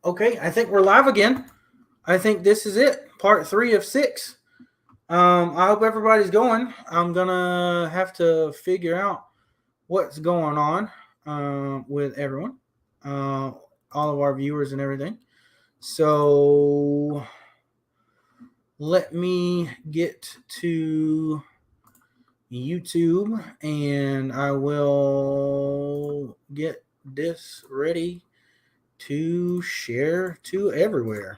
Okay, I think we're live again. I think this is it, part 3 of 6. I hope everybody's going. I'm gonna have to figure out what's going on with everyone, all of our viewers and everything. So let me get to YouTube and I will get this ready to share to everywhere.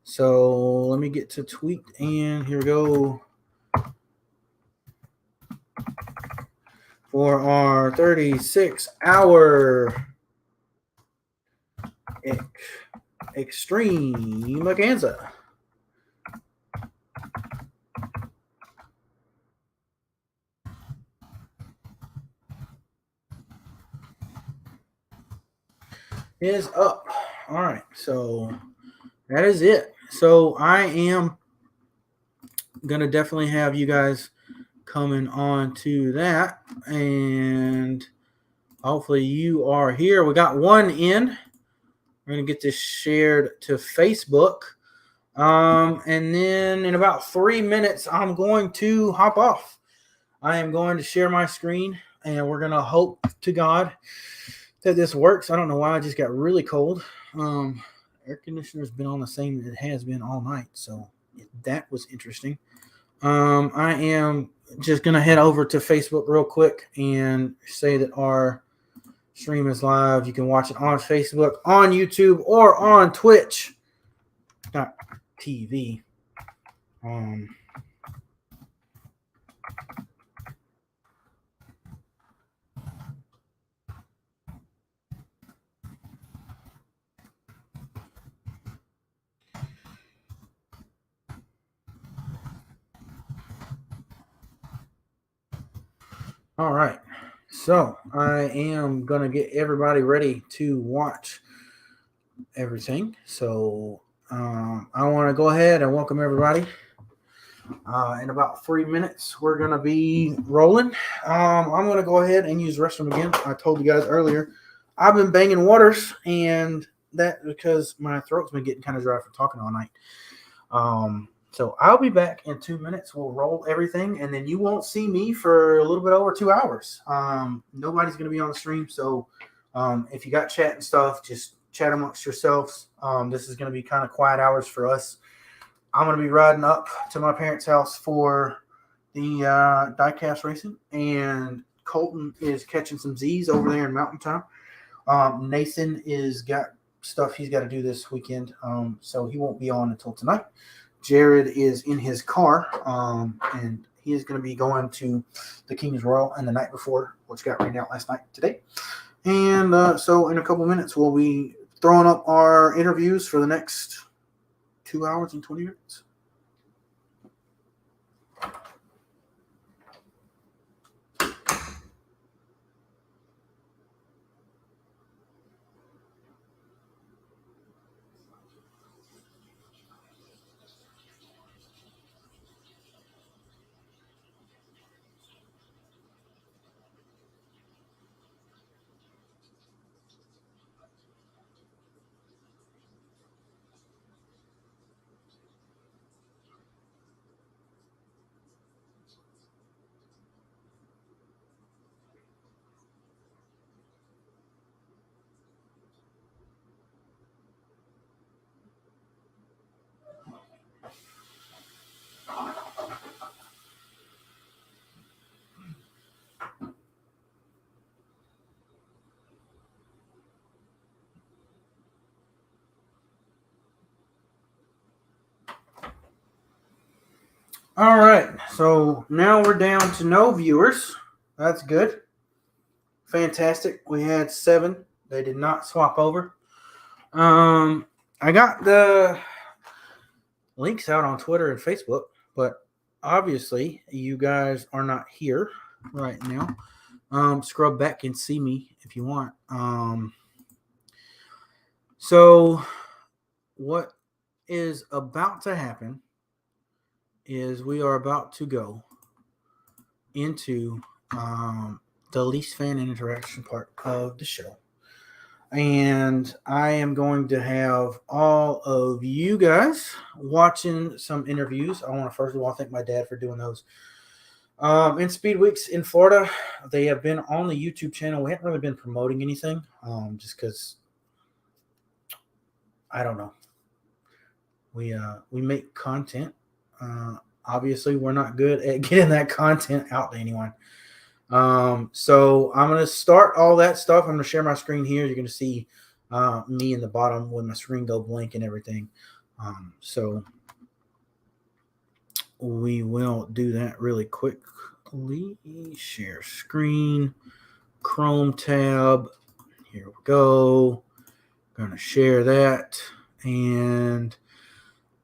So let me get to tweet, and here we go for our 36-hour Extreme-AGANZA. Is up. All right, so that is it. So I am gonna definitely have you guys coming on to that, and hopefully you are here. We got one in. We're gonna get this shared to Facebook, and then in about 3 minutes I'm going to hop off. I am going to share my screen, and we're gonna hope to God that this works. I don't know why I just got really cold. Air conditioner's been on the same as it has been all night, so that was interesting. I am just gonna head over to Facebook real quick and say that our stream is live. You can watch it on Facebook, on YouTube, or on Twitch.tv. All right, so I am going to get everybody ready to watch everything. So I want to go ahead and welcome everybody. In about 3 minutes, we're going to be rolling. I'm going to go ahead and use the restroom again. I told you guys earlier, I've been banging waters, and that because my throat's been getting kind of dry from talking all night. So I'll be back in 2 minutes. We'll roll everything, and then you won't see me for a little bit over 2 hours. Nobody's going to be on the stream, so if you got chat and stuff, just chat amongst yourselves. This is going to be kind of quiet hours for us. I'm going to be riding up to my parents' house for the diecast racing, and Colton is catching some Z's over there in Mountain Time. Nathan is got stuff he's got to do this weekend, so he won't be on until tonight. Jared is in his car, and he is going to be going to the King's Royal and the night before, which got rained out last night today. And so in a couple minutes, we'll be throwing up our interviews for the next 2 hours and 20 minutes. All right, so now we're down to no viewers. That's good. Fantastic. We had 7. They did not swap over. I got the links out on Twitter and Facebook, but obviously you guys are not here right now. Scrub back and see me if you want. So what is about to happen is we are about to go into the least fan interaction part of the show. And I am going to have all of you guys watching some interviews. I want to first of all thank my dad for doing those. In Speedweeks in Florida, they have been on the YouTube channel. We haven't really been promoting anything, just because I don't know. We make content. Obviously, we're not good at getting that content out to anyone. So I'm going to start all that stuff. I'm going to share my screen here. You're going to see me in the bottom when my screen go blank and everything. So we will do that really quickly. Share screen, Chrome tab. Here we go. Going to share that. And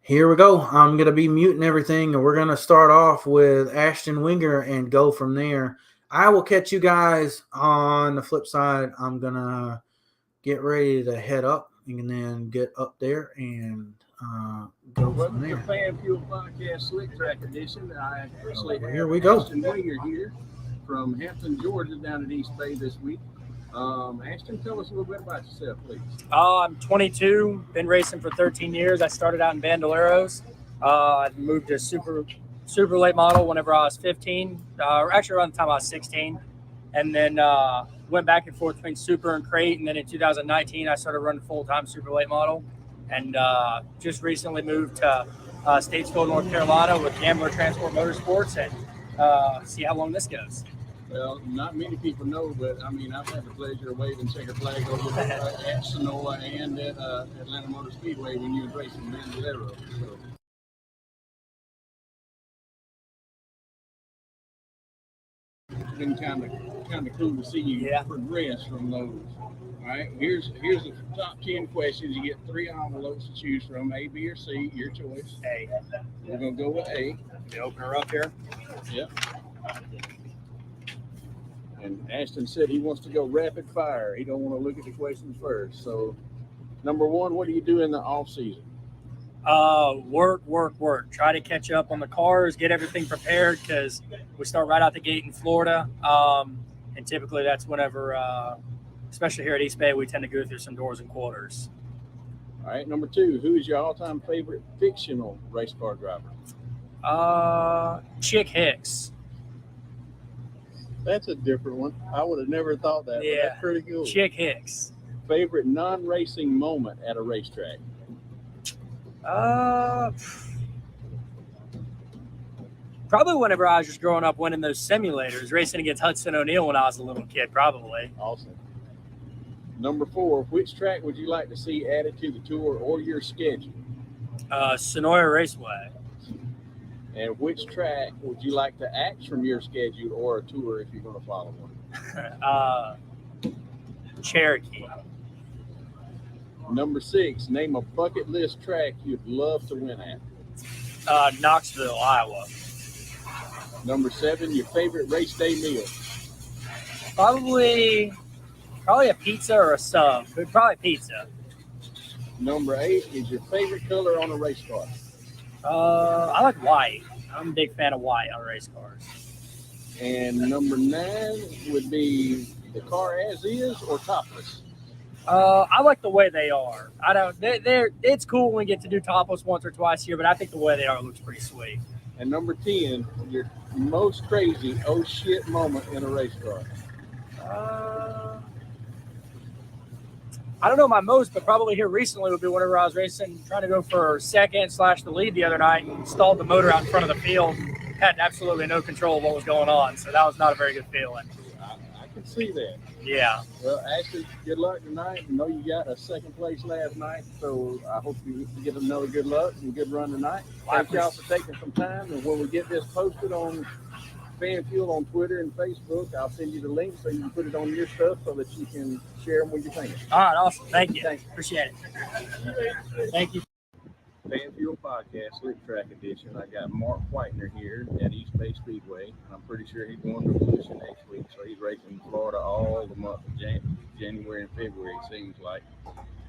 here we go. I'm going to be muting everything, and we're going to start off with Ashton Winger and go from there. I will catch you guys on the flip side. I'm going to get ready to head up and then get up there and go from there. Welcome to FanFuel Podcast Slick Track Edition. I actually have here we go. Ashton Winger here from Hampton, Georgia, down at East Bay this week. Ashton, tell us a little bit about yourself, please. I'm 22, been racing for 13 years. I started out in Bandoleros. I moved to super late model whenever I was 15, actually around the time I was 16. And then went back and forth between super and crate. And then in 2019, I started running full-time super late model. And just recently moved to Statesville, North Carolina with Gambler Transport Motorsports, and see how long this goes. Well, not many people know, but I mean, I've had the pleasure of waving checker flag over at Sonora and at Atlanta Motor Speedway when you were racing Bandolero. So. It's been kind of cool to see you progress from those. All right, here's the top 10 questions. You get 3 envelopes to choose from: A, B, or C. Your choice. A. We're gonna go with A. You open her up here. Yep. And Ashton said he wants to go rapid fire. He don't want to look at the questions first. So, number 1, what do you do in the off season? Work. Try to catch up on the cars, get everything prepared, because we start right out the gate in Florida. And typically that's whenever, especially here at East Bay, we tend to go through some doors and quarters. All right. Number 2, who is your all-time favorite fictional race car driver? Chick Hicks. That's a different one. I would have never thought that. Yeah. But that's pretty cool. Chick Hicks. Favorite non-racing moment at a racetrack? Probably whenever I was just growing up winning those simulators, racing against Hudson O'Neal when I was a little kid, probably. Awesome. Number 4, which track would you like to see added to the tour or your schedule? Sonora Raceway. And which track would you like to axe from your schedule or a tour if you're going to follow one? Cherokee. Number 6, name a bucket list track you'd love to win at. Knoxville, Iowa. Number 7, your favorite race day meal. Probably a pizza or a sub, but probably pizza. Number 8 is your favorite color on a race car. I like white. I'm a big fan of white on race cars. And number 9 would be the car as is or topless. I like the way they are. I don't. It's cool when we get to do topless once or twice a year, but I think the way they are looks pretty sweet. And number 10, your most crazy oh shit moment in a race car. I don't know my most, but probably here recently would be whenever I was racing, trying to go for second / the lead the other night and stalled the motor out in front of the field. Had absolutely no control of what was going on, so that was not a very good feeling. I can see that. Yeah. Well, Ashley, good luck tonight. I know you got a second place last night, so I hope you get another good luck and good run tonight. Thank y'all for taking some time, and when we get this posted on FanFuel on Twitter and Facebook, I'll send you the link so you can put it on your stuff so that you can share them with your fans. All right, awesome. Thank you. Appreciate it. Thank you. FanFuel Podcast Slick Track Edition. I got Mark Whitener here at East Bay Speedway, and I'm pretty sure he's going to Volusia next week, so he's racing in Florida all the month of January and February, it seems like.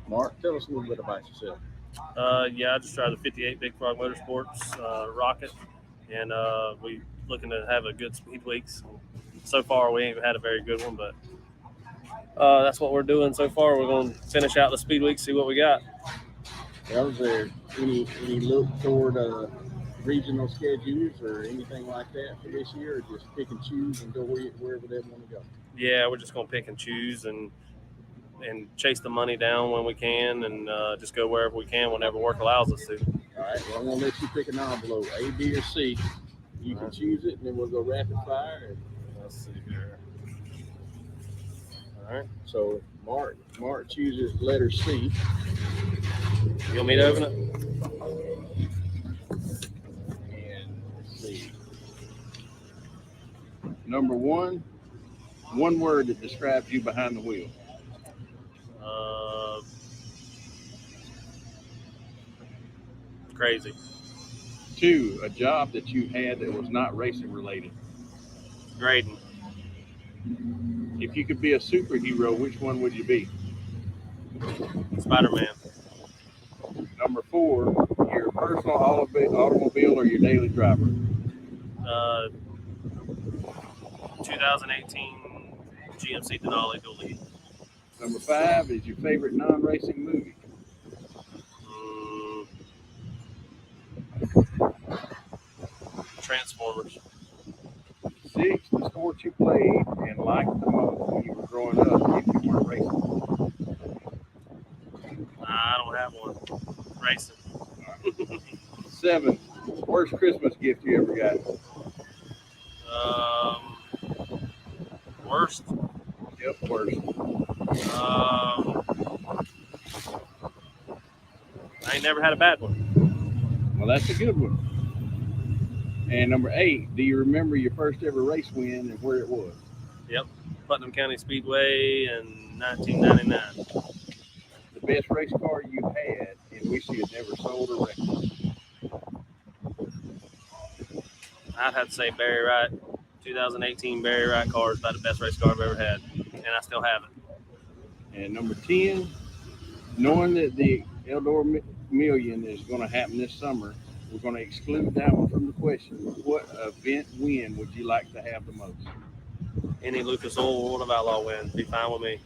Mark, tell us a little bit about yourself. Yeah, I just drive the 58 Big Frog Motorsports Rocket, and we looking to have a good speed weeks. So far, we ain't had a very good one, but That's what we're doing so far. We're going to finish out the speed week, see what we got. Well, is there any look toward regional schedules or anything like that for this year, or just pick and choose and go wherever they want to go? Yeah, we're just going to pick and choose and chase the money down when we can, and just go wherever we can whenever work allows us to. All right. Well, I'm going to let you pick an envelope, A, B, or C. You can choose it, and then we'll go rapid fire. Let's see here. All right. So Mark chooses letter C. You want me to open it? And let's see. Number one word that describes you behind the wheel. Crazy. 2, a job that you had that was not racing related. Grading. If you could be a superhero, which one would you be? Spider-Man. Number 4, your personal automobile or your daily driver. 2018 GMC Denali Dual Lead. Number 5 is your favorite non-racing movie. Transformers. 6, the sport you played and liked the most when you were growing up if you weren't racing. I don't have one. Racing. 7, worst Christmas gift you ever got. Worst. Yep, worst. I ain't never had a bad one. Well, that's a good one. And number 8, do you remember your first ever race win and where it was? Yep, Putnam County Speedway in 1999. The best race car you had and wish you had never sold or wrecked. I'd have to say Barry Wright. 2018 Barry Wright car is about the best race car I've ever had, and I still have it. And number 10, knowing that the Eldor Million is going to happen this summer, we're going to exclude that one from the question. What event win would you like to have the most? Any Lucas Oil World of Outlaw win, be fine with me.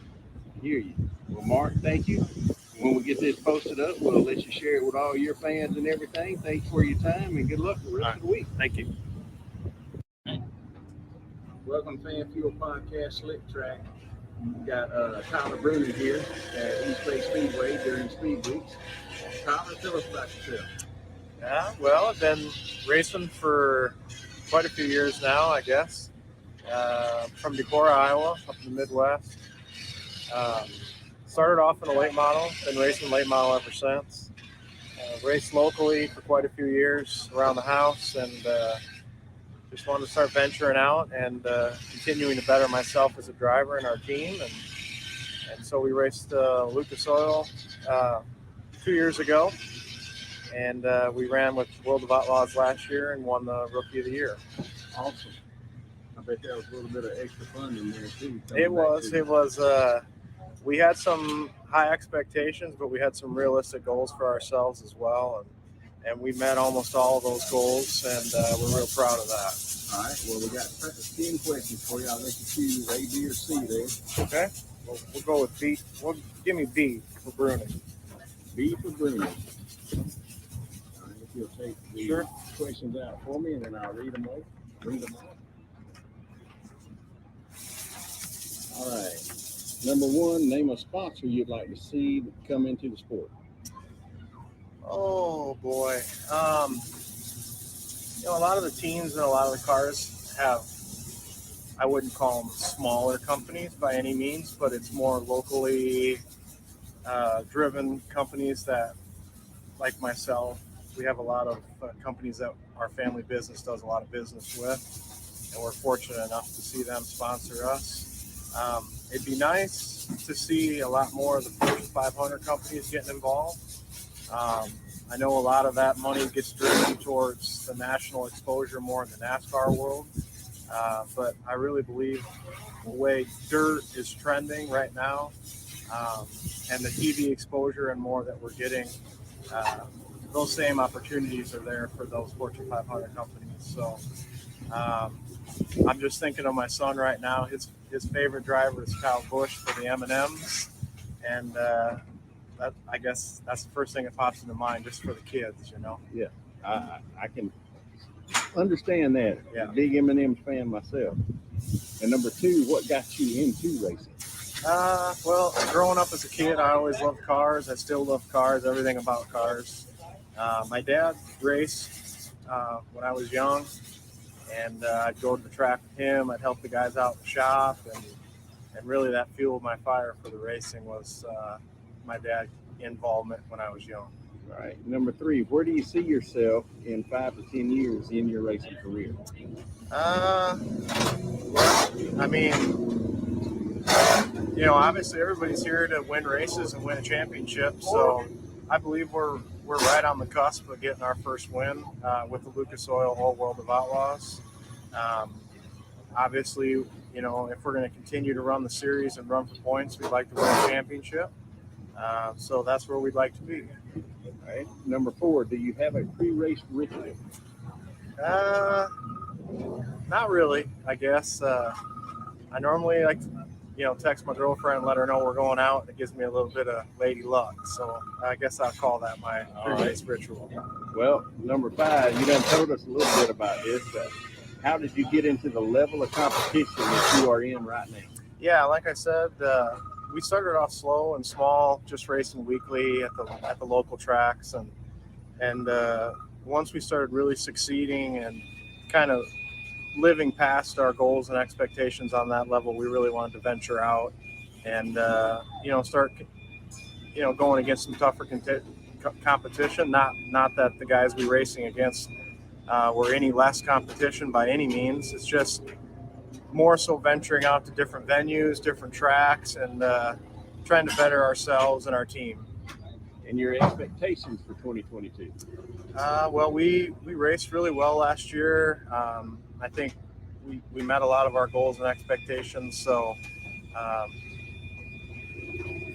I hear you. Well, Mark, thank you. When we get this posted up, we'll let you share it with all your fans and everything. Thanks for your time and good luck the rest of the week. Thank you. Welcome to FanFuel Podcast Slick Track. We got Tyler Bruner here at East Bay Speedway during Speedweeks. Tyler, tell us about yourself. Yeah, well, I've been racing for quite a few years now, I guess. From Decorah, Iowa, up in the Midwest. Started off in a late model, been racing late model ever since. Raced locally for quite a few years around the house, and just wanted to start venturing out and continuing to better myself as a driver and our team. And so we raced Lucas Oil 2 years ago, and we ran with World of Outlaws last year and won the Rookie of the Year. Awesome. I bet that was a little bit of extra fun in there too. It was. We had some high expectations, but we had some realistic goals for ourselves as well, and we met almost all of those goals, and we're real proud of that. All right. Well, we got 10 questions for you. I'll let you choose A, B, or C there. Okay. We'll go with B. Well, give me B for Bruno. B for Bruno. All right. If you'll take the questions out for me, and then I'll read them out. All right. Number 1, name a sponsor you'd like to see come into the sport. Oh boy. A lot of the teams and a lot of the cars have, I wouldn't call them smaller companies by any means, but it's more locally driven companies that, like myself, we have a lot of companies that our family business does a lot of business with, and we're fortunate enough to see them sponsor us. It'd be nice to see a lot more of the Fortune 500 companies getting involved. I know a lot of that money gets driven towards the national exposure more in the NASCAR world, but I really believe the way dirt is trending right now, and the TV exposure and more that we're getting, those same opportunities are there for those Fortune 500 companies. So I'm just thinking of my son right now. His favorite driver is Kyle Busch for the M&Ms, and I guess that's the first thing that pops into mind, just for the kids, you know. Yeah, I can understand that. Yeah. Big M&M's fan myself. And number 2, what got you into racing? Well, growing up as a kid, I always loved cars. I still love cars, everything about cars. My dad raced when I was young, and I'd go to the track with him. I'd help the guys out in the shop, and really that fueled my fire for the racing was my dad's involvement when I was young. All right. Number 3, where do you see yourself in 5 to 10 years in your racing career? I mean, you know, obviously everybody's here to win races and win a championship. So I believe we're right on the cusp of getting our first win with the Lucas Oil Whole World of Outlaws. Obviously, you know, if we're going to continue to run the series and run for points, we'd like to win a championship. So that's where we'd like to be. All right. Number 4, do you have a pre-race ritual? Not really, I guess. I normally like to, you know, text my girlfriend and let her know we're going out. It gives me a little bit of lady luck. So I guess I'll call that my pre-race ritual. Well, number 5, you done told us a little bit about this. How did you get into the level of competition that you are in right now? Yeah, like I said, we started off slow and small, just racing weekly at the local tracks, and once we started really succeeding and kind of living past our goals and expectations on that level, we really wanted to venture out and you know, start, you know, going against some tougher competition. Not that the guys we racing against were any less competition by any means. It's just more so venturing out to different venues, different tracks, and trying to better ourselves and our team. And your expectations for 2022? Well, we raced really well last year. I think we met a lot of our goals and expectations. So,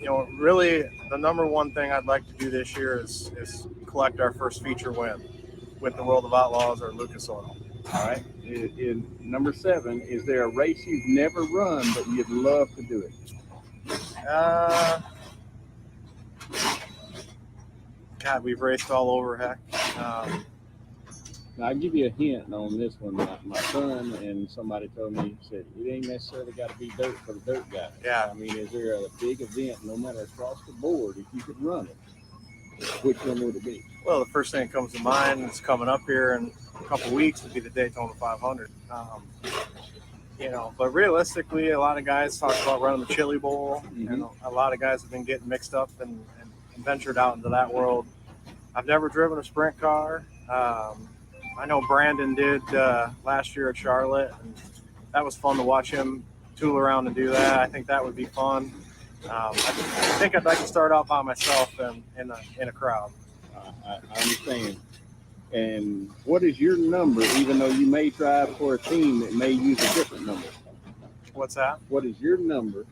you know, really the number one thing I'd like to do this year is collect our first feature win with the World of Outlaws or Lucas Oil. All right. In number 7, is there a race you've never run but you'd love to do it? God, we've raced all over, heck. Now, I'll give you a hint on this one. My son and somebody told me, he said, it ain't necessarily got to be dirt for the dirt guy. Yeah. I mean, is there a big event, no matter across the board, if you could run it, which one would it be? Well, the first thing that comes to mind is coming up here in a couple of weeks would be the Daytona 500. You know, but realistically, a lot of guys talk about running the Chili Bowl. Mm-hmm. And a lot of guys have been getting mixed up and ventured out into that world. I've never driven a sprint car. I know Brandon did last year at Charlotte, and that was fun to watch him tool around and do that. I think that would be fun. I think I'd like to start out by myself in a crowd. I understand. And what is your number, even though you may drive for a team that may use a different number? What's that? What is your number,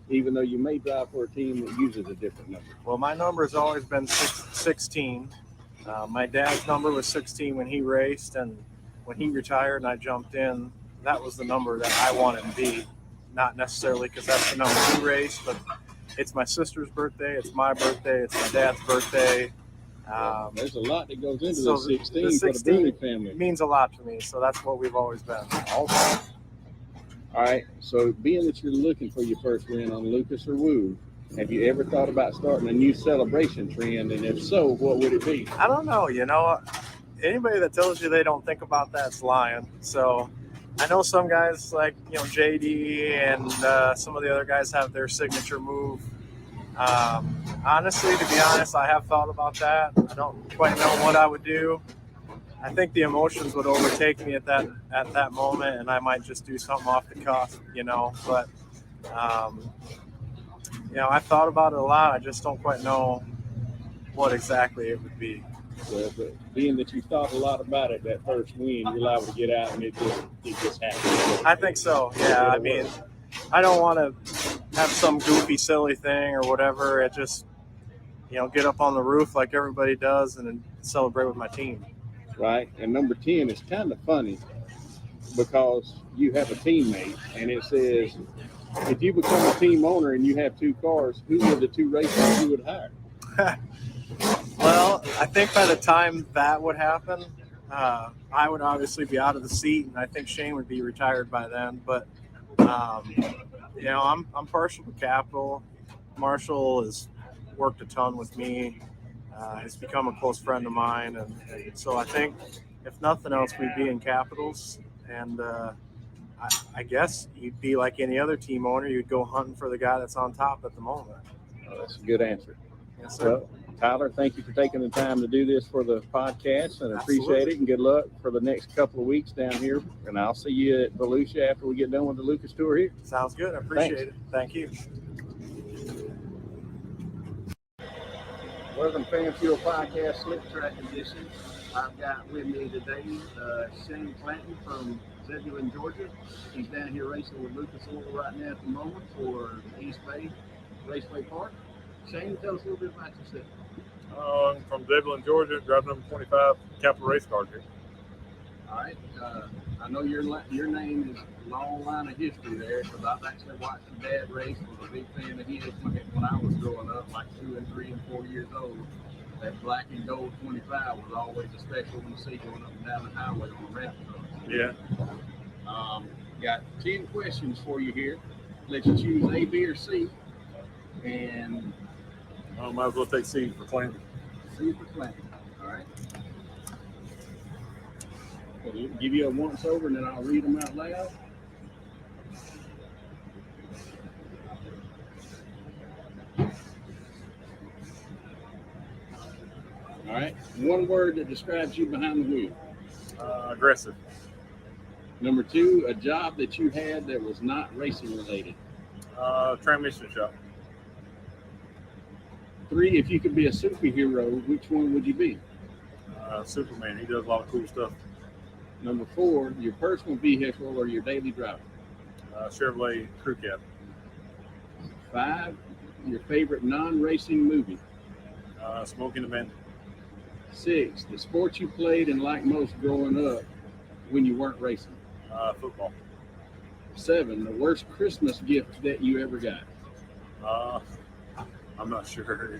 even though you may drive for a team that uses a different number? Well, my number has always been 16. My dad's number was 16 when he raced, and when he retired and I jumped in, that was the number that I wanted to be. Not necessarily because that's the number he raced, but it's my sister's birthday, it's my birthday, it's my dad's birthday. There's a lot that goes into So the 16 the for 16 the Booney family. It means a lot to me, so that's what we've always been. All right, so being that you're looking for your first win on Lucas or Woo, have you ever thought about starting a new celebration trend? And if so, what would it be? I don't know, you know, anybody that tells you they don't think about that's lying. So I know some guys like, you know, JD and some of the other guys have their signature move. Honestly, to be honest, I have thought about that. I don't quite know what I would do. I think the emotions would overtake me at that moment, and I might just do something off the cuff, you know. But you know, I've thought about it a lot. I just don't quite know what exactly it would be. But being that you thought a lot about it, that first win, you're liable to get out and it just happens. I think so. Yeah. I mean, I don't want to have some goofy, silly thing or whatever. It just, you know, get up on the roof like everybody does and then celebrate with my team. Right. And number 10 is kind of funny. because you have a teammate, and it says, if you become a team owner and you have 2 cars, who are the 2 racers you would hire? Well, I think by the time that would happen, I would obviously be out of the seat, and I think Shane would be retired by then. But you know, I'm partial to capital. Marshall has worked a ton with me. He's become a close friend of mine, and so I think if nothing else, we'd be in capitals. And I guess you'd be like any other team owner. You'd go hunting for the guy that's on top at the moment. Oh, that's a good answer. Yes, sir. Well, Tyler, thank you for taking the time to do this for the podcast, and I appreciate Absolutely. it. And good luck for the next couple of weeks down here. And I'll see you at Volusia after we get done with the Lucas Tour here. Sounds good. I appreciate it. Thank you. Welcome to FanFuel Podcast Slip Track Edition. I've got with me today Shane Clanton from Zebulon, Georgia. He's down here racing with Lucas Oil right now at the moment for East Bay Raceway Park. Shane, tell us a little bit about yourself. I'm from Zebulon, Georgia, driving number 25 Capital Race Car here. All right. I know your name is a long line of history there, because I've actually watched your dad race. Was a big fan of his when I was growing up, like 2 and 3 and 4 years old. That black and gold 25 was always a special one to see going up and down the highway on a ramp truck. Yeah. Got 10 questions for you here. Let you choose A, B, or C. And I might as well take C for Clanton. C for Clanton. All right. I'll give you a once over, and then I'll read them out loud. All right. One word that describes you behind the wheel. Aggressive. Number 2, a job that you had that was not racing related. Transmission shop. 3, if you could be a superhero, which one would you be? Superman. He does a lot of cool stuff. Number 4, your personal vehicle or your daily driver. Chevrolet Crew Cab. 5, your favorite non-racing movie. Smoking the Man. 6, the sport you played and liked most growing up when you weren't racing. Football. 7, the worst Christmas gift that you ever got. I'm not sure.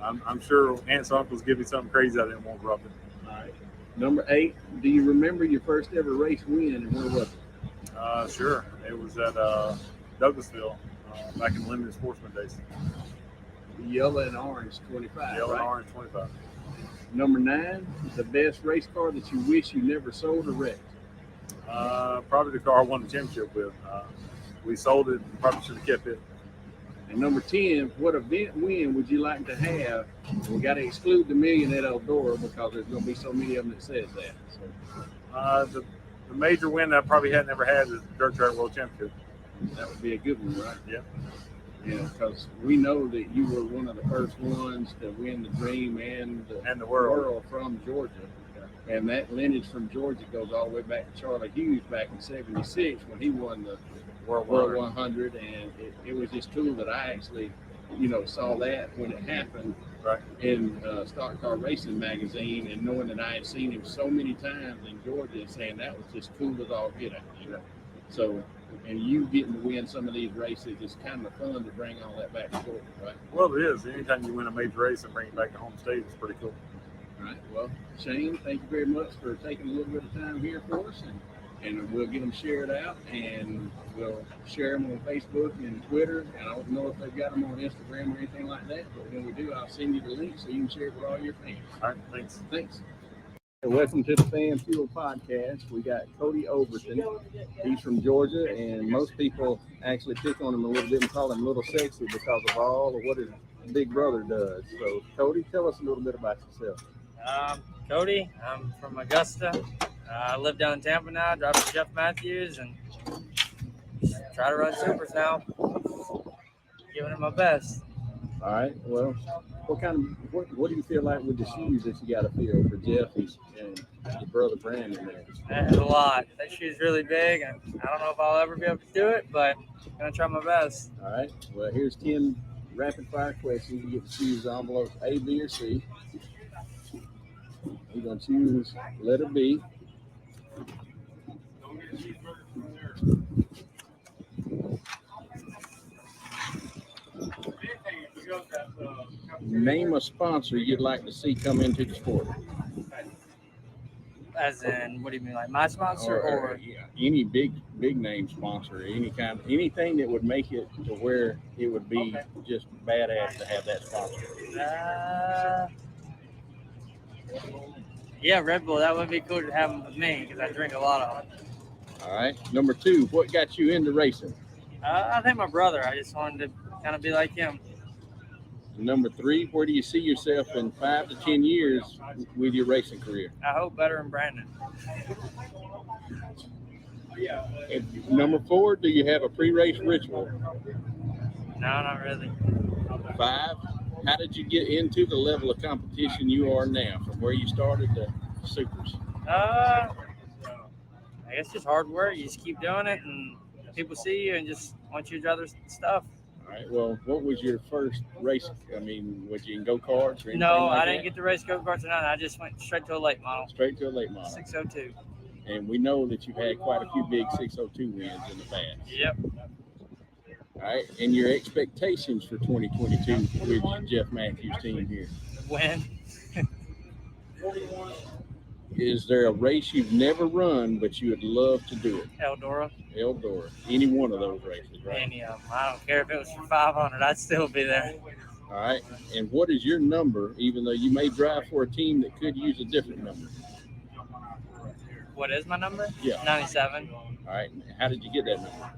I'm sure aunts and uncles give me something crazy I didn't want roughly. All right. Number 8, do you remember your first ever race win, and where was it? Sure. It was at Douglasville back in limited sportsman days. Yellow and orange 25. Yellow right? and orange 25. Number 9, the best race car that you wish you never sold or wrecked. Probably the car I won the championship with. We sold it. Probably should have kept it. And number 10, what event win would you like to have? We got to exclude the million at Eldora because there's going to be so many of them that says that. So The major win that I probably had never had is the Dirt Track World Championship. that would be a good one, right? Yeah. Yeah, because we know that you were one of the first ones to win the Dream and the World. from Georgia. And that lineage from Georgia goes all the way back to Charlie Hughes back in '76 when he won the World 100. And it was just cool that I actually, saw that when it happened in Stock Car Racing magazine, and knowing that I had seen him so many times in Georgia and saying that was just cool as all get out. So, and you getting to win some of these races is kind of fun to bring all that back to Georgia, right? Well, it is. Anytime you win a major race and bring it back to home state, it's pretty cool. All right. Well, Shane, thank you very much for taking a little bit of time here for us, and we'll get them shared out, and we'll share them on Facebook and Twitter. And I don't know if they've got them on Instagram or anything like that, but when we do, I'll send you the link so you can share it with all your fans. All right. Thanks. Thanks. Welcome to the FanFuel Podcast. We got Cody Overton. He's from Georgia, and most people actually pick on him a little bit and call him Little Sexy because of all of what his big brother does. So, Cody, tell us a little bit about yourself. Cody, I'm from Augusta. I live down in Tampa now, drive for Jeff Matthews, and try to run supers now. Giving it my best. All right. Well, what do you feel like with the shoes that you got to fill for Jeff and your brother Brandon there? That's a lot. That shoe's really big, and I don't know if I'll ever be able to do it, but I'm gonna try my best. All right. Well, here's 10 rapid fire questions. You get to choose envelopes A, B, or C. You're gonna choose letter B. Name a sponsor you'd like to see come into the sport. As in, what do you mean, like my sponsor or? Yeah, any big name sponsor, anything that would make it to where it would be just badass to have that sponsor. Yeah, Red Bull. That would be cool to have them with me because I drink a lot of them. All right. Number 2, what got you into racing? I think my brother. I just wanted to kind of be like him. Number 3, where do you see yourself in 5 to 10 years with your racing career? I hope better than Brandon. And number 4, do you have a pre-race ritual? No, not really. 5, how did you get into the level of competition you are now, from where you started to supers? I guess just hard work. You just keep doing it, and people see you and just want you to do other stuff. All right. Well, what was your first race? I mean, was you in go-karts or anything No, like I didn't that? get to race go-karts or nothing. I just went straight to a late model. Straight to a late model. 602. And we know that you've had quite a few big 602 wins in the past. Yep. All right. And your expectations for 2022 with Jeff Matthews' team here? Win. Is there a race you've never run, but you would love to do it? Eldora. Eldora. Any one of those races, right? Any of them. I don't care if it was for 500. I'd still be there. All right. And what is your number, even though you may drive for a team that could use a different number? What is my number? Yeah. 97. All right. How did you get that number?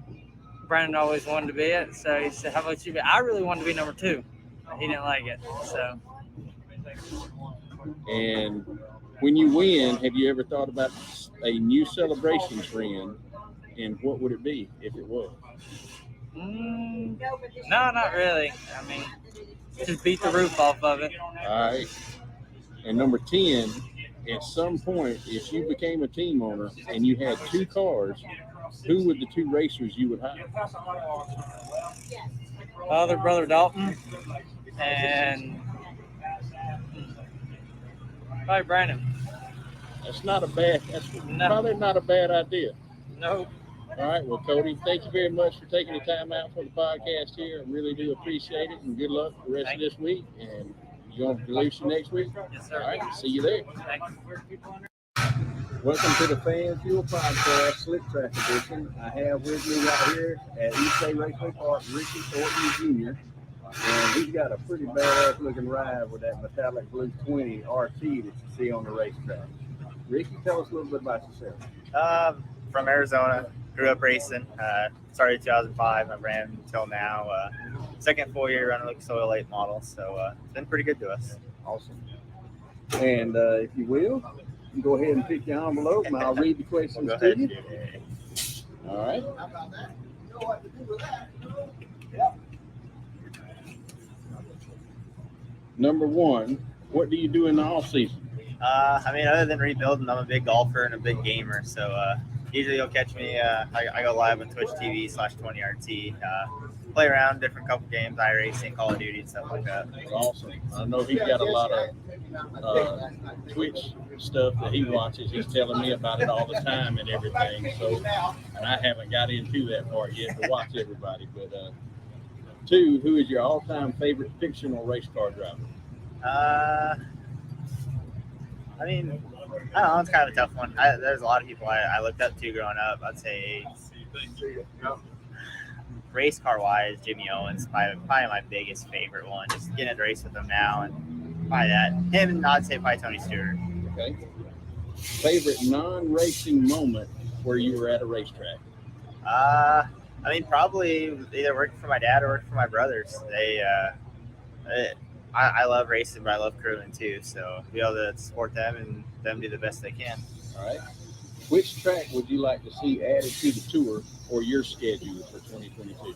Brandon always wanted to be it, so he said, how about you be? I really wanted to be number 2. But he didn't like it, so. And when you win, have you ever thought about a new celebration trend, and what would it be if it was? No, not really. I mean, just beat the roof off of it. All right. And number 10, at some point, if you became a team owner and you had 2 cars, who would the 2 racers you would hire? Other brother Dalton and probably Brandon. That's probably not a bad idea. Nope. All right. Well, Cody, thank you very much for taking the time out for the podcast here. I really do appreciate it, and good luck the rest of this week. And you going to release you next week? Yes, sir. All right. See you there. Thank you. Welcome to the FanFuel Podcast Slick Track Edition. I have with me right here at East Bay Raceway Park, Ricky Thornton Jr. And he's got a pretty badass looking ride with that metallic blue 20 RT that you see on the racetrack. Ricky, tell us a little bit about yourself. From Arizona, grew up racing. Started in 2005. I ran until now. Second full year running Lucas Oil late model, so it's been pretty good to us. Awesome. And if you will, you go ahead and pick your envelope, and I'll read the questions Go to ahead. you. All right. Number 1, what do you do in the off season? Other than rebuilding, I'm a big golfer and a big gamer. So usually you'll catch me. I go live on Twitch TV /20RT. Play around different couple games, iRacing, Call of Duty, and stuff like that. Awesome. I know he's got a lot of Twitch stuff that he watches. He's telling me about it all the time and everything. So, and I haven't got into that part yet to watch everybody. But 2, who is your all-time favorite fictional race car driver? I don't know. It's kind of a tough one. There's a lot of people I looked up to growing up. I'd say race car wise, Jimmy Owens, probably my biggest favorite one. Just getting to race with him now, and probably that. Him, and I'd say probably Tony Stewart. Okay. Favorite non-racing moment where you were at a racetrack? Probably either working for my dad or working for my brothers. I love racing, but I love crewing too. So be able to support them and them do the best they can. All right. Which track would you like to see added to the tour or your schedule for 2022?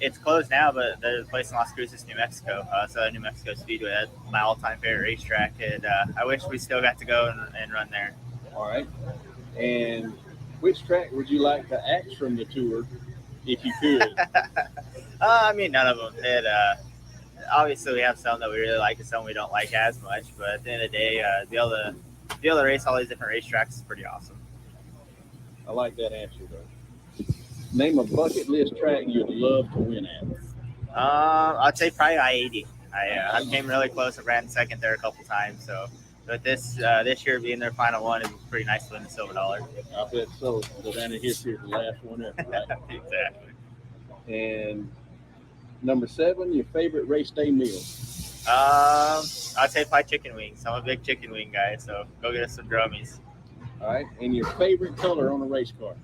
It's closed now, but there's a place in Las Cruces, New Mexico. New Mexico Speedway. That's my all-time favorite racetrack, and I wish we still got to go and run there. All right. And which track would you like to axe from the tour if you could? None of them. Obviously, we have some that we really like and some we don't like as much. But at the end of the day, be able to race all these different racetracks is pretty awesome. I like that answer, though. Name a bucket list track you'd love to win at. I'd say probably I-80. I came really close. I ran second there a couple times. So with this year being their final one, it's pretty nice to win the silver dollar. I bet so. So down in history, the last one ever, right? Exactly. And number 7, your favorite race day meal. I'd say probably chicken wings. I'm a big chicken wing guy, so go get us some drummies. All right. And your favorite color on a race car.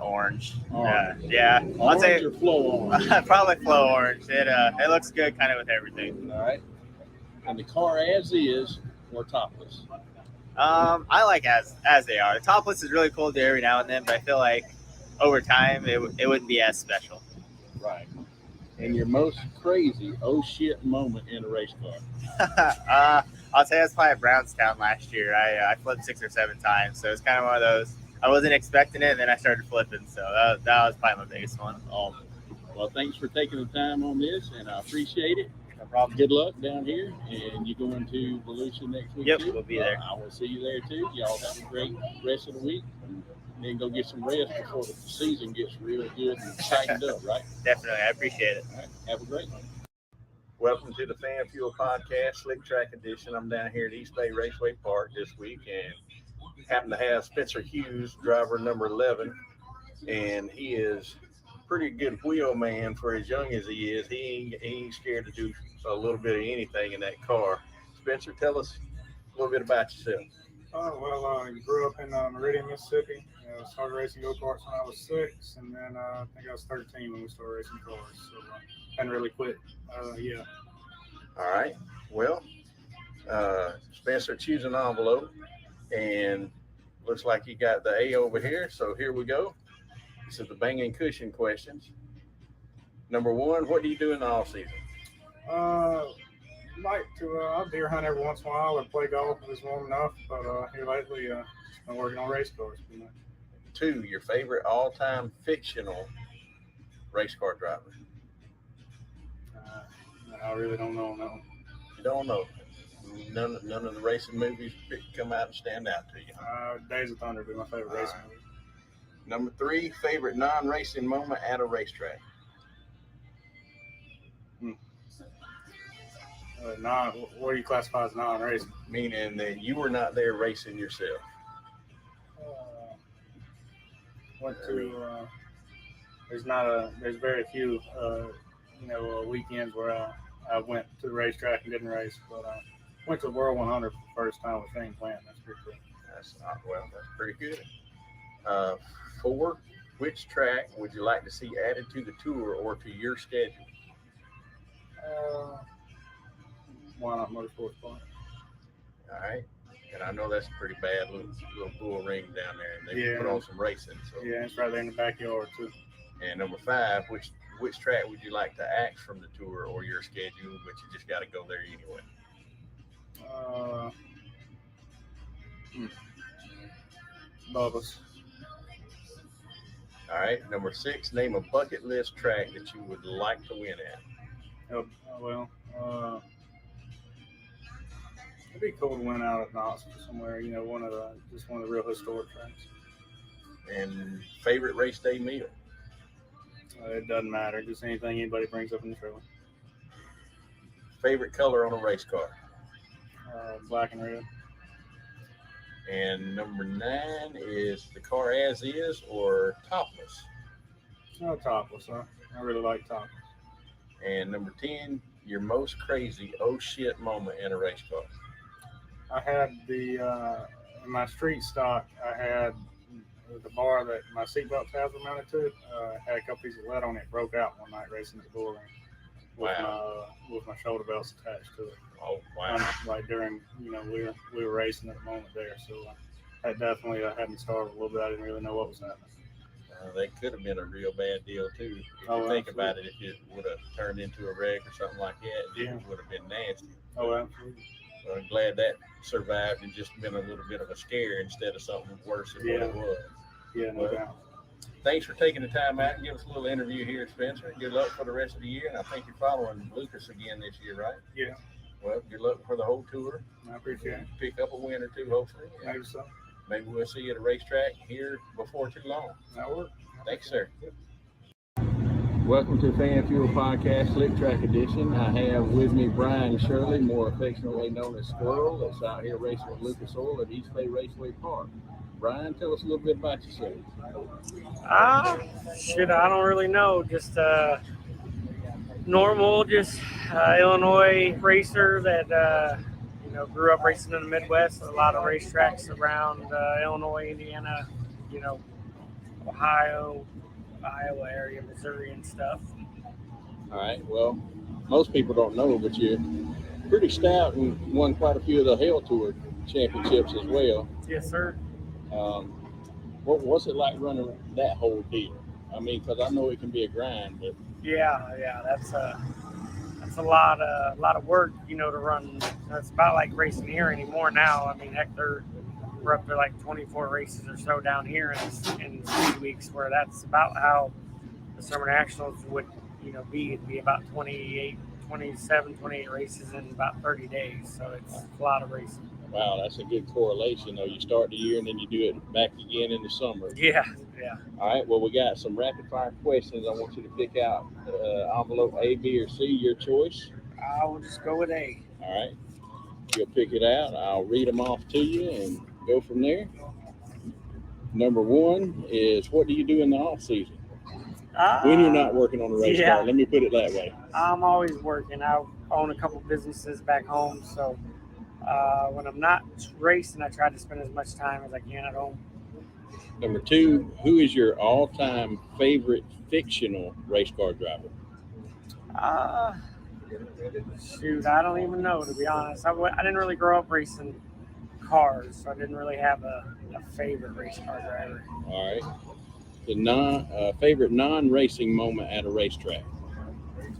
Orange. Orange. Yeah. I'd Orange say or flow orange. probably flow orange. It looks good kind of with everything. All right. And the car as is or topless. I like as they are. The topless is really cool to do every now and then, but I feel like over time it wouldn't be as special. Right. And your most crazy oh shit moment in a race car. I'll say that's probably at Brownstown last year. I flipped 6 or 7 times, so it's kind of one of those. I wasn't expecting it, and then I started flipping, so that was probably my biggest one. Well, thanks for taking the time on this, and I appreciate it. No problem. Good luck down here, and you going to Volusia next week? Yep, too? we'll be there. I will see you there too. Y'all have a great rest of the week, and then go get some rest before the season gets really good and tightened up, right? Definitely, I appreciate it. All right. Have a great one. Welcome to the FanFuel Podcast, Slick Track Edition. I'm down here at East Bay Raceway Park this week and happen to have Spencer Hughes, driver number 11, and he is pretty good wheel man for as young as he is. He ain't scared to do a little bit of anything in that car. Spencer, tell us a little bit about yourself. I grew up in Meridian, Mississippi. Started racing go-karts when I was 6, and then I think I was 13 when we started racing cars. So hadn't really quit. Yeah. All right. Well, Spencer, choose an envelope, and looks like you got the A over here. So here we go. This is the banging cushion questions. Number 1, what do you do in the off season? Like to I'll deer hunt every once in a while or play golf if it's warm enough. But here lately, just been working on race cars. 2, your favorite all-time fictional race car driver. I really don't know. No. You don't know. None of the racing movies come out and stand out to you. Days of Thunder would be my favorite racing movie. Number 3, favorite non-racing moment at a racetrack. What do you classify as non-racing? Meaning that you were not there racing yourself. Went to. There's very few. Weekends where I went to the racetrack and didn't race, but I went to the World 100 for the first time with Shane Plant. That's pretty cool. That's pretty good. 4, which track would you like to see added to the tour or to your schedule? Why not Motorsports Park? All right. And I know that's a pretty bad little bull ring down there, and they put on some racing. So yeah, it's right there in the backyard too. And number 5, which track would you like to axe from the tour or your schedule, but you just got to go there anyway? Bubba's. All right. Number 6, name a bucket list track that you would like to win at. It'd be cool to win out at Knoxville somewhere. One of the real historic tracks. And favorite race day meal. It doesn't matter. Just anything anybody brings up in the trailer. Favorite color on a race car. Black and red. And number 9 is the car as is or topless. No, topless. I really like topless. And number 10, your most crazy oh shit moment in a race car. I had in my street stock, I had the bar that my seatbelt tabs were mounted to. Had a couple pieces of lead on it. Broke out one night racing the bull ring with my shoulder belts attached to it. Oh wow! Like during, we were racing at the moment there, so that definitely had me startled a little bit. I didn't really know what was happening. That could have been a real bad deal too. If you think about it, if it would have turned into a wreck or something like that, it would have been nasty. Oh, absolutely. Well, I'm glad that survived and just been a little bit of a scare instead of something worse than what it was. Yeah, no doubt. Thanks for taking the time out and give us a little interview here, Spencer. Good luck for the rest of the year, and I think you're following Lucas again this year, right? Yeah. Well, good luck for the whole tour. I appreciate it. Pick up a win or two, hopefully. Maybe so. maybe we'll see you at a racetrack here before too long. That work. Thanks, sir. Welcome to FanFuel Podcast Slick Track Edition. I have with me Brian Shirley, more affectionately known as Squirrel, that's out here racing with Lucas Oil at East Bay Raceway Park. Brian, tell us a little bit about yourself. Shit, I don't really know. Just normal, Illinois racer that grew up racing in the Midwest. A lot of racetracks around Illinois, Indiana, Ohio, Iowa area, Missouri and stuff. All right, well, most people don't know, but you're pretty stout and won quite a few of the Hell Tour championships as well. Yes, sir. What was it like running that whole deal? I mean, because I know it can be a grind, but Yeah, that's a lot of work, to run. It's about like racing here anymore now. I mean, heck, we're up to like 24 races or so down here in Speedweeks, where that's about how the Summer Nationals would, be. It'd be about 28 races in about 30 days. So it's a lot of racing. wow, that's a good correlation, though. You start the year and then you do it back again in the summer. Yeah. All right, well, we got some rapid-fire questions. I want you to pick out envelope A, B, or C, your choice. I will just go with A. All right, you'll pick it out. I'll read them off to you and go from there. Number one is, what do you do in the off season? When you're not working on a race car, let me put it that way. I'm always working. I own a couple businesses back home, so when I'm not racing, I try to spend as much time as I can at home. Number two, who is your all-time favorite fictional race car driver? Shoot, I don't even know, to be honest. I didn't really grow up racing cars, so I didn't really have a favorite race car driver. All right. The favorite non-racing moment at a racetrack?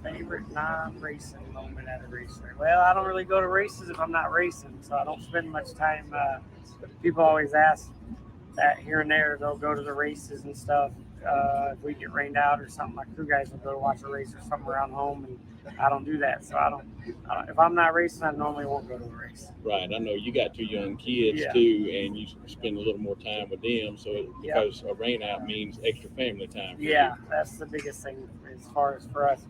Favorite non-racing moment at a racetrack? Well, I don't really go to races if I'm not racing, so I don't spend much time. People always ask that here and there. They'll go to the races and stuff. If we get rained out or something, my crew guys will go to watch a race or something around home, and I don't do that. So I don't. If I'm not racing, I normally won't go to a race. Right. I know you got two young kids too, and you spend a little more time with them. So because a rain out means extra family time. Yeah, that's the biggest thing as far as for us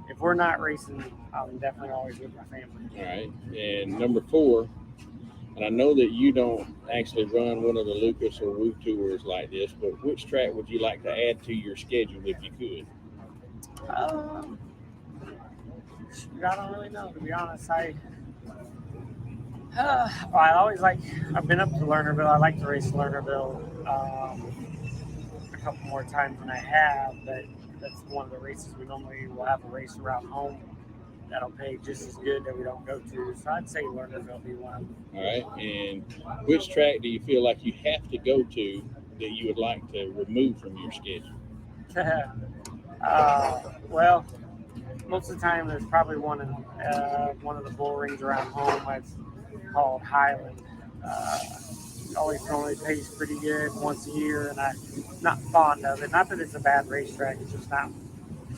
if we're not racing, I'm definitely always with my family. All right. And number four, and I know that you don't actually run one of the Lucas or Woo tours like this, but which track would you like to add to your schedule if you could? I don't really know, to be honest. I've been up to Lernerville. I like to race Lernerville a couple more times than I have, but that's one of the races we normally will have a race around home that'll pay just as good that we don't go to. So I'd say Lernerville will be one of them. All right. And which track do you feel like you have to go to that you would like to remove from your schedule? Well, most of the time there's probably one in one of the bull rings around home. It's called Highland. Always normally pays pretty good once a year, and I'm not fond of it. Not that it's a bad racetrack, it's just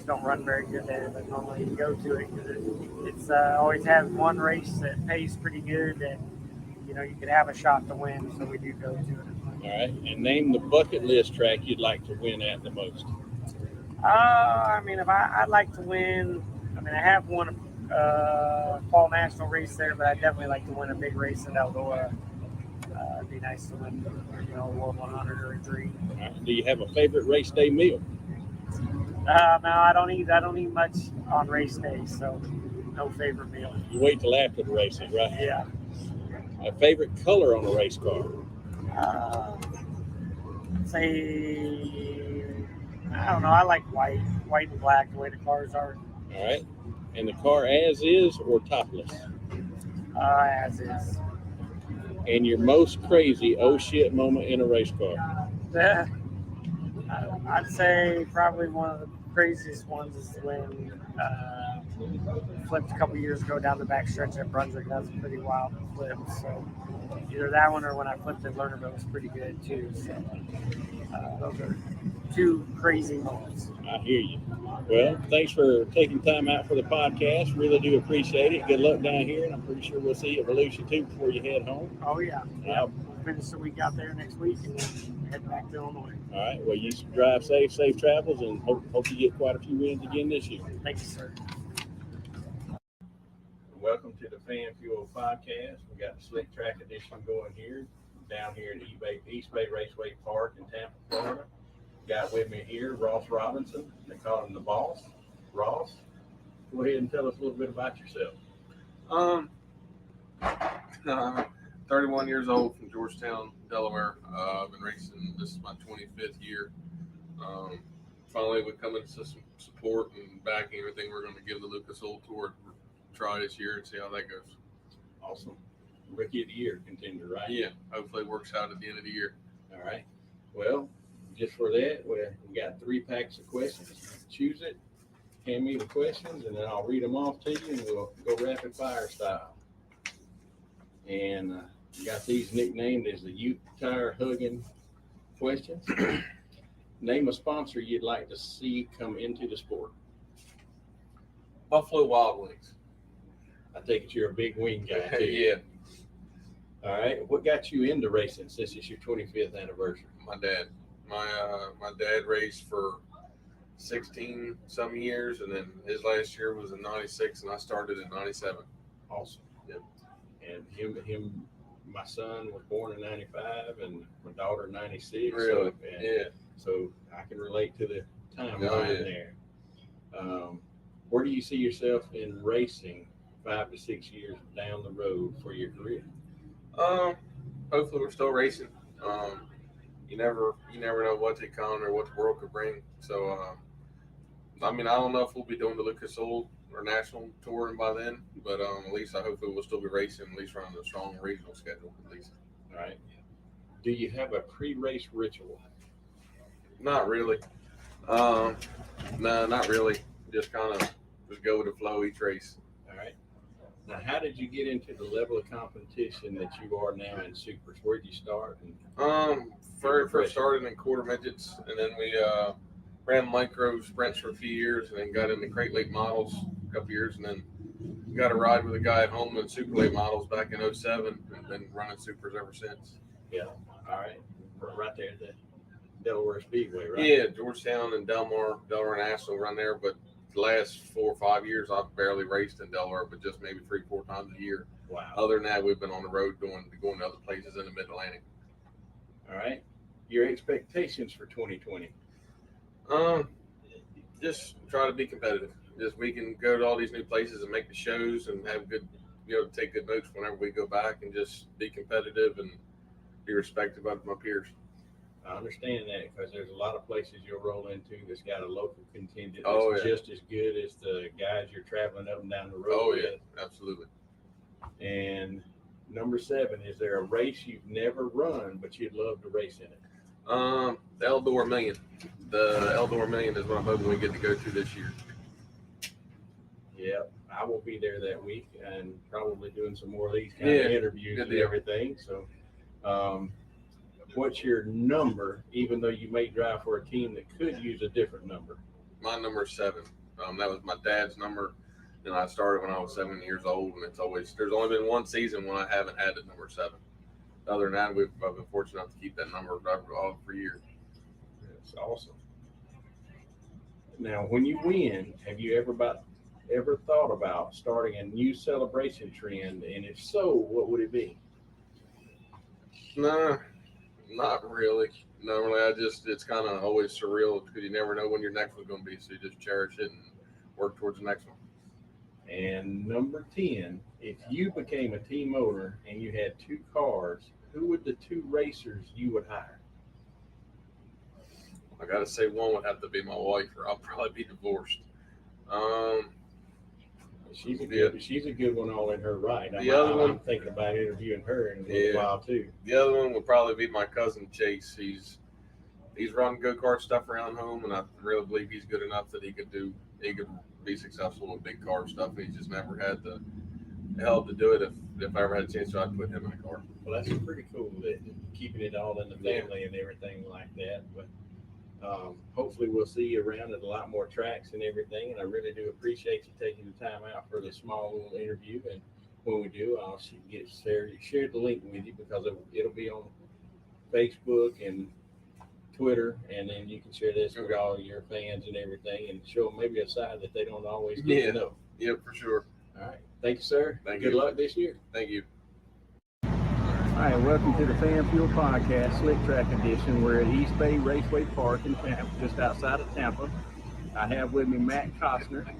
don't run very good there, but normally you go to it because it's always has one race that pays pretty good, and you could have a shot to win, so we do go to it. All right, and name the bucket list track you'd like to win at the most. I'd like to win. I have won a fall national race there, but I'd definitely like to win a big race at Eldora. It'd be nice to win, World 100 or a dream. All right. Do you have a favorite race day meal? No, I don't eat much on race day, so no favorite meal. You wait till after the races, right? Yeah. A favorite color on a race car? I don't know. I like white and black, the way the cars are. All right. And the car as is or topless? As is. And your most crazy oh shit moment in a race car? I'd say probably one of the craziest ones is when flipped a couple years ago down the back stretch at Brunswick. That was a pretty wild flip. So either that one or when I flipped at Lernerville was pretty good too. So those are two crazy moments. I hear you. Well, thanks for taking time out for the podcast. Really do appreciate it. Good luck down here, and I'm pretty sure we'll see you at Volusia too before you head home. Oh yeah. I'll finish the week out there next week and then head back to Illinois. All right. Well, you drive safe travels, and hope you get quite a few wins again this year. Thank you, sir. Welcome to the FanFuel Podcast. We got the Slick Track Edition going here, down here at East Bay Raceway Park in Tampa, Florida. Got with me here Ross Robinson. They call him the boss. Ross, go ahead and tell us a little bit about yourself. 31 years old from Georgetown, Delaware. I've been racing. This is my 25th year. Finally, we're coming to some support and backing everything. We're going to give the Lucas Oil Tour a try this year and see how that goes. Awesome. Rookie of the Year contender, right? Yeah, hopefully it works out at the end of the year. All right. Well, just for that, we got 3 packs of questions. Choose it, hand me the questions, and then I'll read them off to you, and we'll go rapid fire style. And got these nicknamed as the Youth Tire Hugging questions. Name a sponsor you'd like to see come into the sport. Buffalo Wild Wings. I take it you're a big wing guy, too. Yeah, All right. What got you into racing since it's your 25th anniversary? my dad. My dad raced for 16 some years, and then his last year was in 96, and I started in 97. Awesome. Yep. And him, my son was born in 95 and my daughter in 96. Really? So, so I can relate to the timeline Oh, yeah. there. Where do you see yourself in racing 5 to 6 years down the road for your career? Hopefully we're still racing. You never know what the economy or what the world could bring. So, I mean, I don't know if we'll be doing the Lucas Oil or national touring by then, but at least I hope we'll still be racing, at least running a strong regional schedule at least. All right. Do you have a pre-race ritual? Not really. No, not really. Just kind of just go with the flow each race. All right. Now, how did you get into the level of competition that you are now in supers? Where did you start? Very first started in quarter midgets, and then we ran micro sprints for a few years, and then got into crate late models a couple years, and then got a ride with a guy at home in super late models back in 07, and been running supers ever since. Yeah. All right. Right there at the Delaware Speedway, right? Yeah, Georgetown and Delaware and Asheville run there, but the last 4 or 5 years I've barely raced in Delaware, but just maybe 3-4 times a year. Wow. Other than that, we've been on the road going to other places in the Mid-Atlantic. All right. Your expectations for 2020? Just try to be competitive. Just we can go to all these new places and make the shows and have good, take good notes whenever we go back, and just be competitive and be respected by my peers. I understand that, because there's a lot of places you'll roll into that's got a local contingent that's Oh, yeah. just as good as the guys you're traveling up and down the road Oh with. yeah, absolutely. And number 7, is there a race you've never run but you'd love to race in it? The Eldor Million. The Eldor Million is what I'm hoping we get to go to this year. Yeah, I will be there that week and probably doing some more of these kind Yeah, of interviews good and deal. everything. So, what's your number, even though you may drive for a team that could use a different number? My number is 7. That was my dad's number, and I started when I was 7 years old, and there's only been one season when I haven't had the number 7. Other than that, I've been fortunate enough to keep that number for years. That's awesome. Now, when you win, have you ever thought about starting a new celebration trend? And if so, what would it be? No, not really. Normally, it's kind of always surreal because you never know when your next one's going to be. So you just cherish it and work towards the next one. And number 10, if you became a team owner and you had 2 cars, who would the 2 racers you would hire? I got to say one would have to be my wife, or I'll probably be divorced. She's a good one all in her right. I'm thinking about interviewing her in a little while too. The other one would probably be my cousin Chase. He's run go-kart stuff around home, and I really believe he's good enough that he could be successful with big car stuff. He's just never had the help to do it. If I ever had a chance to, I'd put him in a car. Well, that's pretty cool, that keeping it all in the family and everything like that. But hopefully we'll see you around at a lot more tracks and everything. And I really do appreciate you taking the time out for the small little interview. And when we do, I'll share the link with you because it'll be on Facebook and Twitter, and then you can share this with all your fans and everything, and show them maybe a side that they don't always get to know. Yep, for sure. All right. Thank you, sir. Good luck this year. Thank you. All right, welcome to the FanFuel Podcast, Slick Track Edition. We're at East Bay Raceway Park in Tampa, just outside of Tampa. I have with me Matt Costner.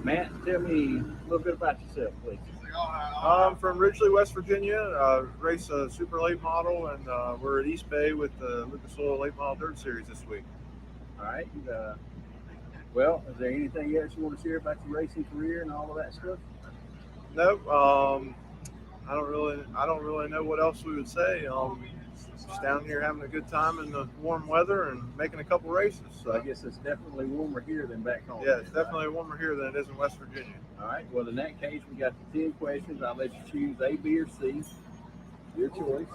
Matt, tell me a little bit about yourself, please. I'm from Ridgely, West Virginia. Race a super late model, and we're at East Bay with the Lucas Oil Late Model Dirt Series this week. All right. Well, is there anything else you want to share about your racing career and all of that stuff? Nope. I don't really know what else we would say. Just down here having a good time in the warm weather and making a couple races. So I guess it's definitely warmer here than back home. Yeah, it's definitely warmer here than it is in West Virginia. All right. Well, in that case, we got the 10 questions. I'll let you choose A, B, or C. Your choice.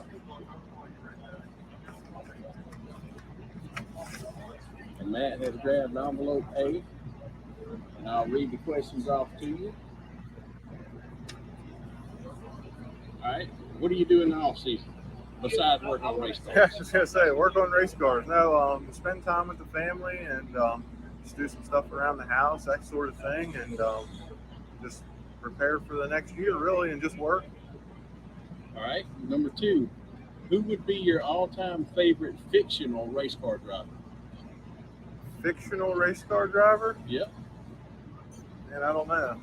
And Matt has grabbed envelope A, and I'll read the questions off to you. All right. What do you do in the off season besides working on race cars? Yeah, I was just gonna say, work on race cars. No, spend time with the family and just do some stuff around the house, that sort of thing, and just prepare for the next year, really, and just work. All right. Number 2, who would be your all-time favorite fictional race car driver? Fictional race car driver? Yep. And I don't know.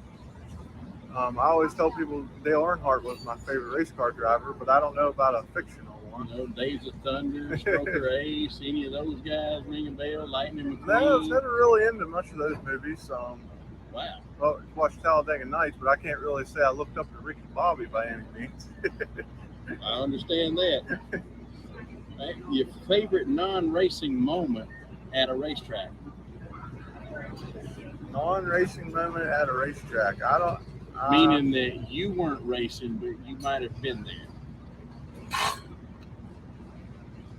I always tell people Dale Earnhardt was my favorite race car driver, but I don't know about a fictional one. You know, Days of Thunder, Stroker Ace, any of those guys ring a bell? Lightning McQueen? No, I was never really into much of those movies. Wow. Well, I watched Talladega Nights, but I can't really say I looked up to Ricky Bobby by any means. I understand that. Right. Your favorite non-racing moment at a racetrack? Non-racing moment at a racetrack. Meaning that you weren't racing, but you might have been there.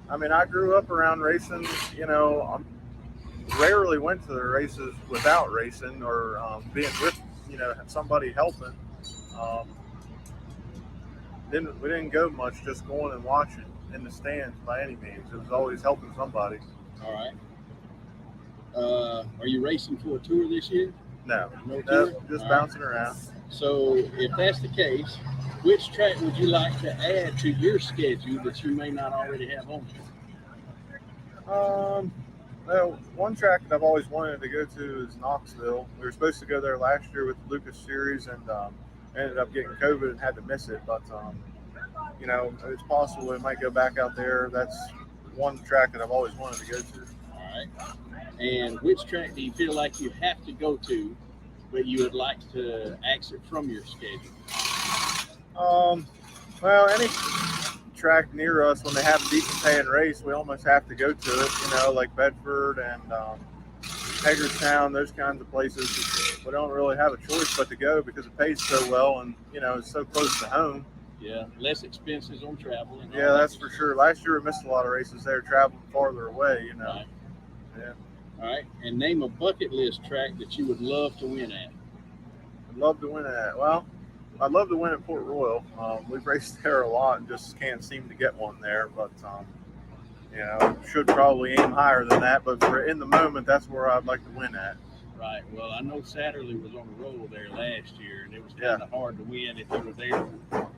I mean, I grew up around racing. You know, I rarely went to the races without racing or being with, somebody helping. We didn't go much, just going and watching in the stands by any means. It was always helping somebody. All right. Are you racing for a tour this year? No, tour? Just All bouncing around. So if that's the case, which track would you like to add to your schedule that you may not already have on Well, one track that I've always wanted to go to is Knoxville. We were supposed to go there last year with the Lucas Series and ended up getting COVID and had to miss it. But, it's possible we might go back out there. That's one track that I've always wanted to go to. All right. And which track do you feel like you have to go to, but you would like to exit from your schedule? Well, any track near us, when they have a decent paying race, we almost have to go to it, like Bedford and Hagerstown, those kinds of places. We don't really have a choice but to go because it pays so well and, it's so close to home. Yeah, less expenses on travel. And yeah, that's for sure. Last year we missed a lot of races there traveling farther away, Right. Yeah. All right, and name a bucket list track that you would love to win at. I'd love to win at. Well, I'd love to win at Port Royal. We've raced there a lot and just can't seem to get one there. But, should probably aim higher than that. But in the moment, that's where I'd like to win at. Right. Well, I know Satterley was on a roll there last year, and it was kind of hard to win if you were there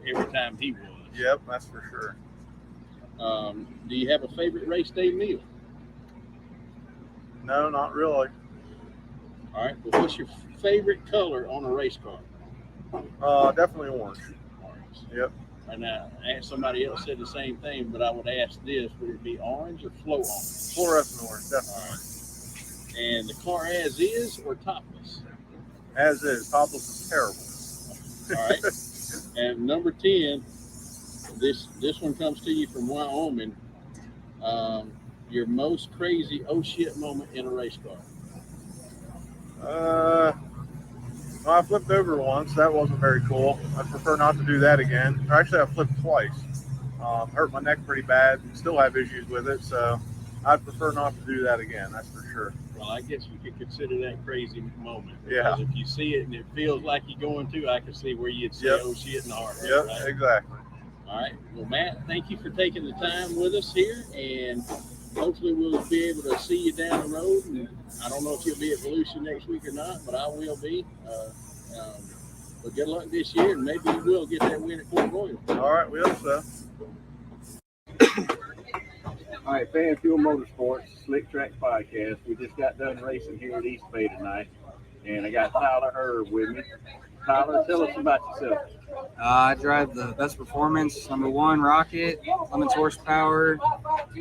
every time he was. Yep, that's for sure. Do you have a favorite race day meal? No, not really. All right. Well, what's your favorite color on a race car? Definitely orange. Orange. Yep. And now, somebody else said the same thing, but I would ask this: would it be orange or flow orange? Fluorescent orange, definitely. All right. And the car as is or topless? As is. Topless is terrible. All right. And number 10, this one comes to you from Wyoming. Your most crazy oh shit moment in a race car? Well, I flipped over once. That wasn't very cool. I'd prefer not to do that again. Or actually, I flipped twice. Hurt my neck pretty bad. Still have issues with it, so I'd prefer not to do that again. That's for sure. Well, I guess you could consider that crazy moment. Yeah. Because if you see it and it feels like you're going to, I can see where you'd say, Yep. oh shit, in the heart. Yep, Right? exactly. All right. Well, Matt, thank you for taking the time with us here, and hopefully we'll be able to see you down the road. And I don't know if you'll be at Volusia next week or not, but I will be. But good luck this year, and maybe you will get that win at Fort Royal. All right, we hope so. All right, FanFuel Motorsports Slick Track Podcast. We just got done racing here at East Bay tonight, and I got Tyler Herb with me. Tyler, tell us about yourself. I drive the Best Performance #1 Rocket, Clemens horsepower.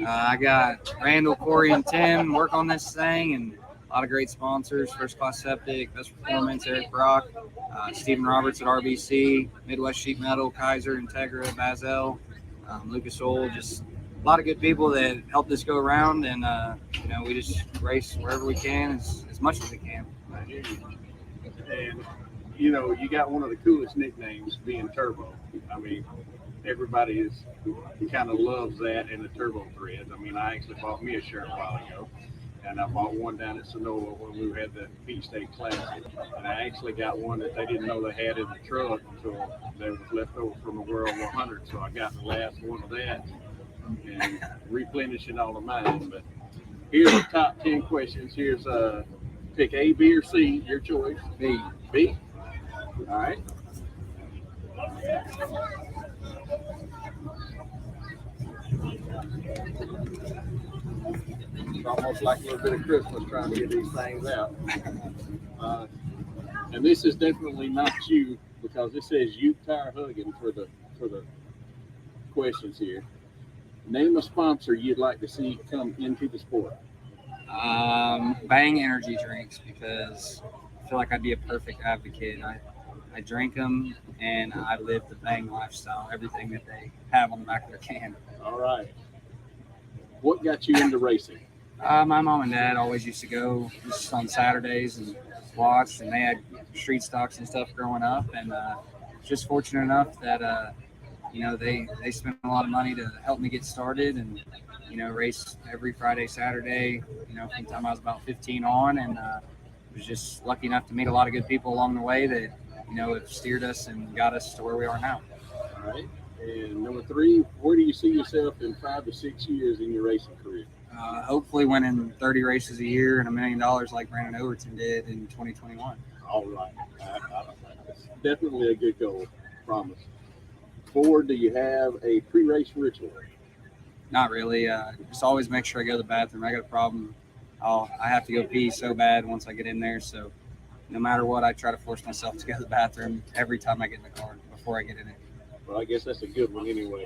I got Randall, Corey, and Tim work on this thing, and a lot of great sponsors: First Class Septic, Best Performance, Eric Brock, Stephen Roberts at RBC, Midwest Sheet Metal, Kaiser, Integra, Basel, Lucas Oil. Just a lot of good people that help this go around, and we just race wherever we can, as much as we can. And you got one of the coolest nicknames, being Turbo. I mean, everybody kind of loves that in the Turbo threads. I mean, I actually bought me a shirt a while ago, and I bought one down at Sonoma when we had the Peach State Classic. And I actually got one that they didn't know they had in the truck until they was left over from the World 100. So I got the last one of that and replenishing all of mine. But here's the top 10 questions. Here's pick A, B, or C, your choice. B. B. All right. It's almost like a little bit of Christmas trying to get these things out. And this is definitely not you, because it says you tire hugging for the questions here. Name a sponsor you'd like to see come into the sport. Bang energy drinks, because I feel like I'd be a perfect advocate. I drink them, and I live the Bang lifestyle, everything that they have on the back of their can. All right. What got you into racing? My mom and dad always used to go just on Saturdays and watch, and they had street stocks and stuff growing up, and just fortunate enough that they spent a lot of money to help me get started, and race every Friday, Saturday, from the time I was about 15 on, and was just lucky enough to meet a lot of good people along the way that have steered us and got us to where we are now. All right. And number 3, where do you see yourself in 5 to 6 years in your racing career? Hopefully winning 30 races a year and $1 million like Brandon Overton did in 2021. All right. That's definitely a good goal. Promise. 4, do you have a pre-race ritual? Not really. Just always make sure I go to the bathroom. I got a problem. I have to go pee so bad once I get in there. So no matter what, I try to force myself to go to the bathroom every time I get in the car before I get in it. Well, I guess that's a good one anyway.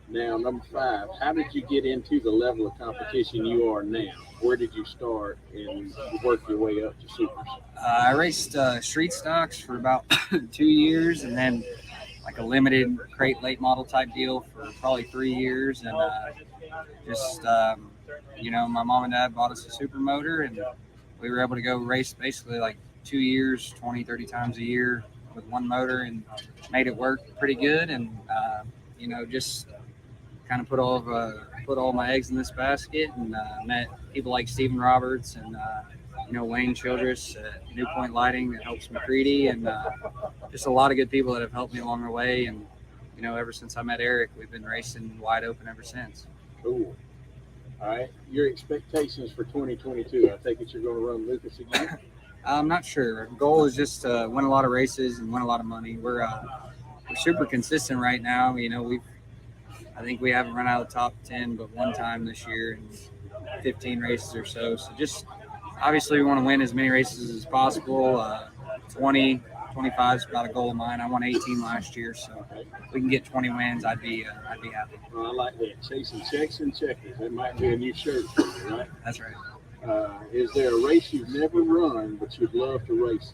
Now, number 5, how did you get into the level of competition you are now? Where did you start and work your way up to supers? I raced street stocks for about 2 years, and then like a limited crate late model type deal for probably 3 years. And my mom and dad bought us a super motor, and we were able to go race basically like 2 years, 20, 30 times a year with one motor, and made it work pretty good. And, just kind of put all my eggs in this basket, and met people like Stephen Roberts and Wayne Childress at New Point Lighting that helps McCready, and just a lot of good people that have helped me along the way. And ever since I met Eric, we've been racing wide open ever since. Cool. All right, your expectations for 2022? I take it you're going to run Lucas again? I'm not sure. Our goal is just to win a lot of races and win a lot of money. We're super consistent right now. I think we haven't run out of the top 10 but one time this year in 15 races or so. So just obviously we want to win as many races as possible. 20, 25 is about a goal of mine. I won 18 last year, so if we can get 20 wins, I'd be happy. Well, I like that. Chasing checks and checkers. That might be a new shirt for you, right? That's right. Is there a race you've never run but you'd love to race?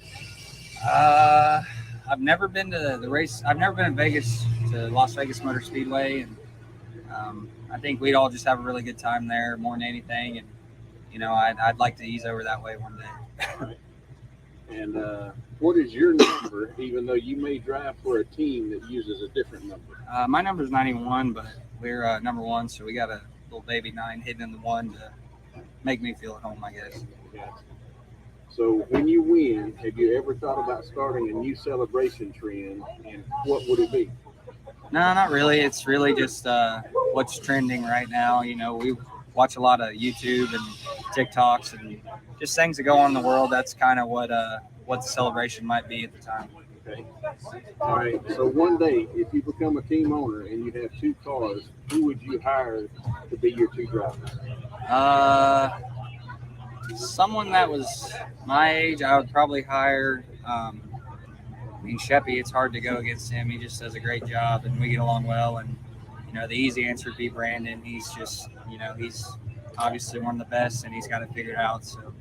I've never been to the race. I've never been in Vegas to Las Vegas Motor Speedway, and I think we'd all just have a really good time there more than anything. And I'd like to ease over that way one day. And what is your number, even though you may drive for a team that uses a different number? My number's 91, but we're number 1, so we got a little baby 9 hidden in the 1 to make me feel at home, I guess. So when you win, have you ever thought about starting a new celebration trend, and what would it be? No, not really. It's really just what's trending right now. You know, we watch a lot of YouTube and TikToks and just things that go on in the world. That's kind of what the celebration might be at the time. Okay. All right. So one day, if you become a team owner and you have 2 cars, who would you hire to be your 2 drivers? Someone that was my age, I would probably hire. I mean, Sheppy, it's hard to go against him. He just does a great job, and we get along well. And, you know, the easy answer would be Brandon. He's just, you know, he's obviously one of the best, and he's got it figured out. So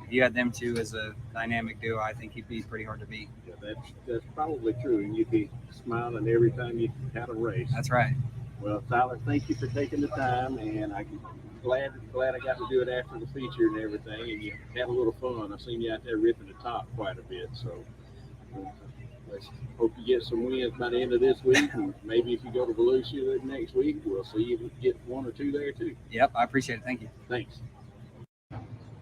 if you had them 2 as a dynamic duo, I think he'd be pretty hard to beat. Yeah, that's probably true. And you'd be smiling every time you had a race. That's right. Well, Tyler, thank you for taking the time, and I'm glad I got to do it after the feature and everything, and you had a little fun. I've seen you out there ripping the top quite a bit, so let's hope you get some wins by the end of this week, and maybe if you go to Volusia next week, we'll see you get 1 or 2 there too. Yep, I appreciate it. Thank you. Thanks. All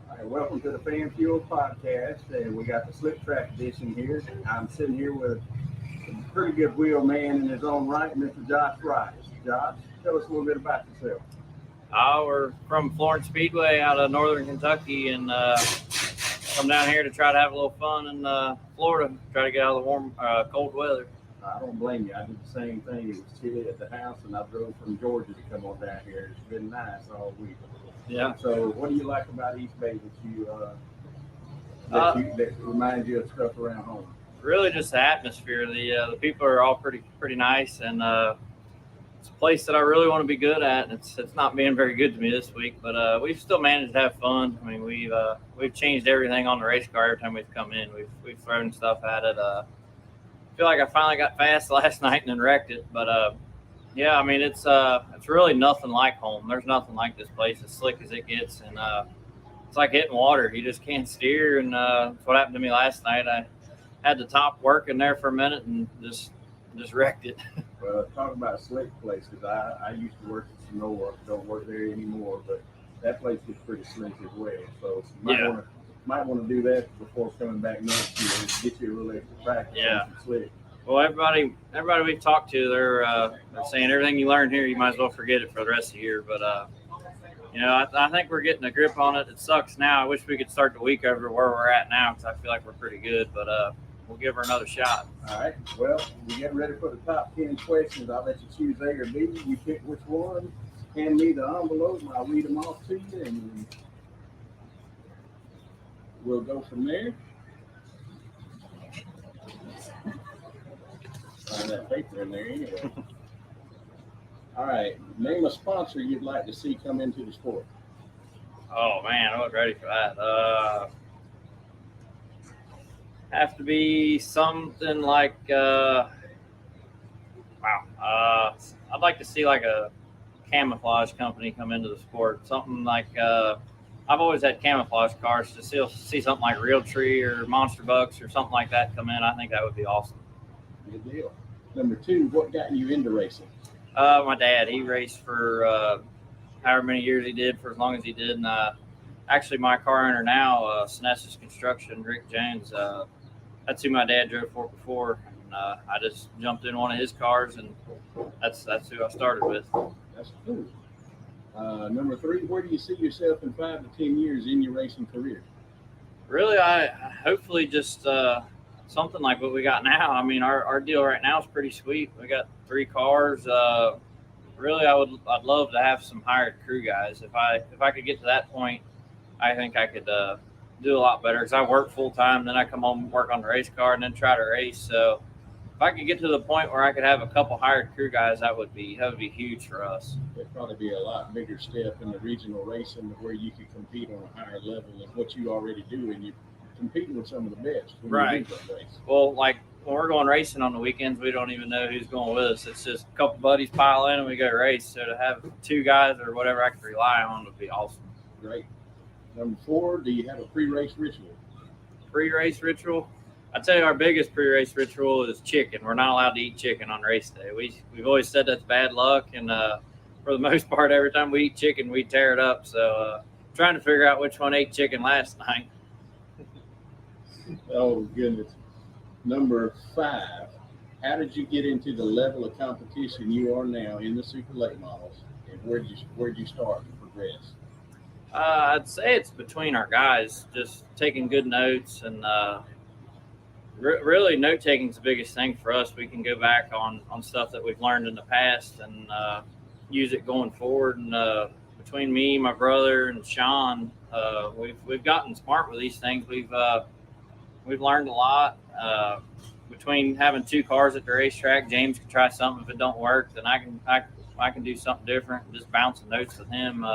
right, welcome to the FanFuel Podcast, and we got the Slick Track edition here. I'm sitting here with a pretty good wheel man in his own right, Mr. Josh Rice. Josh, tell us a little bit about yourself. We're from Florida Speedway out of northern Kentucky, and come down here to try to have a little fun in Florida, try to get out of the warm, cold weather. I don't blame you. I did the same thing. It was chilly at the house, and I drove from Georgia to come on down here. It's been nice all week. Yeah. So what do you like about East Bay that reminds you of stuff around home? Really just the atmosphere. The people are all pretty nice, and it's a place that I really want to be good at. And it's not being very good to me this week, but we've still managed to have fun. I mean, we've changed everything on the race car every time we've come in. We've thrown stuff at it. I feel like I finally got fast last night and then wrecked it, but yeah, I mean it's really nothing like home. There's nothing like this place, as slick as it gets, and it's like hitting water. You just can't steer, and that's what happened to me last night. I had the top working there for a minute and just wrecked it. Well, talk about a slick place, because I used to work at Sonora, don't work there anymore, but that place is pretty slick as well. So you might want to do that before coming back next year and get you a little extra practice. Yeah. On some slick. Well, everybody we've talked to, they're saying everything you learn here, you might as well forget it for the rest of the year. But you know, I think we're getting a grip on it. It sucks now. I wish we could start the week over where we're at now, because I feel like we're pretty good. But we'll give her another shot. All right. Well, we're getting ready for the top 10 questions. I'll let you choose A or B. You pick which one. Hand me the envelope, and I'll read them off to you, and we'll go from there. Find that paper in there anyway. All right. Name a sponsor you'd like to see come into the sport. Oh man, I wasn't ready for that. Have to be something like I'd like to see like a camouflage company come into the sport. Something like I've always had camouflage cars. To see something like Realtree or Monster Bucks or something like that come in, I think that would be awesome. Good deal. Number 2, what got you into racing? My dad, he raced for however many years he did, for as long as he did. And actually my car owner now, Snessus Construction, Rick Jones, that's who my dad drove for before. And I just jumped in one of his cars, and that's who I started with. That's cool. Number 3, where do you see yourself in 5 to 10 years in your racing career? Really, I hopefully just something like what we got now. I mean, our deal right now is pretty sweet. We got 3 cars. Really, I'd love to have some hired crew guys. If I could get to that point, I think I could do a lot better, because I work full time, then I come home and work on the race car and then try to race. So if I could get to the point where I could have a couple hired crew guys, that would be huge for us. It'd probably be a lot bigger step in the regional racing where you could compete on a higher level than what you already do, and you're competing with some of the best. Right. Well, like when we're going racing on the weekends, we don't even know who's going with us. It's just a couple buddies pile in and we go race. So to have 2 guys or whatever I could rely on would be awesome. Great. Number 4, do you have a pre-race ritual? Pre-race ritual? I'd say our biggest pre-race ritual is chicken. We're not allowed to eat chicken on race day. We've always said that's bad luck, and for the most part, every time we eat chicken, we tear it up. So trying to figure out which one ate chicken last night. Oh goodness. Number 5. How did you get into the level of competition you are now in the super late models, and where'd you start to progress? I'd say it's between our guys, just taking good notes and really note taking is the biggest thing for us. We can go back on stuff that we've learned in the past and use it going forward. And between me, my brother, and Sean, we've gotten smart with these things. We've learned a lot. Between having 2 cars at the racetrack, James can try something. If it don't work, then I can do something different. Just bouncing notes with him.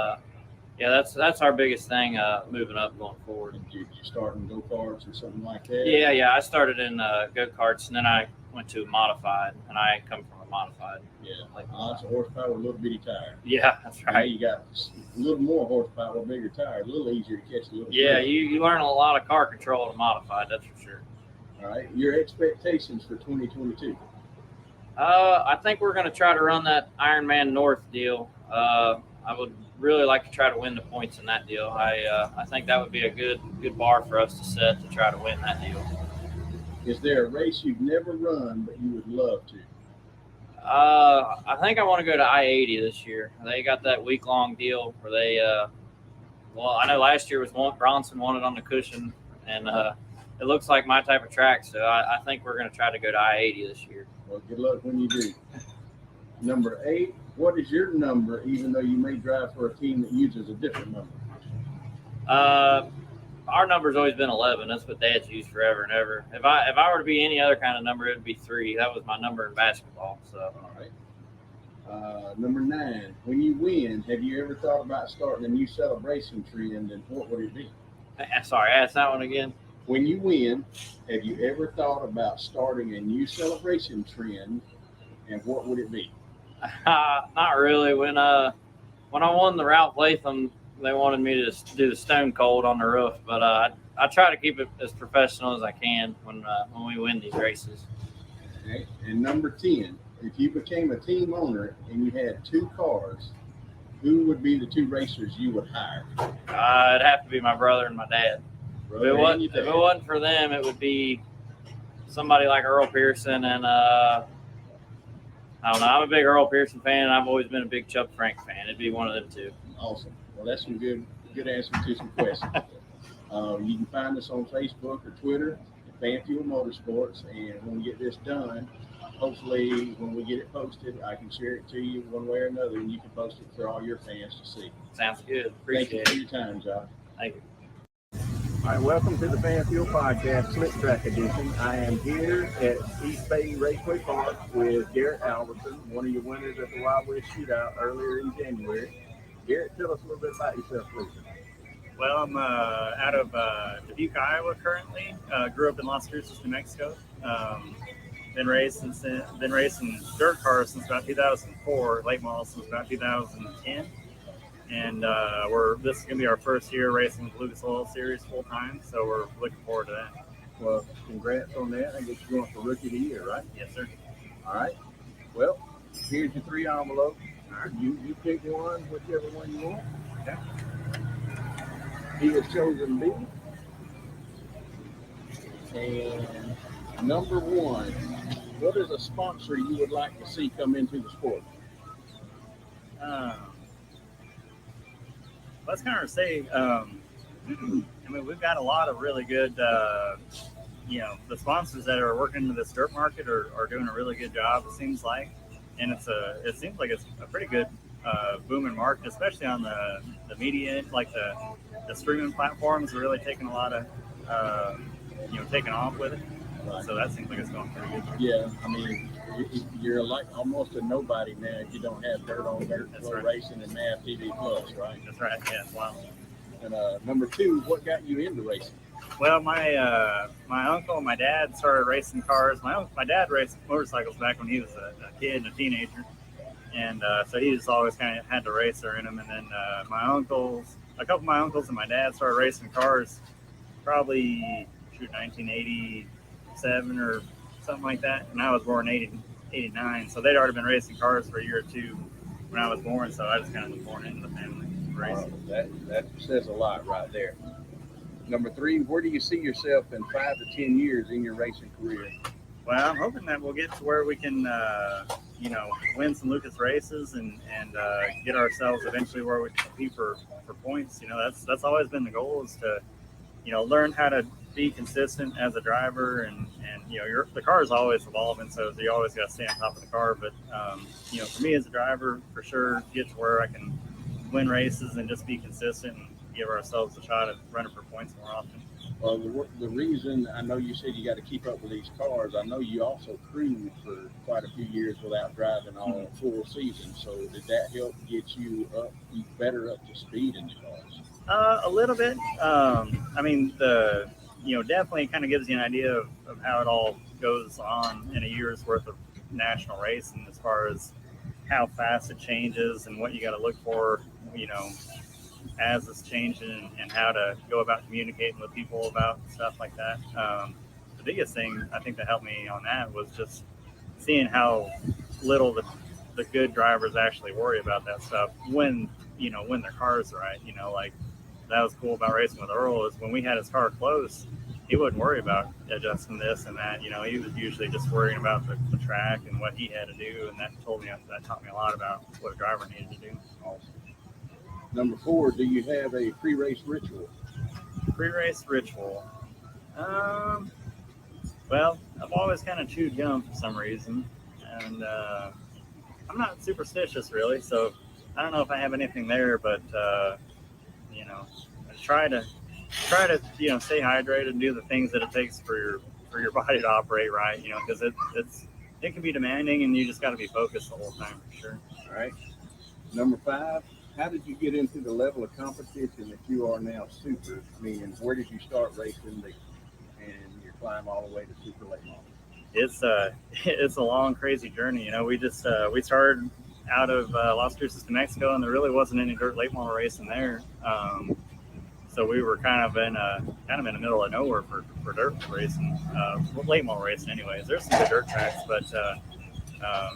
Yeah, that's our biggest thing moving up going forward. You start in go-karts or something like that? Yeah. I started in go-karts, and then I went to a modified, and I come from a modified. Yeah, like lots of horsepower with a little bitty tire. Yeah, that's right. Now you got a little more horsepower with a bigger tire, a little easier to catch a little. Yeah, you learn a lot of car control in a modified, that's for sure. All right, your expectations for 2022? I think we're going to try to run that Ironman North deal. I would really like to try to win the points in that deal. I think that would be a good bar for us to set to try to win that deal. Is there a race you've never run but you would love to? I think I want to go to I-80 this year. They got that week-long deal where they well, I know last year was Bronson won it on the cushion, and it looks like my type of track, so I think we're going to try to go to I-80 this year. Well, good luck when you do. Number 8, what is your number, even though you may drive for a team that uses a different number? Our number's always been 11. That's what Dad's used forever and ever. If I were to be any other kind of number, it would be 3. That was my number in basketball. So. All right. Number 9, when you win, have you ever thought about starting a new celebration trend, and what would it be? Sorry, ask that one again. When you win, have you ever thought about starting a new celebration trend, and what would it be? Not really. When I won the Ralph Latham, they wanted me to do the Stone Cold on the roof, but I try to keep it as professional as I can when we win these races. Okay. And number 10, if you became a team owner and you had 2 cars, who would be the 2 racers you would hire? It'd have to be my brother and my dad. If it wasn't for them, it would be somebody like Earl Pearson and I don't know. I'm a big Earl Pearson fan, and I've always been a big Chuck Frank fan. It'd be one of them 2. Awesome. Well, that's some good answers to some questions. You can find us on Facebook or Twitter at FanFuel Motorsports, and when we get this done, hopefully when we get it posted, I can share it to you one way or another, and you can post it for all your fans to see. Sounds good. Appreciate it. Thank you for your time, Josh. Thank you. All right, welcome to the FanFuel Podcast Slick Track Edition. I am here at East Bay Raceway Park with Garrett Albertson, one of your winners at the Wild West Shootout earlier in January. Garrett, tell us a little bit about yourself, please. Well, I'm out of Dubuque, Iowa currently. Grew up in Las Cruces, New Mexico. Been racing dirt cars since about 2004, late models since about 2010. And this is going to be our first year racing with Lucas Oil Series full time, so we're looking forward to that. Well, congrats on that. I guess you're going for Rookie of the Year, right? Yes, sir. All right. Well, here's your 3 envelopes. All right. You pick one, whichever one you want. Okay. He has chosen B. And number 1, what is a sponsor you would like to see come into the sport? Let's kind of say, I mean, we've got a lot of really good, the sponsors that are working in this dirt market are doing a really good job, it seems like. And it seems like it's a pretty good booming market, especially on the media, like the streaming platforms are really taking a lot of, taking off with it. Right. So that seems like it's going pretty good. Yeah, I mean, you're like almost a nobody now if you don't have dirt on dirt racing and MAV TV Plus, right? That's right. Yeah. Wow. And number 2, what got you into racing? Well, my uncle and my dad started racing cars. My dad raced motorcycles back when he was a kid and a teenager, and so he just always kind of had the racer in him. And then a couple of my uncles and my dad started racing cars, probably 1987 or something like that. And I was born in 89, so they'd already been racing cars for a year or 2 when I was born. So I just kind of was born into the family. racing. That says a lot right there. Number 3, where do you see yourself in 5 to 10 years in your racing career? Well, I'm hoping that we'll get to where we can, win some Lucas races and get ourselves eventually where we can compete for points. That's always been the goal, is to, learn how to be consistent as a driver, and the car is always evolving, so you always got to stay on top of the car. But for me as a driver, for sure, get to where I can win races and just be consistent and give ourselves a shot at running for points more often. Well, the reason I know you said you got to keep up with these cars, I know you also cruised for quite a few years without driving all full season. So did that help get you better up to speed in the cars? A little bit. Definitely kind of gives you an idea of how it all goes on in a year's worth of national racing, as far as how fast it changes and what you got to look for, as it's changing, and how to go about communicating with people about stuff like that. The biggest thing I think that helped me on that was just seeing how little the good drivers actually worry about that stuff when their car's right. Like, that was cool about racing with Earl, is when we had his car close, he wouldn't worry about adjusting this and that. He was usually just worrying about the track and what he had to do, and that taught me a lot about what a driver needed to do. Awesome. Number 4, do you have a pre-race ritual? Pre-race ritual? Well, I've always kind of chewed gum for some reason, and I'm not superstitious really, so I don't know if I have anything there, but I try to stay hydrated and do the things that it takes for your body to operate right, because it can be demanding, and you just got to be focused the whole time, for sure. All right. Number 5, how did you get into the level of competition that you are now super? Meaning, where did you start racing and you climb all the way to super late model? It's a long, crazy journey. We started out of Las Cruces, New Mexico, and there really wasn't any dirt late model racing there. So we were kind of in the middle of nowhere for dirt racing, late model racing. Anyways, there's some good dirt tracks, but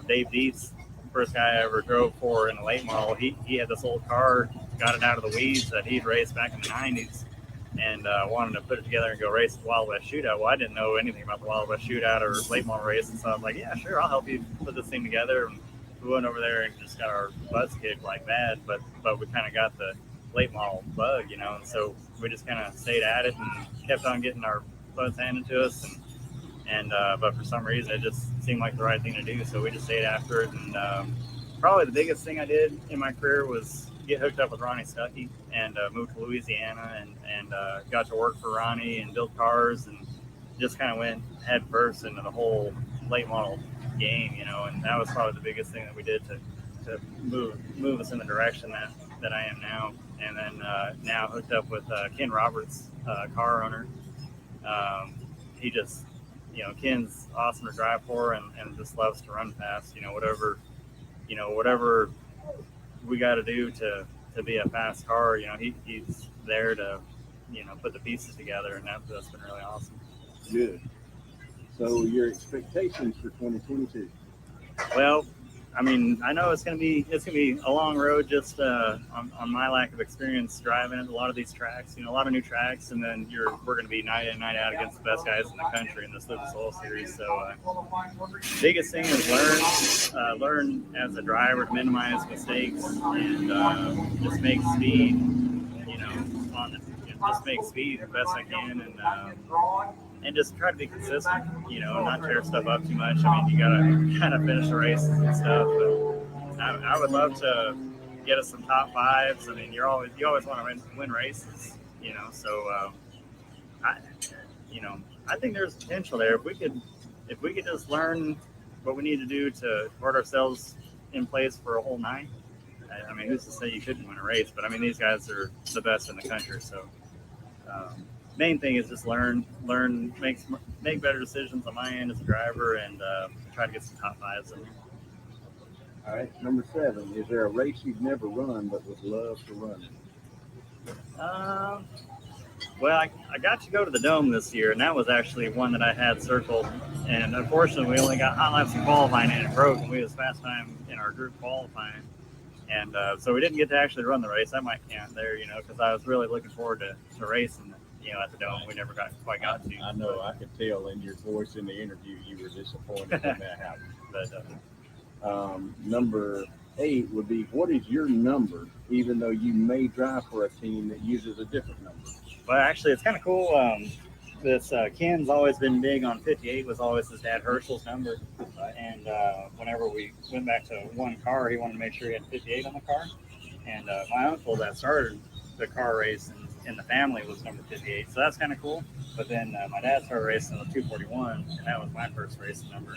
Dave Dietz, first guy I ever drove for in a late model, he had this old car, got it out of the weeds that he'd raced back in the 90s, and wanted to put it together and go race the Wild West Shootout. Well, I didn't know anything about the Wild West Shootout or late model racing, so I was like, yeah, sure, I'll help you put this thing together. And we went over there and just got our butts kicked like that, but we kind of got the late model bug, and so we just kind of stayed at it and kept on getting our butts handed to us, but for some reason it just seemed like the right thing to do, so we just stayed after it. And probably the biggest thing I did in my career was get hooked up with Ronnie Stuckey and moved to Louisiana and got to work for Ronnie and build cars, and just kind of went head first into the whole late model game, and that was probably the biggest thing that we did to move us in the direction that I am now. And then now hooked up with Ken Roberts, car owner. He just, Ken's awesome to drive for, and just loves to run fast. Whatever we got to do to be a fast car, he's there to, put the pieces together, and that's been really awesome. Good. So your expectations for 2022? Well, I know it's gonna be a long road, just on my lack of experience driving at a lot of these tracks. A lot of new tracks, and then we're gonna be night in, night out against the best guys in the country in this Lucas Oil Series. So biggest thing is learn as a driver to minimize mistakes and just make speed. Just make speed the best I can, and just try to be consistent, not tear stuff up too much. You gotta kind of finish the races and stuff, but I would love to get us some top 5s. You always want to win races, so I think there's potential there. If we could just learn what we need to do to put ourselves in place for a whole night. Who's to say you couldn't win a race? But these guys are the best in the country, so main thing is just learn, make better decisions on my end as a driver, and try to get some top 5s in there. All right, number 7, is there a race you've never run but would love to run it? Well, I got to go to the Dome this year, and that was actually one that I had circled. And unfortunately, we only got hot laps in qualifying, and it broke, and we was fast time in our group qualifying. And so we didn't get to actually run the race. That might count there, you know, because I was really looking forward to racing, you know, at the Dome. We never quite got to. I know. I could tell in your voice in the interview you were disappointed when that happened. But number 8 would be, what is your number, even though you may drive for a team that uses a different number? well, actually, it's kind of cool. This Ken's always been big on 58. Was always his dad Herschel's number. And whenever we went back to one car, he wanted to make sure he had 58 on the car. And my uncle that started the car race in the family was number 58. So that's kind of cool. But then my dad started racing with 241, and that was my first racing number.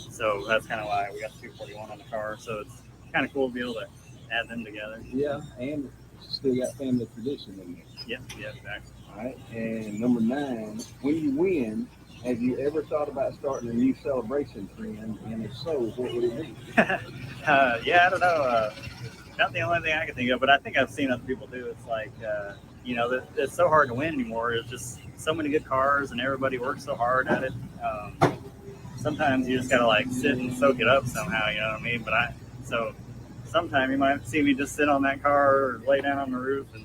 So that's kind of why we got the 241 on the car. So it's kind of cool to be able to add them together. Yeah, and still got family tradition in there. Yeah, exactly. All right, and number 9, when you win, have you ever thought about starting a new celebration trend? And if so, what would it be? Yeah, I don't know. Not the only thing I can think of, but I think I've seen other people do. It's like, you know, it's so hard to win anymore. It's just so many good cars, and everybody works so hard at it. Sometimes you just gotta like sit and soak it up somehow. You know what I mean? So sometime you might see me just sit on that car or lay down on the roof and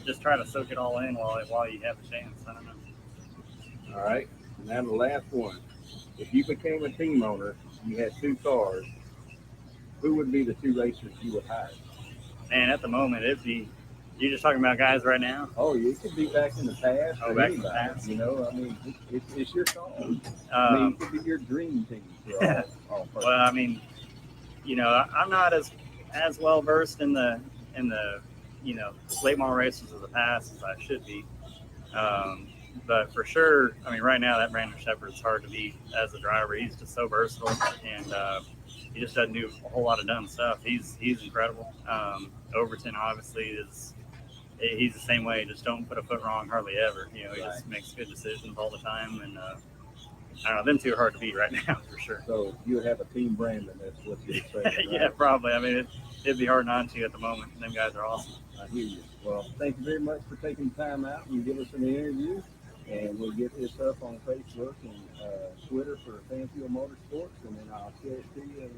just try to soak it all in while you have a chance. I don't know. All right, and now the last one. If you became a team owner, you had 2 cars, who would be the 2 racers you would hire? Man, at the moment, it'd be, you're just talking about guys right now? Oh, it could be back in the past. Oh, back in the past. You know, I mean, it's your call. I mean, it could be your dream team. All well, I mean, you know, I'm not as well versed in the you know, late model races of the past as I should be. But for sure, I mean, right now that Brandon Shepherd's hard to beat as a driver. He's just so versatile, and he just doesn't do a whole lot of dumb stuff. He's incredible. Overton obviously he's the same way. Just don't put a foot wrong hardly ever. You know, he just makes good decisions all the time, and I don't know, them 2 are hard to beat right now for sure. So you would have a team Brandon, that's what you're saying, right? Yeah, probably. I mean, it'd be hard not to at the moment. Them guys are awesome. I hear you. Well, thank you very much for taking time out and give us an interview. And we'll get this up on Facebook and Twitter for FanFuel Motorsports, and then I'll share it to you and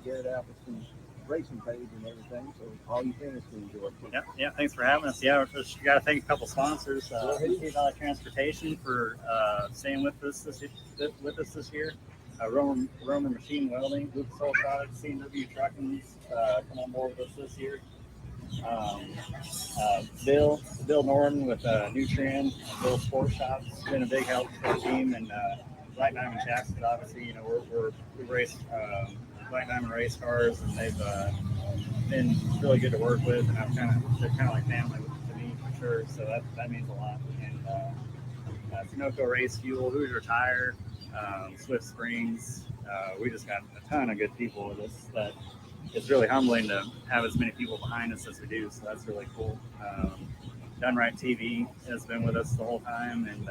Garrett Albertson's racing page and everything. So all you fans can enjoy. Yeah. Thanks for having us. Yeah, we got to thank a couple sponsors. $8 Transportation for staying with us this year. Roman Machine Welding, Lucas Oil Products, C&W Trucking come on board with us this year. Bill Norton with Nutrien, Bill Sports Shops, been a big help to our team, and Black Diamond Chassis. Obviously, you know, we race Black Diamond race cars, and they've been really good to work with, and they're kind of like family to me for sure. So that means a lot. And Sunoco Race Fuel, Hoosier Tire, Swift Springs. We just got a ton of good people with us that. It's really humbling to have as many people behind us as we do, so that's really cool. Done Right TV has been with us the whole time, and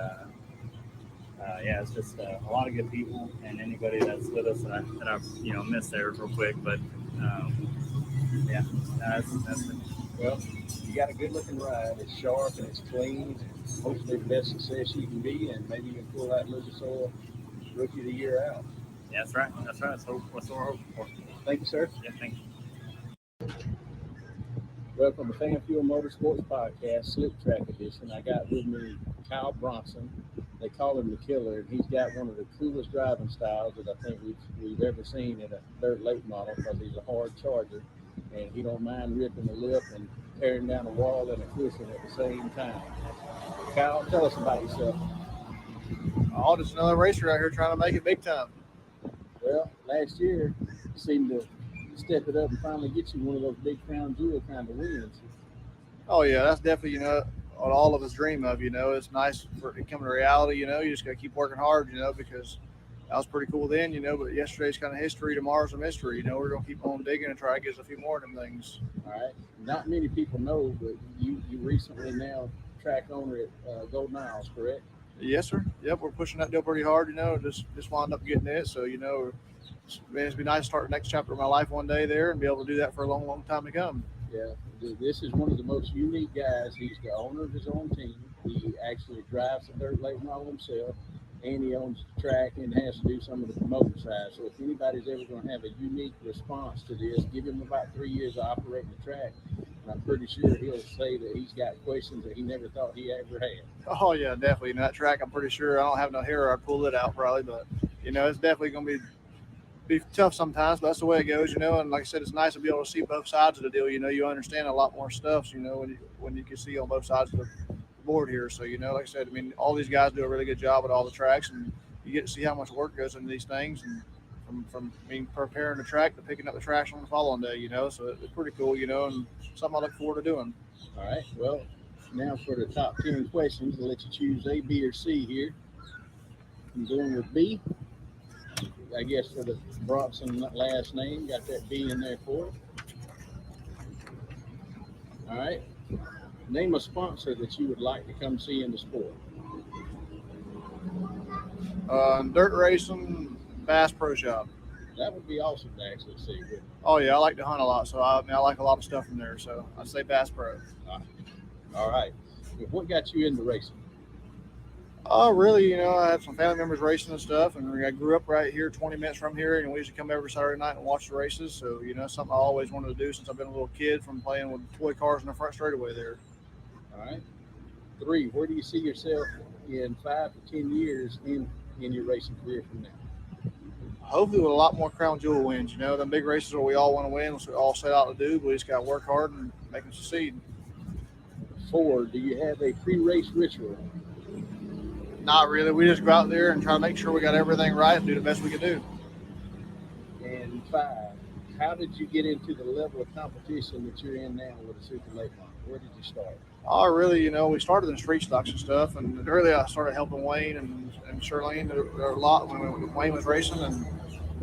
yeah, it's just a lot of good people, and anybody that's with us that I've missed there real quick, but yeah, that's it. Well, you got a good looking ride. It's sharp and it's clean. And hopefully the best success you can be, and maybe you can pull that Lucas Oil Rookie of the Year out. Yeah, that's right. That's what we're hoping for. Thank you, sir. Yeah, thank you. Welcome to FanFuel Motorsports Podcast, Slip Track Edition. I got with me Kyle Bronson. They call him the Killer, and he's got one of the coolest driving styles that I think we've ever seen in a dirt late model, because he's a hard charger, and he don't mind ripping the lip and tearing down a wall and a cushion at the same time. Kyle, tell us about yourself. Oh, just another racer out here trying to make it big time. Well, last year you seemed to step it up and finally get you one of those big crown jewel kind of wins. Oh yeah, that's definitely, what all of us dream of, It's nice for it to come to reality, you just got to keep working hard, because that was pretty cool then, but yesterday's kind of history, tomorrow's a mystery, we're going to keep on digging and try to get us a few more of them things. All right. Not many people know, but you recently now track owner at Golden Isles, correct? Yes, sir. Yep, we're pushing that deal pretty hard, just wound up getting it. So, it'd be nice to start the next chapter of my life one day there and be able to do that for a long, long time to come. Yeah, this is one of the most unique guys. He's the owner of his own team. He actually drives the dirt late model himself, and he owns the track and has to do some of the promoting side. So if anybody's ever going to have a unique response to this, give him about 3 years of operating the track. And I'm pretty sure he'll say that he's got questions that he never thought he ever had. Oh yeah, definitely. That track, I'm pretty sure I don't have no hair. I'd pull it out probably, but it's definitely going to be tough sometimes, but that's the way it goes, And like I said, it's nice to be able to see both sides of the deal. You understand a lot more stuff, when you can see on both sides of the board here. So, like I said, all these guys do a really good job at all the tracks, and you get to see how much work goes into these things, and from preparing the track to picking up the trash on the following day, So it's pretty cool, and something I look forward to doing. All right. Well, now for the top 10 questions, I'll let you choose A, B, or C here. I'm going with B. I guess for the Bronson last name, got that B in there for it. All right. Name a sponsor that you would like to come see in the sport. Dirt racing, Bass Pro Shop. That would be awesome to actually see. Oh yeah, I like to hunt a lot, so I like a lot of stuff from there. So I'd say Bass Pro. All right. What got you into racing? Really, I had some family members racing and stuff, and I grew up right here, 20 minutes from here, and we used to come every Saturday night and watch the races. So, something I always wanted to do since I've been a little kid, from playing with toy cars in the front straightaway there. All right. 3, where do you see yourself in 5 to 10 years in your racing career from now? Hopefully with a lot more crown jewel wins. Them big races where we all want to win, which we all set out to do, but we just got to work hard and make them succeed. 4, do you have a pre-race ritual? Not really. We just go out there and try to make sure we got everything right and do the best we can do. And 5, how did you get into the level of competition that you're in now with the super late model? Where did you start? Really, we started in street stocks and stuff, and really I started helping Wayne and Shirlene a lot when Wayne was racing, and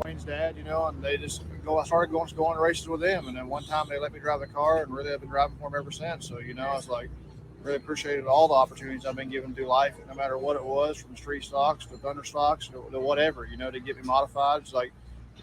Wayne's dad, and they just I started going to races with them, and then one time they let me drive the car, and really I've been driving for them ever since. So, I was like, really appreciated all the opportunities I've been given through life, no matter what it was, from street stocks to thunder stocks to whatever, to get me modified. It's like,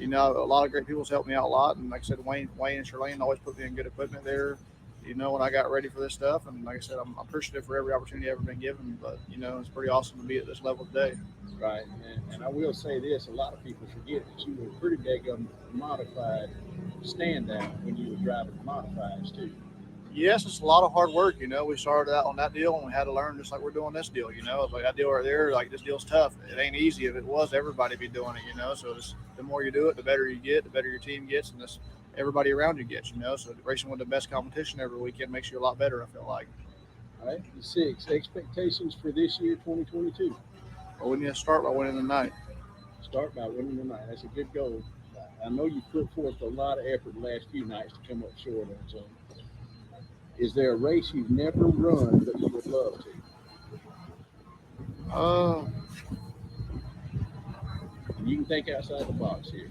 a lot of great people's helped me out a lot. And like I said, Wayne and Shirlene always put me in good equipment there, when I got ready for this stuff. And like I said, I'm appreciative for every opportunity I've ever been given, but, it's pretty awesome to be at this level today. Right. And I will say this, a lot of people forget that you were a pretty big modified standout when you were driving the modifieds too. Yes, it's a lot of hard work. We started out on that deal, and we had to learn just like we're doing this deal. Like that deal right there, like this deal's tough. It ain't easy. If it was, everybody be doing it. So the more you do it, the better you get, the better your team gets, and everybody around you gets. So racing with the best competition every weekend makes you a lot better, I feel like. All right. 6, expectations for this year, 2022. Well, we need to start by winning the night. Start by winning the night. That's a good goal. I know you put forth a lot of effort the last few nights to come up short on some. Is there a race you've never run that you would love to? You can think outside the box here.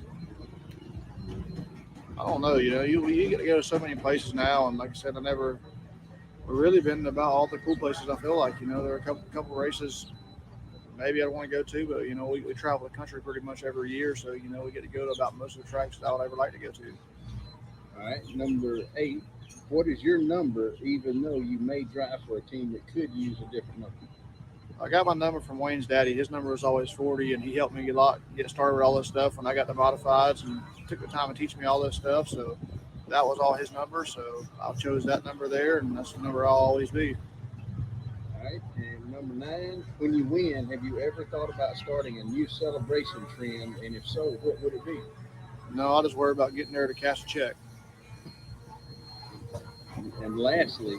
I don't know. You get to go to so many places now, and like I said, we've really been about all the cool places. I feel like there are a couple races maybe I'd want to go to, but we travel the country pretty much every year, so we get to go to about most of the tracks that I would ever like to go to. All right, number 8. What is your number, even though you may drive for a team that could use a different number? I got my number from Wayne's daddy. His number was always 40, and he helped me get started with all this stuff when I got the modifieds, and took the time to teach me all this stuff. So that was all his number. So I chose that number there, and that's the number I'll always be. All right, and number 9, when you win, have you ever thought about starting a new celebration trend? And if so, what would it be? No, I just worry about getting there to cash a check. And lastly,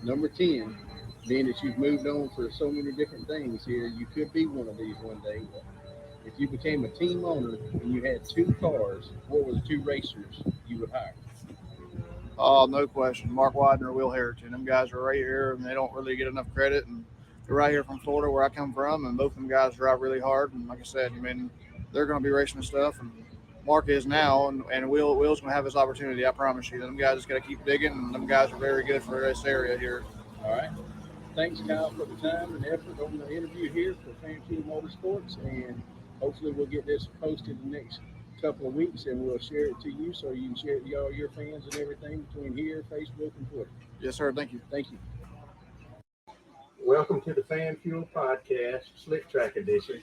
number 10, being that you've moved on for so many different things here, you could be one of these one day. If you became a team owner and you had 2 cars, what were the 2 racers you would hire? Oh, no question. Mark Widener, Will Harrington. Them guys are right here, and they don't really get enough credit. And they're right here from Florida, where I come from, and both of them guys drive really hard. And like I said, they're going to be racing and stuff. And Mark is now, and Will's going to have his opportunity, I promise you. Them guys just got to keep digging, and them guys are very good for this area here. All right. Thanks, Kyle, for the time and effort on the interview here for FanFuel Motorsports, and hopefully we'll get this posted the next couple of weeks, and we'll share it to you so you can share it to all your fans and everything between here, Facebook, and Twitter. Yes, sir. Thank you. Thank you. Welcome to the FanFuel Podcast, Slick Track Edition.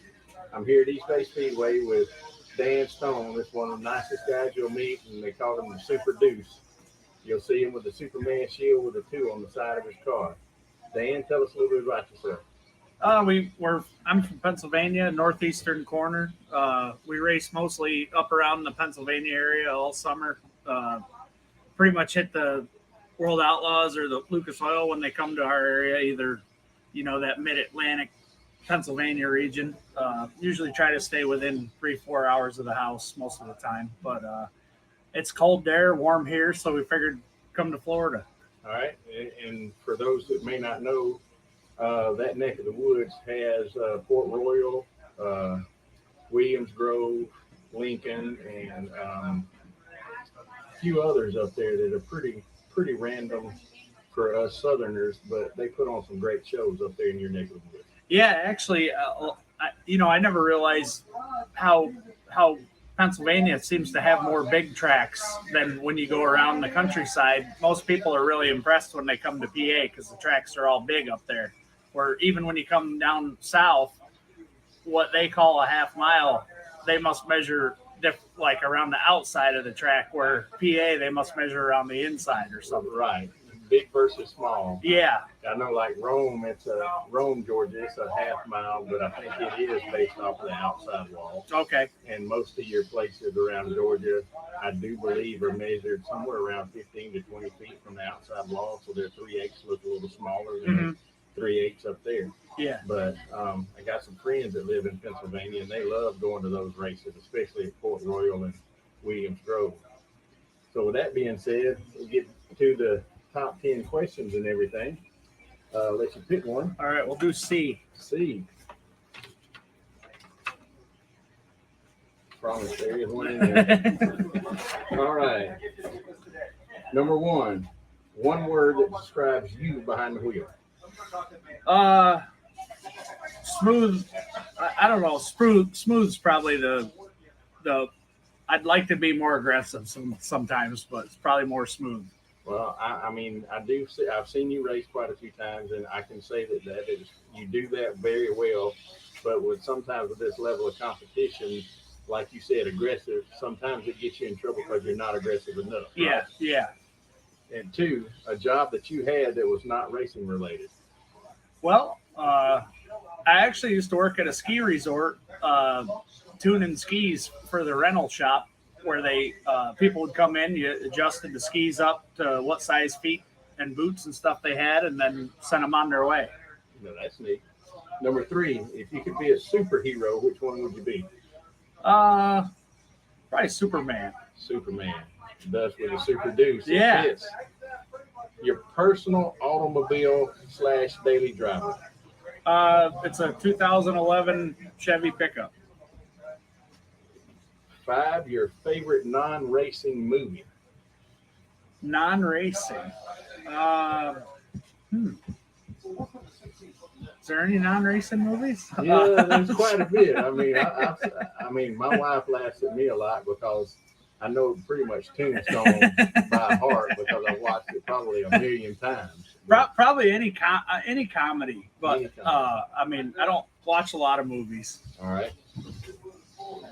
I'm here at East Bay Speedway with Dan Stone. It's one of the nicest guys you'll meet, and they call him the Super Deuce. You'll see him with the Superman shield with a 2 on the side of his car. Dan, tell us a little bit about yourself. I'm from Pennsylvania, northeastern corner. We race mostly up around the Pennsylvania area all summer. Pretty much hit the World Outlaws or the Lucas Oil when they come to our area, either, that mid-Atlantic Pennsylvania region. Usually try to stay within 3-4 hours of the house most of the time, but it's cold there, warm here, so we figured come to Florida. All right, and for those that may not know, that neck of the woods has Port Royal, Williams Grove, Lincoln, and a few others up there that are pretty random for us Southerners, but they put on some great shows up there in your neck of the woods. Yeah, actually, I never realized how Pennsylvania seems to have more big tracks than when you go around the countryside. Most people are really impressed when they come to PA because the tracks are all big up there. Where even when you come down south, what they call a half mile, they must measure like around the outside of the track, where PA, they must measure around the inside or something. Right. Big versus small. Yeah. I know, like Rome, Rome, Georgia, it's a half mile, but I think it is based off of the outside wall. Okay. And most of your places around Georgia, I do believe, are measured somewhere around 15 to 20 feet from the outside wall, so their 3/8 look a little smaller than 3/8 up there. Yeah. But I got some friends that live in Pennsylvania, and they love going to those races, especially at Port Royal and Williams Grove. So with that being said, we'll get to the top 10 questions and everything. Let you pick one. All right, we'll do C. C. Promise there is one in there. All right. Number 1. One word that describes you behind the wheel. Smooth. I don't know. Smooth's probably the. I'd like to be more aggressive sometimes, but it's probably more smooth. Well, I mean, I've seen you race quite a few times, and I can say that is, you do that very well. But sometimes with this level of competition, like you said, aggressive, sometimes it gets you in trouble because you're not aggressive enough. Yeah, right? yeah. And 2, a job that you had that was not racing related. Well, I actually used to work at a ski resort, tuning skis for the rental shop, where people would come in, you adjusted the skis up to what size feet and boots and stuff they had, and then sent them on their way. No, that's neat. Number 3, if you could be a superhero, which one would you be? Probably Superman. Superman. Thus with a Super Deuce. Yeah. It's your personal automobile / daily driver. It's a 2011 Chevy pickup. 5, your favorite non-racing movie. Non-racing. Is there any non-racing movies? Yeah, there's quite a bit. I mean, my wife laughs at me a lot because I know pretty much Tombstone by heart because I watched it probably a million times. Probably any comedy, but I mean, I don't watch a lot of movies. All right.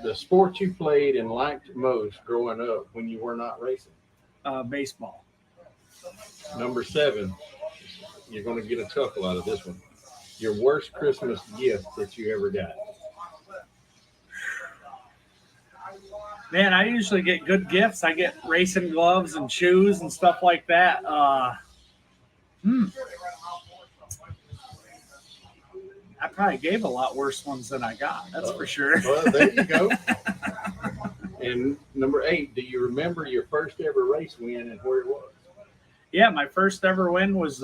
The sport you played and liked most growing up when you were not racing? Baseball. Number 7, you're going to get a chuckle out of this one. Your worst Christmas gift that you ever got? Man, I usually get good gifts. I get racing gloves and shoes and stuff like that. I probably gave a lot worse ones than I got. That's for sure. Well, there you go. And number 8, do you remember your first ever race win and where it was? Yeah, my first ever win was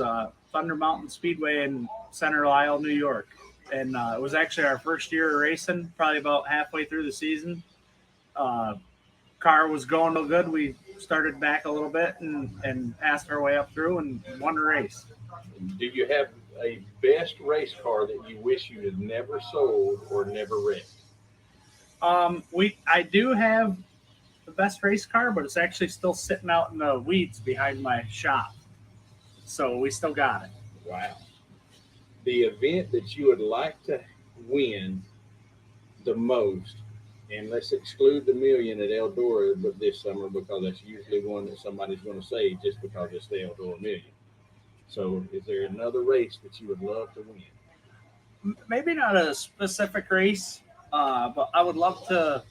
Thunder Mountain Speedway in Center Isle, New York. And it was actually our first year of racing, probably about halfway through the season. Car was going no good. We started back a little bit and passed our way up through and won the race. Do you have a best race car that you wish you had never sold or never wrecked? I do have the best race car, but it's actually still sitting out in the weeds behind my shop. So we still got it. Wow. The event that you would like to win the most. And let's exclude the million at Eldora but this summer, because that's usually one that somebody's going to say just because it's the Eldora Million. So is there another race that you would love to win? Maybe not a specific race, but I would love to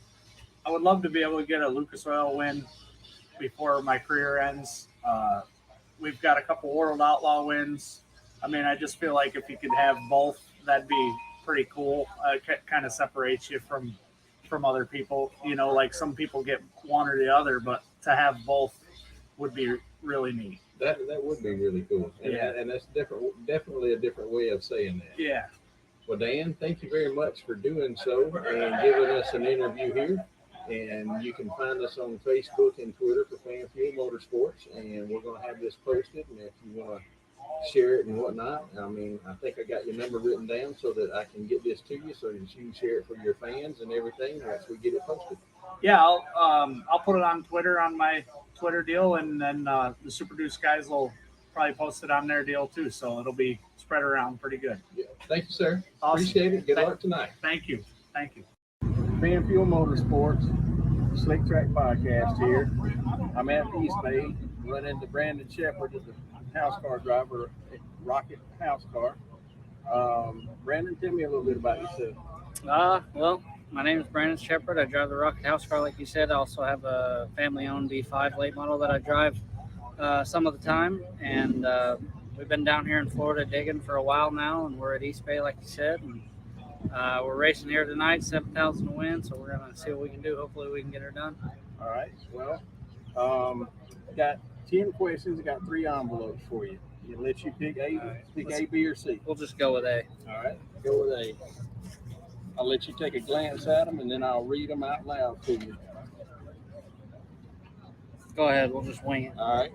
be able to get a Lucas Oil win before my career ends. We've got a couple World Outlaw wins. I mean, I just feel like if you could have both, that'd be pretty cool. It kind of separates you from other people. You know, like some people get one or the other, but to have both would be really neat. That would be really cool. And, Yeah. and that's definitely a different way of saying that. Yeah. Well, Dan, thank you very much for doing so and giving us an interview here. And you can find us on Facebook and Twitter for FanFuel Motorsports. And we're going to have this posted. And if you want to share it and whatnot, I mean, I think I got your number written down so that I can get this to you so that you can share it for your fans and everything once we get it posted. Yeah, I'll put it on Twitter on my Twitter deal, and then the Super Deuce guys will probably post it on their deal too. So it'll be spread around pretty good. Yeah. Thank you, sir. Awesome. Appreciate it. Good luck tonight. Thank you. Thank you. FanFuel Motorsports Slick Track Podcast here. I'm at East Bay, running into Brandon Shepard, the house car driver at Rocket House Car. Brandon, tell me a little bit about yourself. Well, my name is Brandon Shepard. I drive the Rocket House Car, like you said. I also have a family-owned B5 late model that I drive some of the time. And we've been down here in Florida digging for a while now, and we're at East Bay, like you said. And we're racing here tonight, 7,000 to win, so we're going to see what we can do. Hopefully we can get her done. All right. Well, got 10 questions. I got 3 envelopes for you. I'll let you pick A, B, or C. We'll just go with A. All right. Go with A. I'll let you take a glance at them, and then I'll read them out loud to you. Go ahead. We'll just wing it. All right.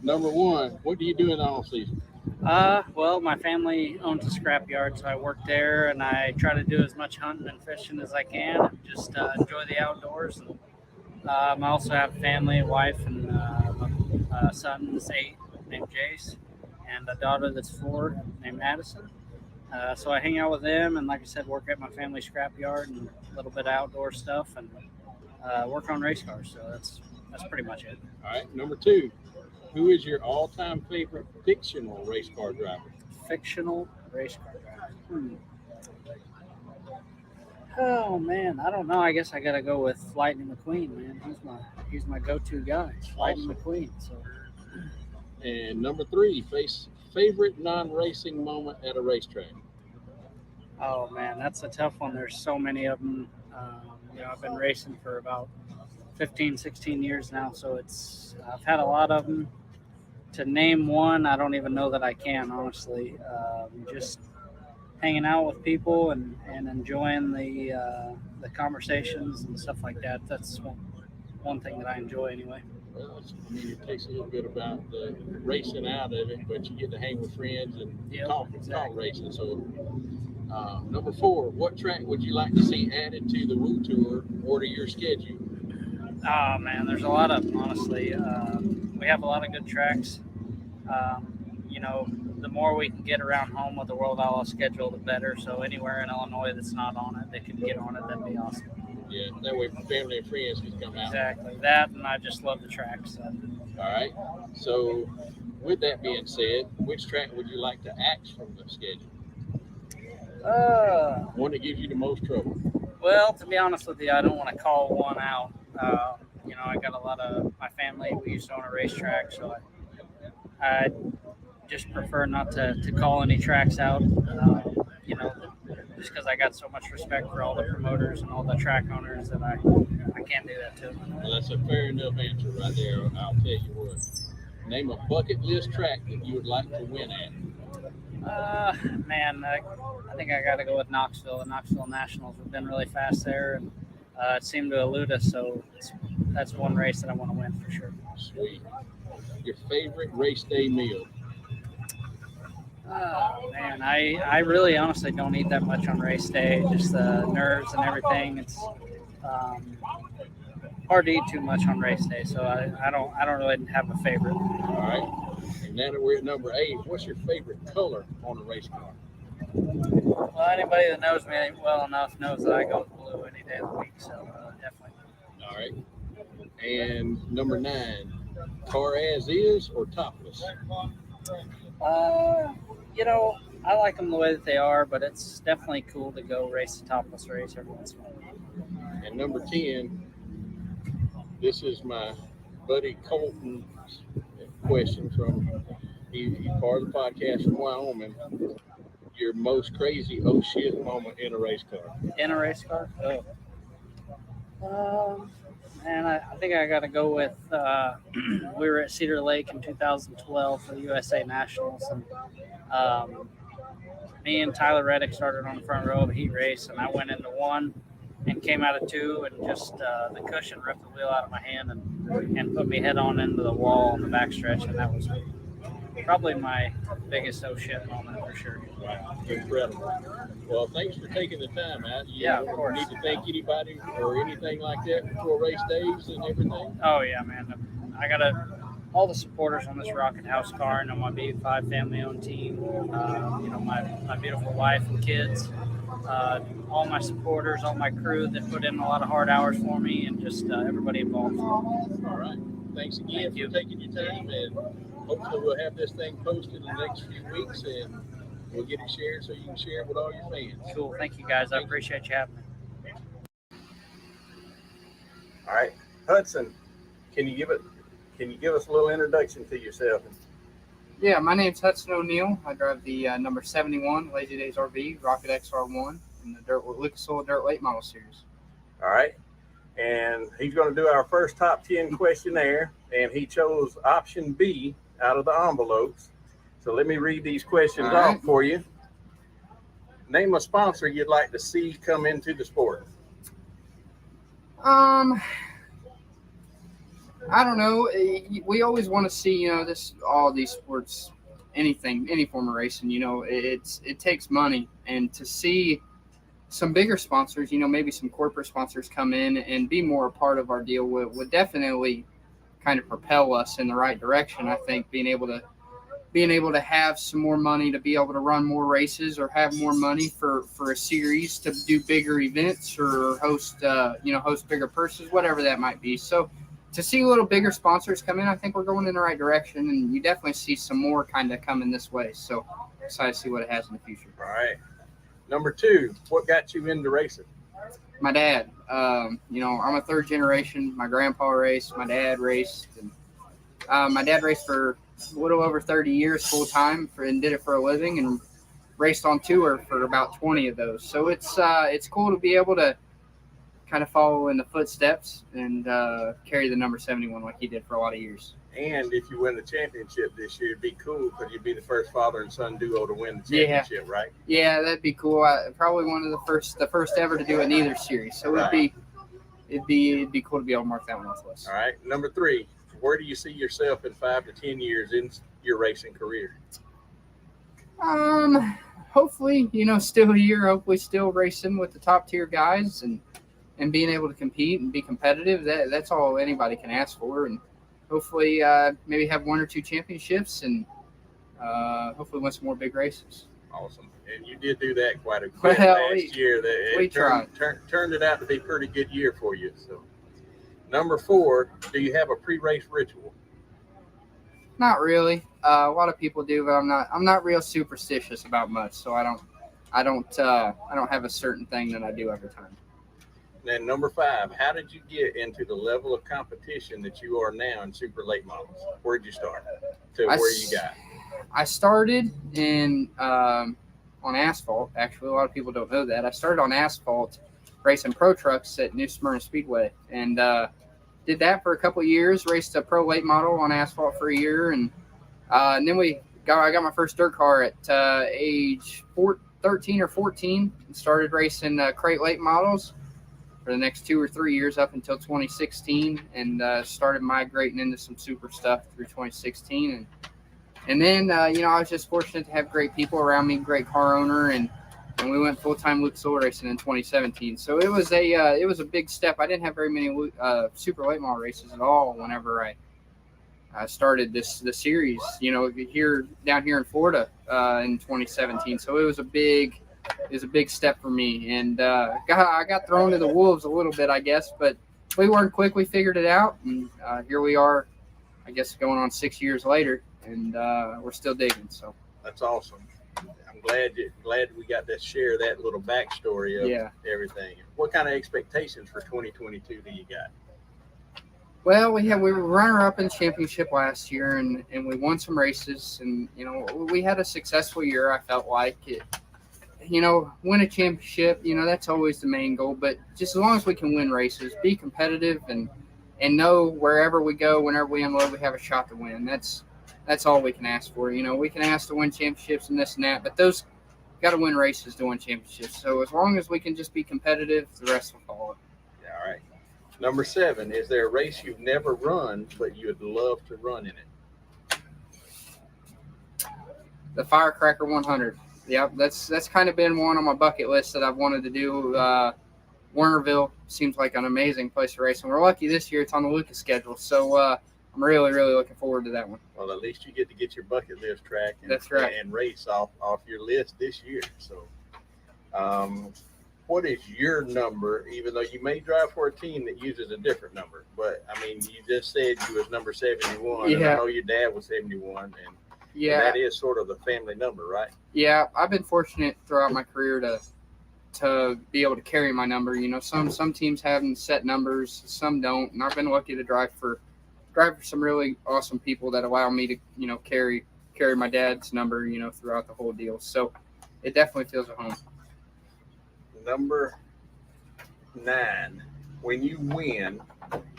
Number 1, what do you do in the off season? Well, my family owns a scrap yard, so I work there, and I try to do as much hunting and fishing as I can, and just enjoy the outdoors. And I also have family, a wife, and a son that's 8 named Jace, and a daughter that's 4 named Addison. So I hang out with them, and like I said, work at my family scrap yard and a little bit of outdoor stuff, and work on race cars. So that's pretty much it. All right. Number 2, who is your all-time favorite fictional race car driver? Fictional race car driver. Oh man, I don't know. I guess I gotta go with Lightning McQueen, man. He's my go-to guy. Lightning McQueen. So. And number 3, favorite non-racing moment at a racetrack. Oh man, that's a tough one. There's so many of them. I've been racing for about 15, 16 years now, so I've had a lot of them. To name one, I don't even know that I can, honestly. Just hanging out with people and enjoying the conversations and stuff like that. That's one thing that I enjoy anyway. Well, it takes a little bit about the racing out of it, but you get to hang with friends and talk racing. So, number 4, what track would you like to see added to the Woo Tour or to your schedule? Oh man, there's a lot of them, honestly. We have a lot of good tracks. The more we can get around home with the World Outlaw schedule, the better. So anywhere in Illinois that's not on it, they can get on it. That'd be awesome. Yeah, that way family and friends can come out. Exactly. That, and I just love the tracks. So. All right. So with that being said, which track would you like to axe from the schedule? One that gives you the most trouble. Well, to be honest with you, I don't want to call one out. I got a lot of my family. We used to own a racetrack, so I just prefer not to call any tracks out. Just because I got so much respect for all the promoters and all the track owners that I can't do that to. Well, that's a fair enough answer right there. I'll tell you what. Name a bucket list track that you would like to win at. I think I got to go with Knoxville. The Knoxville Nationals have been really fast there, and it seemed to elude us. So that's one race that I want to win for sure. Sweet. Your favorite race day meal? Oh man, I really honestly don't eat that much on race day. Just the nerves and everything. It's hard to eat too much on race day, so I don't really have a favorite. All right. And now that we're at number 8, what's your favorite color on a race car? Well, anybody that knows me well enough knows that I go with blue any day of the week. So definitely. All right. And number 9, car as is or topless? You know, I like them the way that they are, but it's definitely cool to go race a topless race every once in a while. And number 10, this is my buddy Colton's question from he's part of the podcast from Wyoming. Your most crazy oh shit moment in a race car? In a race car? Man, I think I got to go with we were at Cedar Lake in 2012 for the USA Nationals, and me and Tyler Reddick started on the front row of a heat race, and I went into 1 and came out of 2, and just the cushion ripped the wheel out of my hand and put me head on into the wall on the backstretch, and that was probably my biggest oh shit moment for sure. Wow, incredible. Well, thanks for taking the time out. Of course. Need to thank anybody or anything like that before race days and everything? Oh yeah, man. I got all the supporters on this Rocket House car, and on my B5 family-owned team. My beautiful wife and kids. All my supporters, all my crew that put in a lot of hard hours for me, and just everybody involved. All right. Thanks again for taking your time, and hopefully we'll have this thing posted in the next few weeks, and we'll get it shared so you can share it with all your fans. Cool. Thank you, guys. I appreciate you having me. All right, Hudson, can you give us a little introduction to yourself? Yeah, my name's Hudson O'Neill. I drive the number 71 Lazy Days RV Rocket XR1 in the Lucas Oil Dirt Late Model Series. All right, and he's going to do our first top 10 questionnaire, and he chose option B out of the envelopes. So let me read these questions off for you. Name a sponsor you'd like to see come into the sport. I don't know. We always want to see, all these sports, any form of racing, it takes money, and to see some bigger sponsors, maybe some corporate sponsors come in and be more a part of our deal would definitely kind of propel us in the right direction. I think being able to have some more money to be able to run more races, or have more money for a series to do bigger events, or host bigger purses, whatever that might be. So to see a little bigger sponsors come in, I think we're going in the right direction, and you definitely see some more kind of coming this way. So excited to see what it has in the future. All right. Number 2, what got you into racing? My dad. I'm a third generation. My grandpa raced. My dad raced. And, my dad raced for a little over 30 years full time and did it for a living, and raced on tour for about 20 of those. So it's cool to be able to kind of follow in the footsteps and carry the number 71 like he did for a lot of years. And if you win the championship this year, it'd be cool because you'd be the first father and son duo to win the championship, right? Yeah, that'd be cool. Probably one of the first ever to do it in either series. So it'd be cool to be able to mark that one off the list. All right. Number 3, where do you see yourself in 5 to 10 years in your racing career? Hopefully, still here. Hopefully, still racing with the top tier guys and being able to compete and be competitive. That's all anybody can ask for. And hopefully, maybe have 1 or 2 championships, and hopefully win some more big races. Awesome. And you did do that quite a bit last year. It turned it out to be a pretty good year for you. So, number 4, do you have a pre-race ritual? Not really. A lot of people do, but I'm not real superstitious about much. So I don't have a certain thing that I do every time. And number 5, how did you get into the level of competition that you are now in super late models? Where'd you start to where you got? I started on asphalt. Actually, a lot of people don't know that. I started on asphalt racing pro trucks at New Smyrna Speedway, and did that for a couple of years. Raced a pro late model on asphalt for a year, and then I got my first dirt car at age 13 or 14, and started racing crate late models for the next 2 or 3 years up until 2016, and started migrating into some super stuff through 2016. And then, I was just fortunate to have great people around me, great car owner, and we went full-time Lucas Oil racing in 2017. So it was a big step. I didn't have very many super late model races at all whenever I started the series, down here in Florida in 2017. So it was a big step for me, and I got thrown to the wolves a little bit, I guess, but we weren't quick. We figured it out, and here we are, I guess, going on 6 years later, and we're still digging. So that's awesome. I'm glad we got to share that little backstory of everything. What kind of expectations for 2022 do you got? Well, we were runner-up in the championship last year, and we won some races, and we had a successful year. I felt like it. Win a championship. That's always the main goal. But just as long as we can win races, be competitive, and know wherever we go, whenever we unload, we have a shot to win. That's all we can ask for. We can ask to win championships and this and that, but those got to win races to win championships. So as long as we can just be competitive, the rest will follow. Yeah, all right. Number 7, is there a race you've never run but you'd love to run in it? The Firecracker 100. Yep, that's kind of been one on my bucket list that I've wanted to do. Warnerville seems like an amazing place to race, and we're lucky this year it's on the Lucas schedule. So I'm really, really looking forward to that one. Well, at least you get to get your bucket list track That's right. and race off your list this year. So what is your number, even though you may drive for a team that uses a different number? But, I mean, you just said you was number 71, and I know your dad was 71, and that is sort of the family number, right? Yeah, I've been fortunate throughout my career to be able to carry my number. Some teams have set numbers, some don't, and I've been lucky to drive for some really awesome people that allow me to, carry my dad's number, throughout the whole deal. So it definitely feels at home. Number 9, when you win,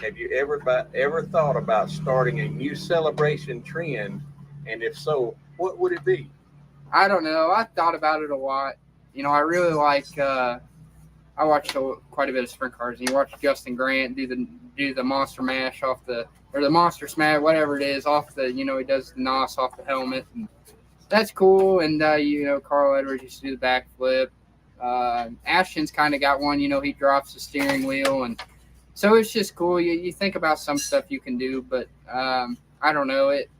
have you ever thought about starting a new celebration trend? And if so, what would it be? I don't know. I thought about it a lot. I really like. I watched quite a bit of sprint cars, and you watch Justin Grant do the monster mash off the monster smash, whatever it is, off the. He does the NOS off the helmet, and that's cool. And Carl Edwards used to do the backflip. Ashton's kind of got one. He drops the steering wheel, and so it's just cool. You think about some stuff you can do, but I don't know it.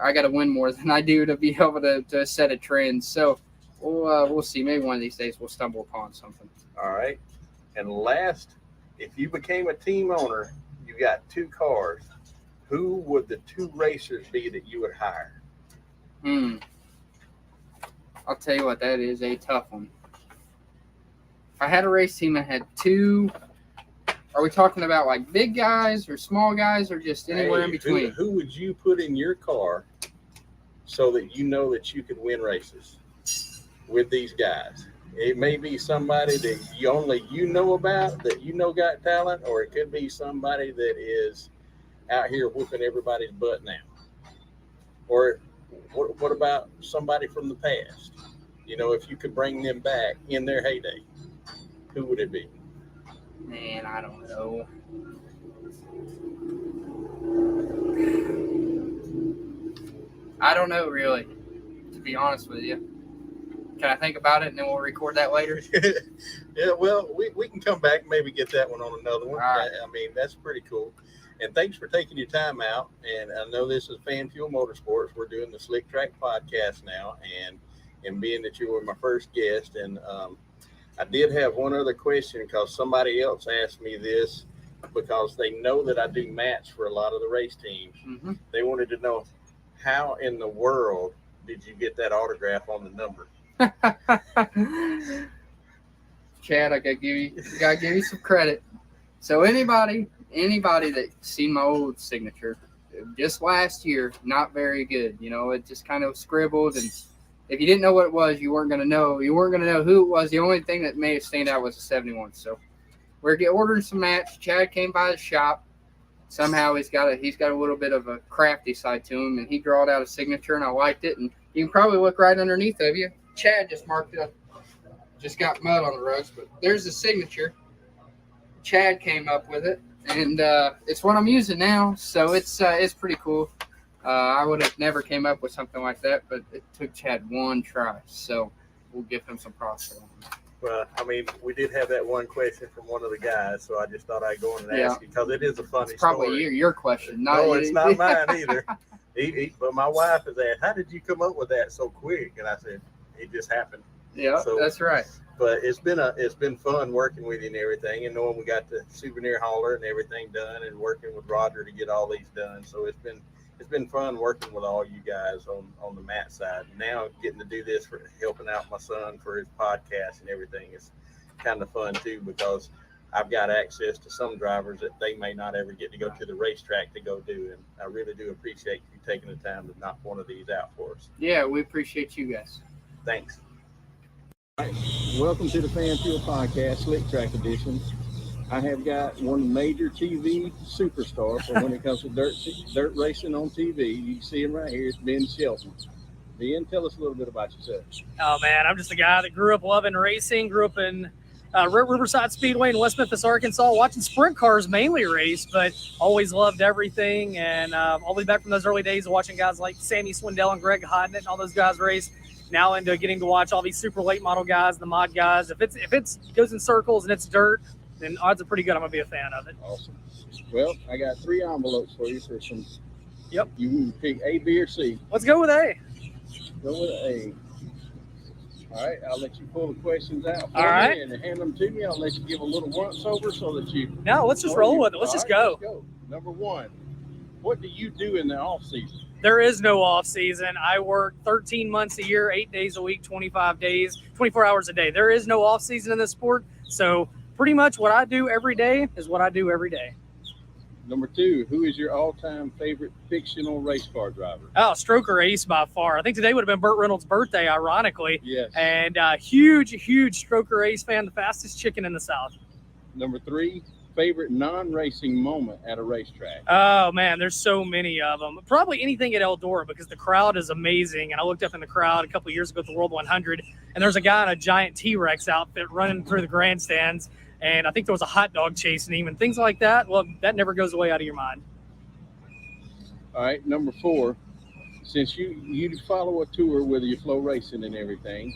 I got to win more than I do to be able to set a trend. So we'll see. Maybe one of these days we'll stumble upon something. All right. And last, if you became a team owner, you got 2 cars, who would the 2 racers be that you would hire? I'll tell you what, that is a tough one. If I had a race team that had 2, are we talking about like big guys or small guys or just anywhere in between? Who would you put in your car so that you know that you could win races with these guys? It may be somebody that you know about, that got talent, or it could be somebody that is out here whooping everybody's butt now. Or what about somebody from the past? If you could bring them back in their heyday, who would it be? Man, I don't know. I don't know, really, to be honest with you. Can I think about it and then we'll record that later? Yeah, well, we can come back and maybe get that one on another one. All right. I mean, that's pretty cool. And thanks for taking your time out. And I know this is FanFuel Motorsports. We're doing the Slick Track podcast now. And being that you were my first guest, and I did have one other question because somebody else asked me this because they know that I do mats for a lot of the race teams. Mm-hmm. They wanted to know, how in the world did you get that autograph on the number? Chad, I gotta give you some credit. So anybody that seen my old signature, just last year, not very good. It just kind of scribbled, and if you didn't know what it was, you weren't gonna know. You weren't gonna know who it was. The only thing that made it stand out was a 71. So we're ordering some mats. Chad came by the shop. Somehow he's got a little bit of a crafty side to him, and he drawed out a signature, and I liked it. And you can probably look right underneath of you. Chad just marked it up. Just got mud on the rugs, but there's the signature. Chad came up with it, and it's what I'm using now. So it's pretty cool. I would have never came up with something like that, but it took Chad one try. So we'll give him some props for that. Well, I mean, we did have that one question from one of the guys, so I just thought I'd go in and ask you because it is a funny It's probably story. your question. No, it's not mine either. But my wife has asked, "How did you come up with that so quick?" And I said, "It just happened." Yeah, So, that's right. But it's been fun working with you and everything, and knowing we got the souvenir hauler and everything done, and working with Roger to get all these done. So it's been fun working with all you guys on the mat side. Now getting to do this for helping out my son for his podcast and everything is kind of fun too, because I've got access to some drivers that they may not ever get to go to the racetrack to go do. And I really do appreciate you taking the time to knock one of these out for us. Yeah, we appreciate you guys. Thanks. All right. Welcome to the FanFuel Podcast, Slick Track Edition. I have got one major TV superstar for when it comes to dirt racing on TV. You can see him right here. It's Ben Shelton. Ben, tell us a little bit about yourself. Oh, man, I'm just a guy that grew up loving racing, grew up in Riverside Speedway in West Memphis, Arkansas, watching sprint cars mainly race, but always loved everything. And all the way back from those early days of watching guys like Sammy Swindell and Greg Hodnett and all those guys race, now into getting to watch all these super late model guys, the mod guys. If it goes in circles and it's dirt, then odds are pretty good I'm going to be a fan of it. Awesome. Well, I got 3 envelopes for you for some. Yep. You can pick A, B, or C. Let's go with A. Go with A. All right, I'll let you pull the questions out for All right. me and hand them to me. I'll let you give a little once over so that you. No, let's just roll with it. Let's just go. Let's go. Number 1, what do you do in the off season? There is no off season. I work 13 months a year, 8 days a week, 25 days, 24 hours a day. There is no off season in this sport. So pretty much what I do every day is what I do every day. Number 2, who is your all-time favorite fictional race car driver? Oh, Stroker Ace by far. I think today would have been Burt Reynolds' birthday, ironically. Yes. And huge Stroker Ace fan, the fastest chicken in the South. Number 3, favorite non-racing moment at a racetrack? Oh, man, there's so many of them. Probably anything at Eldora because the crowd is amazing. And I looked up in the crowd a couple of years ago at the World 100, and there's a guy in a giant T-Rex outfit running through the grandstands. And I think there was a hot dog chasing him and things like that. Well, that never goes away out of your mind. All right, number 4, since you follow a tour with your flow racing and everything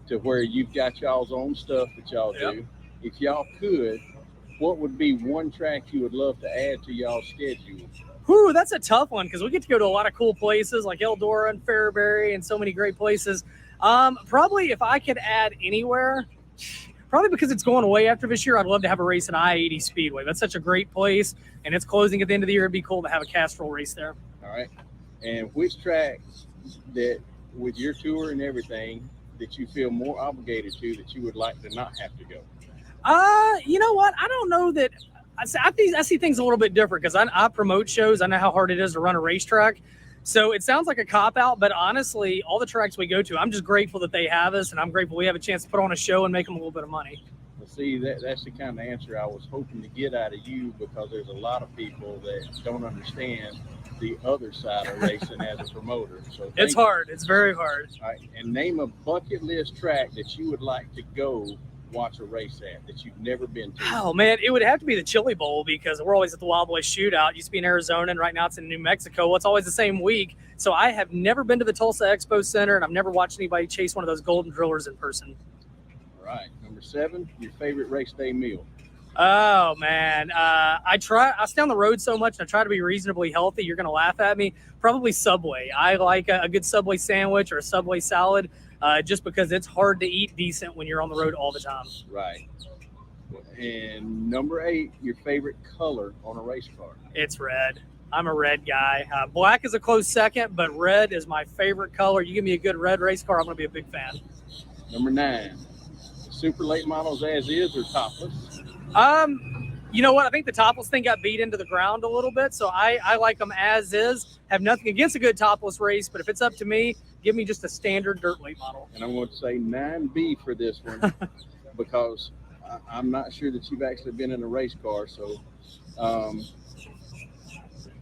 to where you've got y'all's own stuff that y'all do, if y'all could, what would be one track you would love to add to y'all's schedule? Whew, that's a tough one because we get to go to a lot of cool places like Eldora and Fairbury and so many great places. Probably if I could add anywhere, probably because it's going away after this year, I'd love to have a race at I-80 Speedway. That's such a great place, and it's closing at the end of the year. It'd be cool to have a Castrol race there. All right. And which track that, with your tour and everything, that you feel more obligated to that you would like to not have to go? You know what? I don't know that. I see things a little bit different because I promote shows. I know how hard it is to run a racetrack. So it sounds like a cop-out, but honestly, all the tracks we go to, I'm just grateful that they have us, and I'm grateful we have a chance to put on a show and make them a little bit of money. Well, see, that's the kind of answer I was hoping to get out of you, because there's a lot of people that don't understand the other side of racing as a promoter. So it's hard. It's very hard. All right, and name a bucket list track that you would like to go watch a race at that you've never been to. Oh, man, it would have to be the Chili Bowl because we're always at the Wild Boys Shootout. It used to be in Arizona, and right now it's in New Mexico. Well, it's always the same week. So I have never been to the Tulsa Expo Center, and I've never watched anybody chase one of those golden drillers in person. All right. Number 7, your favorite race day meal. Oh, man. I stay on the road so much, and I try to be reasonably healthy. You're going to laugh at me. Probably Subway. I like a good Subway sandwich or a Subway salad. Just because it's hard to eat decent when you're on the road all the time. Right. And number 8, your favorite color on a race car. It's red. I'm a red guy. Black is a close second, but red is my favorite color. You give me a good red race car, I'm going to be a big fan. Number 9, super late models as is or topless? You know what? I think the topless thing got beat into the ground a little bit, so I like them as is. Have nothing against a good topless race, but if it's up to me, give me just a standard dirt late model. And I'm going to say 9B for this one because I'm not sure that you've actually been in a race car. So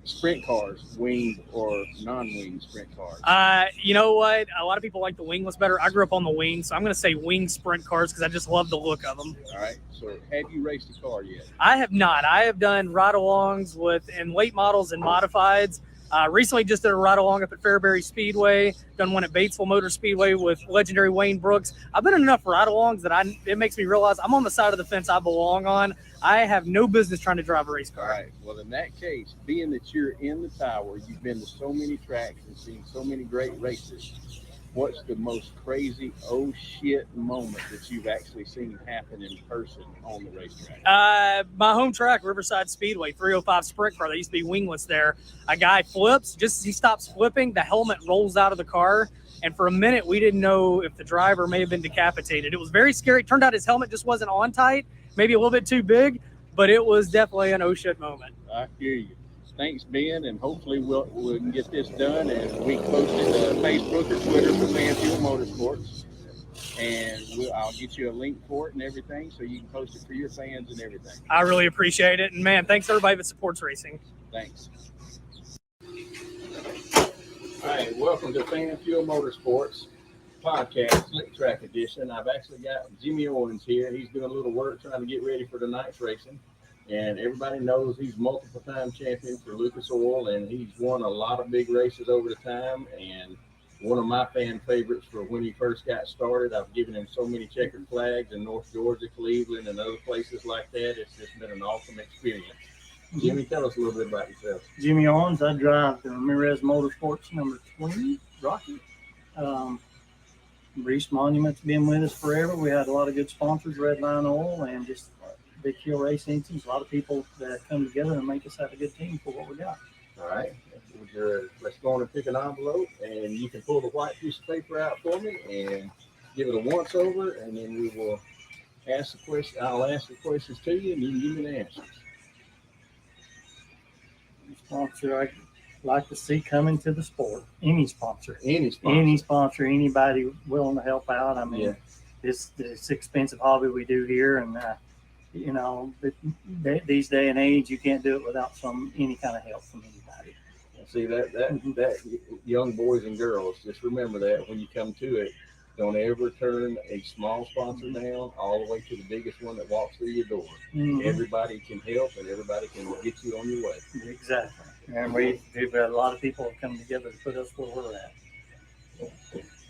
sprint cars, winged or non-winged sprint cars? You know what? A lot of people like the wingless better. I grew up on the wing, so I'm going to say winged sprint cars because I just love the look of them. All right. So have you raced a car yet? I have not. I have done ride-alongs in late models and modifieds. Recently just did a ride along up at Fairbury Speedway, done one at Batesville Motor Speedway with legendary Wayne Brooks. I've been in enough ride alongs that it makes me realize I'm on the side of the fence I belong on. I have no business trying to drive a race car. All right. Well, in that case, being that you're in the tower, you've been to so many tracks and seen so many great races. What's the most crazy oh shit moment that you've actually seen happen in person on the racetrack? My home track, Riverside Speedway, 305 sprint car. There used to be wingless there. A guy flips, just as he stops flipping, the helmet rolls out of the car. And for a minute, we didn't know if the driver may have been decapitated. It was very scary. Turned out his helmet just wasn't on tight, maybe a little bit too big, but it was definitely an oh shit moment. I hear you. Thanks, Ben, and hopefully we can get this done, and we can post it to Facebook or Twitter for FanFuel Motorsports, and I'll get you a link for it and everything, so you can post it for your fans and everything. I really appreciate it, and man, thanks everybody that supports racing. Thanks. All right, welcome to FanFuel Motorsports podcast, Slick Track Edition. I've actually got Jimmy Owens here. He's doing a little work trying to get ready for tonight's racing. And everybody knows he's multiple-time champion for Lucas Oil, and he's won a lot of big races over the time. And one of my fan favorites for when he first got started. I've given him so many checkered flags in North Georgia, Cleveland, and other places like that. It's just been an awesome experience. Jimmy, tell us a little bit about yourself. Jimmy Owens. I drive the Ramirez Motorsports number 20 Rocket. Reese Monument's been with us forever. We had a lot of good sponsors, Red Line Oil, and just Big Hill Race Engines. A lot of people that come together and make us have a good team for what we got. All right. Let's go on and pick an envelope, and you can pull the white piece of paper out for me and give it a once over, and then we will ask the question. I'll ask the questions to you, and you can give me the answers. Sponsor I'd like to see coming to the sport. Any sponsor, anybody willing to help out. I mean, this expensive hobby we do here, and you know, these day and age, you can't do it without any kind of help from anybody. See that young boys and girls, just remember that when you come to it, don't ever turn a small sponsor down all the way to the biggest one that walks through your door. Everybody can help, and everybody can get you on your way. Exactly. And we've got a lot of people have come together to put us where we're at.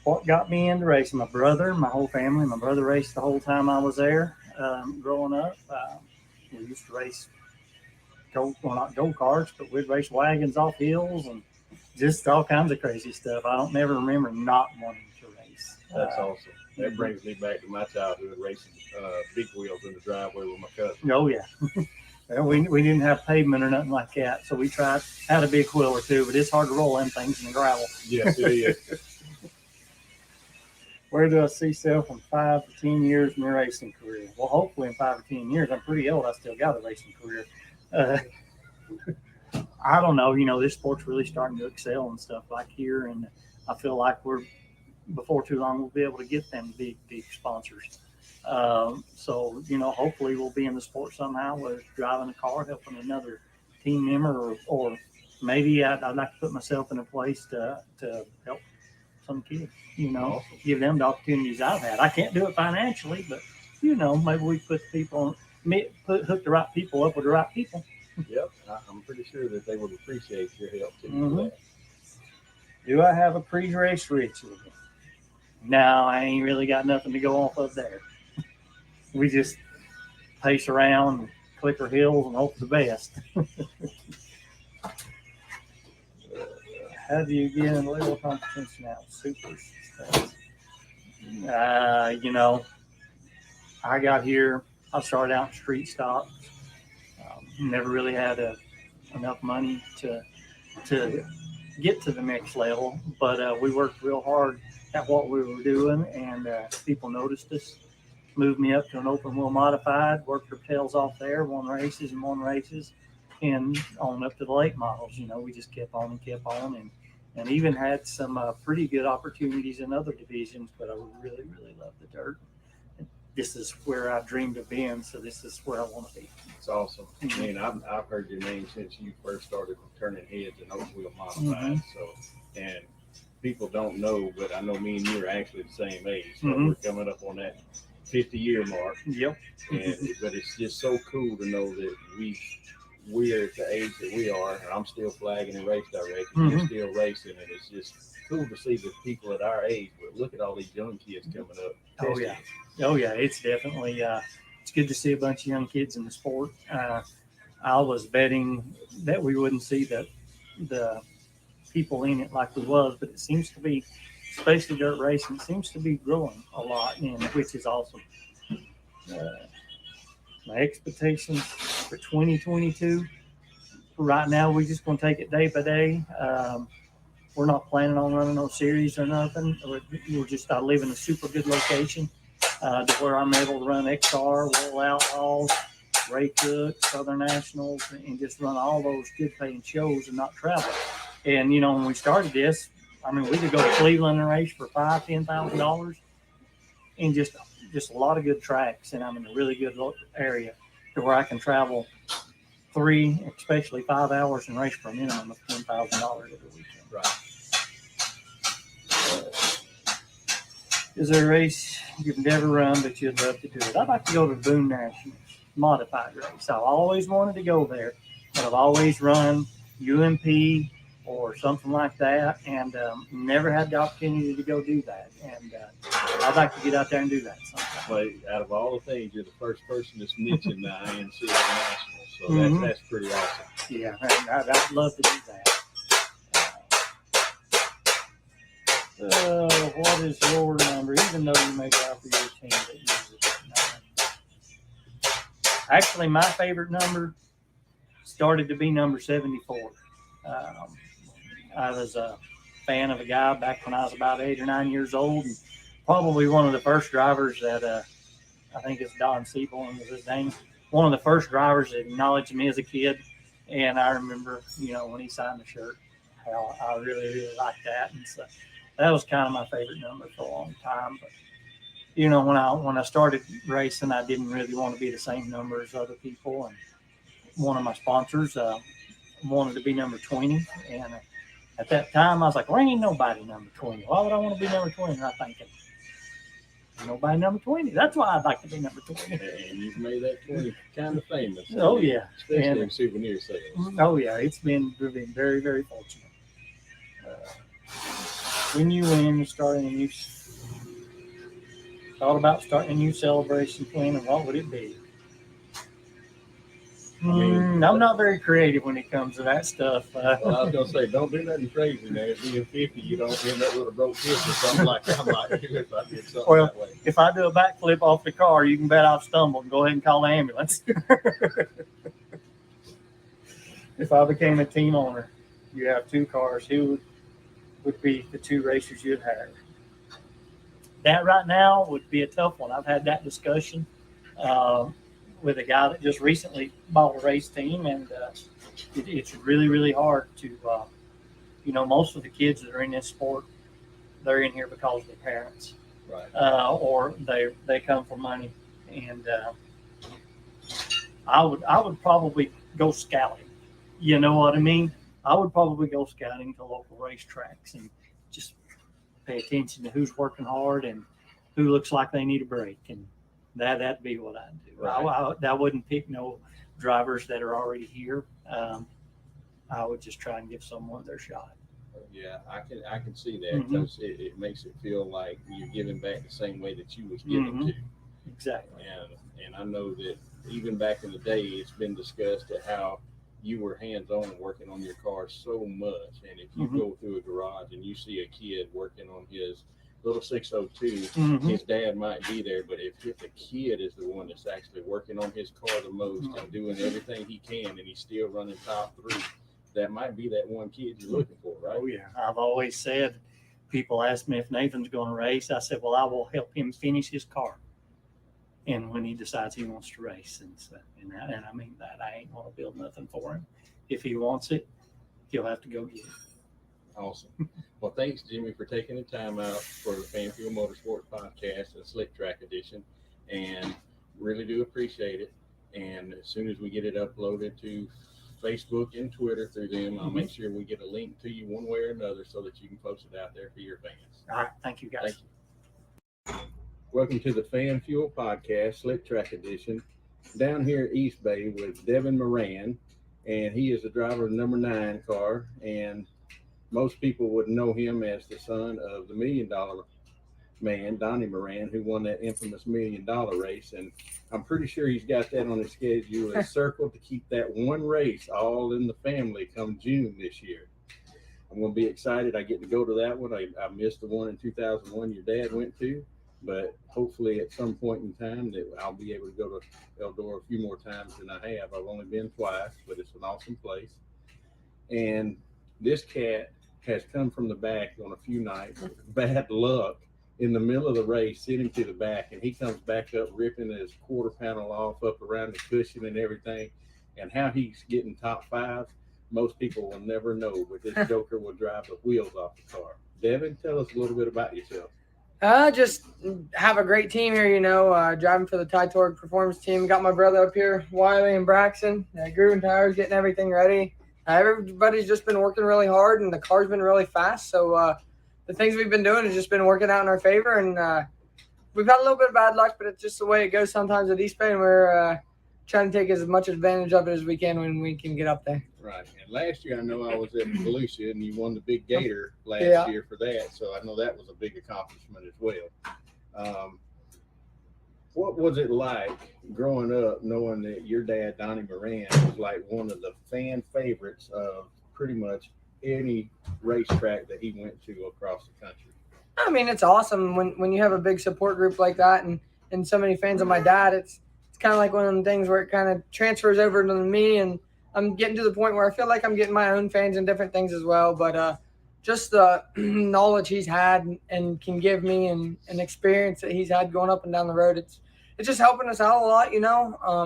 What got me into racing? My brother, my whole family. My brother raced the whole time I was there. Growing up, we used to race not go-karts, but we'd race wagons off hills and just all kinds of crazy stuff. I don't never remember not wanting to race. That's awesome. That brings me back to my childhood racing big wheels in the driveway with my cousin. Oh, yeah. Well, we didn't have pavement or nothing like that, so we had a big wheel or two, but it's hard to roll them things in the gravel. Yes, it is. Where do I see myself in 5 to 10 years in my racing career? Well, hopefully in 5 or 10 years. I'm pretty old. I still got a racing career. I don't know. You know, this sport's really starting to excel and stuff like here, and I feel like before too long, we'll be able to get them big sponsors. So, you know, hopefully we'll be in the sport somehow, whether it's driving a car, helping another team member, or maybe I'd like to put myself in a place to help some kids, you know, give them the opportunities I've had. I can't do it financially, but, you know, maybe we hook the right people up with the right people. Yep. I'm pretty sure that they would appreciate your help too. Do I have a pre-race ritual? No, I ain't really got nothing to go off of there. We just pace around and click our heels and hope for the best. How do you get in level competition now? Super stuff. You know, I got here, I started out in street stock. Never really had enough money to get to the next level, but we worked real hard at what we were doing, and people noticed us, moved me up to an open wheel modified, worked our tails off there, won races, and on up to the late models. You know, we just kept on, and even had some pretty good opportunities in other divisions, but I really, really love the dirt. This is where I dreamed of being, so this is where I want to be. It's awesome. I mean, I've heard your name since you first started turning heads in open wheel modified. So, and people don't know, but I know me and you are actually the same age. So we're coming up on that 50-year mark. Yep. But it's just so cool to know that we're at the age that we are, and I'm still flagging in race direction, you're still racing, and it's just cool to see the people at our age. But look at all these young kids coming up. Oh yeah, oh yeah, it's definitely it's good to see a bunch of young kids in the sport. I was betting that we wouldn't see the people in it like we was, but it seems to be, especially dirt racing, seems to be growing a lot, and which is awesome. My expectations for 2022, right now, we're just going to take it day by day. We're not planning on running no series or nothing. We're just, I live in a super good location to where I'm able to run XR, World Outlaws, Ray Cook, Southern Nationals, and just run all those good paying shows and not travel. And, you know, when we started this, I mean, we could go to Cleveland and race for $5,000, $10,000 and just a lot of good tracks. And I'm in a really good area to where I can travel 3, especially 5 hours and race for a minimum of $10,000 every weekend. Right. Is there a race you've never run but you'd love to do it? I'd like to go to the Boone Nationals modified race. I've always wanted to go there, but I've always run UMP or something like that, and never had the opportunity to go do that. And I'd like to get out there and do that sometime. But out of all the things, you're the first person that's mentioned the INC Nationals, so that's pretty awesome. Yeah, I'd love to do that. What is your number? Even though you may drive for your team that uses it. Actually, my favorite number started to be number 74. I was a fan of a guy back when I was about 8 or 9 years old, and probably one of the first drivers that I think it's Don Seaborn was his name. One of the first drivers that acknowledged me as a kid, and I remember, you know, when he signed the shirt, how I really, really liked that, and so that was kind of my favorite number for a long time. But you know, when I started racing, I didn't really want to be the same number as other people, and one of my sponsors wanted to be number 20, and at that time I was like, well, ain't nobody number 20. Why would I want to be number 20? And I'm thinking, nobody number 20. That's why I'd like to be number 20. And you've made that 20 kind of famous. Oh yeah, especially in souvenir sales. Oh yeah, it's been very, very fortunate. When you win, starting a new, thought about starting a new celebration plan, and what would it be? I mean, I'm not very creative when it comes to that stuff. Well, I was gonna say, don't do nothing crazy now. Being 50, you don't end up with a broke fist or something like that. If I did something Well, that way. if I do a backflip off the car, you can bet I'll stumble and go ahead and call the ambulance. If I became a team owner, you have 2 cars. Who would be the 2 racers you'd hire? That right now would be a tough one. I've had that discussion with a guy that just recently bought a race team, and it's really, really hard to, you know, most of the kids that are in this sport, they're in here because of their parents, right? Or they come for money, and I would probably go scouting. You know what I mean? I would probably go scouting to local racetracks and just pay attention to who's working hard and who looks like they need a break, and that'd be what I'd do. Right. I wouldn't pick no drivers that are already here. I would just try and give someone their shot. Yeah, I can see that because it makes it feel like you're giving back the same way that you was given to. Exactly. And I know that even back in the day, it's been discussed at how you were hands-on working on your car so much. And if you go through a garage and you see a kid working on his little 602, his dad might be there, but if the kid is the one that's actually working on his car the most and doing everything he can, and he's still running top 3, that might be that one kid you're looking for, right? Oh yeah. I've always said, people ask me if Nathan's going to race. I said, well, I will help him finish his car. And when he decides he wants to race, and I mean that, I ain't going to build nothing for him. If he wants it, he'll have to go get it. Awesome. Well, thanks, Jimmy, for taking the time out for the FanFuel Motorsports Podcast, the Slick Track Edition, and really do appreciate it. And as soon as we get it uploaded to Facebook and Twitter through them, I'll make sure we get a link to you one way or another so that you can post it out there for your fans. All right. Thank you, guys. Thank you. Welcome to the FanFuel Podcast, Slick Track Edition, down here at East Bay with Devin Moran and he is the driver of the number 9 car. And most people would know him as the son of the $1 Million Man, Donnie Moran, who won that infamous $1 Million race. And I'm pretty sure he's got that on his schedule and circled to keep that one race all in the family come June this year. I'm going to be excited. I get to go to that one. I missed the one in 2001 your dad went to, but hopefully at some point in time that I'll be able to go to Eldora a few more times than I have. I've only been twice, but it's an awesome place. And this cat has come from the back on a few nights, bad luck, in the middle of the race, sent him to the back, and he comes back up ripping his quarter panel off up around the cushion and everything. And how he's getting top 5, most people will never know, but this joker will drive the wheels off the car. Devin, tell us a little bit about yourself. Just have a great team here, driving for the Ty-Torg Performance team. Got my brother up here, Wiley and Braxton, grooving tires, getting everything ready. Everybody's just been working really hard, and the car's been really fast. So the things we've been doing has just been working out in our favor. And we've had a little bit of bad luck, but it's just the way it goes sometimes at East Bay, and we're trying to take as much advantage of it as we can when we can get up there. Right. And last year, I know I was at Volusia, and you won the Big Gator last year for that. So I know that was a big accomplishment as well. What was it like growing up knowing that your dad, Donnie Moran, was like one of the fan favorites of pretty much any racetrack that he went to across the country? I mean, it's awesome when you have a big support group like that and so many fans of my dad. It's kind of like one of them things where it kind of transfers over to me, and I'm getting to the point where I feel like I'm getting my own fans and different things as well. But just the knowledge he's had and can give me and experience that he's had going up and down the road, it's just helping us out a lot,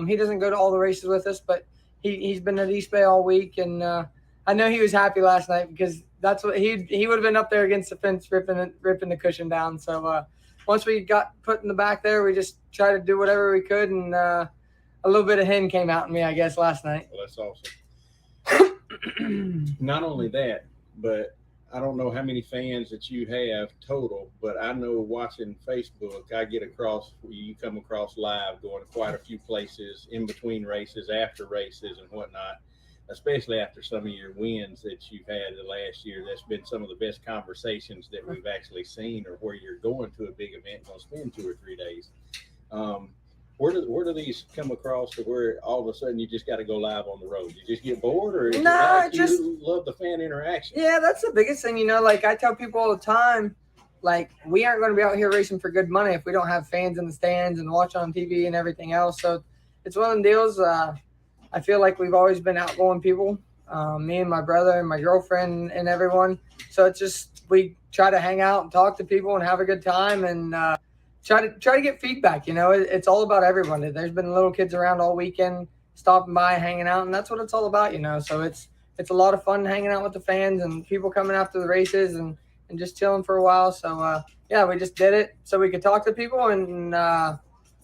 He doesn't go to all the races with us, but he's been at East Bay all week, and I know he was happy last night because that's what he would have been up there against the fence ripping the cushion down. So once we got put in the back there, we just tried to do whatever we could, and a little bit of hen came out in me, I guess, last night. Well, that's awesome. Not only that, but I don't know how many fans that you have total, but I know watching Facebook, I get across, you come across live, going to quite a few places in between races, after races and whatnot, especially after some of your wins that you've had the last year. That's been some of the best conversations that we've actually seen, or where you're going to a big event, going to spend 2 or 3 days. Where do these come across to where all of a sudden you just got to go live on the road? You just get bored, or you love the fan interaction? Yeah, that's the biggest thing. Like I tell people all the time, like we aren't going to be out here racing for good money if we don't have fans in the stands and watch on TV and everything else. So it's one of them deals. I feel like we've always been outgoing people, me and my brother and my girlfriend and everyone. So it's just we try to hang out and talk to people and have a good time, and try to get feedback. It's all about everyone. There's been little kids around all weekend stopping by, hanging out, and that's what it's all about. So it's a lot of fun hanging out with the fans and people coming after the races and just chilling for a while. So yeah, we just did it so we could talk to people and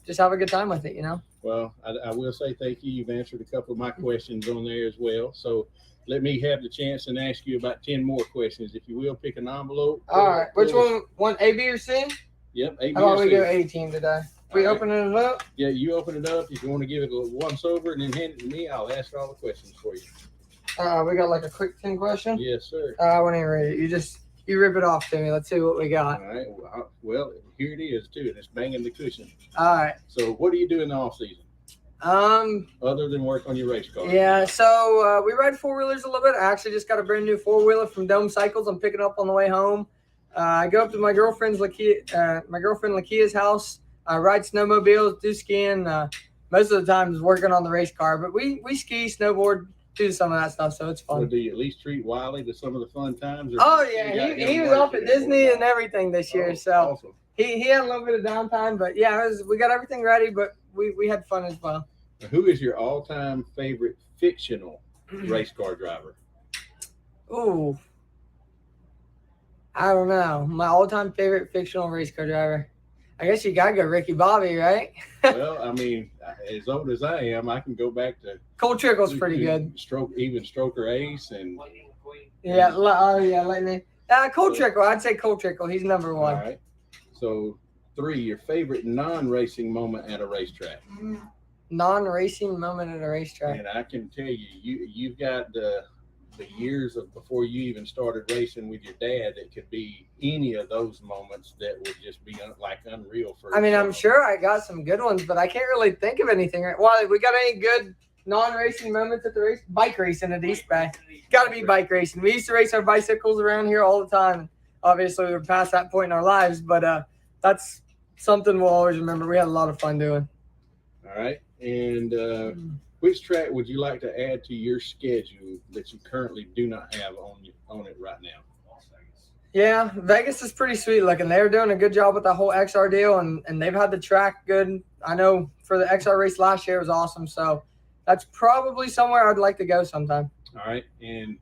just have a good time with it. Well, I will say thank you. You've answered a couple of my questions on there as well. So let me have the chance and ask you about 10 more questions. If you will, pick an envelope. All right. Which one, A, B, or C? Yep, A, B, How about or we C? go A team today? We opening it up? Yeah, you open it up. If you want to give it a once over and then hand it to me, I'll ask all the questions for you. We got like a quick 10 question? Yes, sir. I want to read it. You rip it off to me. Let's see what we got. All right. Well, here it is, too, and it's banging the cushion. All right. So what do you do in the off season? Other than work on your race car? Yeah, so we ride 4-wheelers a little bit. I actually just got a brand new 4-wheeler from Dome Cycles. I'm picking up on the way home. I go up to my girlfriend Lakia's house. I ride snowmobiles, do skiing. Most of the time is working on the race car, but we ski, snowboard, do some of that stuff, so it's fun. Well, do you at least treat Wiley to some of the fun times? Oh yeah, he was off at Disney and everything this year, so awesome. he had a little bit of downtime, but yeah, we got everything ready, but we had fun as well. Who is your all-time favorite fictional race car driver? Ooh, I don't know. My all-time favorite fictional race car driver. I guess you gotta go Ricky Bobby, right? Well, I mean, as old as I am, I can go back to Cole Trickle's pretty good. Stroker Ace and Lightning. Cole Trickle. I'd say Cole Trickle. He's number one. All right. So 3, your favorite non-racing moment at a racetrack. Non-racing moment at a racetrack. And I can tell you, you've got the years of before you even started racing with your dad. That could be any of those moments that would just be like unreal for. I mean, I'm sure I got some good ones, but I can't really think of anything. Well, we got any good non-racing moments at the race? Bike racing at East Bay. Got to be bike racing. We used to race our bicycles around here all the time. Obviously, we're past that point in our lives, but that's something we'll always remember. We had a lot of fun doing. All right. And which track would you like to add to your schedule that you currently do not have on it right now? Yeah, Vegas is pretty sweet looking. They're doing a good job with the whole XR deal, and they've had the track good. I know for the XR race last year, it was awesome. So that's probably somewhere I'd like to go sometime. All right. And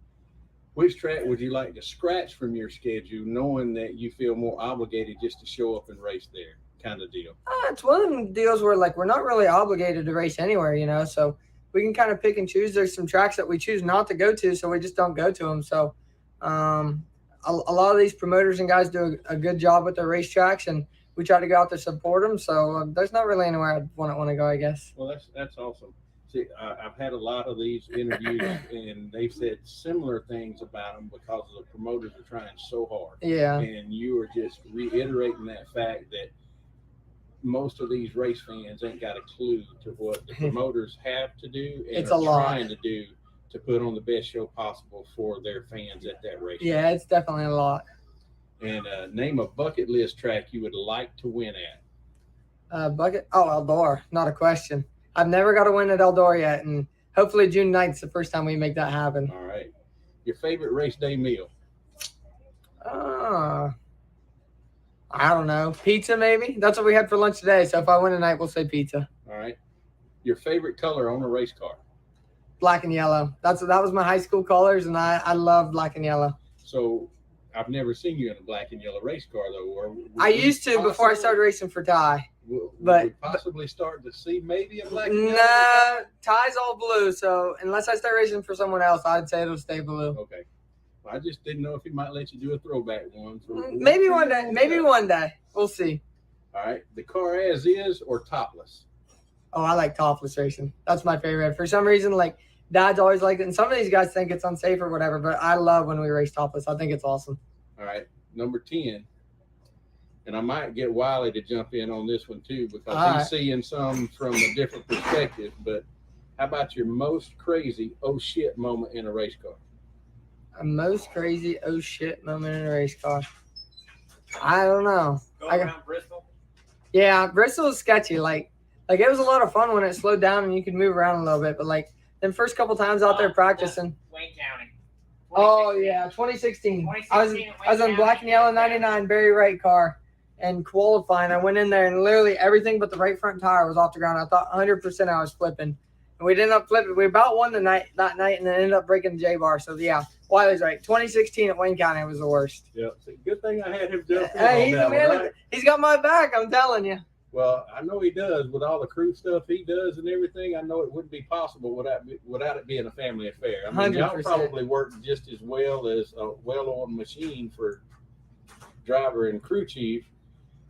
which track would you like to scratch from your schedule, knowing that you feel more obligated just to show up and race there, kind of deal? It's one of them deals where, like, we're not really obligated to race anywhere, you know, so we can kind of pick and choose. There's some tracks that we choose not to go to, so we just don't go to them. So a lot of these promoters and guys do a good job with their racetracks, and we try to go out to support them. So there's not really anywhere I'd want to go, I guess. Well, that's awesome. See, I've had a lot of these interviews, and they've said similar things about them because the promoters are trying so hard. Yeah. And you are just reiterating that fact that most of these race fans ain't got a clue to what the promoters have to do and It's are a lot. trying to do to put on the best show possible for their fans at that race. Yeah, it's definitely a lot. And name a bucket list track you would like to win at. Eldor, not a question. I've never got to win at Eldor yet, and hopefully June 9th is the first time we make that happen. All right. Your favorite race day meal? I don't know. Pizza, maybe? That's what we had for lunch today, so if I win tonight, we'll say pizza. All right. Your favorite color on a race car? Black and yellow. That was my high school colors, and I love black and yellow. So I've never seen you in a black and yellow race car, though. Or I used to before I started racing for Ty. But we possibly start to see maybe a black and yellow? Nah, Ty's all blue, so unless I start racing for someone else, I'd say it'll stay blue. Okay. Well, I just didn't know if he might let you do a throwback one. So Maybe one day. Maybe one day. We'll see. All right. The car as is or topless? Oh, I like topless racing. That's my favorite. For some reason, like, Dad's always liked it, and some of these guys think it's unsafe or whatever, but I love when we race topless. I think it's awesome. All right. Number 10. And I might get Wiley to jump in on this one too, because he's seeing some from a different perspective. But how about your most crazy oh shit moment in a race car? A most crazy oh shit moment in a race car. I don't know. Around Bristol? Yeah, Bristol was sketchy. Like it was a lot of fun when it slowed down and you could move around a little bit. But like the first couple times out there practicing. Wayne County. Oh yeah, 2016. I was on black and yellow 99 Barry Wright car. And qualifying, I went in there and literally everything but the right front tire was off the ground. I thought 100% I was flipping. And we ended up flipping. We about won that night and then ended up breaking the J-bar. So, yeah, Wiley's right. 2016 at Wayne County was the worst. Yeah, it's a good thing I had him jump in Hey, on he's that a man. one, right? He's got my back, I'm telling you. Well, I know he does with all the crew stuff he does and everything. I know it wouldn't be possible without it being a family affair. I mean, y'all 100%. probably work just as well as a well-oiled machine for driver and crew chief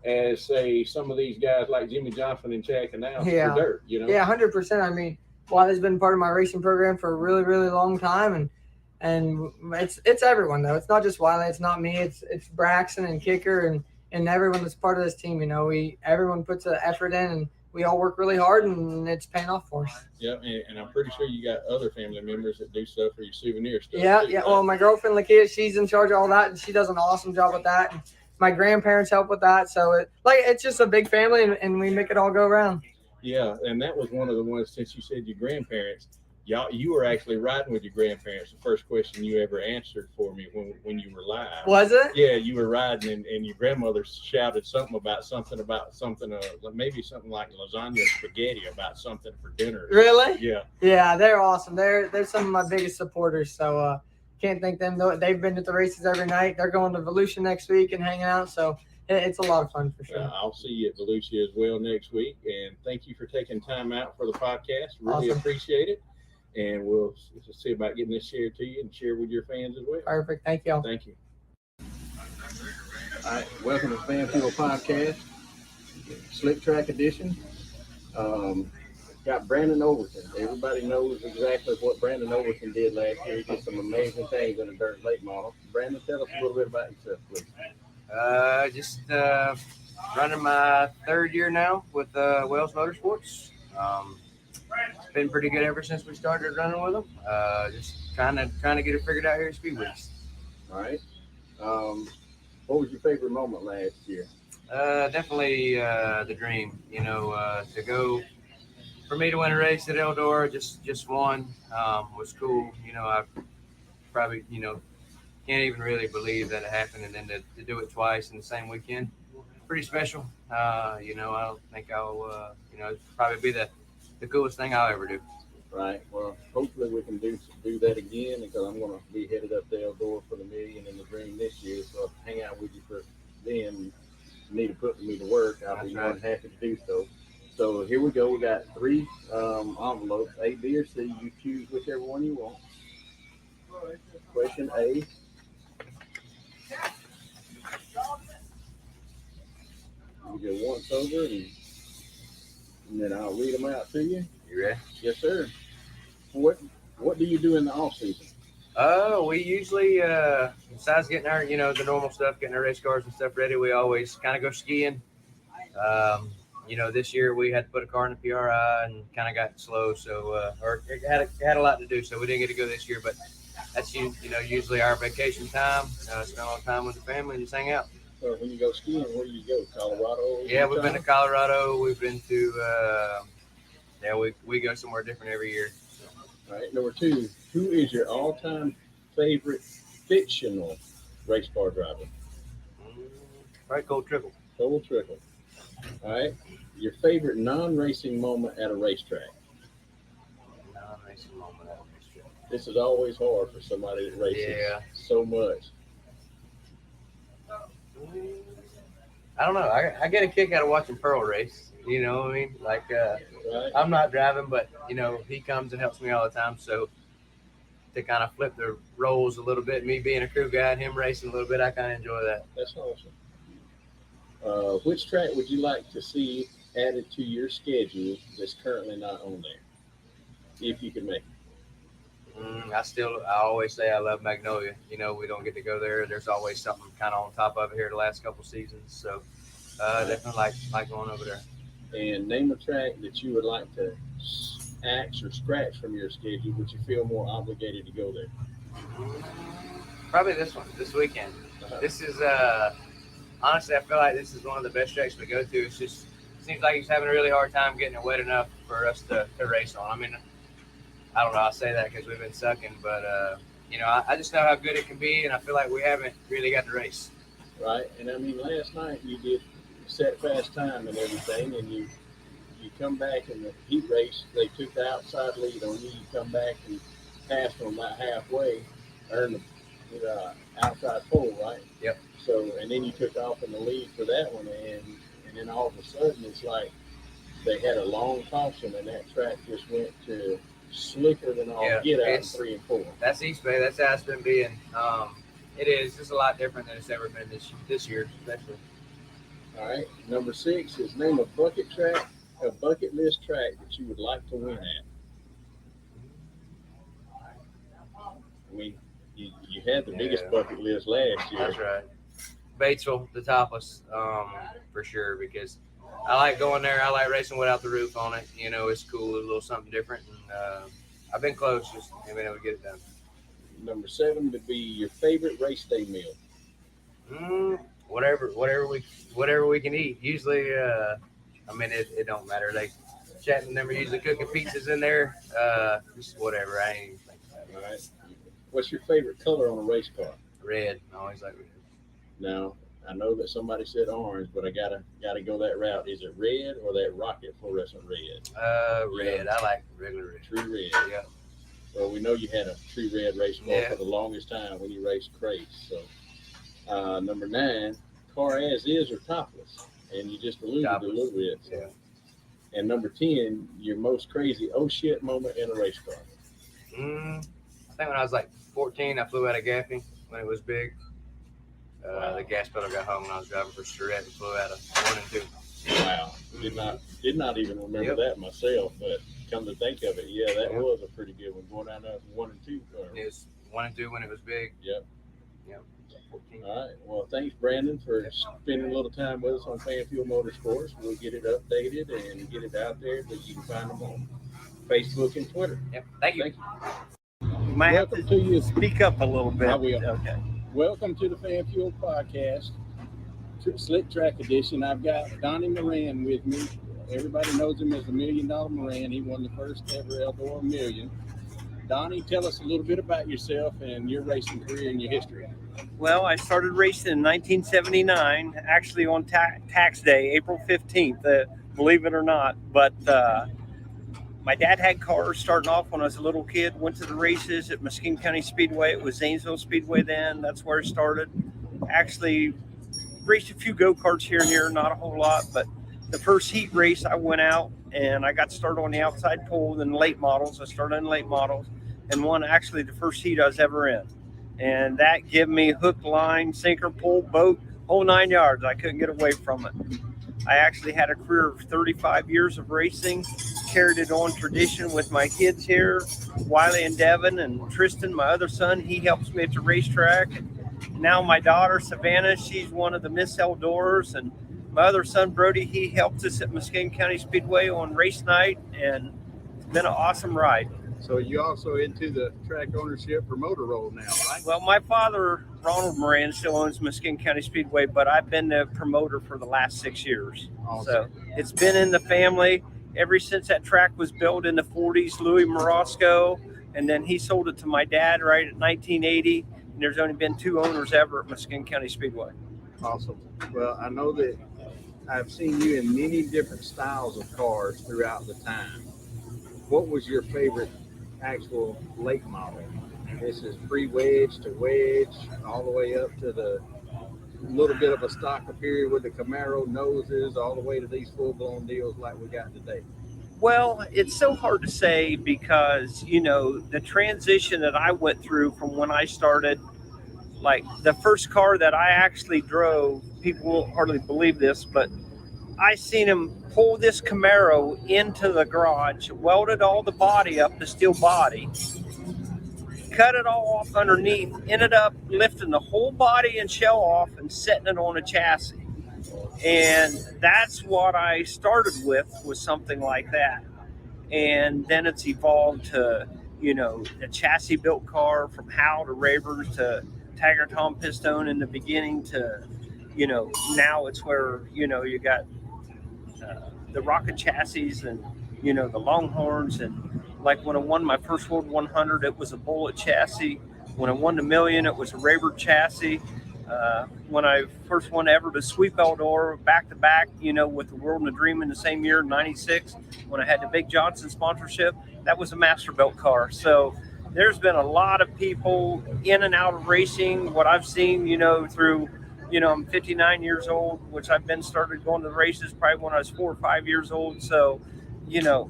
as, say, some of these guys like Jimmy Johnson and Chad Canal for dirt, you know? Yeah, 100%. I mean, Wiley's been part of my racing program for a really, really long time, and it's everyone though. It's not just Wiley. It's not me. It's Braxton and Kicker and everyone that's part of this team. You know, everyone puts the effort in, and we all work really hard, and it's paying off for us. Yeah, and I'm pretty sure you got other family members that do stuff for your souvenir stuff. Yeah, too, yeah. right? Well, my girlfriend Lakia, she's in charge of all that, and she does an awesome job with that. And my grandparents help with that, so it's just a big family, and we make it all go around. Yeah, and that was one of the ones, since you said your grandparents, you were actually riding with your grandparents. The first question you ever answered for me when you were live. Was it? Yeah, you were riding, and your grandmother shouted something, maybe something like lasagna or spaghetti about something for dinner. Really? Yeah. Yeah, they're awesome. They're some of my biggest supporters, so can't thank them. They've been at the races every night. They're going to Volusia next week and hanging out, so it's a lot of fun for sure. I'll see you at Volusia as well next week, and thank you for taking time out for the podcast. Really Awesome. appreciate it, and we'll see about getting this shared to you and share with your fans as well. Perfect. Thank you. Thank you. All right, welcome to FanFuel Podcast, Slick Track Edition. got Brandon Overton. Everybody knows exactly what Brandon Overton did last year. He did some amazing things in the dirt late model. Brandon, tell us a little bit about yourself, please. Just running my third year now with Wells Motorsports. It's been pretty good ever since we started running with them. Just trying to get it figured out here at Speedweeks. All right. What was your favorite moment last year? Definitely the dream. To go for me to win a race at Eldora, just one was cool. I probably can't even really believe that it happened, and then to do it twice in the same weekend, pretty special. I don't think I'll probably be the coolest thing I'll ever do. Right. Well, hopefully we can do that again, because I'm going to be headed up to Eldora for the million and the dream this year. So I'll hang out with you for then. You need to put me to work. I'll be more than happy to do so. So here we go. We got 3 envelopes, A, B, or C. You choose whichever one you want. Question A. You go once over, and then I'll read them out to you. You ready? Yes, sir. What do you do in the off season? We usually, besides getting our, the normal stuff, getting our race cars and stuff ready, we always kind of go skiing. This year we had to put a car in the PRI and kind of got slow, so or it had a lot to do, so we didn't get to go this year. But that's usually our vacation time. Spend a lot of time with the family and just hang out. So when you go skiing, where do you go? Colorado? Yeah, we've been to Colorado. We've been to we go somewhere different every year. All right, number 2. Who is your all-time favorite fictional race car driver? Right, Cole Trickle. Cole Trickle. All right. Your favorite non-racing moment at a racetrack? Non-racing moment at a racetrack. This is always hard for somebody that races so much. I don't know. I get a kick out of watching Pearl race. You know what I mean? Like, Right. I'm not driving, but, he comes and helps me all the time. So to kind of flip the roles a little bit, me being a crew guy and him racing a little bit, I kind of enjoy that. That's awesome. Which track would you like to see added to your schedule that's currently not on there, if you could make it? I always say I love Magnolia. We don't get to go there. There's always something kind of on top of it here the last couple seasons. So definitely like going over there. And name a track that you would like to axe or scratch from your schedule, but you feel more obligated to go there. Probably this one, this weekend. This is honestly, I feel like this is one of the best tracks to go to. It seems like he's having a really hard time getting it wet enough for us to race on. I mean, I don't know. I say that because we've been sucking, but I just know how good it can be, and I feel like we haven't really got to race. Right, and I mean, last night you did set fast time and everything, and you come back in the heat race. They took the outside lead on you. You come back and passed them about halfway, earned the outside pole, right? Yep. So, and then you took off in the lead for that one, and then all of a sudden it's like they had a long caution, and that track just went to slicker than all get out in 3 and 4. That's East Bay. That's how it's been being. It is just a lot different than it's ever been this year, especially. All right. Number 6 is name a bucket list track that you would like to win at. I mean, you had the biggest bucket list last year. That's right. Batesville, the topless, for sure, because I like going there. I like racing without the roof on it. It's cool, a little something different. And I've been close, just haven't been able to get it done. Number 7 would be your favorite race day meal. Whatever we can eat. Usually, it don't matter. Chat and them are usually cooking pizzas in there. Just whatever. I ain't even think about it. All right. What's your favorite color on a race car? Red. I always like red. Now, I know that somebody said orange, but I gotta go that route. Is it red or that rocket fluorescent red? Red. I like regular red. True red. Yeah. Well, we know you had a true red race car for the longest time when you raced crates. So, number 9, car as is or topless, and you just alluded to a little bit. So. Yeah. And number 10, your most crazy oh shit moment in a race car. I think when I was like 14, I flew out of Gaffney when it was big. The gas pedal got hung when I was driving for Charette and flew out of 1 and 2. Wow. Did not even remember that myself, but come to think of it, yeah, that was a pretty good one. Going down there 1 and 2. It was 1 and 2 when it was big. Yep. Yep. All right. Well, thanks, Brandon, for spending a little time with us on FanFuel Motorsports. We'll get it updated and get it out there that you can find them on Facebook and Twitter. Yep. Thank you. You might have to speak up a little bit. I will. Okay. Welcome to the FanFuel Podcast, Slick Track Edition. I've got Donnie Moran with me. Everybody knows him as the $1 Million Moran. He won the first ever Eldora Million. Donnie, tell us a little bit about yourself and your racing career and your history. Well, I started racing in 1979, actually on tax day, April 15th, believe it or not. But my dad had cars starting off when I was a little kid, went to the races at Mesquite County Speedway. It was Zanesville Speedway then. That's where I started. Actually raced a few go-karts here and here, not a whole lot, but the first heat race I went out and I got started on the outside pole, then late models. I started in late models and won actually the first heat I was ever in. And that gave me hook, line, sinker, pole, boat, whole 9 yards. I couldn't get away from it. I actually had a career of 35 years of racing, carried it on tradition with my kids here, Wiley and Devin, and Tristan, my other son. He helps me at the racetrack. Now my daughter, Savannah, she's one of the Miss Eldoras, and my other son, Brody, he helped us at Mesquite County Speedway on race night, and it's been an awesome ride. So you also into the track ownership promoter role now, right? Well, my father, Ronald Moran, still owns Mesquite County Speedway, but I've been the promoter for the last 6 years. Awesome. So it's been in the family ever since that track was built in the 40s, Louis Morosco, and then he sold it to my dad right at 1980, and there's only been 2 owners ever at Mesquite County Speedway. Awesome. Well, I know that I've seen you in many different styles of cars throughout the time. What was your favorite actual late model? This is pre-wedge to wedge, all the way up to the little bit of a stocker period with the Camaro noses, all the way to these full-blown deals like we got today. Well, it's so hard to say because, you know, the transition that I went through from when I started, like the first car that I actually drove, people will hardly believe this, but I seen him pull this Camaro into the garage, welded all the body up, the steel body, cut it all off underneath, ended up lifting the whole body and shell off and setting it on a chassis. And that's what I started with, was something like that. And then it's evolved to, you know, a chassis built car from Howe to Ravers to Tiger Tom Pistone in the beginning to, you know, now it's where, you know, you got the rocket chassis and, you know, the Longhorns. And like when I won my first World 100, it was a Bullet chassis. When I won the Million, it was a Raver chassis. When I first won ever to sweep Eldora back to back, you know, with the World and the Dream in the same year, 96, when I had the Big Johnson sponsorship, that was a Masterbuilt car. So there's been a lot of people in and out of racing. What I've seen, you know, through, you know, I'm 59 years old, which I've been started going to the races probably when I was 4 or 5 years old. So, you know,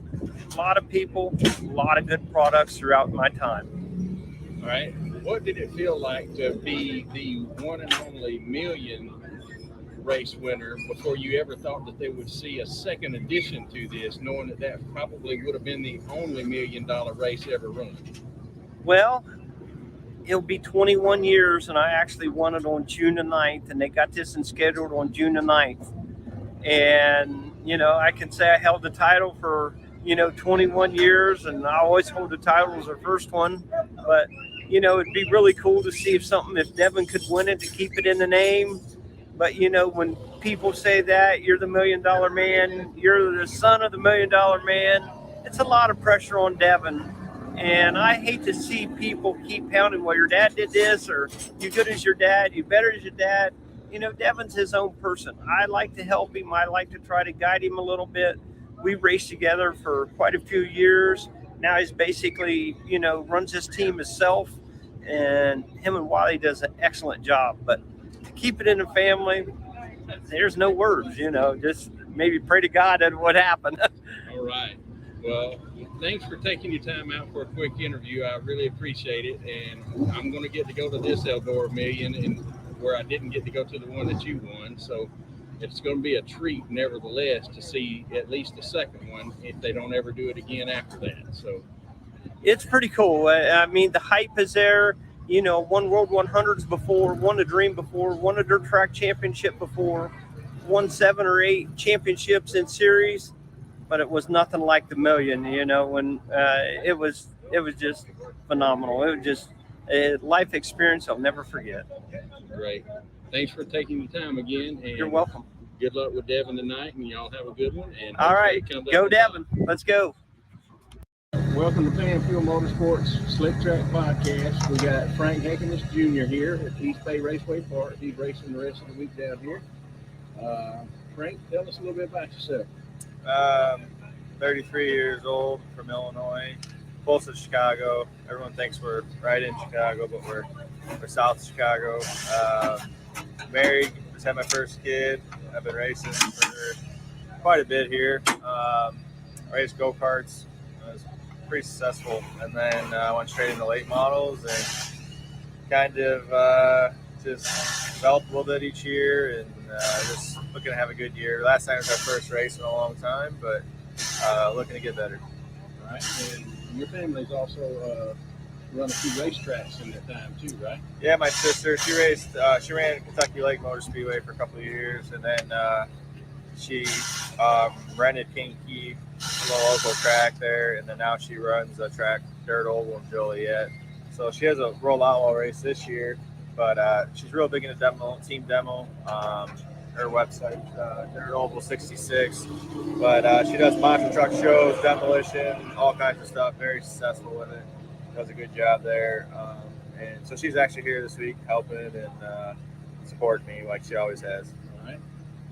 a lot of people, a lot of good products throughout my time. All right. What did it feel like to be the one and only million race winner before you ever thought that they would see a second edition to this, knowing that that probably would have been the only $1 million race ever run? Well, it'll be 21 years, and I actually won it on June the 9th, and they got this and scheduled on June the 9th. And, you know, I can say I held the title for, you know, 21 years, and I always hold the title as the first one. But, you know, it'd be really cool to see if Devin could win it, to keep it in the name. But, you know, when people say that, you're the $1 million man, you're the son of the $1 million man, it's a lot of pressure on Devin. And I hate to see people keep pounding, well, your dad did this, or you good as your dad, you better as your dad. You know, Devin's his own person. I like to help him. I like to try to guide him a little bit. We raced together for quite a few years. Now he's basically, you know, runs his team himself, and him and Wiley does an excellent job. But to keep it in the family, there's no words, you know, just maybe pray to God that would happen. All right. Well, thanks for taking your time out for a quick interview. I really appreciate it. And I'm going to get to go to this Eldora Million, and where I didn't get to go to the one that you won. So it's going to be a treat, nevertheless, to see at least the second one if they don't ever do it again after that. So it's pretty cool. I mean, the hype is there. You know, won World 100s before, won a Dream before, won a Dirt Track Championship before, won 7 or 8 championships in series, but it was nothing like the million. You know, when it was just phenomenal. It was just a life experience I'll never forget. great. Thanks for taking the time again. And You're welcome. Good luck with Devin tonight, and y'all have a good one. And All right, go Devin. Let's go. Welcome to FanFuel Motorsports Slick Track Podcast. We got Frank Hankimus Jr. here at East Bay Raceway Park. He's racing the rest of the week down here. Frank, tell us a little bit about yourself. 33 years old, from Illinois, close to Chicago. Everyone thinks we're right in Chicago, but we're south of Chicago. Married, just had my first kid. I've been racing for quite a bit here. Raced go-karts. I was pretty successful. And then I went straight into late models and kind of just developed a little bit each year and just looking to have a good year. Last time was our first race in a long time, but looking to get better. All right. And your family's also run a few racetracks in that time too, right? Yeah, my sister, she ran Kentucky Lake Motor Speedway for a couple of years, and then she rented Kinky, a little local track there, and then now she runs a track, Dirt Oval in Joliet. So she has a World Outlaw race this year, but she's real big into team demo. Her website, Dirt Oval 66, but she does monster truck shows, demolition, all kinds of stuff. Very successful with it. Does a good job there, and so she's actually here this week helping and supporting me like she always has. All right.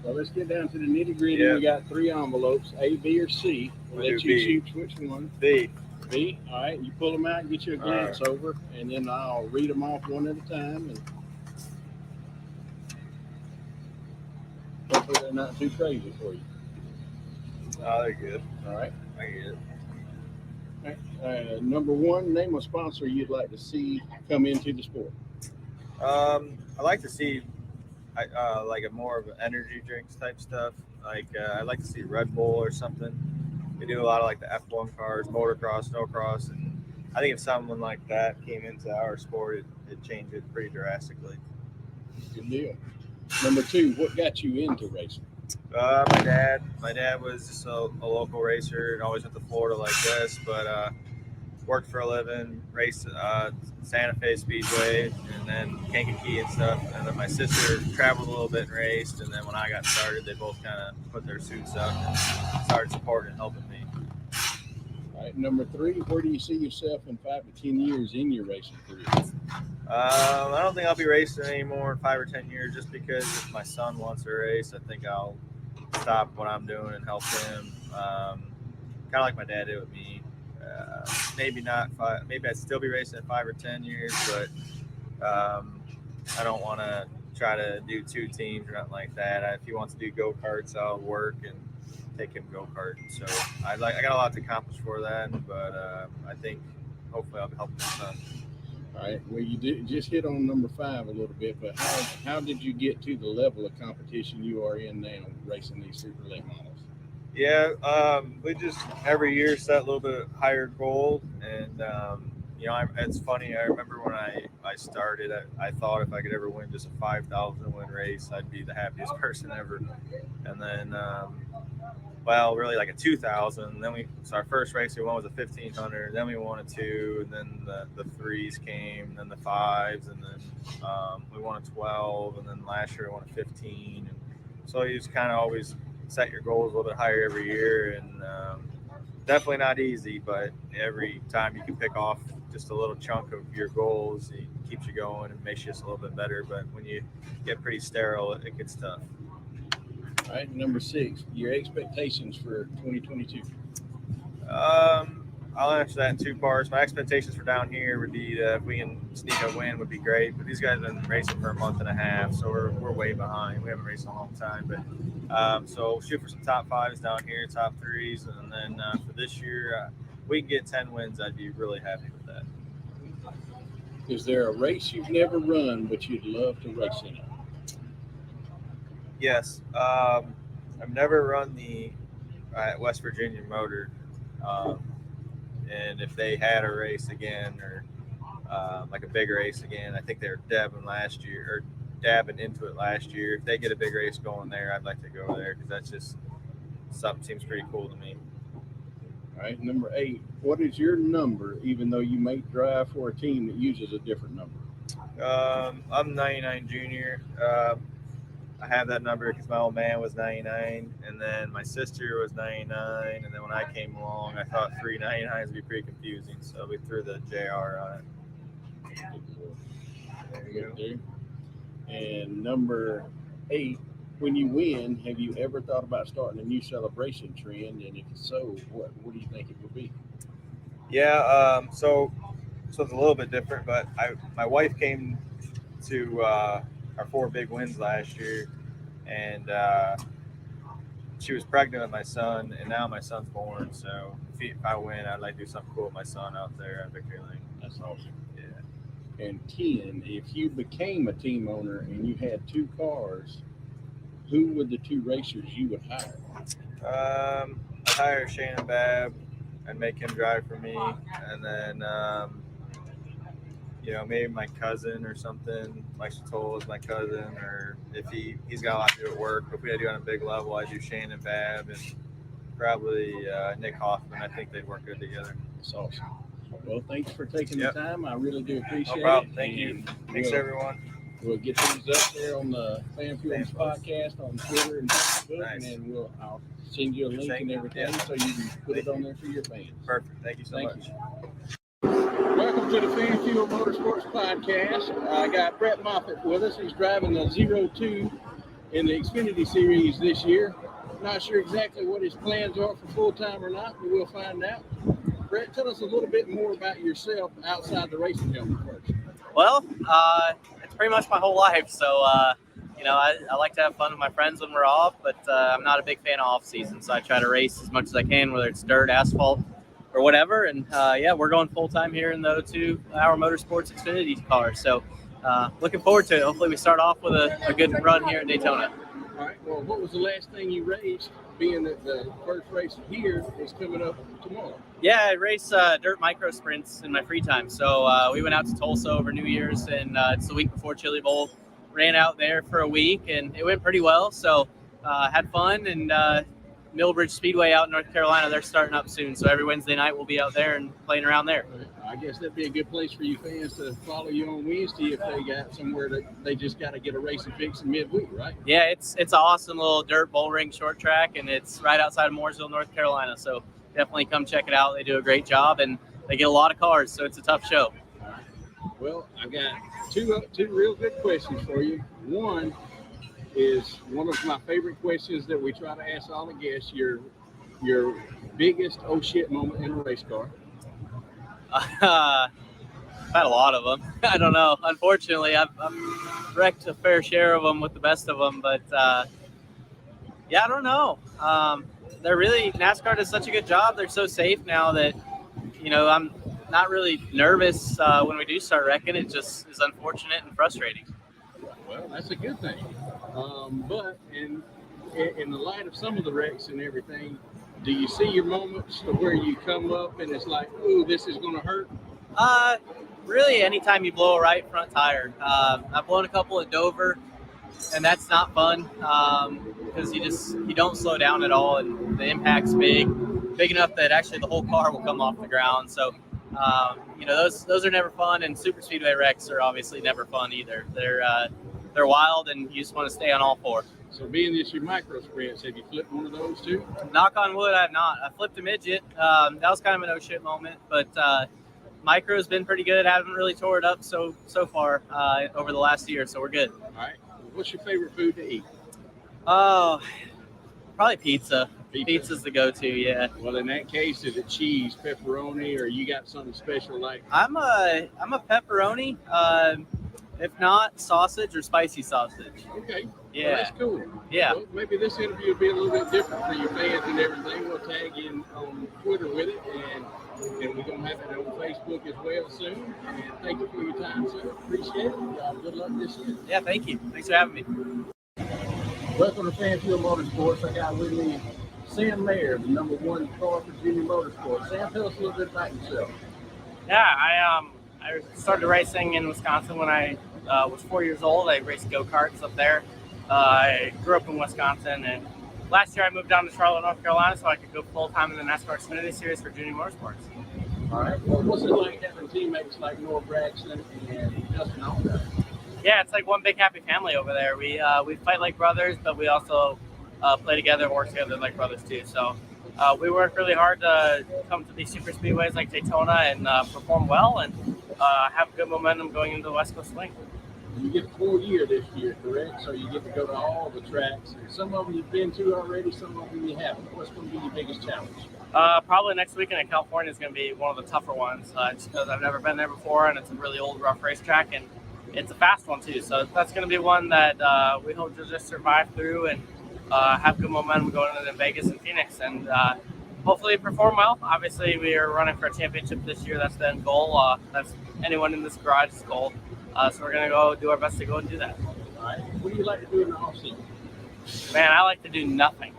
So let's get down to the nitty gritty. Yeah. We got 3 envelopes, A, B, or C. We'll let you B. choose which one. B. B. All right. You pull them out and get you a glance over, and then I'll read them off one at a time. And hopefully they're not too crazy for you. Oh, they're good. All right. I get it. Number 1, name a sponsor you'd like to see come into the sport. I like to see like a more of an energy drinks type stuff. Like I'd like to see Red Bull or something. They do a lot of like the F1 cars, motocross, snowcross, and I think if someone like that came into our sport, it'd change it pretty drastically. Good deal. Number 2, what got you into racing? My dad was just a local racer and always went to Florida like this, but worked for a living, raced Santa Fe Speedway, and then Kankakee and stuff. And then my sister traveled a little bit and raced. And then when I got started, they both kind of put their suits up and started supporting and helping me. All right, number 3, where do you see yourself in 5 to 10 years in your racing career? I don't think I'll be racing anymore in 5 or 10 years, just because if my son wants to race, I think I'll stop what I'm doing and help him. Kind of like my dad did with me. Maybe not 5. Maybe I'd still be racing in 5 or 10 years, but I don't want to try to do 2 teams or nothing like that. If he wants to do go-karts, I'll work and take him go-karting. So I got a lot to accomplish for that, but I think hopefully I'll be helping my son. All right. Well, you did just hit on number 5 a little bit, but how did you get to the level of competition you are in now, racing these super late models? Yeah, we just every year set a little bit higher goal, and it's funny. I remember when I started, I thought if I could ever win just a 5,000 win race, I'd be the happiest person ever. And then, really like a 2,000. Then so our first race we won was a 1,500. Then we won a 2, and then the 3s came, and then the 5s, and then we won a 12, and then last year we won a 15. And so you just kind of always set your goals a little bit higher every year, and definitely not easy, but every time you can pick off just a little chunk of your goals, it keeps you going and makes you just a little bit better. But when you get pretty sterile, it gets tough. All right, number 6, your expectations for 2022. I'll answer that in 2 parts. My expectations for down here would be if we can sneak a win would be great, but these guys have been racing for a month and a half, so we're way behind. We haven't raced in a long time, but so shoot for some top 5s down here, top 3s, and then for this year, we can get 10 wins. I'd be really happy with that. Is there a race you've never run but you'd love to race in it? Yes. I've never run the West Virginia motor. And if they had a race again or like a big race again, I think they were dabbing into it last year. If they get a big race going there, I'd like to go there because that's just something seems pretty cool to me. All right, number 8. What is your number, even though you may drive for a team that uses a different number? I'm 99 junior. I have that number because my old man was 99, and then my sister was 99, and then when I came along, I thought 399s would be pretty confusing, so we threw the JR on it. There you go. And number 8, when you win, have you ever thought about starting a new celebration trend? And if so, what do you think it would be? Yeah, so it's a little bit different, but my wife came to our 4 big wins last year, and she was pregnant with my son, and now my son's born. So if I win, I'd like to do something cool with my son out there at Victory Lane. That's awesome. Yeah. And 10, if you became a team owner and you had 2 cars, who would the 2 racers you would hire? I'd hire Shannon Babb and make him drive for me, and then maybe my cousin or something. Mike Stoll is my cousin, or if he's got a lot to do at work. But if we had to do it on a big level, I'd do Shannon Babb and probably Nick Hoffman. I think they'd work good together. That's awesome. Well, thanks for taking the time. I really do appreciate it. No problem. Thank you. Thanks, everyone. We'll get these up there on the FanFuel podcast on Twitter and Facebook, and then I'll send you a link and everything so you can put it on there for your fans. Perfect. Thank you so much. Welcome to the FanFuel Motorsports Podcast. I got Brett Moffitt with us. He's driving the 02 in the Xfinity Series this year. Not sure exactly what his plans are for full-time or not, but we'll find out. Brett, tell us a little bit more about yourself outside the racing helmet first. Well, it's pretty much my whole life. So, I like to have fun with my friends when we're off, but I'm not a big fan of off-season. So I try to race as much as I can, whether it's dirt, asphalt, or whatever. And, we're going full-time here in the 02 Our Motorsports Xfinity car. So looking forward to it. Hopefully we start off with a good run here at Daytona. All right. Well, what was the last thing you raced, being that the first race here is coming up tomorrow? Yeah, I race dirt micro sprints in my free time. So we went out to Tulsa over New Year's, and it's the week before Chili Bowl. Ran out there for a week, and it went pretty well. So had fun, and Millbridge Speedway out in North Carolina, they're starting up soon. So every Wednesday night we'll be out there and playing around there. I guess that'd be a good place for you fans to follow you on Wednesday if they got somewhere that they just got to get a racing fix in midweek, right? Yeah, it's an awesome little dirt bull ring short track, and it's right outside of Mooresville, North Carolina. So definitely come check it out. They do a great job, and they get a lot of cars, so it's a tough show. Well, I've got two real good questions for you. One is one of my favorite questions that we try to ask all the guests, your biggest oh shit moment in a race car. I've had a lot of them. I don't know. Unfortunately, I've wrecked a fair share of them with the best of them, but I don't know. NASCAR does such a good job. They're so safe now that, I'm not really nervous when we do start wrecking. It just is unfortunate and frustrating. Well, that's a good thing. But in the light of some of the wrecks and everything, do you see your moments where you come up and it's like, ooh, this is going to hurt? Really, anytime you blow a right front tire. I've blown a couple at Dover, and that's not fun because you don't slow down at all, and the impact's big enough that actually the whole car will come off the ground. So, those are never fun, and super speedway wrecks are obviously never fun either. They're wild, and you just want to stay on all four. So being this your micro sprints, have you flipped one of those too? Knock on wood, I have not. I flipped a midget. That was kind of an oh shit moment, but micro's been pretty good. I haven't really tore it up so far over the last year, so we're good. All right. What's your favorite food to eat? Oh, probably pizza. Pizza's the go-to, yeah. Well, in that case, is it cheese, pepperoni, or you got something special like? I'm a pepperoni. If not, sausage or spicy sausage. Okay. Yeah. Well, that's cool. Yeah. Well, maybe this interview will be a little bit different for your fans and everything. We'll tag in on Twitter with it, and we're going to have it on Facebook as well soon. And thank you for your time, sir. Appreciate it. Good luck this year. Yeah, thank you. Thanks for having me. Welcome to FanFuel Motorsports. I got with me Sam Mayer, the #1 car for Junior Motorsports. Sam, tell us a little bit about yourself. Yeah, I started racing in Wisconsin when I was 4 years old. I raced go-karts up there. I grew up in Wisconsin, and last year I moved down to Charlotte, North Carolina, so I could go full-time in the NASCAR Xfinity Series for Junior Motorsports. All right. Well, what's it like having teammates like Noah Braxton and Justin Allgaier? Yeah, it's like one big happy family over there. We fight like brothers, but we also play together and work together like brothers too. So we work really hard to come to these super speedways like Daytona and perform well and have good momentum going into the West Coast swing. You get a full year this year, correct? So you get to go to all the tracks. Some of them you've been to already, some of them you haven't. What's going to be your biggest challenge? Probably next weekend in California is going to be one of the tougher ones, just because I've never been there before, and it's a really old, rough racetrack, and it's a fast one too. So that's going to be one that we hope to just survive through and have good momentum going into Vegas and Phoenix, and hopefully perform well. Obviously, we are running for a championship this year. That's the end goal. That's anyone in this garage's goal. So we're going to go do our best to go and do that. All right. What do you like to do in the off-season? Man, I like to do nothing,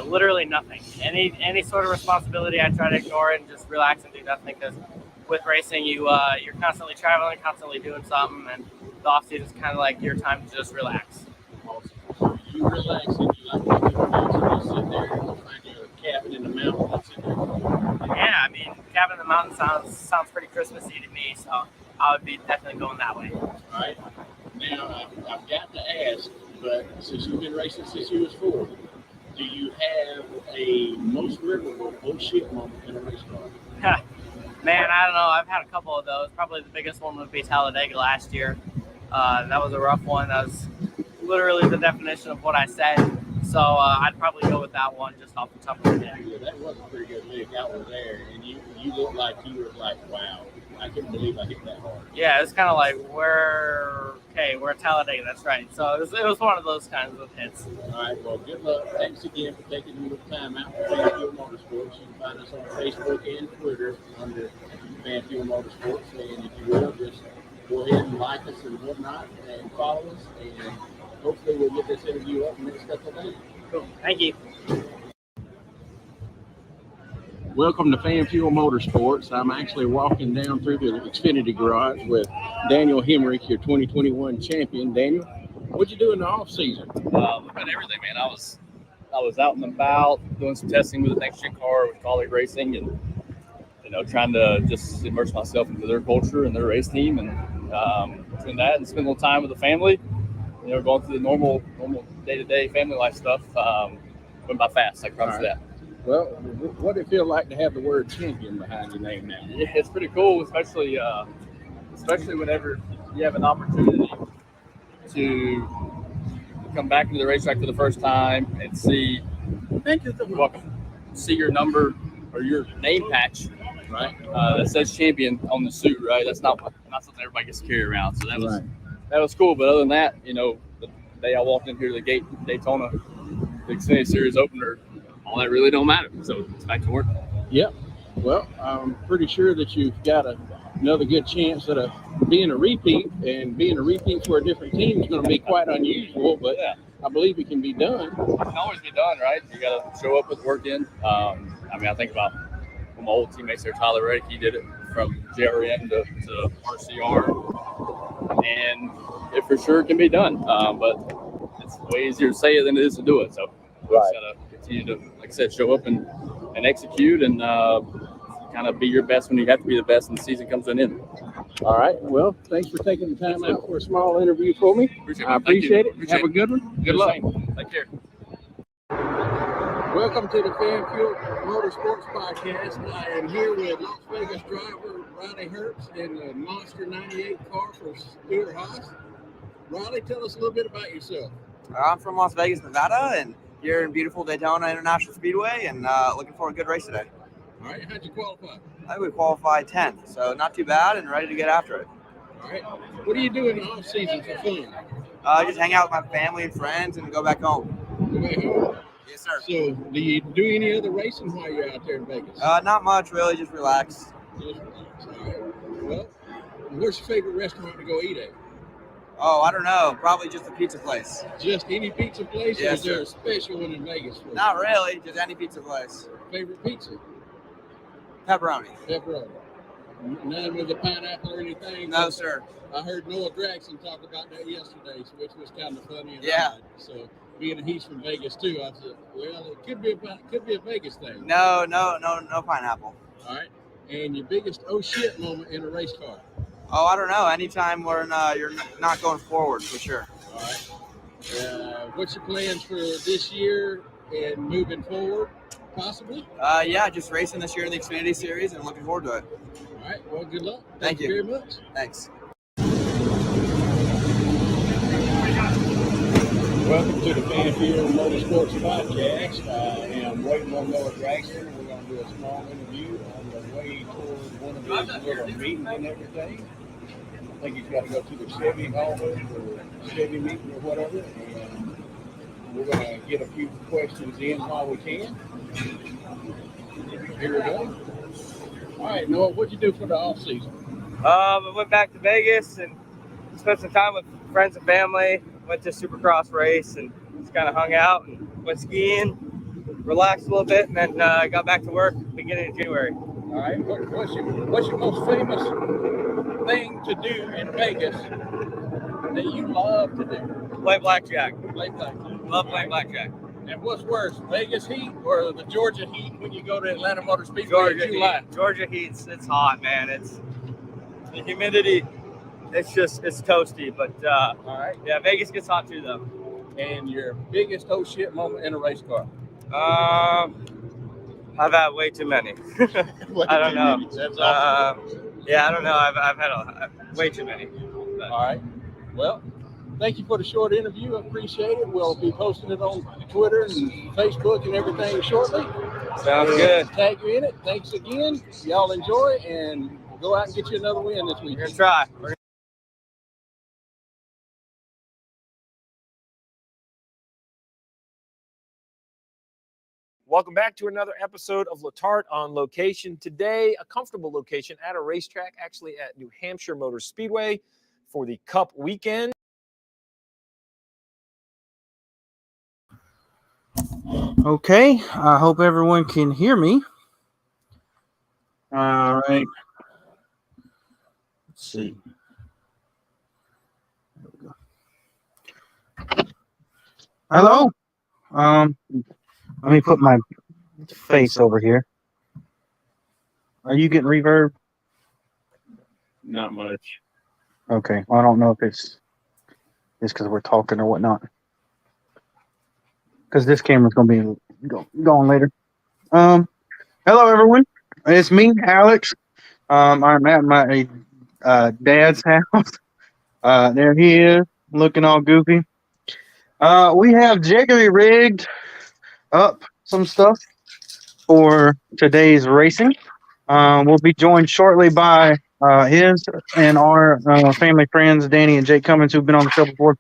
literally nothing. Any sort of responsibility, I try to ignore it and just relax and do nothing, because with racing, you're constantly traveling, constantly doing something, and the off-season is kind of like your time to just relax. Awesome. You relax and you like to relax and you sit there and find your cabin in the mountains and sit there. Yeah, I mean, cabin in the mountains sounds pretty Christmassy to me, so I would be definitely going that way. All right. Now, I've got to ask, but since you've been racing since you was 4, do you have a most memorable oh shit moment in a race car? Man, I don't know. I've had a couple of those. Probably the biggest one would be Talladega last year. That was a rough one. That was literally the definition of what I said. So I'd probably go with that one just off the top of my head. Yeah, that was a pretty good lick. I was there, and you looked like you were like, wow, I couldn't believe I hit that hard. Yeah, it's kind of like, we're at Talladega. That's right. So it was one of those kinds of hits. All right, well, good luck. Thanks again for taking a little time out for FanFuel Motorsports. You can find us on Facebook and Twitter under FanFuel Motorsports. And if you will, just go ahead and like us and whatnot and follow us. And hopefully we'll get this interview up in the next couple of days. Cool. Thank you. Welcome to FanFuel Motorsports. I'm actually walking down through the Xfinity garage with Daniel Hemrick, your 2021 champion. Daniel, what'd you do in the off season? We've done everything, man. I was out and about doing some testing with the next gen car with colleague racing, and trying to just immerse myself into their culture and their race team, and doing that and spend a little time with the family. Going through the normal day-to-day family life stuff. Went by fast. I promise you that. Well, what did it feel like to have the word champion behind your name now? Yeah, it's pretty cool, especially whenever you have an opportunity to come back into the racetrack for the first time and see your number or your name patch, right? That says champion on the suit, right? That's not something everybody gets to carry around. So that was cool. But other than that, the day I walked in here to the gate, Daytona, the Xfinity Series opener, all that really don't matter. So it's back to work. Yep. Well, I'm pretty sure that you've got another good chance at being a repeat, and being a repeat for a different team is going to be quite unusual, but I believe it can be done. It can always be done, right? You got to show up with work in. I think about my old teammates there, Tyler Reddick, he did it from JRM to RCR, and it for sure can be done. But it's way easier to say it than it is to do it. So we just got to continue to, like I said, show up and execute and kind of be your best when you have to be the best when the season comes to an end. All right. Well, thanks for taking the time out for a small interview for me. I appreciate it. Have a good one. Good luck. Take care. Welcome to the FanFuel Motorsports Podcast. I am here with Las Vegas driver Riley Herbst in the Monster 98 car for Stuart Haas. Riley, tell us a little bit about yourself. I'm from Las Vegas, Nevada, and here in beautiful Daytona International Speedway, and looking for a good race today. All right, how'd you qualify? I would qualify 10th, so not too bad and ready to get after it. All right. What do you do in the off season for fun? Just hang out with my family and friends and go back home. Go back home? Yes, sir. So, do you do any other racing while you're out there in Vegas? Not much, really. Just relax. Just relax. All right. Well, where's your favorite restaurant to go eat at? Oh, I don't know. Probably just a pizza place. Just any pizza place? Or Yes, is there sir. a special one in Vegas for you? Not really. Just any pizza place. Favorite pizza? Pepperoni. Pepperoni. None with the pineapple or anything? No, sir. I heard Noah Draxon talk about that yesterday, which was kind of funny. And Yeah. odd. So being he's from Vegas too, I said, well, it could be a Vegas thing. No pineapple. All right. And your biggest oh shit moment in a race car? Oh, I don't know. Anytime when you're not going forward, for sure. All right. What's your plans for this year and moving forward, possibly? Yeah, just racing this year in the Xfinity Series and looking forward to it. All right. Well, good luck. Thank you very much. Thanks. Welcome to the FanFuel Motorsports Podcast. I am waiting on Noah Draxon. We're going to do a small interview on the way toward one of his little meetings and everything. I think he's got to go to the Chevy home or Chevy meeting or whatever. And we're going to get a few questions in while we can. Here we go. All right, Noah, what'd you do for the off season? I went back to Vegas and spent some time with friends and family. Went to Supercross race and just kind of hung out and went skiing, relaxed a little bit, and then got back to work beginning of January. All right, what's your most famous thing to do in Vegas that you love to do? Play blackjack. Play blackjack. Love playing blackjack. And what's worse, Vegas heat or the Georgia heat when you go to Atlanta Motor Speedway in July? Georgia heat's it's hot, man. It's the humidity. It's toasty, but all right. Yeah, Vegas gets hot too, though. And your biggest oh shit moment in a race car? I've had way too many. I don't know. That's awesome. Yeah, I don't know. I've had way too many. But. All right. Well, thank you for the short interview. I appreciate it. We'll be posting it on Twitter and Facebook and everything shortly. Sounds good. Tag you in it. Thanks again. Y'all enjoy and go out and get you another win this week. We're gonna try. Welcome back to another episode of Letarte on Location. Today, a comfortable location at a racetrack, actually at New Hampshire Motor Speedway for the Cup weekend. Okay, I hope everyone can hear me. All right. Let's see. There we go. Hello. Let me put my face over here. Are you getting reverb? Not much. Okay. Well, I don't know if it's just because we're talking or whatnot. Because this camera's going to be going later. Hello, everyone. It's me, Alex. I'm at my dad's house. There he is, looking all goofy. We have jiggery rigged up some stuff for today's racing. We'll be joined shortly by his and our family friends, Danny and Jake Cummins, who've been on the show before.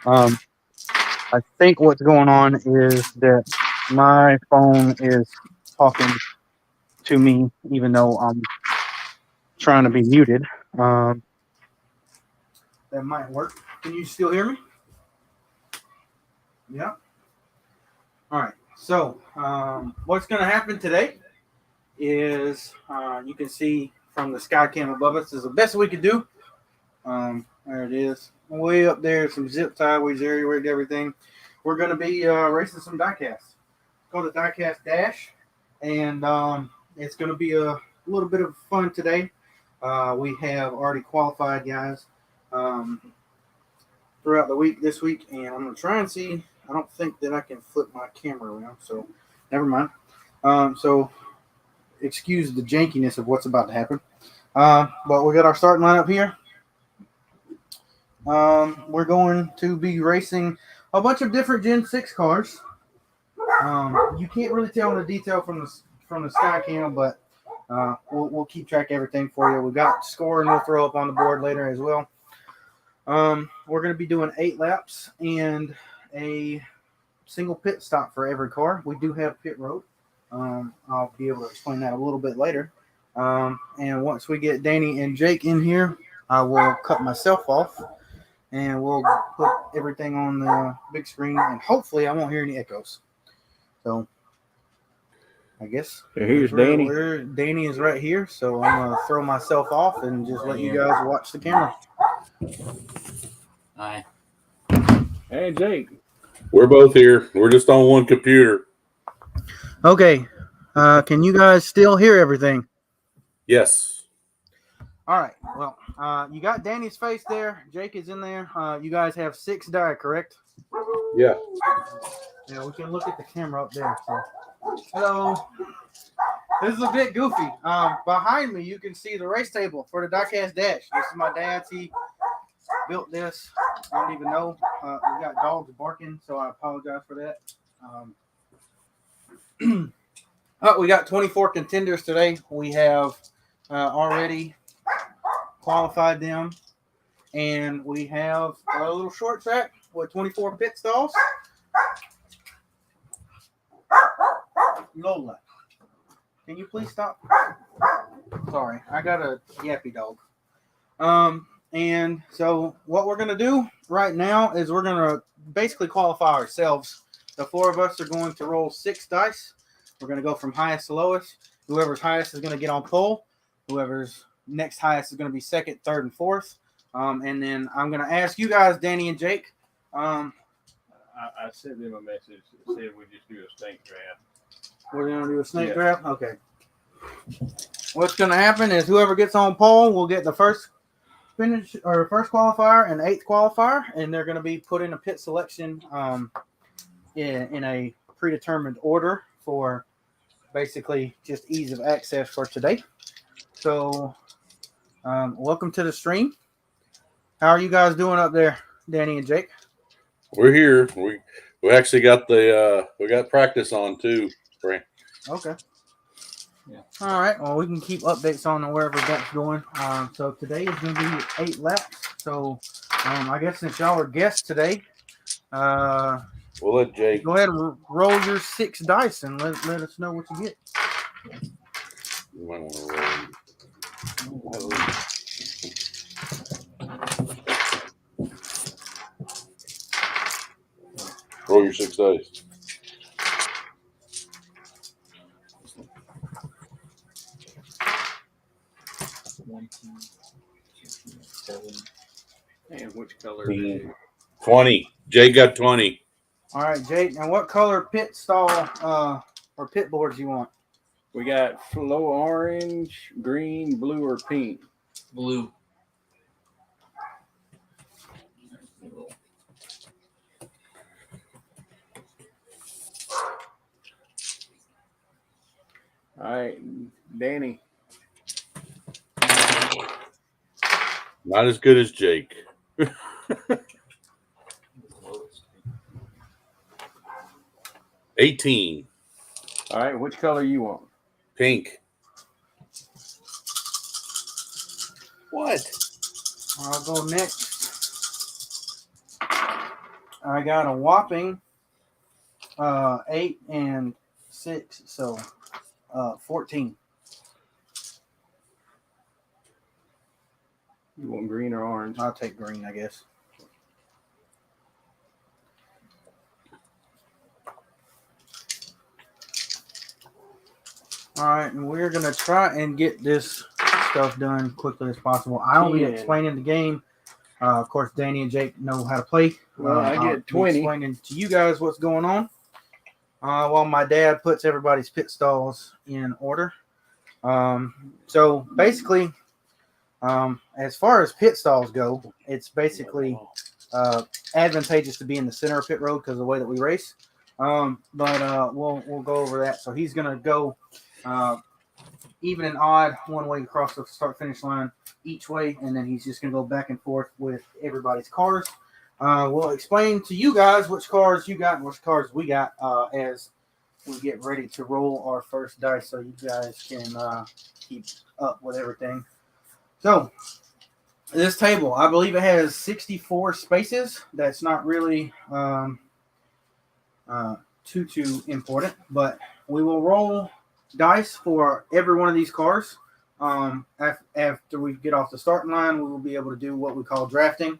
I think what's going on is that my phone is talking to me, even though I'm trying to be muted. That might work. Can you still hear me? Yeah. All right. So what's going to happen today is you can see from the sky cam above us is the best we could do. There it is. Way up there, some zip tie, we area rigged everything. We're going to be racing some diecast. It's called the Diecast Dash, and it's going to be a little bit of fun today. We have already qualified guys throughout the week this week, and I'm going to try and see. I don't think that I can flip my camera around, so never mind. So excuse the jankiness of what's about to happen. But we got our starting lineup here. We're going to be racing a bunch of different Gen 6 cars. You can't really tell the detail from the sky cam, but we'll keep track of everything for you. We've got scoring we'll throw up on the board later as well. We're going to be doing 8 laps and a single pit stop for every car. We do have pit road. I'll be able to explain that a little bit later. And once we get Danny and Jake in here, I will cut myself off and we'll put everything on the big screen, and hopefully I won't hear any echoes. So I guess here's Danny. Danny is right here, so I'm gonna throw myself off and just let you guys watch the camera. Hi. Hey, Jake. We're both here. We're just on one computer. Okay. Can you guys still hear everything? Yes. All right. Well, you got Danny's face there. Jake is in there. You guys have 6 die, correct? Yeah. Yeah, we can look at the camera up there. So. Hello. This is a bit goofy. Behind me, you can see the race table for the diecast dash. This is my dad's. He built this. I don't even know. We got dogs barking, so I apologize for that. We got 24 contenders today. We have already qualified them, and we have a little short track with 24 pit stalls. Lola, can you please stop? Sorry, I got a yappy dog. And so what we're going to do right now is we're going to basically qualify ourselves. The 4 of us are going to roll 6 dice. We're going to go from highest to lowest. Whoever's highest is going to get on pole. Whoever's next highest is going to be second, third, and fourth. And then I'm going to ask you guys, Danny and Jake. I sent them a message that said we just do a snake draft. We're going to do a snake draft? Okay. What's going to happen is whoever gets on pole will get the first finish or first qualifier and 8th qualifier, and they're going to be put in a pit selection in a predetermined order for basically just ease of access for today. So welcome to the stream. How are you guys doing up there, Danny and Jake? We're here. We actually got we got practice on too, Frank. Okay. Yeah. All right. Well, we can keep updates on wherever that's going. So today is going to be 8 laps. So I guess since y'all are guests today, we'll let Jake go ahead and roll your 6 dice and let us know what you get. You might want to roll. Roll your 6 dice. And which color? 20. Jake got 20. All right, Jake. And what color pit stall or pit boards you want? We got flow orange, green, blue, or pink. Blue. All right, Danny. Not as good as Jake. 18. All right, which color you want? Pink. What? I'll go next. I got a whopping 8 and 6, so 14. You want green or orange? I'll take green, I guess. All right, and we're going to try and get this stuff done quickly as possible. I'll be explaining the game. Of course, Danny and Jake know how to play. Well, I get 20. Explaining to you guys what's going on while my dad puts everybody's pit stalls in order. So basically, as far as pit stalls go, it's basically advantageous to be in the center of pit road because of the way that we race. But we'll go over that. So he's going to go even and odd one way across the start finish line each way, and then he's just going to go back and forth with everybody's cars. We'll explain to you guys which cars you got and which cars we got as we get ready to roll our first dice, so you guys can keep up with everything. So this table, I believe it has 64 spaces. That's not really too important, but we will roll dice for every one of these cars. After we get off the starting line, we will be able to do what we call drafting.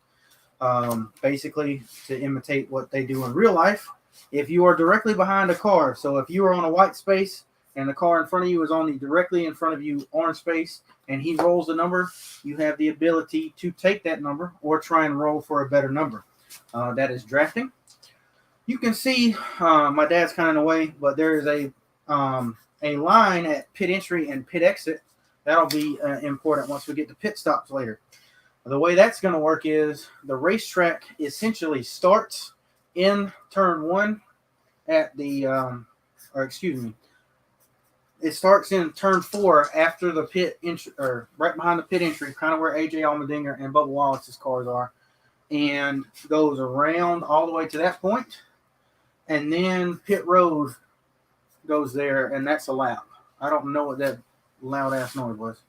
basically to imitate what they do in real life. If you are directly behind a car, so if you are on a white space and the car in front of you is on the directly in front of you orange space, and he rolls the number, you have the ability to take that number or try and roll for a better number. That is drafting. You can see my dad's kind of in the way, but there is a line at pit entry and pit exit. That'll be important once we get to pit stops later. The way that's going to work is the racetrack essentially starts in turn 1 at the, it starts in turn 4 after the pit entry, or right behind the pit entry, kind of where AJ Allmendinger and Bubba Wallace's cars are, and goes around all the way to that point, and then pit road goes there, and that's a lap. I don't know what that loud ass noise was,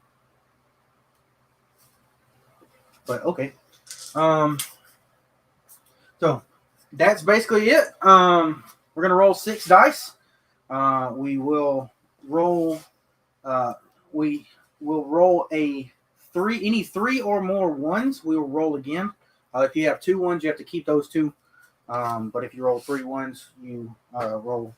but okay. So that's basically it. We're gonna roll 6 dice. We will roll. We will roll any 3 or more ones. We will roll again. If you have 2 ones, you have to keep those 2. But if you roll 3 ones, you roll.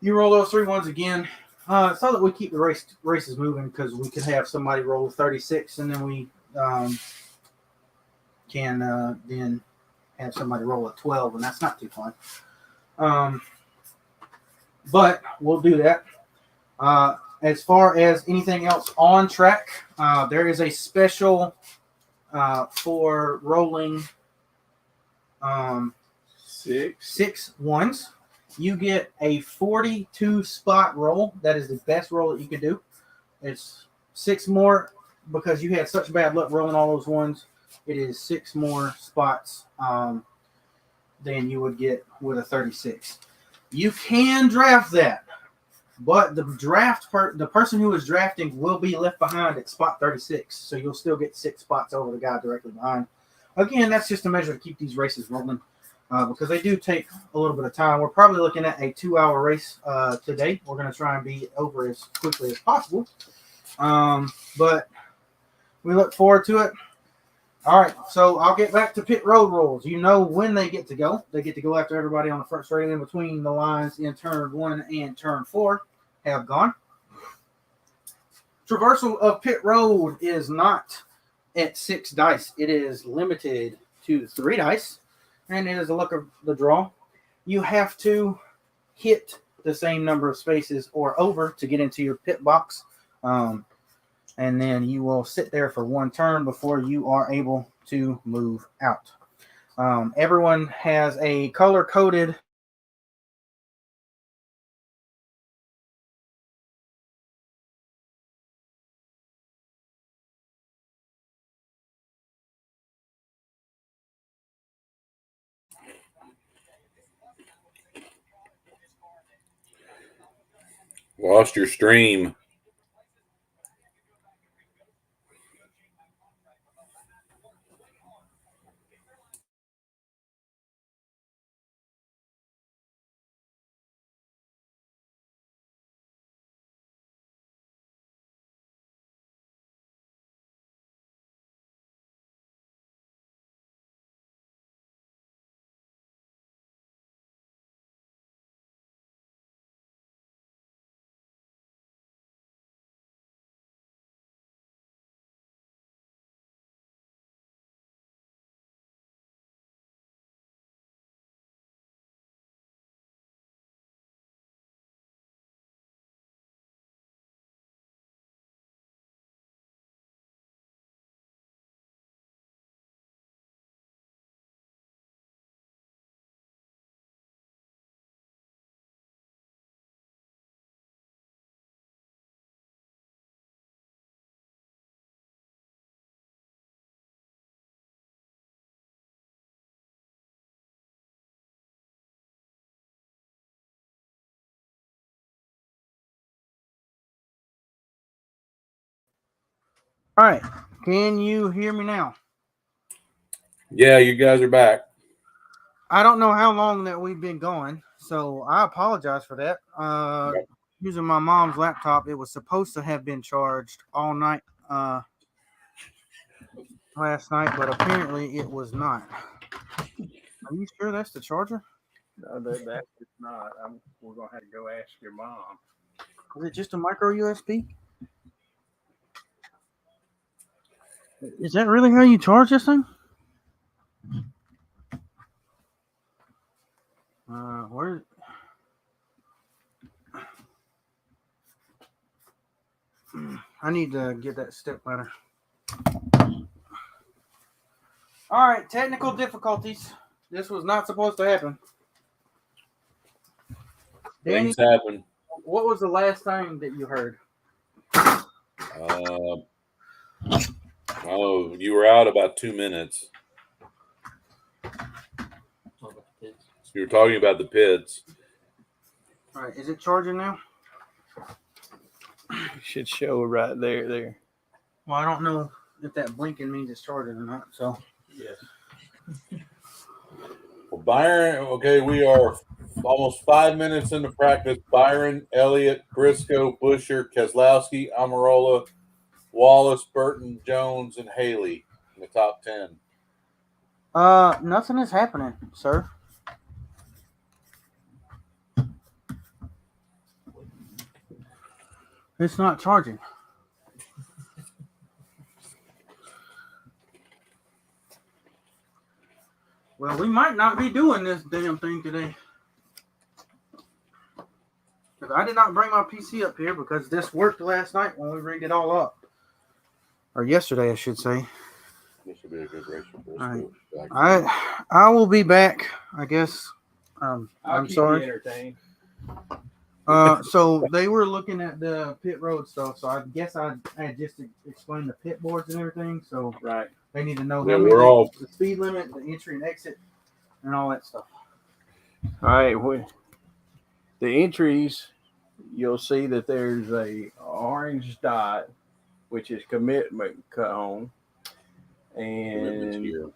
You roll those 3 ones again, so that we keep the races moving, because we could have somebody roll 36, and then we can then have somebody roll a 12, and that's not too fun. But we'll do that. As far as anything else on track, there is a special for rolling 6 ones. You get a 42 spot roll. That is the best roll that you can do. It's 6 more because you had such bad luck rolling all those ones. It is 6 more spots than you would get with a 36. You can draft that, but the person who is drafting will be left behind at spot 36. So you'll still get 6 spots over the guy directly behind. Again, that's just a measure to keep these races rolling. Because they do take a little bit of time. We're probably looking at a 2-hour race today. We're going to try and be over as quickly as possible. But we look forward to it. All right, so I'll get back to pit road rules. You know when they get to go. They get to go after everybody on the front straight in between the lines in turn 1 and turn 4 have gone. Traversal of pit road is not at 6 dice. It is limited to 3 dice. And it is a luck of the draw. You have to hit the same number of spaces or over to get into your pit box. And then you will sit there for 1 turn before you are able to move out. Everyone has a color-coded Lost your stream. All right. Can you hear me now? Yeah, you guys are back. I don't know how long that we've been going, so I apologize for that. Using my mom's laptop, it was supposed to have been charged all night. last night, but apparently it was not. Are you sure that's the charger? No, that's not. We're gonna have to go ask your mom. Is it just a micro USB? Is that really how you charge this thing? Where? I need to get that step ladder. All right, technical difficulties. This was not supposed to happen. Danny, Things happen. what was the last time that you heard? Oh, you were out about 2 minutes. You were talking about the pits. All right, is it charging now? It should show right there. Well, I don't know if that blinking means it's charging or not. So yes. Well, Byron, okay, we are almost 5 minutes into practice. Byron, Elliott, Briscoe, Busher, Keselowski, Amarola, Wallace, Burton, Jones, and Haley in the top 10. Nothing is happening, sir. It's not charging. Well, we might not be doing this damn thing today. Because I did not bring my PC up here because this worked last night when we rigged it all up. Or yesterday, I should say. This would be a good race for All right. I will be back, I guess. I'm I'll keep sorry. you entertained. So they were looking at the pit road stuff. So I guess I had just explained the pit boards and everything. So right, they need to know Yeah, we're all the speed limit, the entry and exit, and all that stuff. All right. The entries, you'll see that there's a orange dot, which is commitment cone, and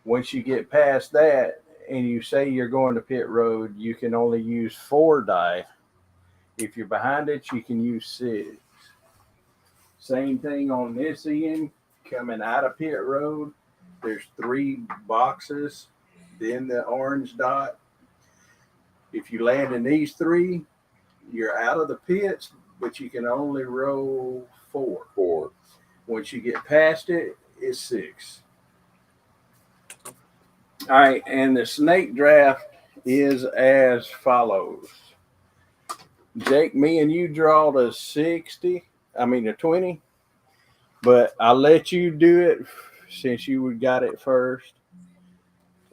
once you get past that and you say you're going to pit road, you can only use 4 die. If you're behind it, you can use 6. Same thing on this end, coming out of pit road, there's 3 boxes, then the orange dot. If you land in these 3, you're out of the pits, but you can only roll 4. Once you get past it, it's 6. All right, and the snake draft is as follows. Jake, me and you draw the 20, but I'll let you do it since you got it first.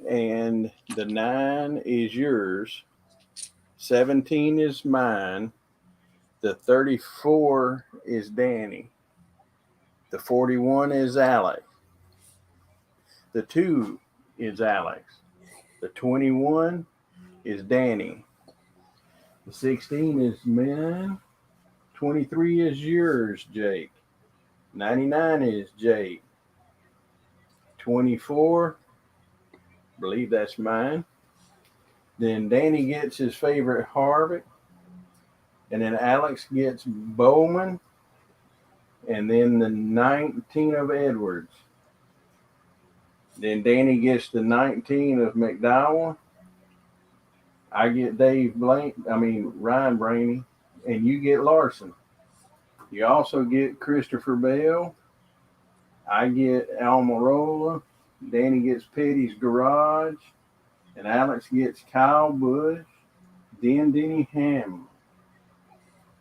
And the 9 is yours. 17 is mine. The 34 is Danny. The 41 is Alex. The 2 is Alex. The 21 is Danny. The 16 is mine. 23 is yours, Jake. 99 is Jake. 24, I believe that's mine. Then Danny gets his favorite Harvick. And then Alex gets Bowman. And then the 19 of Edwards. Then Danny gets the 19 of McDowell. I get Ryan Blaney, and you get Larson. You also get Christopher Bell. I get Almirola. Danny gets Petty's Garage. And Alex gets Kyle Busch. Then Denny Hamlin.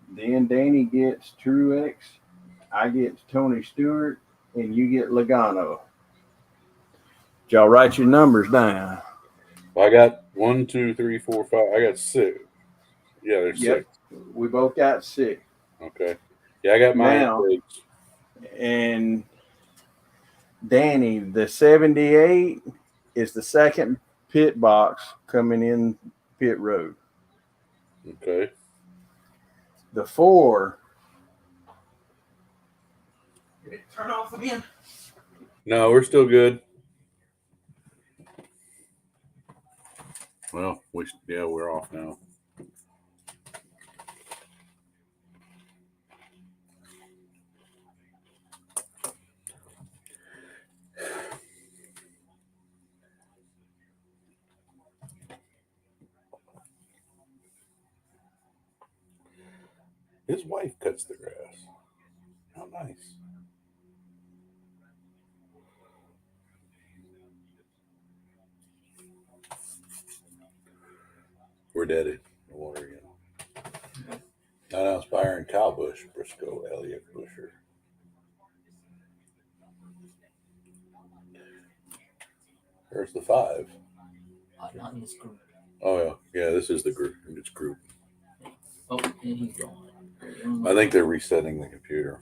Then Danny gets Truex. I get Tony Stewart. And you get Logano. Did y'all write your numbers down? I got 1, 2, 3, 4, 5. I got 6. Yeah, there's 6. We both got 6. Okay. Yeah, I got mine. Now, and Danny, the 78 is the second pit box coming in pit road. Okay. The 4. Did it turn off again? No, we're still good. Well, we're off now. His wife cuts the grass. How nice. We're Daddy. The water again. Announced Byron, Kyle Busch, Briscoe, Elliott, Busher. There's the 5. Not in this group. Oh yeah, yeah. This is the group. It's group. Oh, and he's gone. I think they're resetting the computer.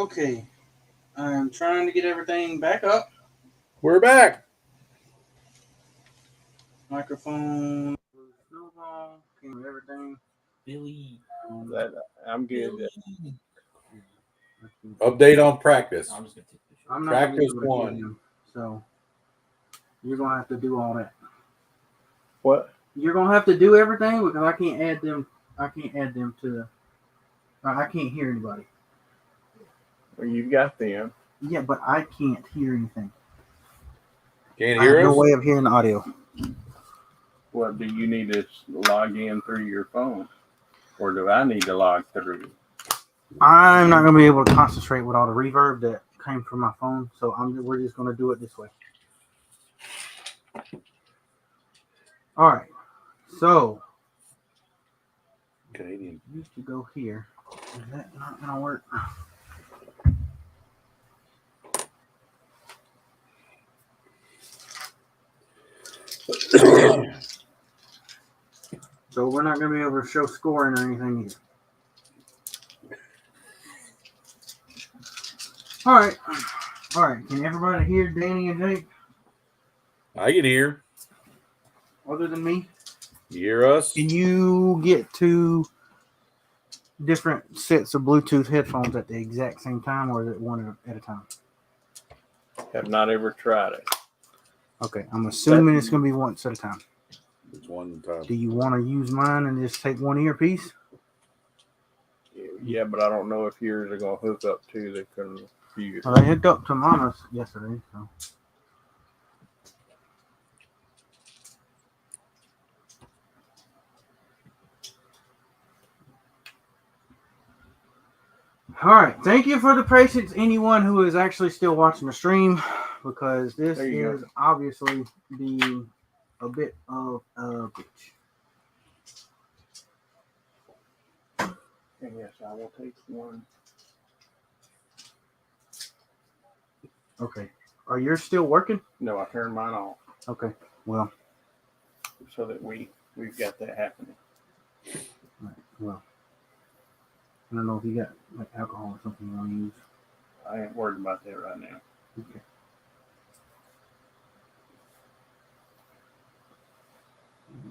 Okay. I'm trying to get everything back up. We're back. Microphone, snowball, camera, everything. Billy. I'm good. Update on practice. I'm not Practice gonna be able to hear 1. him, so you're gonna have to do all that. What? You're gonna have to do everything because I can't add them. I can't add them to the. I can't hear anybody. Well, you've got them. Yeah, but I can't hear anything. Can't I have hear no us? way of hearing the audio. Well, do you need to log in through your phone? Or do I need to log through? I'm not gonna be able to concentrate with all the reverb that came from my phone, so we're just gonna do it this way. All right. So Canadian. used to go here. Is that not gonna work? So we're not gonna be able to show scoring or anything either. All right. All right. Can everybody hear Danny and Jake I can hear. other than me? You hear us? Can you get two different sets of Bluetooth headphones at the exact same time, or is it one at a time? Have not ever tried it. Okay, I'm assuming it's going to be once at a time. It's one time. Do you want to use mine and just take one earpiece? Yeah, but I don't know if yours are going to hook up to the computer. Well, they hooked up to mine yesterday, so. All right. Thank you for the patience, anyone who is actually still watching the stream, because this is obviously being a bit of a bitch. And yes, I will take one. Okay. Are yours still working? No, I turned mine off. Okay. Well. So that we've got that happening. All right. Well. I don't know if you got like alcohol or something you want to use. I ain't worried about that right now. Okay.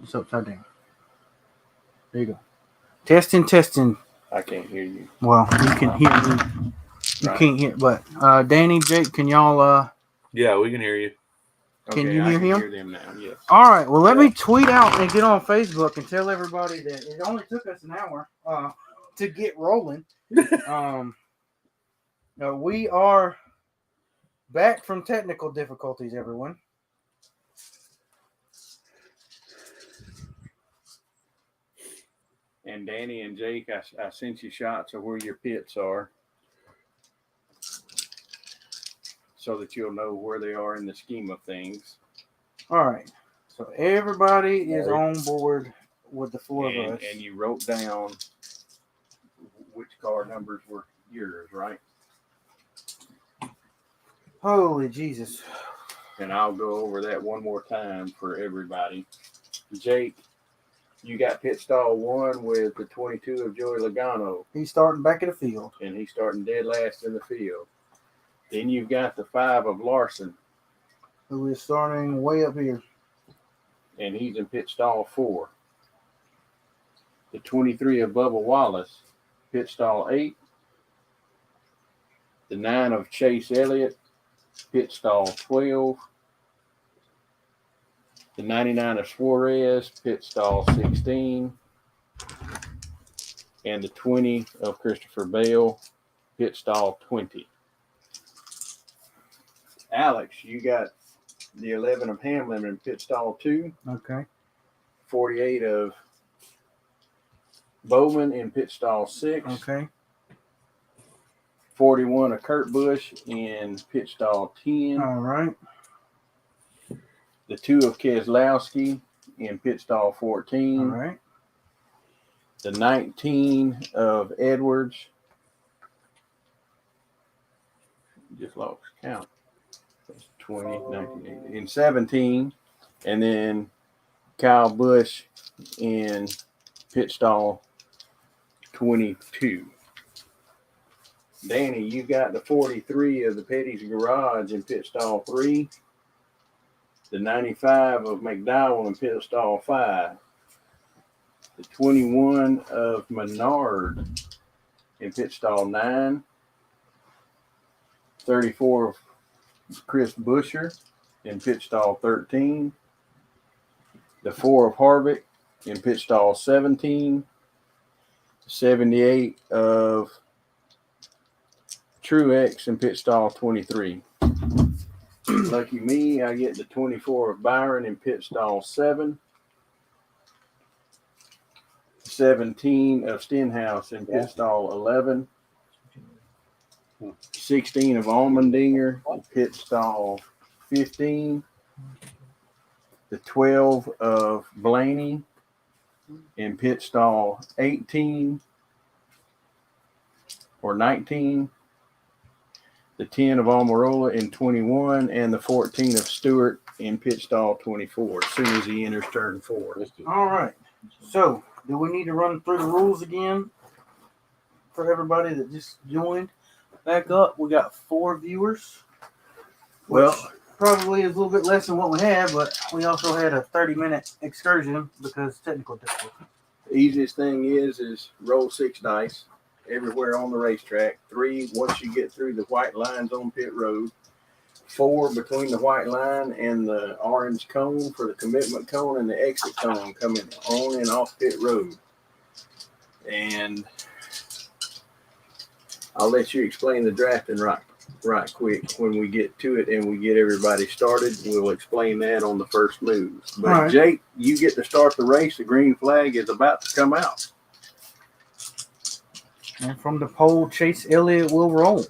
It's upside down. There you go. Testing. I can't hear you. Well, you can hear me. You can't hear, but Danny, Jake, can y'all? Yeah, we can hear you. Can Okay, you hear I can him? hear them now. Yes. All right. Well, let me tweet out and get on Facebook and tell everybody that it only took us an hour to get rolling. We are back from technical difficulties, everyone. And Danny and Jake, I sent you shots of where your pits are so that you'll know where they are in the scheme of things. All right. So everybody is on board with the four of us. And you wrote down which car numbers were yours, right? Holy Jesus. And I'll go over that one more time for everybody. Jake, you got pit stall 1 with the 22 of Joey Logano. He's starting back in the field. And he's starting dead last in the field. Then you've got the 5 of Larson. Who is starting way up here. And he's in pit stall 4. The 23 of Bubba Wallace, pit stall 8. The 9 of Chase Elliott, pit stall 12. The 99 of Suarez, pit stall 16. And the 20 of Christopher Bale, pit stall 20. Alex, you got the 11 of Hamlin in pit stall 2. Okay. 48 of Bowman in pit stall 6. Okay. 41 of Kurt Busch in pit stall 10. All right. The 2 of Keselowski in pit stall 14. All right. The 19 of Edwards. Just lost count. That's 20, 19, 18, in 17. And then Kyle Busch in pit stall 22. Danny, you got the 43 of the Petty's Garage in pit stall 3. The 95 of McDowell in pit stall 5. The 21 of Menard in pit stall 9. 34 of Chris Busher in pit stall 13. The 4 of Harvick in pit stall 17. 78 of Truex in pit stall 23. Lucky me, I get the 24 of Byron in pit stall 7. 17 of Stenhouse in pit stall 11. 16 of Allmendinger in pit stall 15. The 12 of Blaney in pit stall 18 or 19. The 10 of Almirola in 21, and the 14 of Stewart in pit stall 24 as soon as he enters turn 4. All right. So, do we need to run through the rules again for everybody that just joined? Back up, we got 4 viewers. Well, probably is a little bit less than what we had, but we also had a 30-minute excursion because technical difficulty. The easiest thing is roll 6 dice everywhere on the racetrack. 3 once you get through the white lines on pit road. 4 between the white line and the orange cone for the commitment cone and the exit cone coming on and off pit road. And I'll let you explain the drafting right quick when we get to it and we get everybody started. We'll explain that on the first moves. But right. Jake, you get to start the race. The green flag is about to come out. And from the pole, Chase Elliott will roll.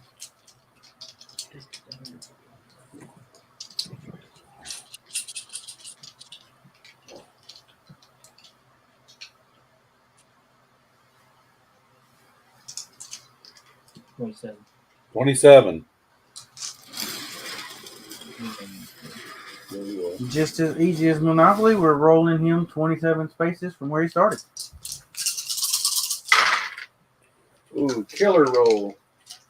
$27. Just as easy as Monopoly, we're rolling him 27 spaces from where he started. Ooh, killer roll.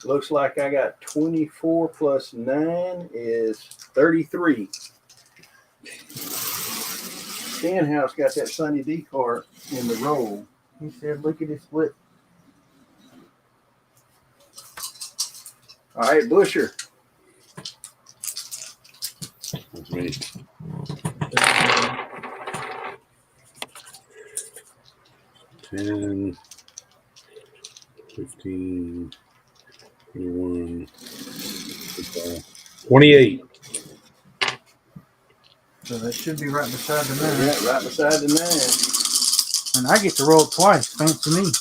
Looks like I got 24 plus 9 is 33. Stenhouse got that Sunny D card in the roll. He said, look at his split. All right, Busher. That's me. 10, 15, 21, 28. So that should be right beside the 9. Yeah, right beside the 9. And I get to roll twice. Fancy me.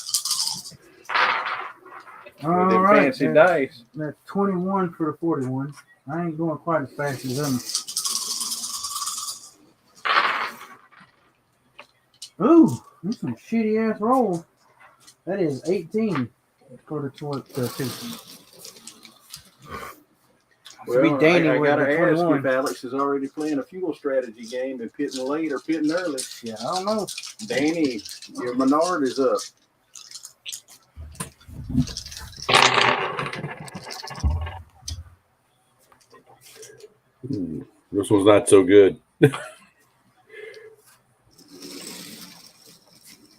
All them right. fancy dice. That's 21 for the 41. I ain't going quite as fast as them. Ooh, that's some shitty ass rolls. That is 18 for the 2. Well, Danny I with gotta the ask 21. if Alex is already playing a fuel strategy game and pitting late or pitting early. Yeah, I don't know. Danny, your Menard is up. This one's not so good.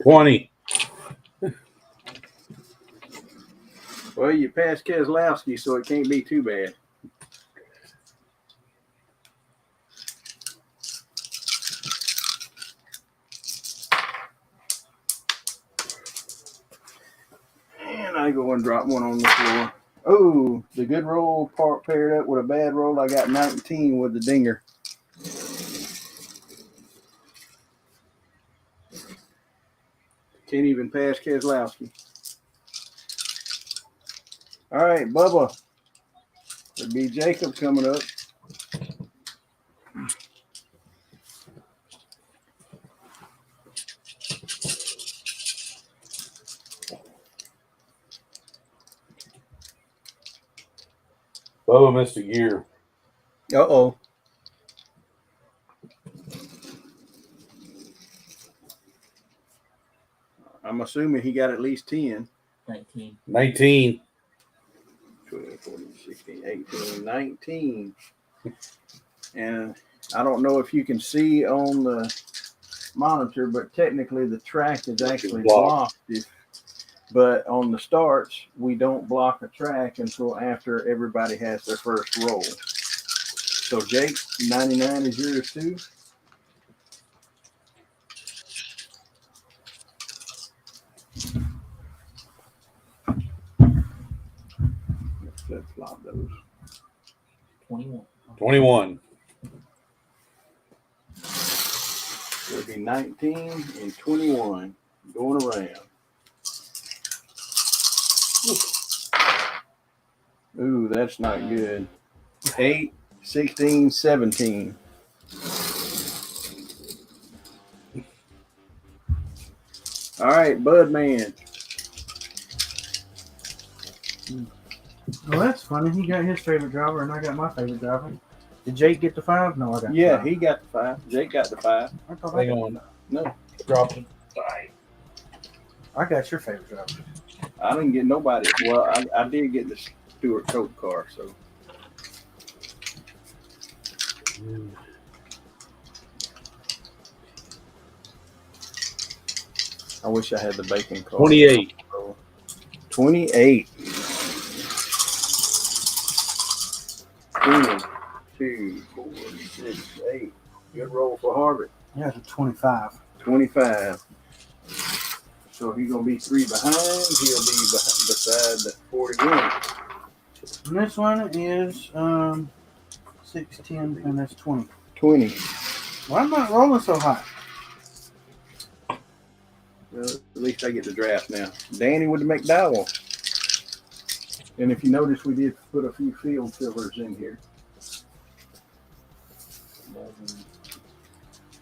20. Well, you passed Keselowski, so it can't be too bad. And I go and drop one on the floor. Oh, the good roll paired up with a bad roll. I got 19 with the dinger. Can't even pass Keselowski. All right, Bubba. It'll be Jacob coming up. Bubba missed a gear. Uh-oh. I'm assuming he got at least 10. 19. 19. 12, 14, 16, 18, 19. And I don't know if you can see on the monitor, but technically the track is actually blocked. But on the starts, we don't block a track until after everybody has their first roll. So Jake, 99 is yours too. Let's flip flop those. 21. It'll be 19 and 21 going around. Ooh, that's not good. 8, 16, 17. All right, Bud Man. Well, that's funny. He got his favorite driver, and I got my favorite driver. Did Jake get the 5? No, I got. Yeah, 5. he got the 5. Jake got the 5. I thought Hang I got on. the 5. No, Drop it. I got your favorite driver. I didn't get nobody. Well, I did get the Stewart Cope car, so. I wish I had the bacon car. 28. 28. 20, 2, 4, 6, 8. Good roll for Harvard. Yeah, it's a 25. 25. So he's going to be 3 behind. He'll be beside the 41. And this one is 6, 10, and that's 20. 20. Why am I rolling so high? Well, at least I get the draft now. Danny with the McDowell. And if you notice, we did put a few field fillers in here.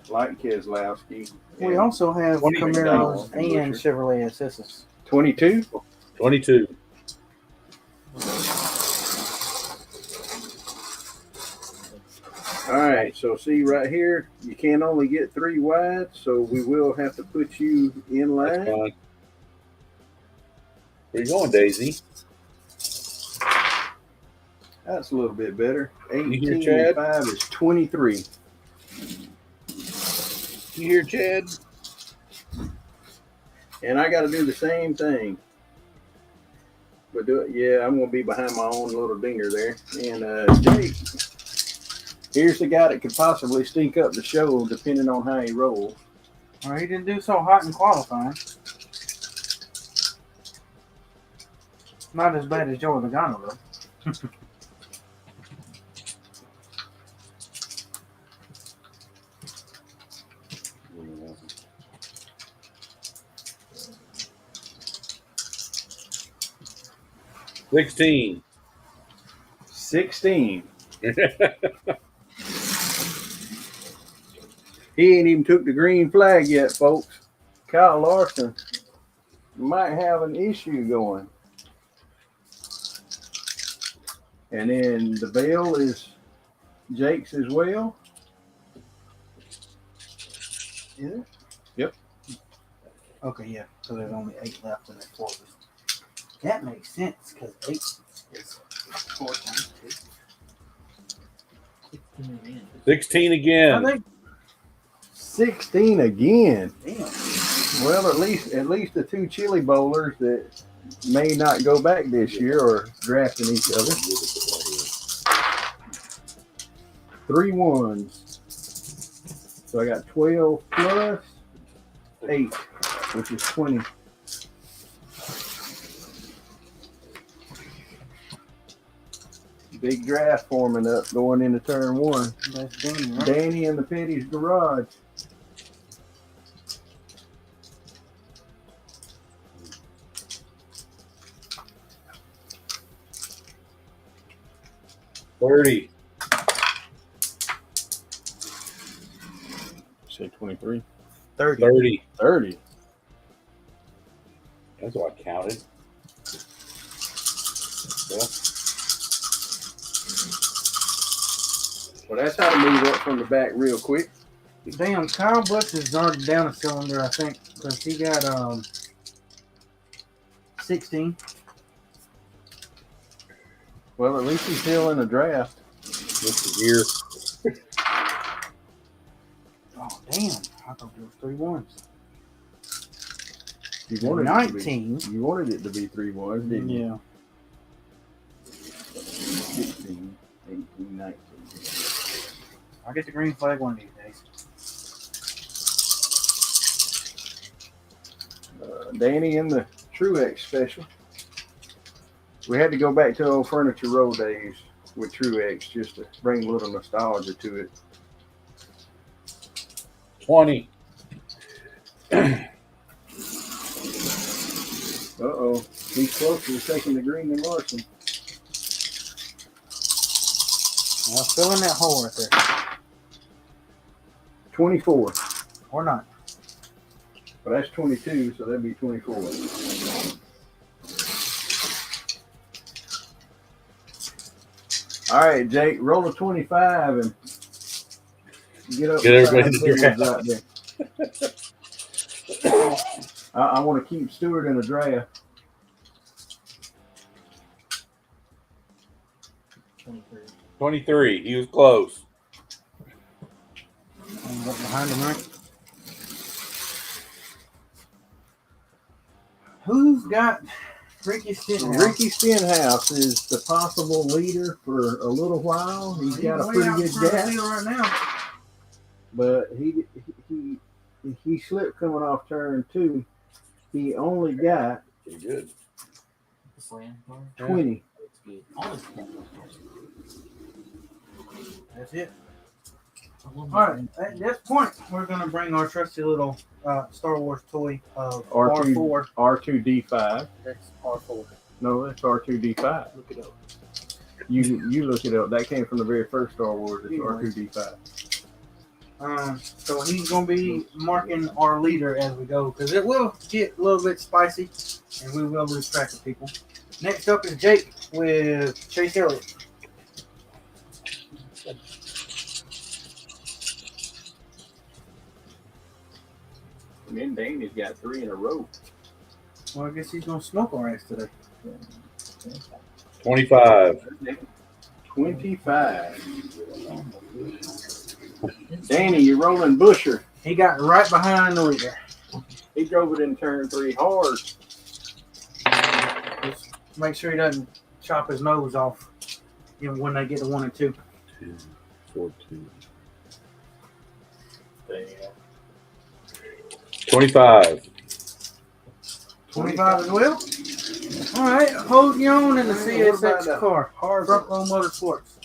Like Keselowski. We also have 20 Camaros McDowell and Busher. Chevrolet Assistants. 22? 22. All right, so see right here, you can only get 3 wide, so we will have to put you in line. Where you going, Daisy? That's a little bit better. You 18 hear and Chad? 5 is 23. You hear Chad? And I got to do the same thing. But do it, yeah, I'm going to be behind my own little dinger there. And Jake, here's the guy that could possibly stink up the show depending on how he rolls. Well, he didn't do so hot in qualifying. Not as bad as Joe Logano, though. 16. 16. He ain't even took the green flag yet, folks. Kyle Larson might have an issue going. And then the bell is Jake's as well. Is it? Yep. Okay, yeah. So there's only 8 left in that 4. That makes sense because 8 is 4 times 2. 16 again. 16 again. Damn. Well, at least the 2 chili bowlers that may not go back this year are drafting each other. 3 ones. So I got 12 plus 8, which is 20. Big draft forming up going into turn 1. That's Danny, right? Danny in the Petty's garage. $30. Say 23. 30. 30. That's what I counted. Yeah. Well, that's how to move up from the back real quick. Damn, Kyle Busch is already down a cylinder, I think, because he got 16. Well, at least he's still in the draft. This year. Oh, damn. I thought there was 3 ones. You wanted 19. You wanted it to be 3-1, didn't you? Yeah. 16, 18, 19. I'll get the green flag one of these days. Danny in the Truex special. We had to go back to old Furniture Row days with Truex just to bring a little nostalgia to it. 20. Uh-oh. He's closer to taking the green than Larson. Now fill in that hole right there. 24. Or not. Well, that's 22, so that'd be 24. All right, Jake, roll a 25 and get up. Get everybody in the out there. I want to keep Stewart in a draft. 23. He was close. And up behind him, right? Who's got Ricky Stenhouse? Ricky Stenhouse is the possible leader for a little while. He's got a pretty good gap right now. but he slipped coming off turn 2. He only got good 20. That's it. All right. At this point, we're going to bring our trusty little Star Wars toy of R4. R2D5. That's R4. No, that's R2D5. Look it up. You look it up. That came from the very first Star Wars. It's R2D5. So he's going to be marking our leader as we go because it will get a little bit spicy and we will lose track of people. Next up is Jake with Chase Elliott. And then Danny's got 3 in a row. Well, I guess he's going to smoke our ass today. 25. 25. Danny, you're rolling Busher. He got right behind the leader. He drove it in turn 3 hard. Just make sure he doesn't chop his nose off even when they get to 1 and 2. 10, 14. 25. 25 as well. All right, hold your own in the CSX car. Front Row Motorsports.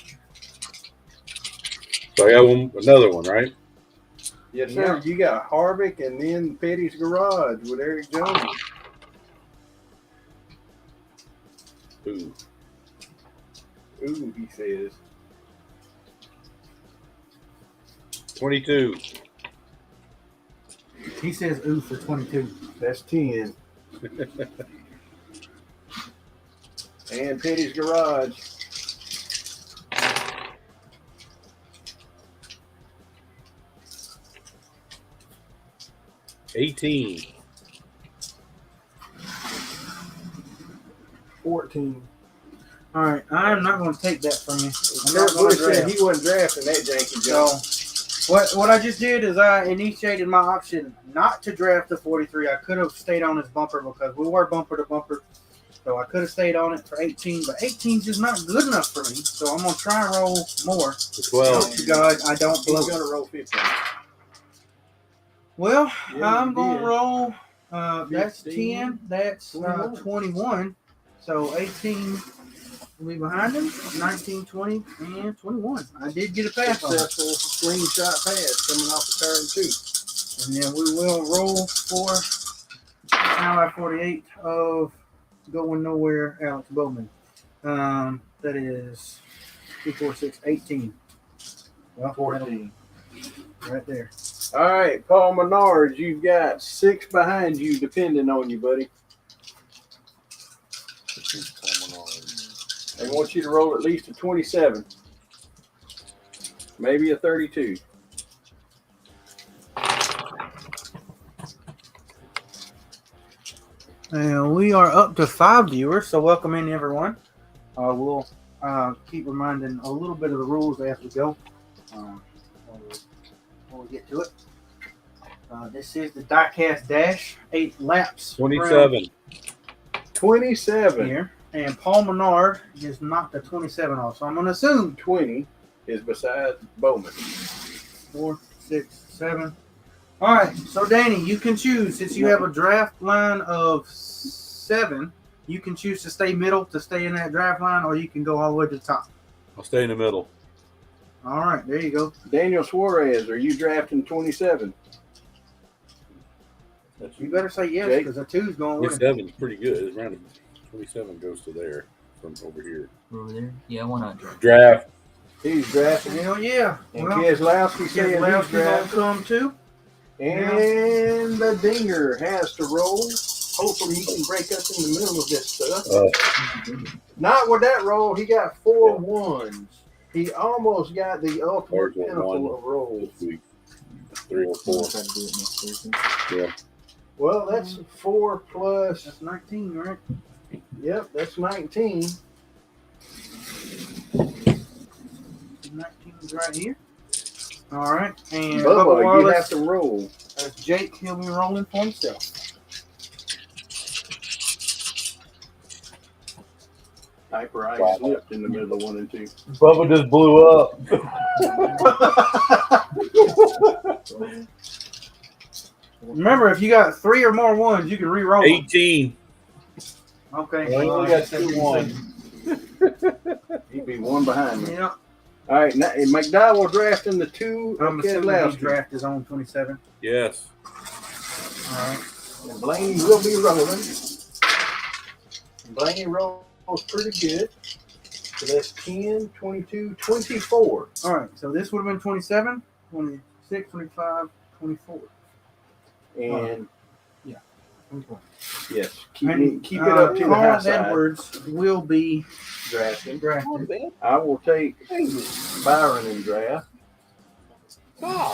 So I got another one, right? Yes, sir. Yeah. You got Harvick and then Petty's Garage with Eric Jones. Ooh. Ooh, he says. 22. He says ooh for 22. That's 10. And Petty's Garage. $18. 14. All right, I'm not going to take that from you. Bush said he wasn't drafting that janky job. So, what I just did is I initiated my option not to draft the 43. I could have stayed on his bumper because we were bumper to bumper. So I could have stayed on it for 18, but 18 is just not good enough for me. So I'm going to try and roll more. 12. To God, I don't blow. He's going to roll 15. Well, Yeah, I'm going to roll. That's 10. That's 21. So 18 will be behind him. 19, 20, and 21. I did get a pass on it. Successful slingshot pass coming off the turn 2. And then we will roll for Ally 48 of Going Nowhere, Alex Bowman. That is 2, 4, 6, 18. Well, 14. Right there. All right, Paul Menard, you've got 6 behind you depending on you, buddy. They want you to roll at least a 27. Maybe a 32. And we are up to 5 viewers, so welcome in everyone. We'll keep reminding a little bit of the rules as we go. When we get to it. This is the diecast dash, 8 laps. 27. 27 here. And Paul Menard just knocked the 27 off. So I'm going to assume 20 is beside Bowman. 4, 6, 7. All right. So, Danny, you can choose. Since you have a draft line of 7, you can choose to stay middle, to stay in that draft line, or you can go all the way to the top. I'll stay in the middle. All right. There you go. Daniel Suarez, are you drafting 27? You better say yes, because the 2's going with it. 27 is pretty good. It's random. 27 goes to there from over here. Over there? Yeah, why not draft? Draft. He's drafting. Hell yeah. And Keselowski saying he's Keselowski's drafting. come too. And the dinger has to roll. Hopefully he can break up in the middle of this stuff. Not with that roll. He got 4 ones. He almost got the ultimate pinnacle of rolls. 3 or 4. Yeah. Well, that's 4 plus. That's 19, right? Yep, that's 19. 19's right here. All right. And Bubba, you Wallace, have to roll. That's Jake. He'll be rolling for himself. Hyper ice slipped in the middle of 1 and 2. Bubba just blew up. Remember, if you got 3 or more ones, you can re-roll. 18. Okay. Well, he only got 2 1. He'd be 1 behind me. Yeah. All right, now McDowell drafting the 2 I'm of assuming he Keselowski. draft his own 27. Yes. All right. And Blaney will be rolling. Blaney rolls pretty good. So that's 10, 22, 24. All right. So this would have been 27, 26, 25, 24. And yeah. 24. yes, keep it up to the high Carl side. Edwards will be Drafting. drafted. I will take Byron in draft.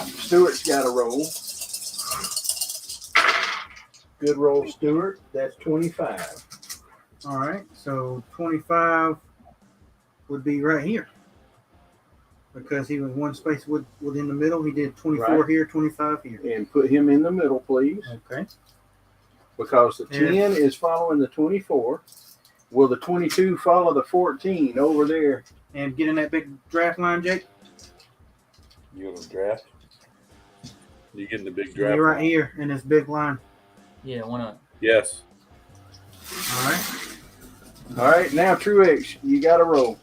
Stewart's got a roll. Good roll, Stewart. That's 25. All right. So 25 would be right here. Because he was 1 space within the middle. He did 24 Right. here, 25 here. And put him in the middle, please. Okay. Because the 10 is following the 24. Will the 22 follow the 14 over there? And get in that big draft line, Jake. You want to draft? You getting the big draft? You're right here in this big line. Yeah, why not? Yes. All right. All right, now Truex, you got to roll.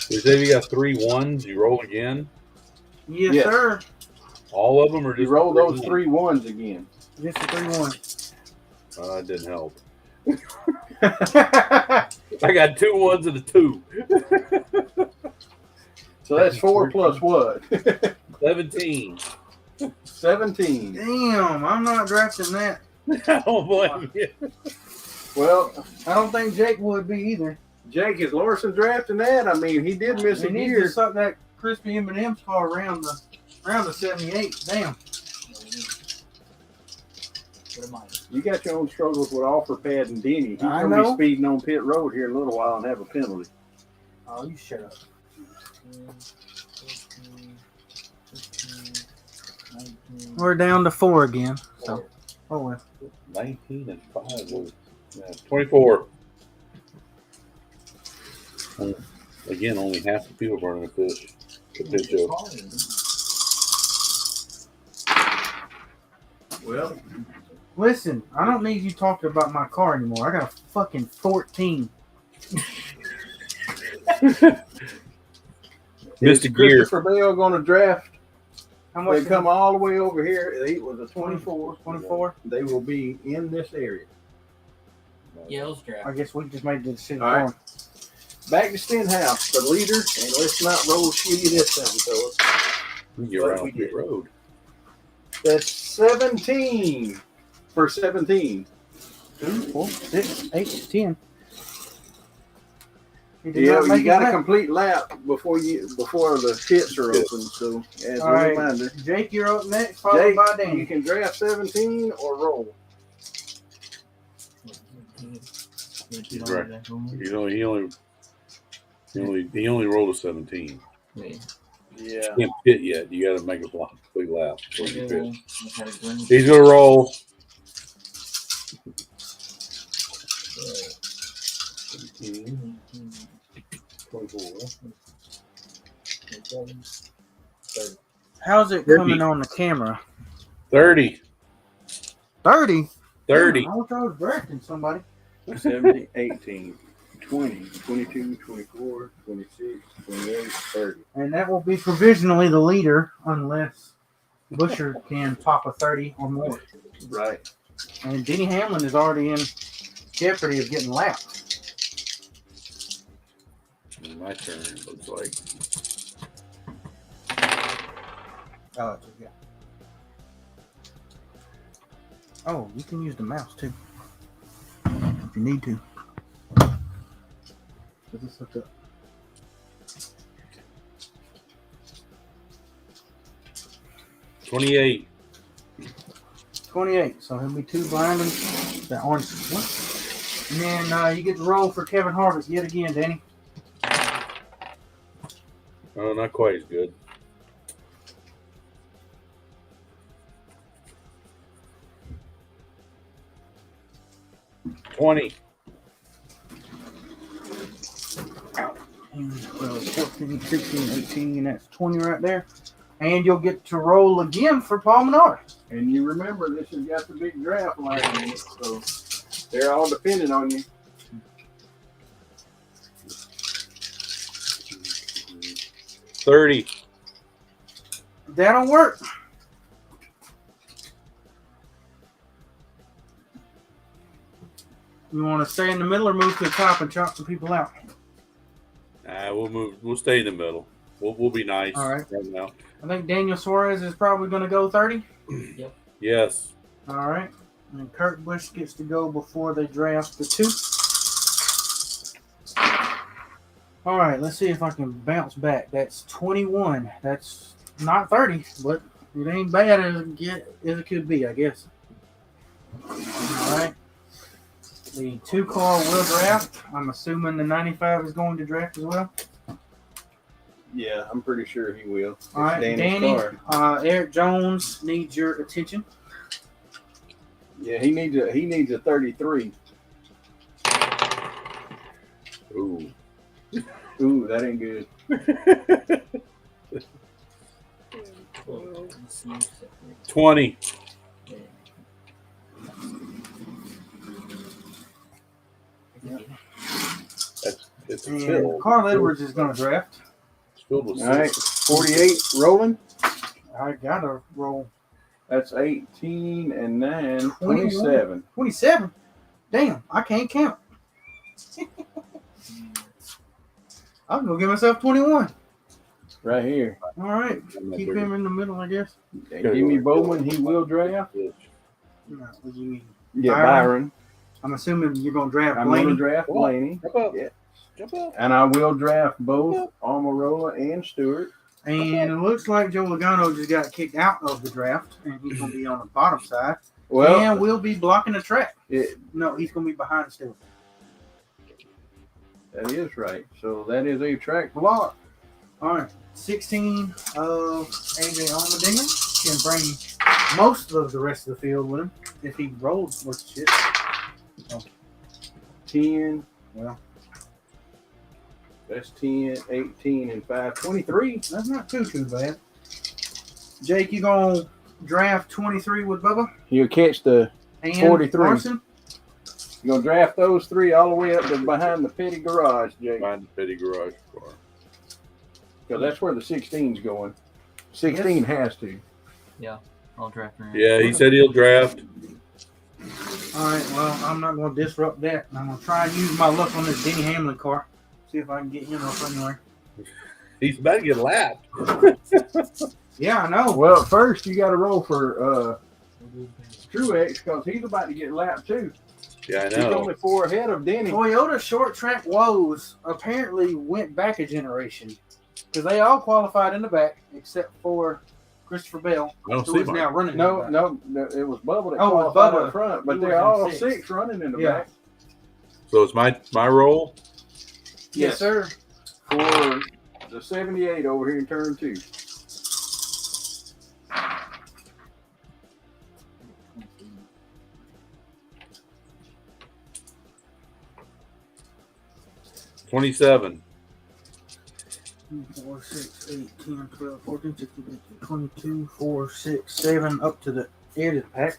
You say you got 3 1s, you roll again? Yes, sir. All of them, or just You roll those 3 3 1s again. Just a 3-1. It didn't help. I got 2 1s and a 2. So that's 4 plus what? 17. 17. Damn, I'm not drafting that. I don't blame you. Well, I don't think Jake would be either. Jake, is Larson drafting that? I mean, he did miss He a needs year. to suck that crispy M&M's car around the 78. Damn. You got your own struggles with offer pad and Denny. He's I going to know. be speeding on pit road here in a little while and have a penalty. Oh, you shut up. We're down to 4 again. So, oh well. 19 and 5. 24. Again, only half the people burning a fish. The pitch Well, listen, I don't need you talking about my car anymore. I got a fucking 14. Is Christopher Bell going to draft? How much They come all the way over here. It was a 24. 24? They will be in this area. Yeah, let's draft. I guess we just made the decision. All right. Back to Stenhouse, the leader, and let's not roll shitty this time, fellas. You're around pit road. That's 17 for 17. 2, 4, 6, 8, 10. He did Yeah, not make you got his a lap. complete lap before the pits are open. So as All a right, reminder, Jake, you're up next, followed Jake, by Danny. you can draft 17 or roll. He's right. He only rolled a 17. Yeah. Can't pit yet. You got to make a complete lap before you pit. He's gonna roll. How's it 30. coming on the camera? 30. 30? 30. Damn, I wish I was drafting somebody. 17, 18, 20, 22, 24, 26, 28, 30. And that will be provisionally the leader unless Busher can pop a 30 or more. Right. And Denny Hamlin is already in jeopardy of getting lapped. My turn, it looks like. Oh, yeah. Oh, you can use the mouse too. If you need to. Does this look up? $28. 28. So he'll be two blinding. That orange one. And then you get to roll for Kevin Harvick yet again, Danny. Oh, not quite as good. $20. 12, 14, 16, 18. That's 20 right there. And you'll get to roll again for Paul Menard. And you remember, this has got the big draft line in it, so they're all dependent on you. $30. That'll work. You want to stay in the middle or move to the top and chop some people out? We'll move. We'll stay in the middle. We'll be nice. All right. Now. I think Daniel Suarez is probably going to go 30. Yep. Yes. All right. And Kurt Busch gets to go before they draft the 2. All right. Let's see if I can bounce back. That's 21. That's not 30, but it ain't bad as it could be, I guess. All right. The 2-car will draft. I'm assuming the 95 is going to draft as well. Yeah, I'm pretty sure he will. All right, Danny. Eric Jones needs your attention. Yeah, he needs a 33. Ooh. Ooh, that ain't good. 20. It's filled. Carl Edwards is going to draft. It's filled with All right, 48 rolling. I got to roll. That's 18 and 9, 27. 27? Damn, I can't count. I'll go give myself 21. Right here. All right. Keep him in the middle, I guess. Give me Bowman, he will draft. No, what do you mean? Yeah, Byron. I'm assuming you're going to draft I'm Blaney. going to draft Blaney. Yeah. Jump up. And I will draft both Almirola and Stewart. And it looks like Joe Logano just got kicked out of the draft, and he's going to be on the bottom side. Well, and we'll be blocking the track. No, he's going to be behind Stewart. That is right. So that is a track block. All right. 16 of AJ Allmendinger can bring most of the rest of the field with him if he rolls worth shit. Oh. 10. Well, that's 10, 18, and 5. 23. That's not too bad. Jake, you going to draft 23 with Bubba? You'll catch the And 43. Larson? You're going to draft those 3 all the way up to behind the petty garage, Jake. Behind the petty garage car. Because that's where the 16's going. 16 has to. Yeah, I'll draft her in. Yeah, he said he'll draft. All right, well, I'm not going to disrupt that. I'm going to try and use my luck on this Denny Hamlin car. See if I can get him up anywhere. He's about to get lapped. Yeah, I know. Well, first you got to roll for Truex because he's about to get lapped too. Yeah, I He's know. only 4 ahead of Denny. Toyota short track woes apparently went back a generation because they all qualified in the back except for Christopher Bell, I don't who see is mine. now running. No, in the back. no, it was Bubba that Oh, it was qualified Bubba. up front, but He they're was in all sixth. 6 running in the Yeah. back. So it's my roll. Yes, sir. For the 78 over here in turn 2. $27. 4, 6, 8, 10, 12, 14, 16, 18, 22, 4, 6, 7, up to the end of the pack.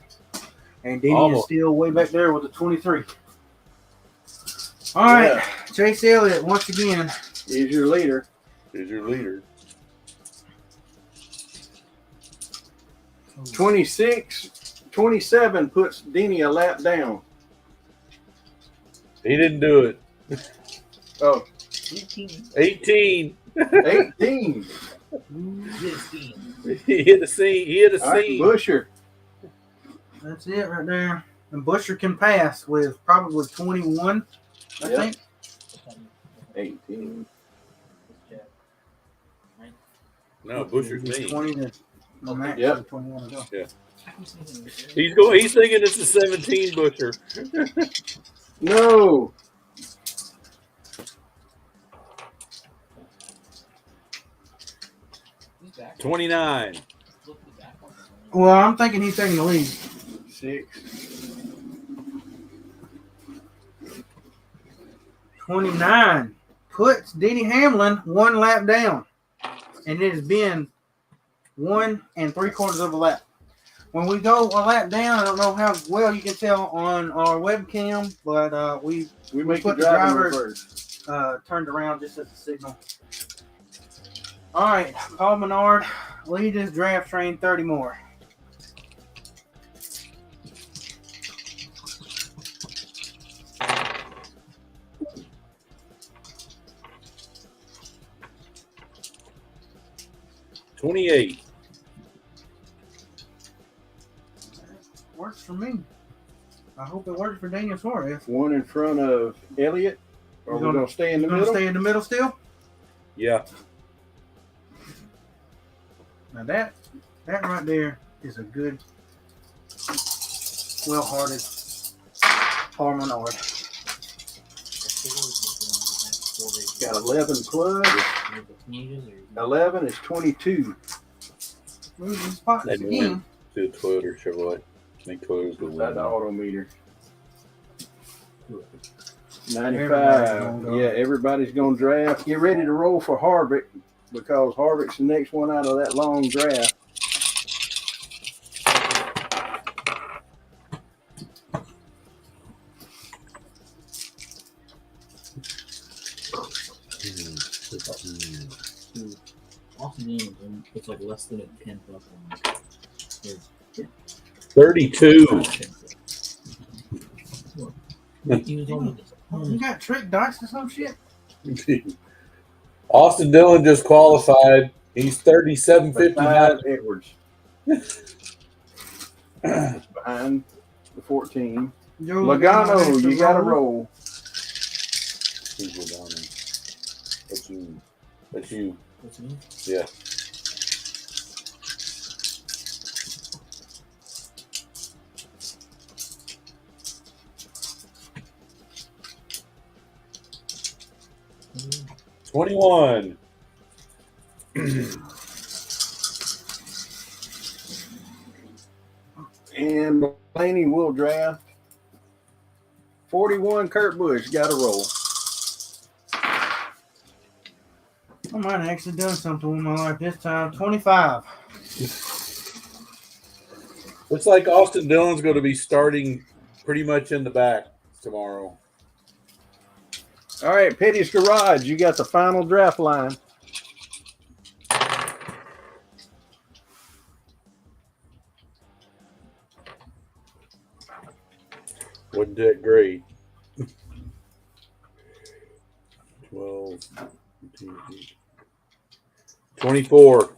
And Denny is Almost. still way back there with the 23. All right, Chase Elliott once again. Is your leader. Is your leader. 27 puts Denny a lap down. He didn't do it. Oh. 18. 18. He hit a seam. He hit a All right, seam. Busher. That's it right there. And Busher can pass with probably 21, I Yep. think. 18. No, Busher's me. 20 to the max. Yep. 21 to go. Yeah. He's thinking it's a 17 Busher. No. $29. Well, I'm thinking he's taking the lead. 6. 29 puts Denny Hamlin 1 lap down. And it has been 1 3/4 of a lap. When we go a lap down, I don't know how well you can tell on our webcam, but we make put the the driver driver turned around just as a signal. All right, Paul Menard, lead this draft train 30 more. $28. Works for me. I hope it works for Daniel Suarez. 1 in front of Elliott. Or we're going to stay in the middle? Stay in the middle still? Yeah. Now that right there is a good, well-hearted Paul Menard. Got 11 plus. 11 is 22. Losing spots They'd again. win to Toyota or Chevrolet. I think Toyota's going to That's win. the auto meter. 95. Everybody's gonna go. Yeah, everybody's going to draft. Get ready to roll for Harvick because Harvick's the next one out of that long draft. Austin Daniels, it's like less than a 10 buck one. 32. You got trick dice or some shit? Austin Dillon just qualified. He's 37.59. Edwards. Behind the 14. Joe Logano, you got to roll. Who's Logano? That's you. That's you. That's me? Yeah. $21. And Blaney will draft. 41, Kurt Busch, got to roll. I might have actually done something with my life this time. 25. Looks like Austin Dillon's going to be starting pretty much in the back tomorrow. All right, Petty's Garage, you got the final draft line. Wasn't that great? 12, 24.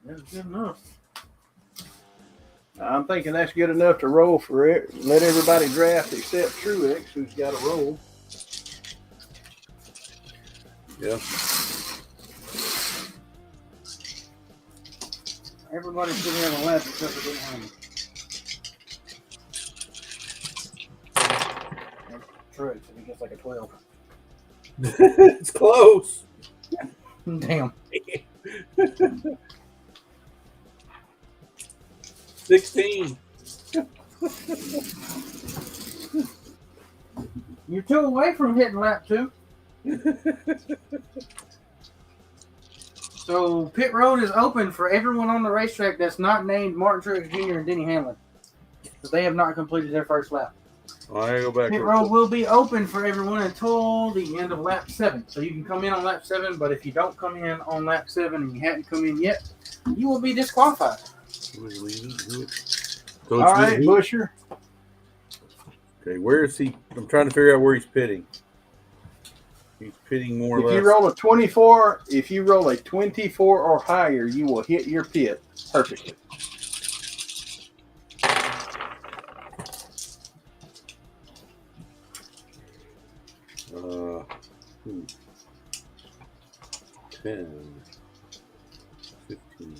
That's good enough. I'm thinking that's good enough to roll for it. Let everybody draft except Truex, who's got a roll. Yeah. Everybody should have a lap except for Denny Hamlin. Truex, if he gets like a 12. It's close. Damn. 16. You're 2 away from hitting lap 2. So pit road is open for everyone on the racetrack that's not named Martin Truex Jr. and Denny Hamlin, because they have not completed their first lap. I go back. Pit road will be open for everyone until the end of lap 7. So you can come in on lap 7, but if you don't come in on lap 7 and you hadn't come in yet, you will be disqualified. All right, Busher. Okay, where is he? I'm trying to figure out where he's pitting. He's pitting more or If less. you roll a 24, if you roll a 24 or higher, you will hit your pit perfectly. Uh, 10, 15,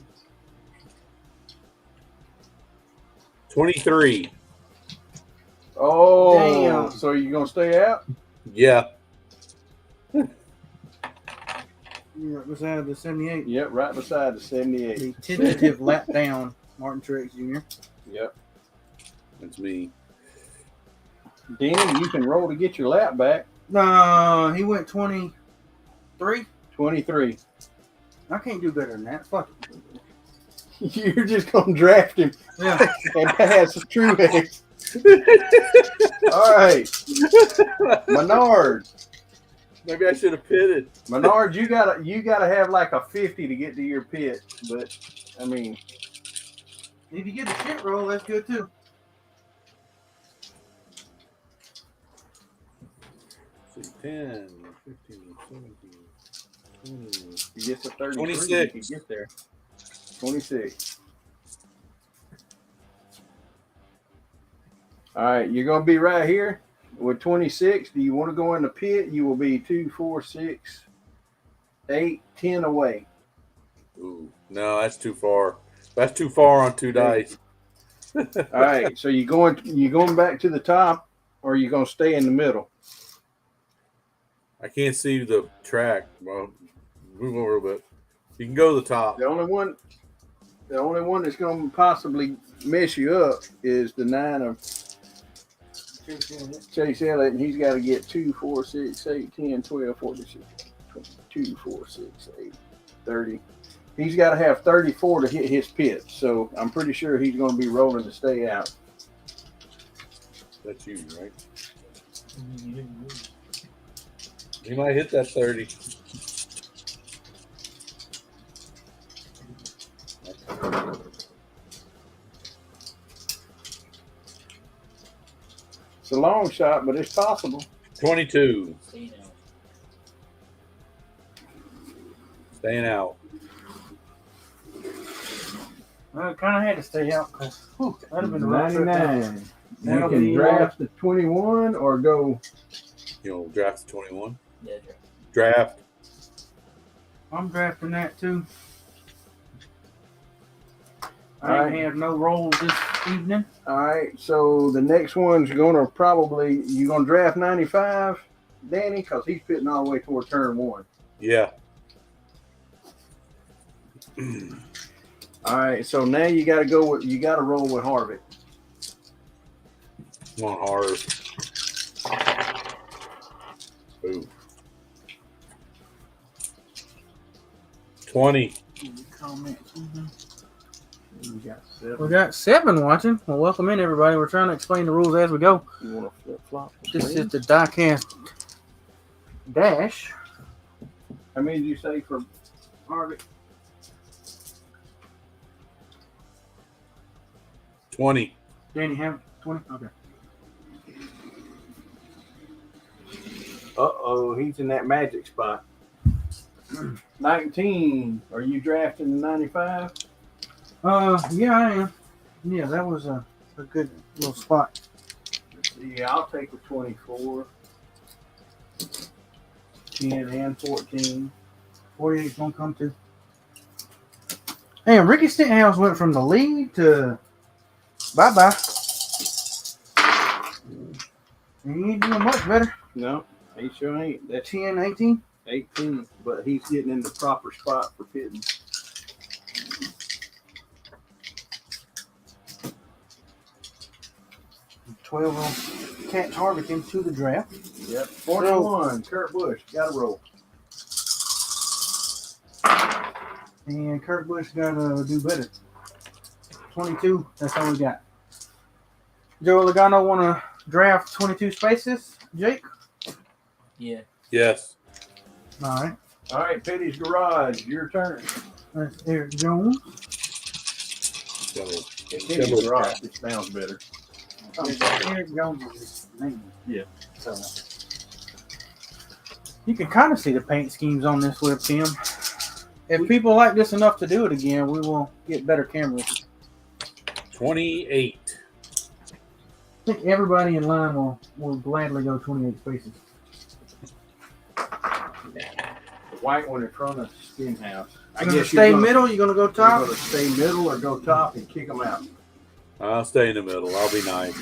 23. Oh, damn. So you gonna stay out? Yeah. You're right beside the 78. Yep, right beside the 78. The tentative lap down, Martin Truex Jr. Yep. That's me. Danny, you can roll to get your lap back. No, he went 23. 23. I can't do better than that. Fuck it. You're just gonna draft him Yeah. and pass Truex. All right, Menard. Maybe I should have pitted. Menard, you gotta have like a 50 to get to your pit, but I mean, If you get a shit roll, that's good too. So 10, 15, 17, 20. you get to 33, 26. you can get there. 26. All right, you're gonna be right here with 26. Do you want to go in the pit? You will be 2, 4, 6, 8, 10 away. Ooh, no, that's too far. That's too far on 2 dice. All right, so you going back to the top, or you gonna stay in the middle? I can't see the track. Well, move over a bit. You can go to the top. The only one that's gonna possibly mess you up is the 9 of Chase Elliott, and he's got to get 2, 4, 6, 8, 10, 12, 14, 22, 4, 6, 8, 30. He's got to have 34 to hit his pit, so I'm pretty sure he's going to be rolling to stay out. That's you, right? He might hit that 30. It's a long shot, but it's possible. 22. Staying out. I kind of had to stay out because that'd have been the right 99. You can draft the 21 or go. You'll draft the 21? Yeah, Draft. I'm drafting that too. All I right. have no roll this evening. All right, so the next one's going to probably, you going to draft 95, Danny, because he's pitting all the way toward turn 1. Yeah. All right, so now you got to roll with Harvick. Come on, hard. Ooh. 20. We got 7 watching. Well, welcome in, everybody. We're trying to explain the rules as we go. You want to flip flop? This is the diecast dash. How many did you say for Harvick? 20. Danny, have 20? Okay. Uh-oh, he's in that magic spot. 19. Are you drafting the 95? Yeah, I am. Yeah, that was a good little spot. Yeah, I'll take the 24, 10, and 14. 48's gonna come too. Hey, Ricky Stenhouse went from the lead to bye-bye. He ain't doing much better. No, he sure ain't. That's 10, 18? 18, but he's getting in the proper spot for pitting. $12 on Cat Harvington to the draft. Yep. 41, Kurt Busch, got a roll. And Kurt Busch got to do better. 22, that's all we got. Joe Logano want to draft 22 spaces, Jake? Yeah. Yes. All right. All right, Petty's Garage, your turn. That's Eric Jones. Petty's Garage, it sounds better. Eric Jones is his name. Yeah. So you can kind of see the paint schemes on this webcam. If people like this enough to do it again, we will get better cameras. 28. I think everybody in line will gladly go 28 spaces. The white one in front of Stenhouse. I You're gonna guess stay middle. You're gonna go top. You're gonna stay middle or go top and kick them out. I'll stay in the middle. I'll be nice.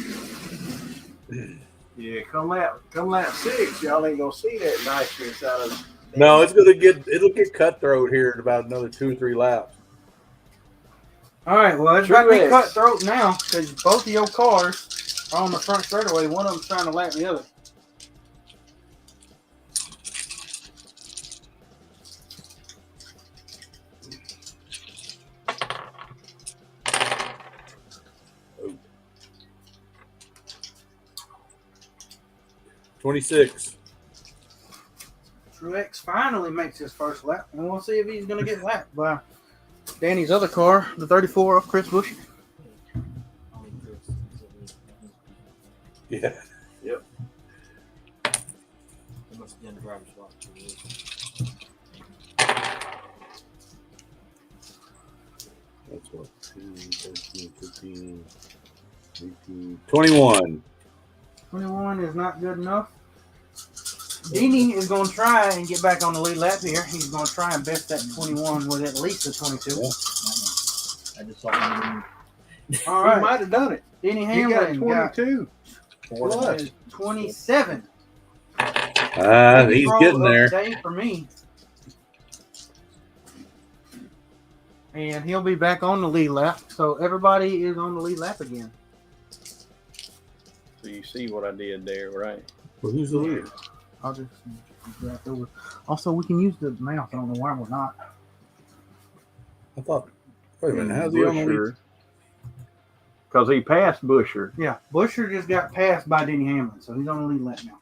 Yeah, come lap 6, y'all ain't gonna see that niceness out of. No, it'll get cutthroat here in about another 2 or 3 laps. All right, well, it's about to be cutthroat now because both of your cars are on the front straightaway. One of them's trying to lap the other. Oh. 26. Truex finally makes his first lap, and we'll see if he's going to get lapped by Danny's other car, the 34 of Chris Busch. Yeah. Yep. They must have done the driver's block. That's what, 10, 13, 15, 18, 21. 21 is not good enough. Deanie is going to try and get back on the lead lap here. He's going to try and best that 21 with at least a 22. I just saw him. All right. He might have done it. Denny He got Hamlin 22. plus 27. He's getting there. Day for me. And he'll be back on the lead lap. So everybody is on the lead lap again. So you see what I did there, right? Well, who's the leader? I'll just draft over. Also, we can use the mouse. I don't know why we're not. I thought, wait a minute, how's he on the lead? Because he passed Busher. Yeah, Busher just got passed by Denny Hamlin, so he's on the lead lap now.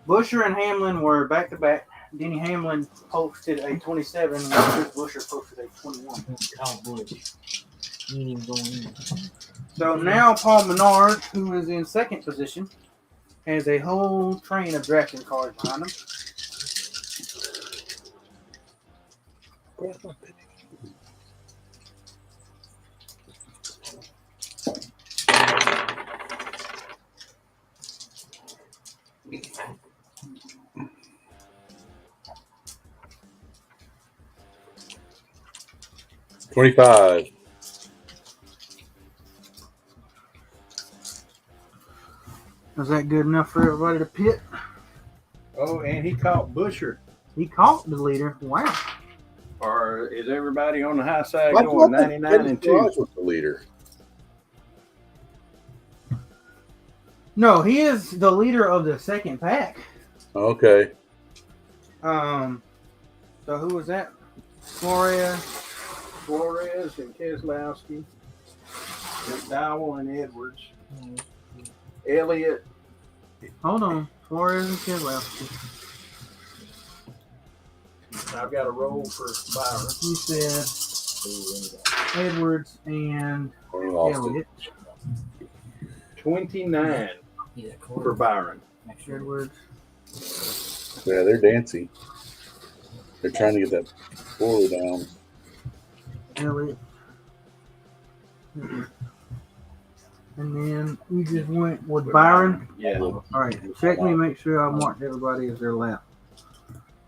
Busher and Hamlin were back to back. Denny Hamlin posted a 27, and Chris Busher posted a 21. Kyle Busch. He ain't even going in. So now Paul Menard, who is in second position, has a whole train of drafting cars behind him. $25. Is that good enough for everybody to pit? Oh, and he caught Busher. He caught the leader. Wow. Or is everybody on the high side going 99 and 2? Was the leader. No, he is the leader of the second pack. Okay. So who was that? Flores and Keselowski, McDowell and Edwards, Elliott. Hold on. Flores and Keselowski. I've got a roll for Byron. You said Edwards and Elliott. 29 for Byron. Edwards. Yeah, they're dancing. They're trying to get that spoiler down. Elliott. And then you just went with Byron. Yeah. All right. Check me. Make sure I marked everybody as their lap.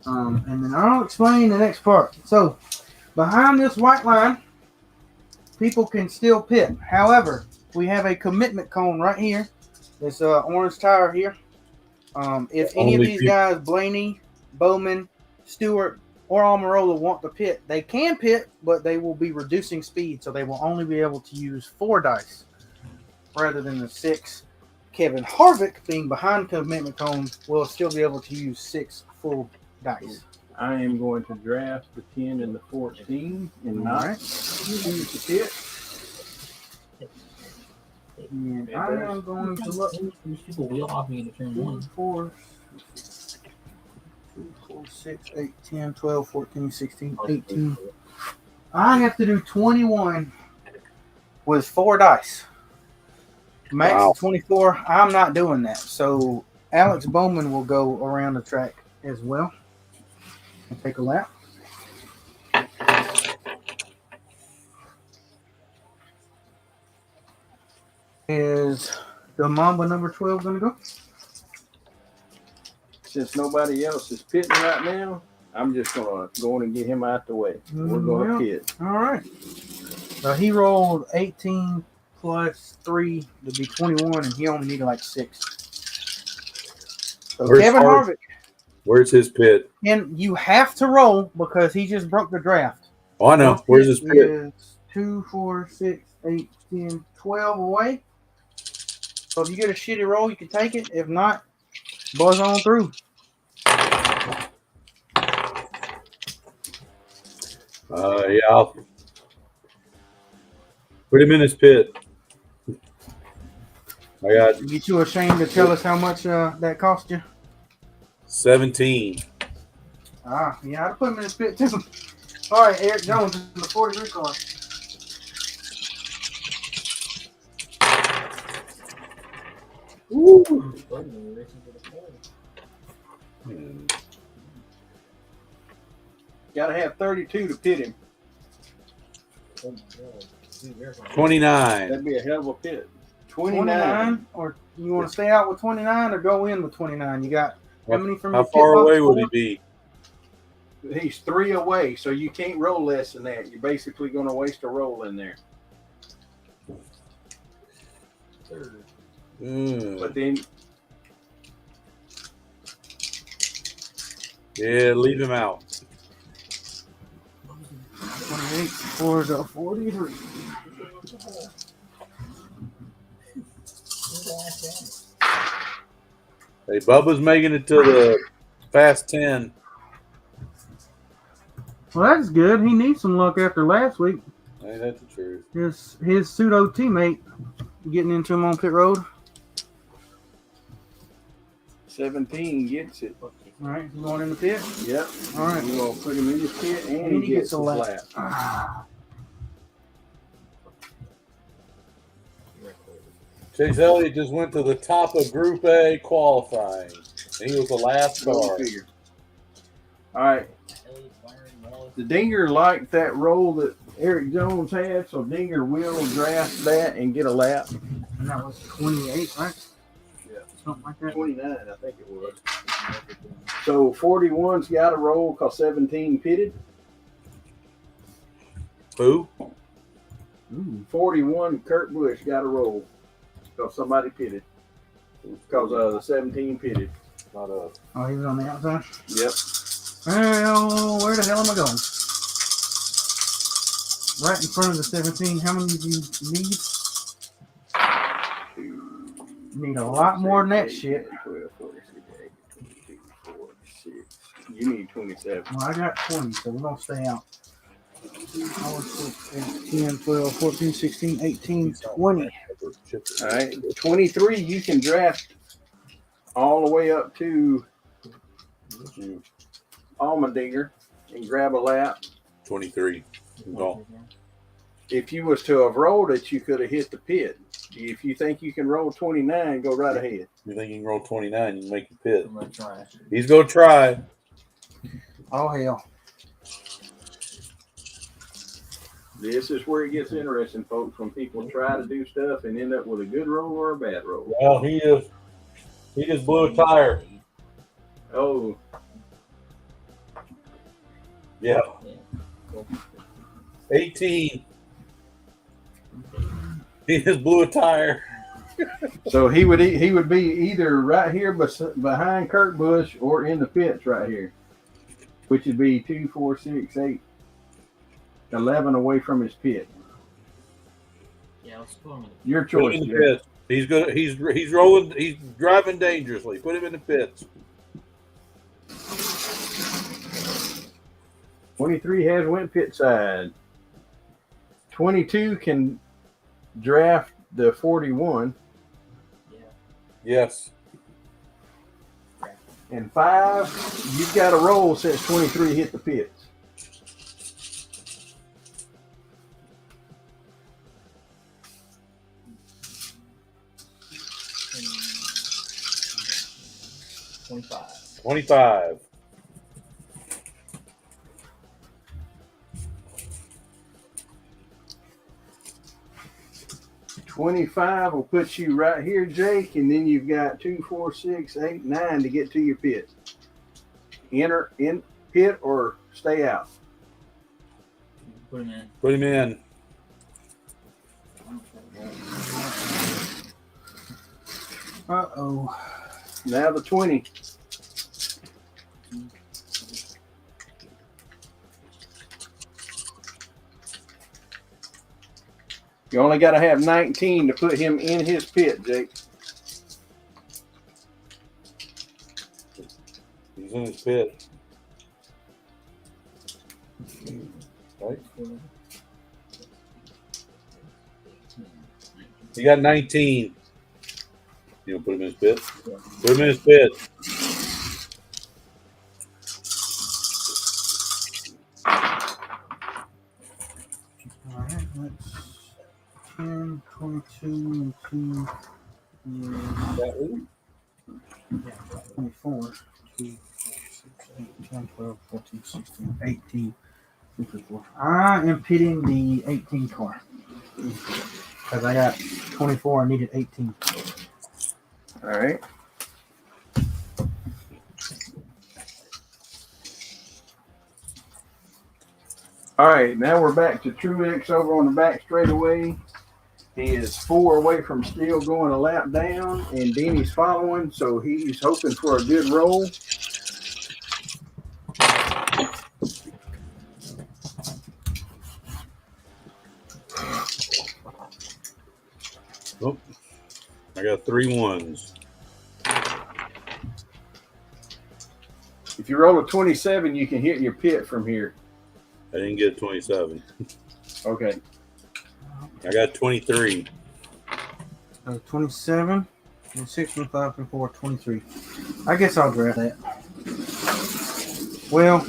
And then I'll explain the next part. So behind this white line, people can still pit. However, we have a commitment cone right here. This orange tire here. If any of these guys, Blaney, Bowman, Stewart, or Almirola want to pit, they can pit, but they will be reducing speed, so they will only be able to use 4 dice rather than the 6. Kevin Harvick, being behind commitment cone, will still be able to use 6 full dice. I am going to draft the 10 and the 14 and not choose the pit. And I am going to look. These people wheel off me into turn 1. 4, 6, 8, 10, 12, 14, 16, 18. I have to do 21 with 4 dice. Max of 24. I'm not doing that. So Alex Bowman will go around the track as well and take a lap. Is the Mamba number 12 going to go? Since nobody else is pitting right now, I'm just going to go on and get him out the way. We're going to pit. All right. He rolled 18 plus 3 to be 21, and he only needed like 6. So Kevin Harvick. Where's his pit? And you have to roll because he just broke the draft. Oh, I know. Where's his pit? 2, 4, 6, 8, 10, 12 away. So if you get a shitty roll, you can take it. If not, buzz on through. Yeah, I'll put him in his pit. I got. Get you ashamed to tell us how much that cost you? 17. Yeah, I'd put him in his pit too. All right, Eric Jones in the 43 car. Woo. Got to have 32 to pit him. 29. That'd be a hell of a pit. 29, or you want to stay out with 29 or go in with 29? You got how many from How your far pit away box? would he be? He's 3 away, so you can't roll less than that. You're basically going to waste a roll in there. But then, yeah, leave him out. 28 for the 43. Hey, Bubba's making it to the Fast 10. Well, that's good. He needs some luck after last week. Ain't that the truth? His pseudo teammate getting into him on pit road. 17 gets it. All right, he's going in the pit? Yep. All right. We're going to put him in the pit, and he gets a lap. Chase Elliott just went to the top of Group A qualifying. And he was the last car. All right. The Dinger liked that roll that Eric Jones had, so Dinger will draft that and get a lap. And that was 28, right? Yeah. Something like that. 29, I think it was. So 41's got a roll because 17 pitted. Who? 41, Kurt Busch got a roll because somebody pitted. Because the 17 pitted. Not us. Oh, he was on the outside? Yep. Well, where the hell am I going? Right in front of the 17. How many do you need? Need a lot more than that shit. 12, 14, 16, 18, 22, 46. You need 27. Well, I got 20, so we're going to stay out. 10, 12, 14, 16, 18, 20. All right. 23, you can draft all the way up to Allmendinger and grab a lap. 23. Go. If you was to have rolled it, you could have hit the pit. If you think you can roll 29, go right ahead. You think you can roll 29, you can make your pit. He's going to try. Oh, hell. This is where it gets interesting, folks, when people try to do stuff and end up with a good roll or a bad roll. Well, he just blew a tire. Oh. Yeah. 18. He just blew a tire. So he would be either right here behind Kurt Busch or in the pits right here, which would be 2, 4, 6, 8, 11 away from his pit. Yeah, let's put him in Your Put choice. him in the Jay. pits. He's good. He's rolling. He's driving dangerously. Put him in the pits. 23 has went pit side. 22 can draft the 41. Yes. And 5, you've got to roll since 23 hit the pits. $25. 25. $25 will put you right here, Jake, and then you've got 2, 4, 6, 8, 9 to get to your pit. Enter in pit or stay out. Put him in. Put him in. Uh-oh. Now the 20. You only got to have 19 to put him in his pit, Jake. He's in his pit. Right? You got 19. You know, put him in his pit. Put him in his pit. All right, let's 10, 22, and 2. Yeah, 24. 2, 6, 8, 10, 12, 14, 16, 18. 54. I am pitting the 18 car. Because I got 24, I needed 18. All right. All right, now we're back to Truex over on the back straightaway. He is 4 away from still going a lap down, and Denny's following, so he's hoping for a good roll. Oh, I got 3 ones. If you roll a 27, you can hit your pit from here. I didn't get 27. Okay. I got 23. 27, and 6, 5, 4, 23. I guess I'll draft that. Well,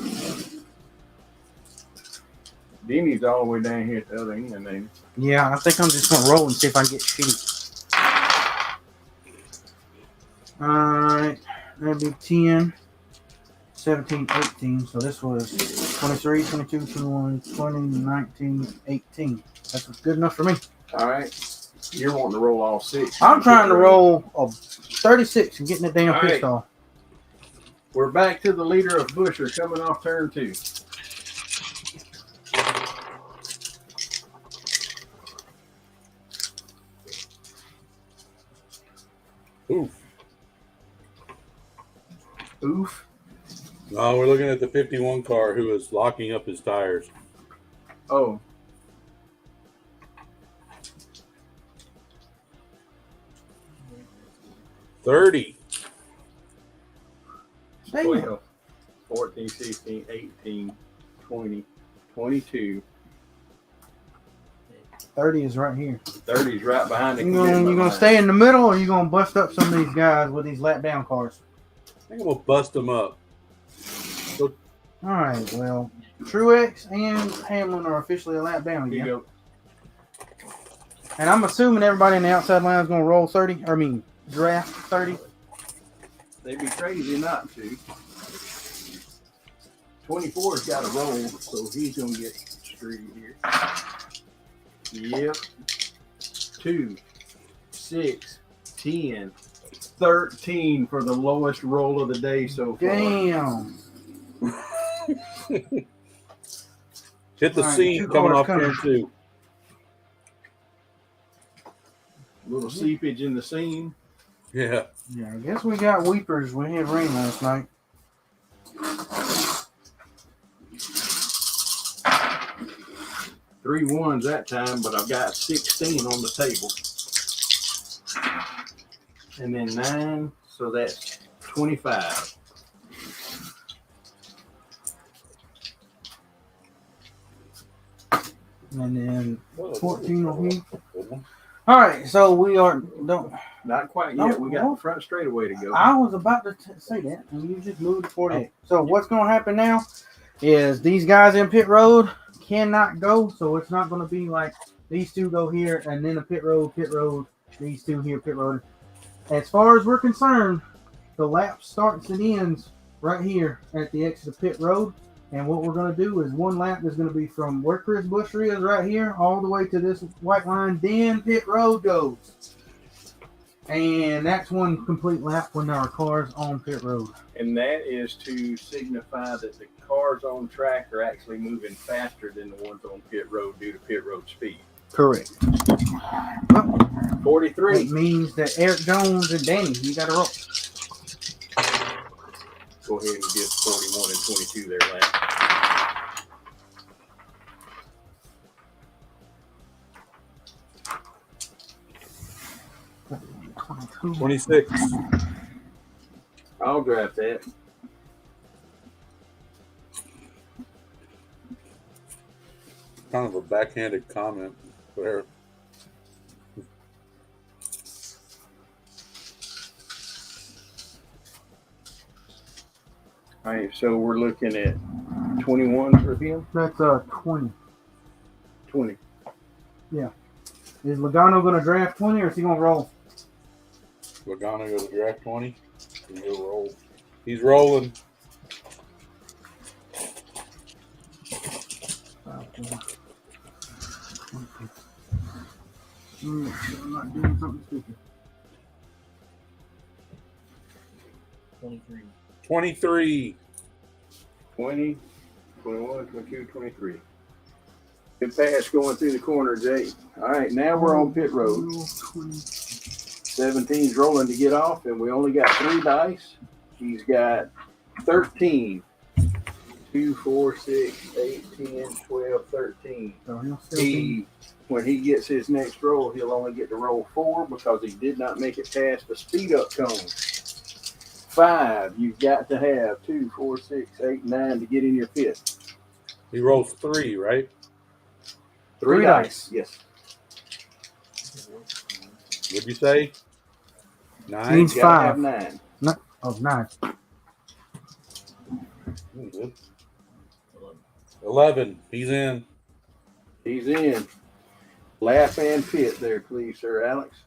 Denny's all the way down here at the other end, ain't yeah, I think I'm just going to roll and see if I can get shitty. All right, that'd be 10, 17, 18. So this was 23, 22, 21, 20, 19, 18. That's good enough for me. All right. You're wanting to roll all 6. I'm trying to roll a 36 and getting the damn All pit right. stall. We're back to the leader of Busher coming off turn 2. Oof. Oof. No, we're looking at the 51 car who is locking up his tires. Oh. $30. 12, 14, 16, 18, 20, 22. 30 is right here. 30 is right behind the You gonna stay in the middle, or you gonna bust up some of these guys with these lap down cars? I think I'm going to bust them up. All right. Well, Truex and Hamlin are officially a lap down again. Here you And I'm assuming everybody in the outside line is gonna roll 30. I mean, draft 30. They'd be crazy not to. 24's got a roll, so he's going to get screwed here. Yep. 2, 6, 10, 13 for the lowest roll of the day so far. Damn. Hit the All right, seam 2 coming cars off turn 2. Little seepage in the seam. Yeah. Yeah, I guess we got weepers. We had rain last night. Three ones that time, but I've got 16 on the table. And then 9, so that's 25. And then 14 on here. All right, so we are not quite yet. We got the front straightaway to go. I was about to say that, and you just moved to 48. So what's going to happen now is these guys in pit road cannot go, so it's not going to be like these two go here and then a pit road, these two here, pit road. As far as we're concerned, the lap starts and ends right here at the exit of pit road. And what we're going to do is one lap is going to be from where Chris Busher is right here all the way to this white line. Then pit road goes. And that's one complete lap when our car's on pit road. And that is to signify that the cars on track are actually moving faster than the ones on pit road due to pit road speed. Correct. 43. It means that Eric Jones and Danny, you got to roll. Go ahead and get 41 and 22 there, last. $26. 26. I'll draft that. Kind of a backhanded comment there. All right, so we're looking at 21 for him. That's 20. 20. Yeah. Is Logano going to draft 20 or is he going to roll? Logano goes to draft 20. He'll roll. He's rolling. I'm not doing something stupid. 23. 23. 20, 21, 22, 23. Good pass going through the corner, Jay. All right, now we're on pit road. 17's rolling to get off, and we only got 3 dice. He's got 13. 2, 4, 6, 8, 10, 12, 13. When he gets his next roll, he'll only get to roll 4 because he did not make it past the speed up cone. 5, you've got to have 2, 4, 6, 8, 9 to get in your pit. He rolls 3, right? 3 dice. Yes. What'd you say? 9? Means 5. 9. No, 9. 11. He's in. He's in. Lap and pit there, please, sir, Alex.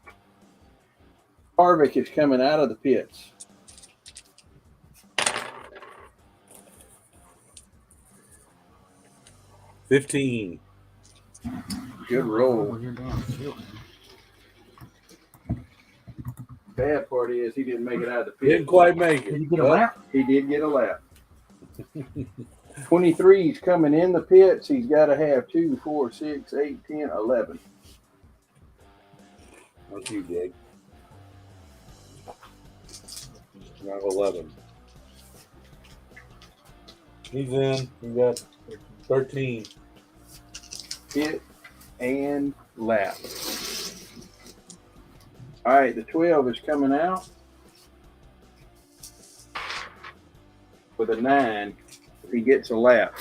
Harvick is coming out of the pits. $15. Good roll. Bad part is he didn't make it out of the pit. Didn't quite make it. Did you get a lap? He did get a lap. 23's coming in the pits. He's got to have 2, 4, 6, 8, 10, 11. That's you, Jake. You have 11. He's in. He got 13. Pit and lap. All right, the 12 is coming out with a 9 if he gets a lap.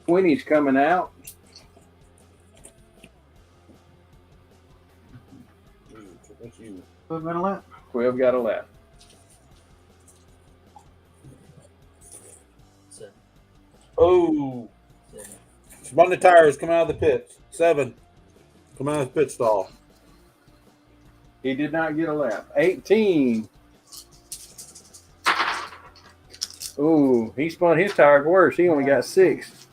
20's coming out. That's you. 12 got a lap. 12 got a lap. Oh. Spun the tires. Come out of the pits. 7. Come out of the pit stall. He did not get a lap. 18. Ooh, he spun his tires worse. He only got 6.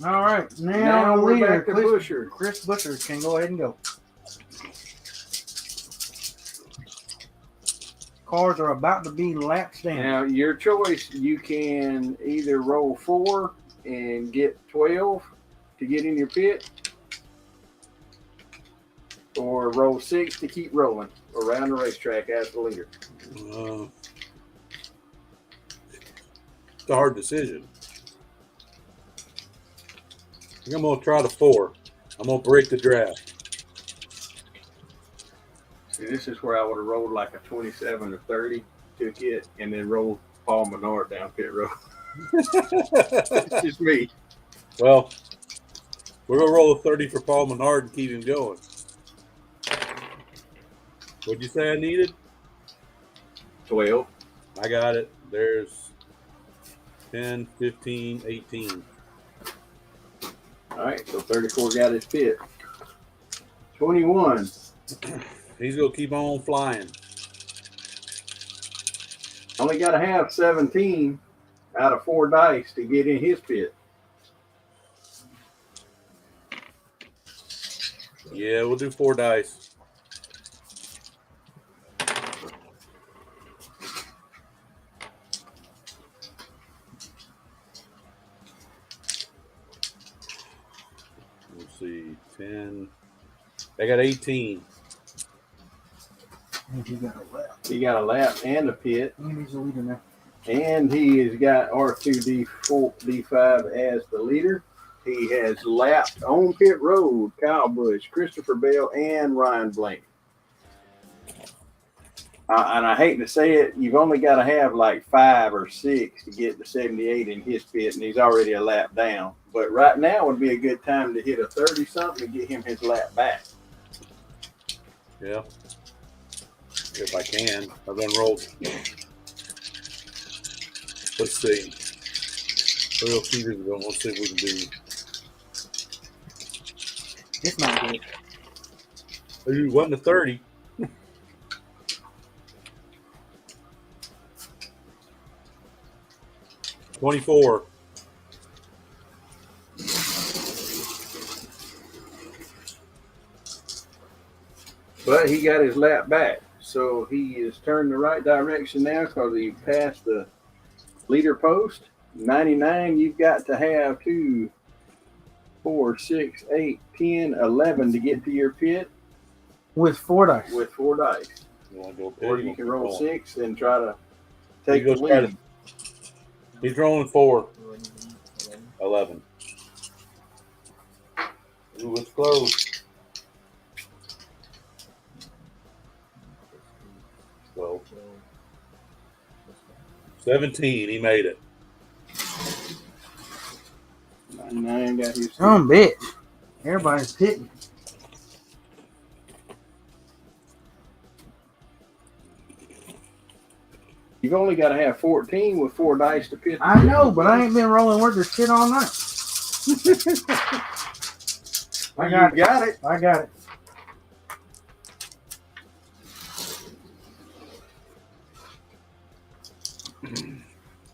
All right, Now the we're leader, back to Busher. Chris Busher can go ahead and go. Cars are about to be lapsed in. Now, your choice, you can either roll 4 and get 12 to get in your pit, or roll 6 to keep rolling around the racetrack as the leader. It's a hard decision. I think I'm going to try the 4. I'm going to break the draft. See, this is where I would have rolled like a 27 or 30, took it, and then rolled Paul Menard down pit road. It's just me. Well, we're going to roll a 30 for Paul Menard and keep him going. What'd you say I needed? 12. I got it. There's 10, 15, 18. All right, so 34 got his pit. 21. He's going to keep on flying. Only got to have 17 out of 4 dice to get in his pit. Yeah, we'll do 4 dice. Let's see, 10. I got 18. He got a lap. He got a lap and a pit. And he's a leader now. And he has got R2D4, D5 as the leader. He has lapped on pit road Kyle Busch, Christopher Bell, and Ryan Blaney. And I hate to say it, you've only got to have like 5 or 6 to get to 78 in his pit, and he's already a lap down. But right now would be a good time to hit a 30-something to get him his lap back. Yeah. If I can. I've been rolled. Let's see. We'll see this going. Let's see if we can do. It's not good. Ooh, wasn't a 30. $24. But he got his lap back. So he is turned the right direction now because he passed the leader post. 99, you've got to have 2, 4, 6, 8, 10, 11 to get to your pit. With 4 dice. With 4 dice. You want to go pit? Or you can roll 6 and try to take He the goes try lead. He's rolling 4. 11. Ooh, it's close. 12. 17. He made it. 99 got his. Bitch. Everybody's pitting. You've only got to have 14 with 4 dice to pit. I know, but I ain't been rolling worth this shit all night. I got it. I got it.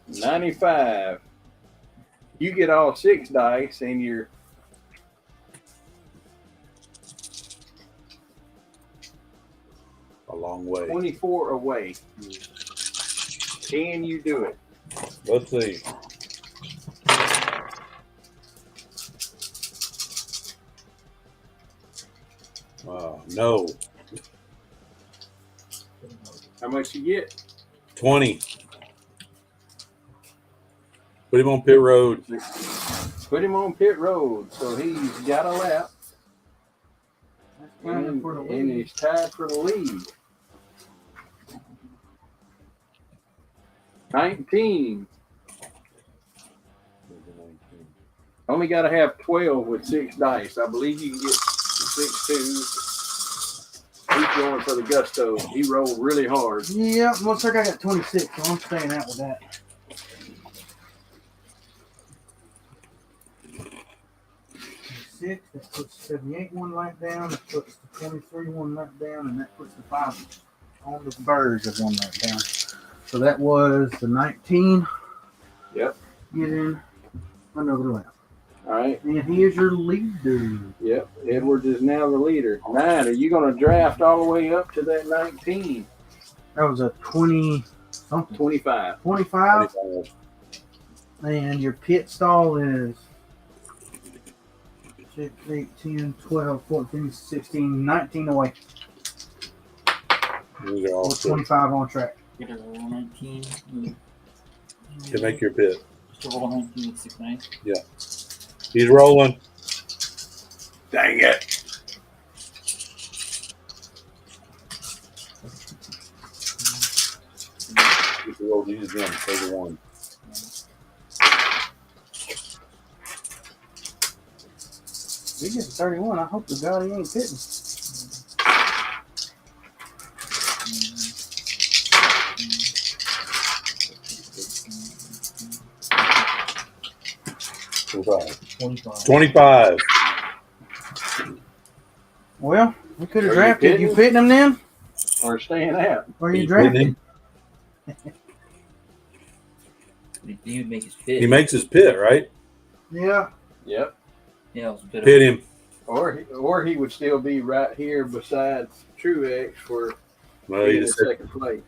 $95. You get all 6 dice and you're a long way. 24 away. Can you do it? Let's see. No. How much you get? 20. Put him on pit road. Put him on pit road. So he's got a lap. And he's tied for the lead. 19. Only got to have 12 with 6 dice. I believe you can get 6 twos. He's going for the gusto. He rolled really hard. Yeah, looks like I got 26, so I'm staying out with that. That puts 78 one lap down, that puts the 23 one lap down, and that puts the 5 on the verge of one lap down. So that was the 19. Yep. Get in. another lap. All right. And here's your leader. Yep. Edwards is now the leader. 9. Are you going to draft all the way up to that 19? That was a 20 something. 25. 25. And your pit stall is 6, 8, 10, 12, 14, 16, 19 away. These are all Or 25 on track. Get a roll 19. to make your pit. Just a roll 19 with 6 9. Yeah. He's rolling. Dang it. You can roll these again. Take the one. We get to 31. I hope to God he ain't pitting. $25. 25. Well, we could have Are you drafted. pitting? You pitting him then? Or staying out? Or you drafting? He would make his pit. He makes his pit, right? Yeah. Yep. Yeah, it was a bit Pit him. Or he would still be right here beside Truex for Well, being he in just second place.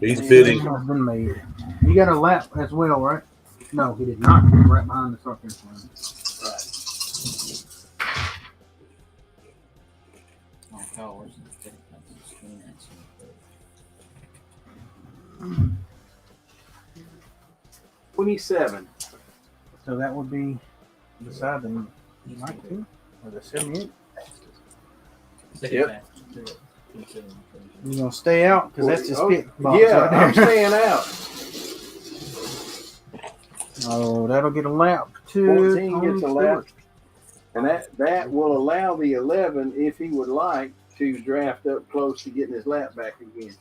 He's pitting. Has been made. He got a lap as well, right? No, he did not. He was right behind the start finish line. Oh, Kyle, where's the pit? That's the screen. That's 27. So that would be beside the 19 or the 78. Yep. You gonna stay out because that's just pit box. Yeah, right there. I'm staying out. Oh, that'll get a lap too. 14 gets a lap. And that will allow the 11, if he would like, to draft up close to getting his lap back again.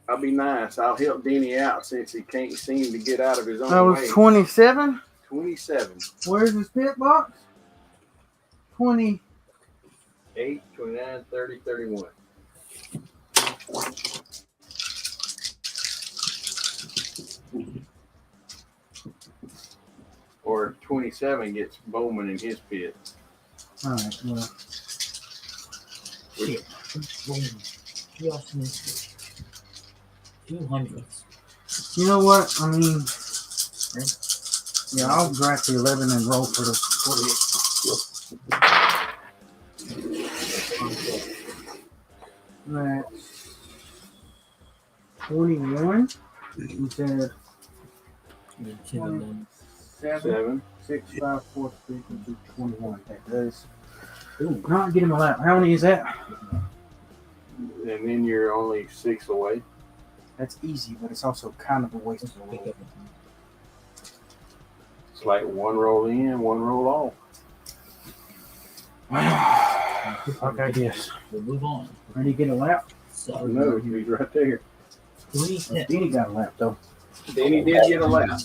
I'll be nice. I'll help Denny out since he can't seem to get out of his own That was way. 27. 27. Where's his pit box? 20. 8, 29, 30, 31. Or 27 gets Bowman in his pit. All right. Well, He also missed 200s. you know what? I mean, yeah, I'll draft the 11 and roll for the 48. That's 21. You said 27, 6, 5, 4, 3, 2, 21. That does not get him a lap. How many is that? And then you're only 6 away. That's easy, but it's also kind of a waste of a roll. It's like one roll in, one roll off. Okay, yes. We'll move on. Ready to get a lap? Oh, no, he's right there. Denny got a lap, though. Denny did get a lap.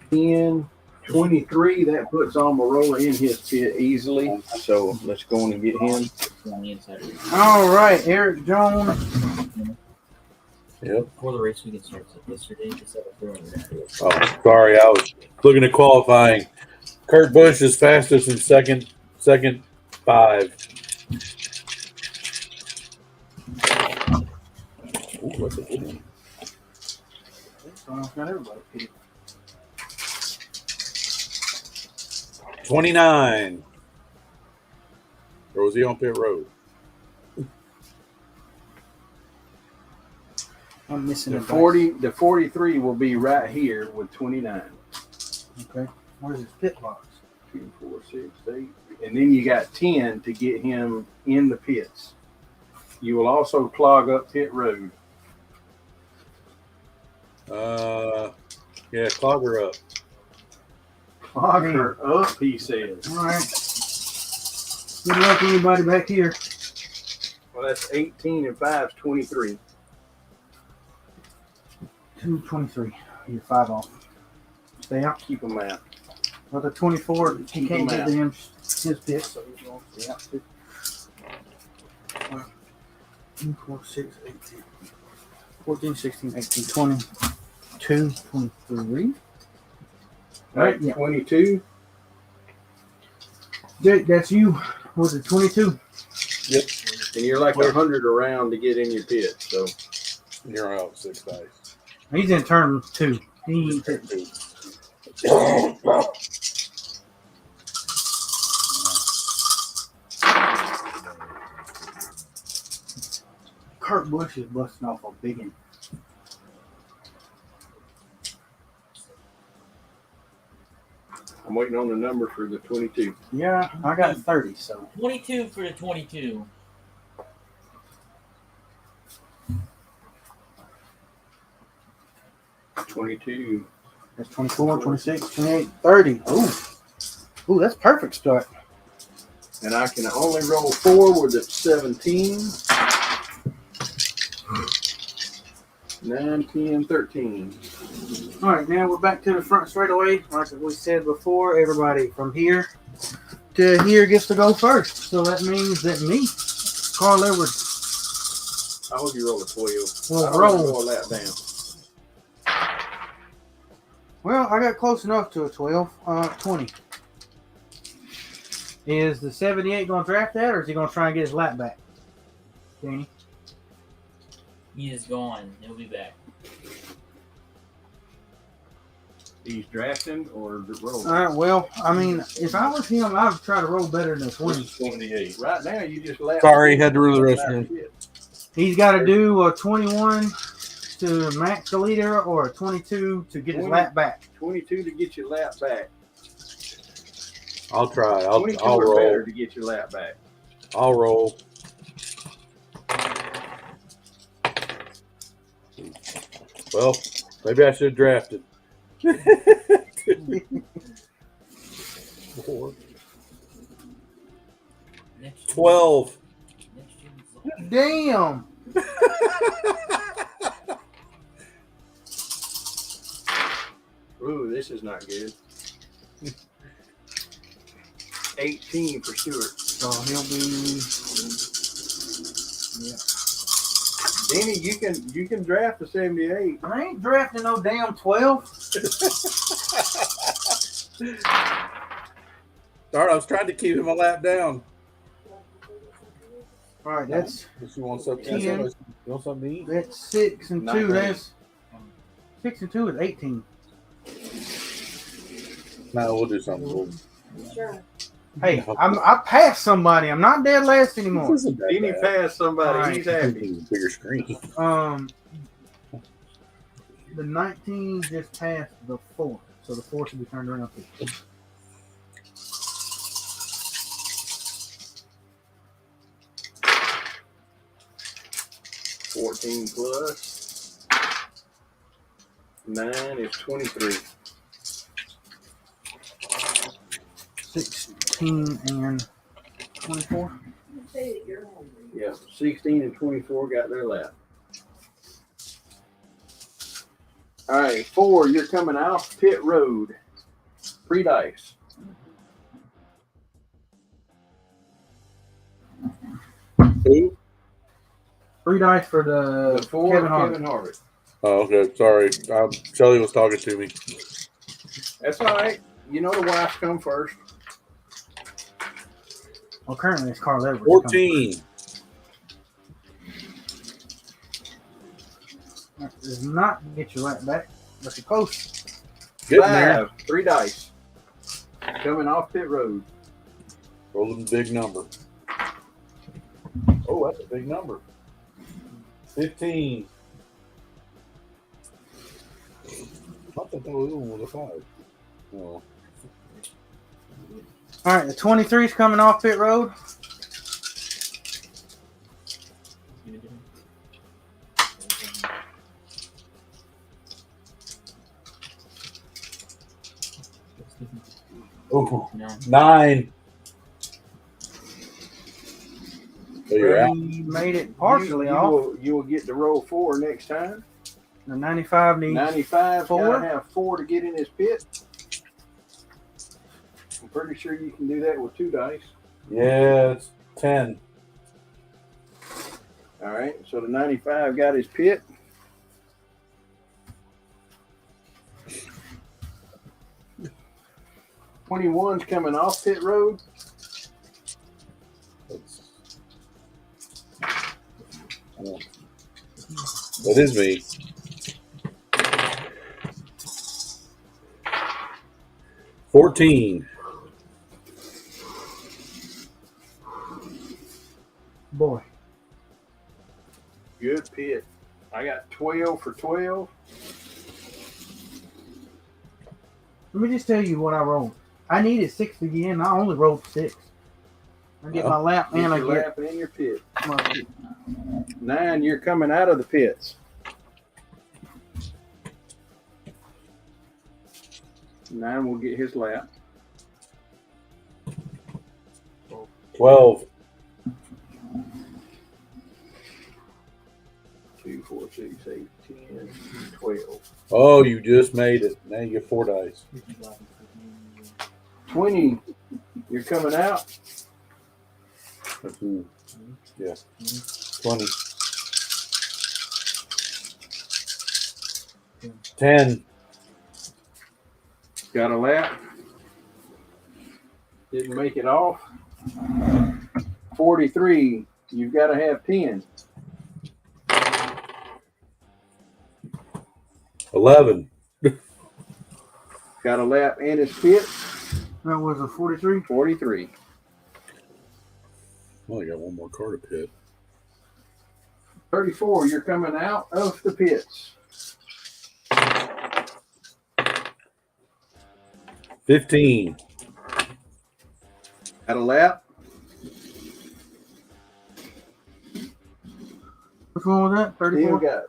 10, 23, that puts Almirola in his pit easily. So let's go on and get him. All right, Eric Jones. Yep. Before the race weekend starts yesterday, just had a throw in there. Oh, sorry. I was looking at qualifying. Kurt Busch is fastest in second 5. Ooh, what's it doing? Not everybody pitted. 29. Or was he on pit road? I'm missing The a 43 will be right here with 29. Okay. Where's his pit box? 2, 4, 6, 8. And then you got 10 to get him in the pits. You will also clog up pit road. Yeah, clog her up. Clog her up, he says. All right. Good luck, anybody back here. Well, that's 18 and 5 is 23. 223. You're 5 off. Stay out. Keep him out. Well, the 24, he Keep can't him get out. to him his pit, so he's going to stay out too. 4, 6, 18, 14, 16, 18, 20, 23. Right, Yeah. 22. Jake, that's you. Was it 22? Yep. And you're like 100 around to get in your pit. So you're out 6 dice. He's in turn 2. He Kurt Busch is busting off a big one. I'm waiting on the number for the 22. Yeah, I got 30. So 22 for the 22. That's 24, 26, 28, 30. Ooh, that's perfect start. And I can only roll 4 with it 17. 9, 10, 13. All right, now we're back to the front straightaway. Like we said before, everybody from here to here gets to go first. So that means that me, Carl Edwards. I hope you roll a 12. Well, I'll roll. roll that down. Well, I got close enough to a 12. 20. Is the 78 going to draft that, or is he going to try and get his lap back? Danny? He is gone. He'll be back. He's drafting or rolling? All right, well, I mean, if I was him, I would try to roll better than a 20. 28. Right now, you just left. Sorry, had to rule the restroom. He's got to do a 21 to max the leader or a 22 to get his lap back. 22 to get your lap back. I'll try. 22 I'll or roll. better to get your lap back. I'll roll. Well, maybe I should have drafted. 4. 12. Damn. Ooh, this is not good. 18 for Stewart. So he'll be. Yeah. Danny, you can draft the 78. I ain't drafting no damn 12. Sorry, I was trying to keep him a lap down. All right, that's. You want something? 10. You want something to eat? That's 6 and 2. 19. That's 6 and 2 is 18. No, we'll do something cool. Sure. Hey, I passed somebody. I'm not dead last anymore. Danny passed somebody. All right. He's happy. Bigger screen. The 19 just passed the 4, so the 4 should be turned around. 14 plus 9 is 23. 16 and 24. Yeah, 16 and 24 got their lap. All right, 4, you're coming off pit road. Free dice. Who? 3 dice for the 4, Kevin Harvick. Oh, okay. Sorry. Shelly was talking to me. That's all right. You know the wives come first. Well, currently it's Carl Edwards. 14. That does not get your lap back, but you're close. Getting there. 5, 3 dice. Coming off pit road. Rolling a big number. Oh, that's a big number. 15. I thought that was a 5. Oh. All right, the 23 is coming off pit road. Oh, 9. So you're out. He made it partially you off. You will get to roll 4 next time. The 95 needs 95 4. gotta have 4 to get in his pit. I'm pretty sure you can do that with 2 dice. Yeah, it's 10. All right, so the 95 got his pit. '21's coming off pit road. That is me. $14. Boy. Good pit. I got 12 for 12. Let me just tell you what I rolled. I needed 6 to get in. I only rolled 6. I get my lap Get and I your get lap and your pit. my pit. 9, you're coming out of the pits. 9 will get his lap. 12. 2, 4, 6, 8, 10, 12. Oh, you just made it. Now you get 4 dice. 20, you're coming out. Yeah. 20. 10. Got a lap. Didn't make it off. 43, you've got to have 10. 11. Got a lap and his pit. That was a 43? 43. Well, I got one more card to pit. 34, you're coming out of the pits. 15. Got a lap. Which one was that? 34?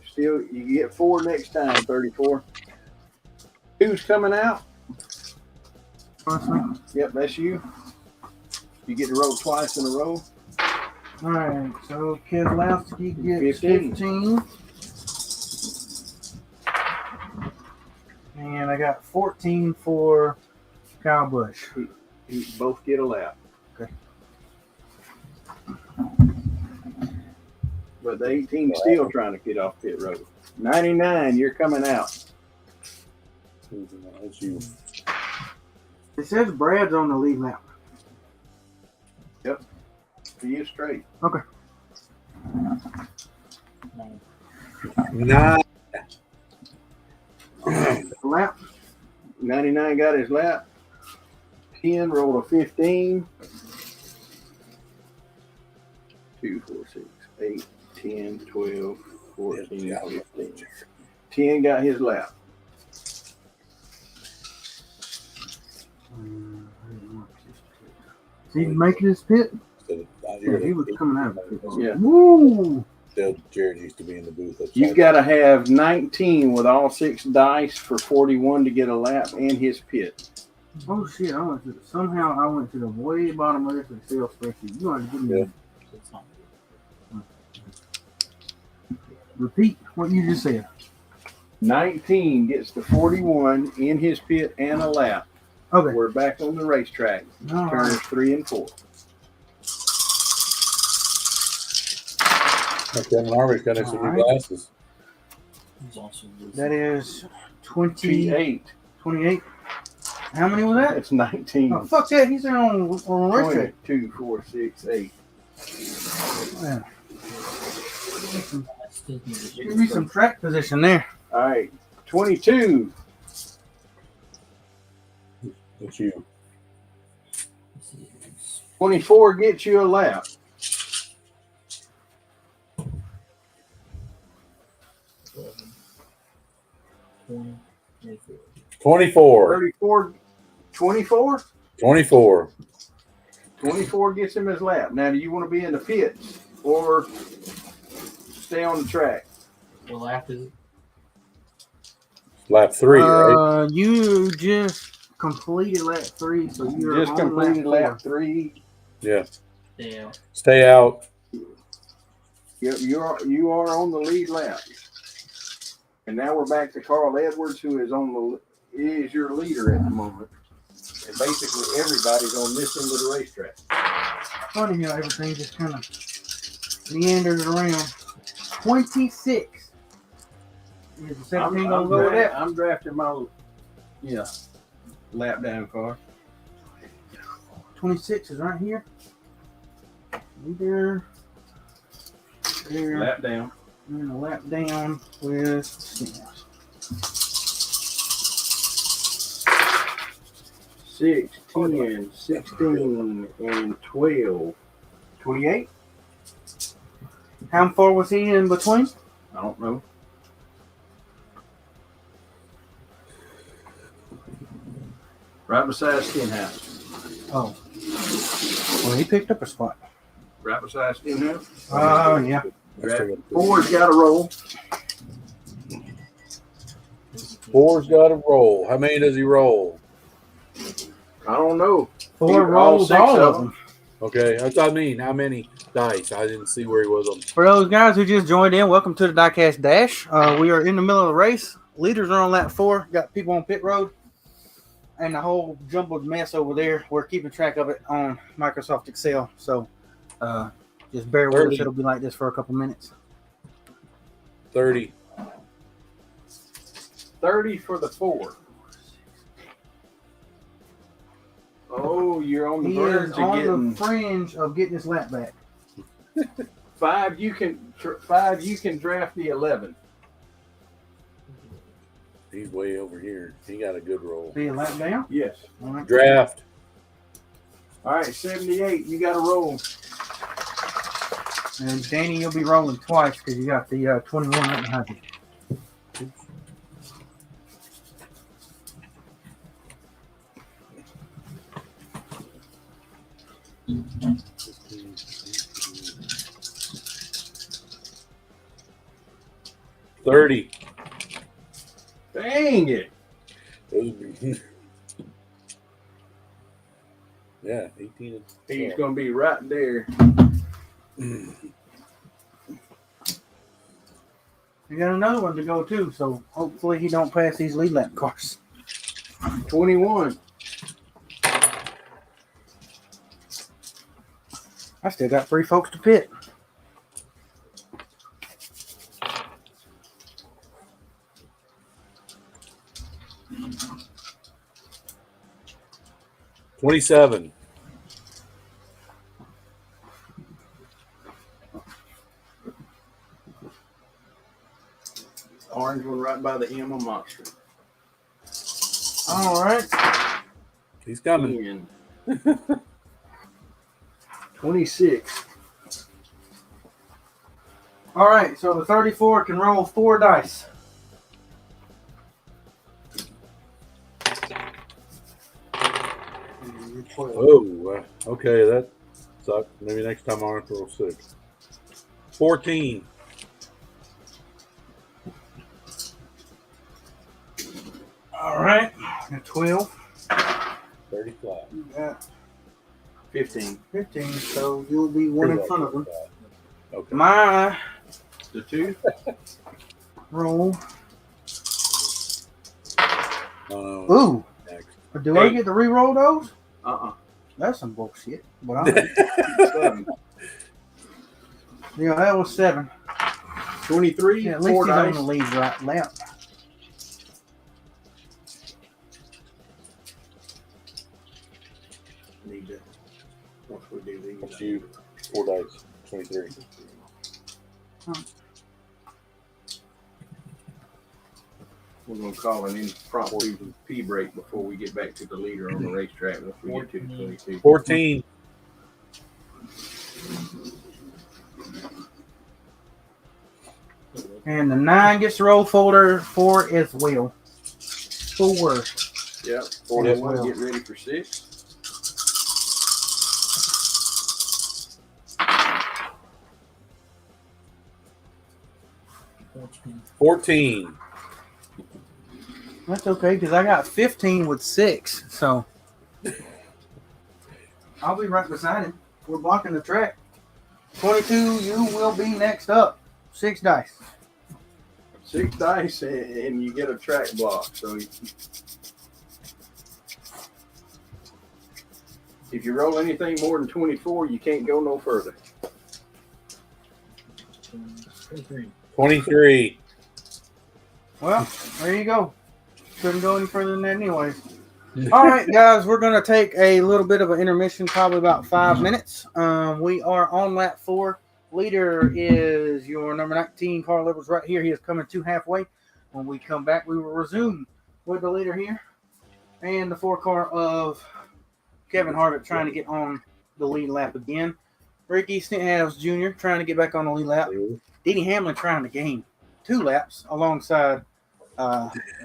Still, you get 4 next time, 34. Who's coming out? Yep, that's you. You get to roll twice in a row. All right, so Keselowski gets 15. 15. And I got 14 for Kyle Busch. You both get a lap. Okay. But the 18 is still trying to get off pit road. 99, you're coming out. That's you. It says Brad's on the lead lap. Yep. He is straight. Okay. 9. Lap. 99 got his lap. 10 rolled a 15. 2, 4, 6, 8, 10, 12, 14, 15. 10 got his lap. Is he making his pit? Yeah, he was coming out of the pit. Yeah. Woo! Jared used to be in the booth. You've got to have 19 with all 6 dice for 41 to get a lap and his pit. Oh shit! I went to the way bottom of this Excel spreadsheet. You want to give me repeat what you just said. 19 gets to 41 in his pit and a lap. Okay. We're back on the racetrack. All Turns right. 3 and 4. Kevin Harvick got us some new glasses. That is 28. 28. How many was that? It's 19. Oh, fuck that. He's on racetrack. 2, 4, 6, 8. Yeah. Give me some track position there. All right. 22. That's you. 24 gets you a lap. 24. 34. 24? 24. 24 gets him his lap. Now, do you want to be in the pits or stay on the track? What lap is it? Lap 3, right? You just completed lap 3, so you're Just on completed lap 4. 3. Yeah. Yeah. Stay out. Yep, you are on the lead lap. And now we're back to Carl Edwards, who is your leader at the moment. And basically everybody's on this end of the racetrack. Funny how everything just kind of meanders around. 26. Is the 17 gonna go with that? I'm drafting my lap down car. 26 is right here. There. Lap down. And a lap down with stems. 6, 10, 16, and 12. 28? How far was he in between? I don't know. Right beside Stenhouse. Oh. Well, he picked up a spot. Right beside Stenhouse? Oh, yeah. Four's got to roll. Four's got to roll. How many does he roll? I don't know. 4 rolls all of them. Okay, that's what I mean. How many dice? I didn't see where he was on. For those guys who just joined in, welcome to the Diecast Dash. We are in the middle of the race. Leaders are on lap 4. Got people on pit road. And the whole jumbled mess over there. We're keeping track of it on Microsoft Excel. So just bear with us. It'll be like this for a couple minutes. 30. 30 for the 4. Oh, you're on the He verge is of on getting the fringe of getting his lap back. 5. You can draft the 11. He's way over here. He got a good roll. Be a lap down? Yes. All right. Draft. All right, 78. You got to roll. And Danny, you'll be rolling twice because you got the 21 right behind you. $30. Dang it. Yeah, 18. He's going to be right there. You got another one to go too, so hopefully he don't pass these lead lap cars. 21. I still got 3 folks to pit. $27. Orange one right by the Emma Monster. All right. He's coming. 26. All right, so the 34 can roll 4 dice. Oh, okay, that sucked. Maybe next time I'll have to roll 6. 14. All right, and 12. 35. You got 15. 15, so you'll be one in front of them. Okay. My the 2 roll. Ooh. Next. Do I get to re-roll those? That's some bullshit. But I'm 7. Yeah, that was 7. 23. Yeah, at least 4 he's dice. on the lead right lap. Need to. Once we do these. That's you. 4 dice. 23. We're going to call an impromptu pee break before we get back to the leader on the racetrack once we get to the 22. 14. And the 9 gets to roll folder 4 as well. 4. Yep. 4 as 41. well. Get ready for 6. $14. That's okay, because I got 15 with 6, so I'll be right beside him. We're blocking the track. 22, you will be next up. 6 dice. 6 dice and you get a track block. So if you roll anything more than 24, you can't go no further. 23. Well, there you go. Couldn't go any further than that anyways. All right, guys, we're going to take a little bit of an intermission, probably about 5 minutes. We are on lap 4. Leader is your number 19, Carl Edwards, right here. He is coming to halfway. When we come back, we will resume with the leader here and the 4-car of Kevin Harvick trying to get on the lead lap again. Ricky Stenhouse Jr. trying to get back on the lead lap. Denny Hamlin trying to gain 2 laps alongside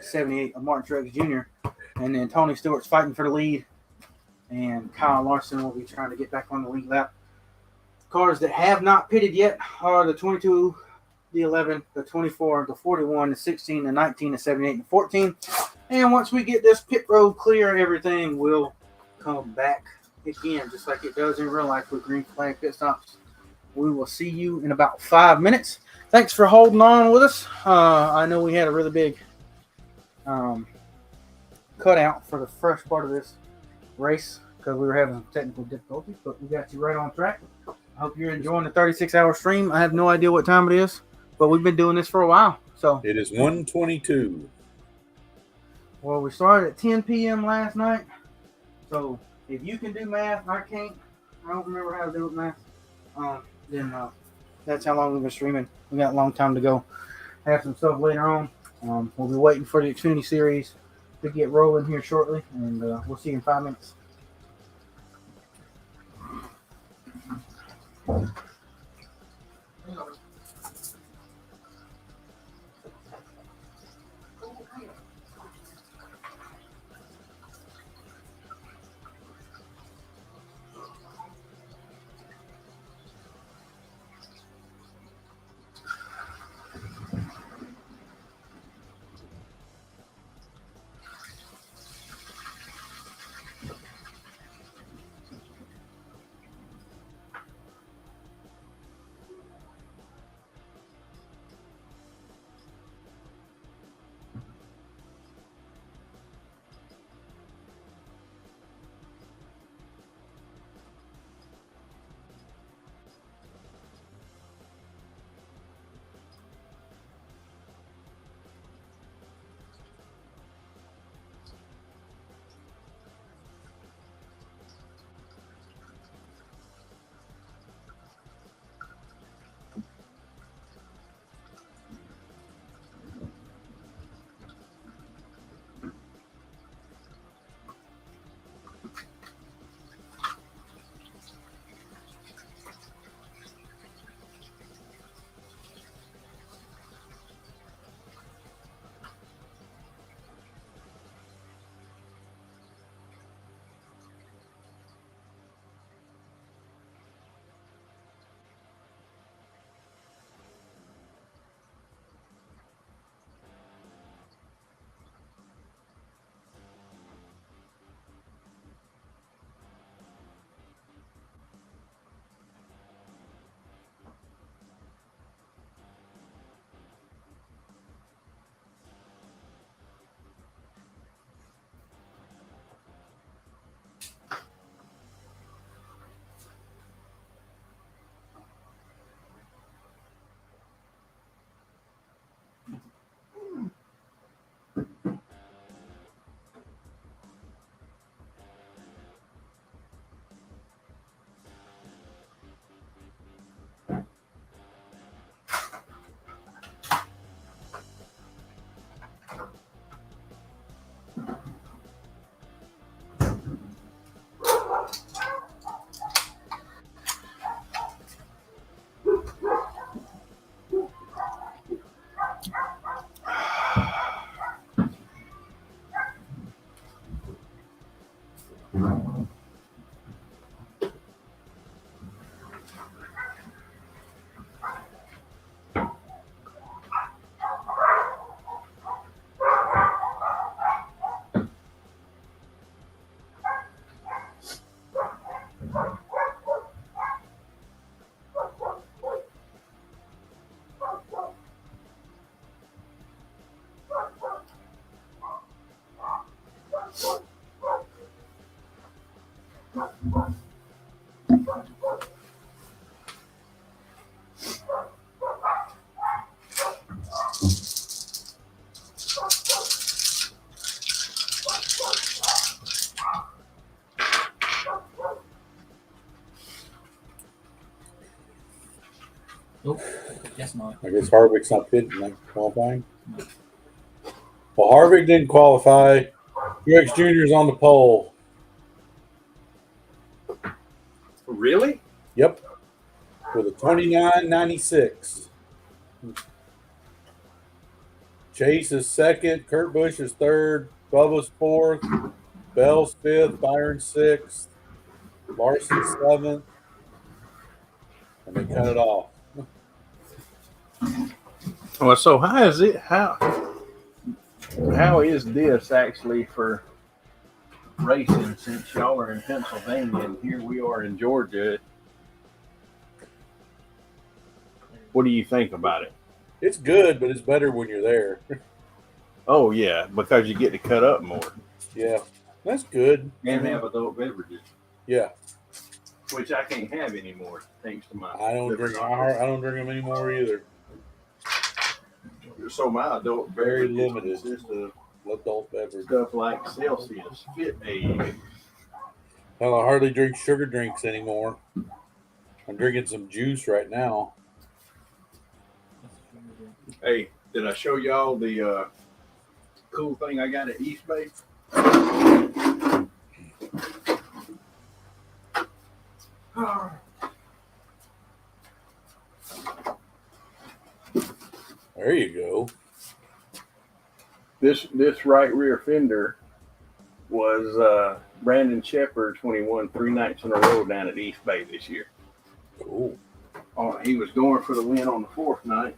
78 of Martin Truex Jr. And then Tony Stewart's fighting for the lead. And Kyle Larson will be trying to get back on the lead lap. Cars that have not pitted yet are the 22, the 11, the 24, the 41, the 16, the 19, the 78, and the 14. And once we get this pit road clear, everything will come back again, just like it does in real life with green flag pit stops. We will see you in about 5 minutes. Thanks for holding on with us. I know we had a really big cutout for the first part of this race because we were having some technical difficulties, but we got you right on track. I hope you're enjoying the 36-hour stream. I have no idea what time it is, but we've been doing this for a while. So it is 1:22. Well, we started at 10 p.m. last night. So if you can do math, I can't. I don't remember how to do it math. Then that's how long we've been streaming. We got a long time to go. Have some stuff later on. We'll be waiting for the Xfinity Series to get rolling here shortly, and we'll see you in 5 minutes. Nope. Guess not. I guess Harvick's not pitting that qualifying. Well, Harvick didn't qualify. Truex Jr.'s on the pole. Really? Yep. With a 29.96. Chase is second. Kurt Busch is third. Bubba's fourth. Bell's fifth. Byron sixth. Larson seventh. And they cut it off. Well, so how is it? How is this actually for racing since y'all are in Pennsylvania and here we are in Georgia? What do you think about it? It's good, but it's better when you're there. Oh yeah, because you get to cut up more. Yeah, that's good. And have adult beverages. Yeah, which I can't have anymore thanks to my. I don't drink them anymore either. So my adult Very beverages limited. consist of Adult beverage. stuff like Celsius, Fit Aid. Well, I hardly drink sugar drinks anymore. I'm drinking some juice right now. Hey, did I show y'all the cool thing I got at East Bay? There you go. This right rear fender was Brandon Shepard's when he won 3 nights in a row down at East Bay this year. Cool. He was going for the win on the 4th night,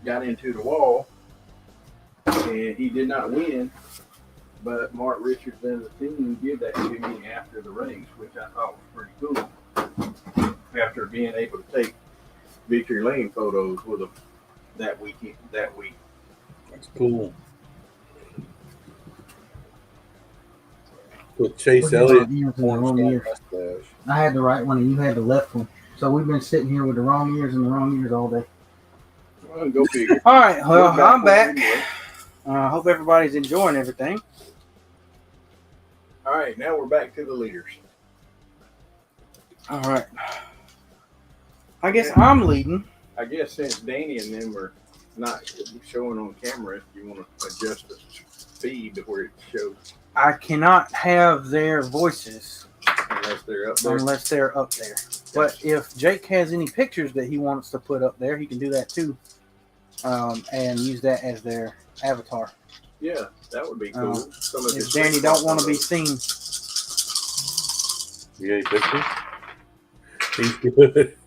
got into the wall, and he did not win. But Mark Richards and the team did that to me after the race, which I thought was pretty cool. After being able to take victory lane photos with him that week. That's cool. With Chase Elliott. I had the right one and you had the left one. So we've been sitting here with the wrong ears and the wrong ears all day. Well, go figure. All right, well, I'm back. Hope everybody's enjoying everything. All right, now we're back to the leaders. All right. I guess I'm leading. I guess since Danny and them are not showing on camera, if you want to adjust the speed to where it shows. I cannot have their voices Unless they're up there. But if Jake has any pictures that he wants to put up there, he can do that too, and use that as their avatar. Yeah, that would be cool. If Danny don't want to be seen. You got any pictures? He's good.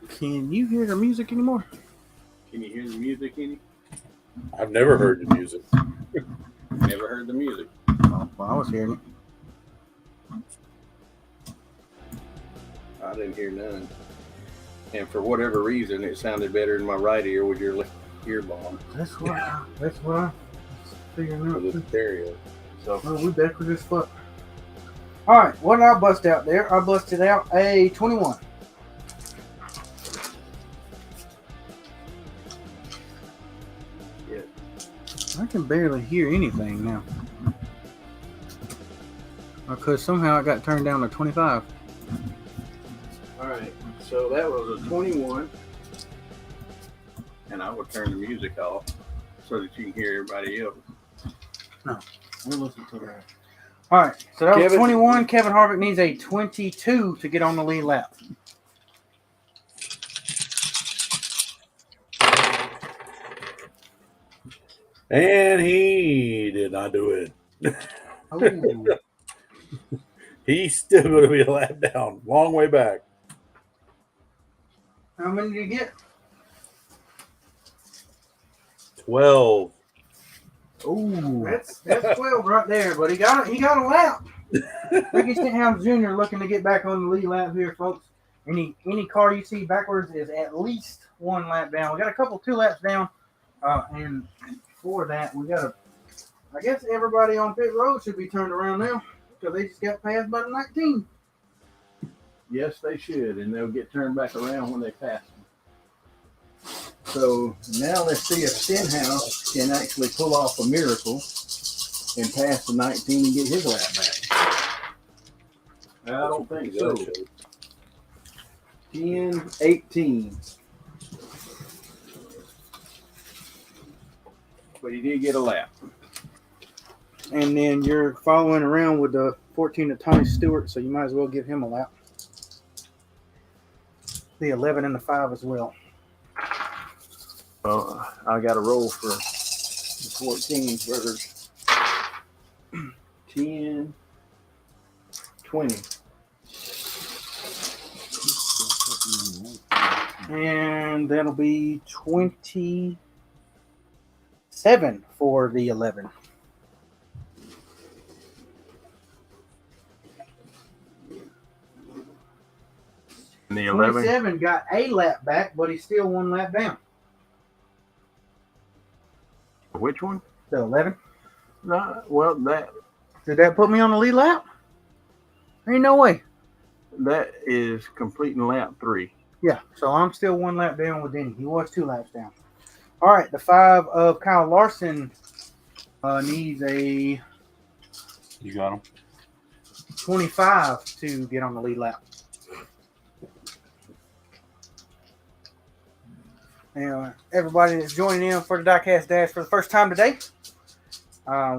Can you hear the music anymore? Can you hear the music any? I've never heard the music. Never heard the music. Oh, well, I was hearing it. I didn't hear none. And for whatever reason, it sounded better in my right ear with your left ear bomb. That's what I was figuring out. With the stereo. So we backward as fuck. All right, what did I bust out there? I busted out a 21. Yeah. I can barely hear anything now. Because somehow it got turned down to 25. All right, so that was a 21. And I would turn the music off so that you can hear everybody else. No, we'll listen to that. All right, so that was 21. Kevin Harvick needs a 22 to get on the lead lap. And he did not do it. He's still going to be a lap down. Long way back. How many did you get? 12. Ooh, that's 12 right there, but he got a lap. Ricky Stenhouse Jr. looking to get back on the lead lap here, folks. Any car you see backwards is at least 1 lap down. We got a couple 2 laps down, and for that we got I guess everybody on pit road should be turned around now because they just got passed by the 19. Yes, they should, and they'll get turned back around when they pass them. So now let's see if Stenhouse can actually pull off a miracle and pass the 19 and get his lap back. I don't think so. 10, 18. but he did get a lap. And then you're following around with the 14 of Tony Stewart, so you might as well give him a lap. The 11 and the 5 as well. I got a roll for the 14 burgers. 10, 20. And that'll be 27 for the 11. And the 11. 27 got a lap back, but he's still 1 lap down. Which one? The 11. Well, that Did that put me on the lead lap? Ain't no way. that is completing lap 3. Yeah, so I'm still 1 lap down with Denny. He was 2 laps down. All right, the 5 of Kyle Larson needs a You got him. 25 to get on the lead lap. And everybody that's joining in for the Diecast Dash for the first time today,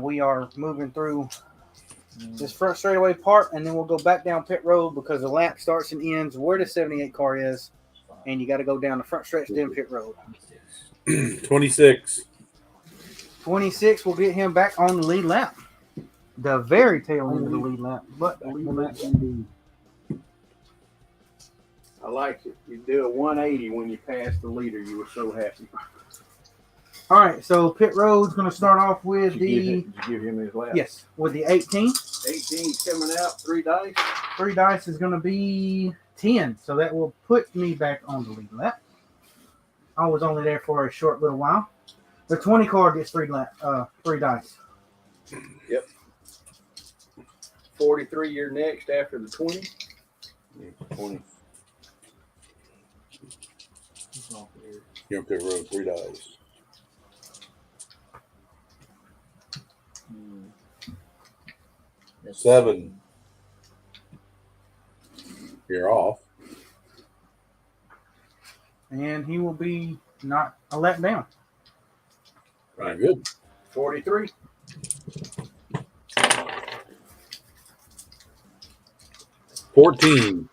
we are moving through this front straightaway part, and then we'll go back down pit road because the lap starts and ends where the 78 car is, and you got to go down the front stretch, then pit road. 26. 26 will get him back on the lead lap. The very tail end of the lead lap, but the lead lap indeed. I like it. You do a 180 when you pass the leader. You were so happy. All right, so pit road's going to start off with Did you give him his lap? yes, with the 18. 18's coming out. 3 dice. 3 dice is going to be 10, so that will put me back on the lead lap. I was only there for a short little while. The 20 car gets 3 dice. Yep. 43, you're next after the 20. 20. You're on pit road, 3 dice. Seven. You're off. And he will be not a lap down. Right. Good. 43. 14.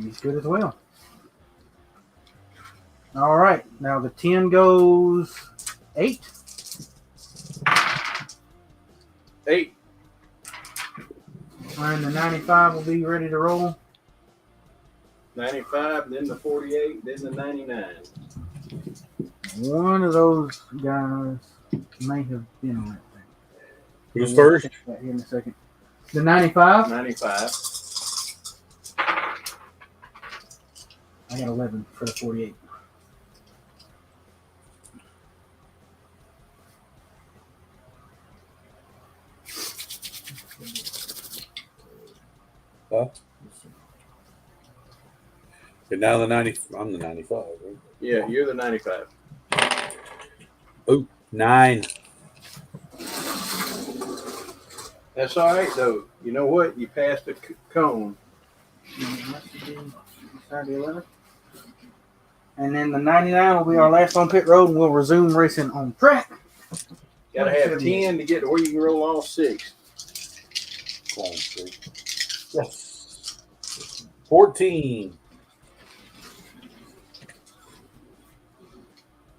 He's good as well. All right. Now the 10 goes 8. 8. And the 95 will be ready to roll. 95, then the 48, then the 99. One of those guys may have been on that thing. Who's first? Here in a second. The 95. 95. I got 11 for the 48. Huh? And now the 90. I'm the 95. Right? Yeah, you're the 95. Oh, 9. That's all right, though. You know what? You passed the cone. And then the 99 will be our last on pit road, and we'll resume racing on track. Got to have 10 to get to where you can roll all 6. Yes. 14.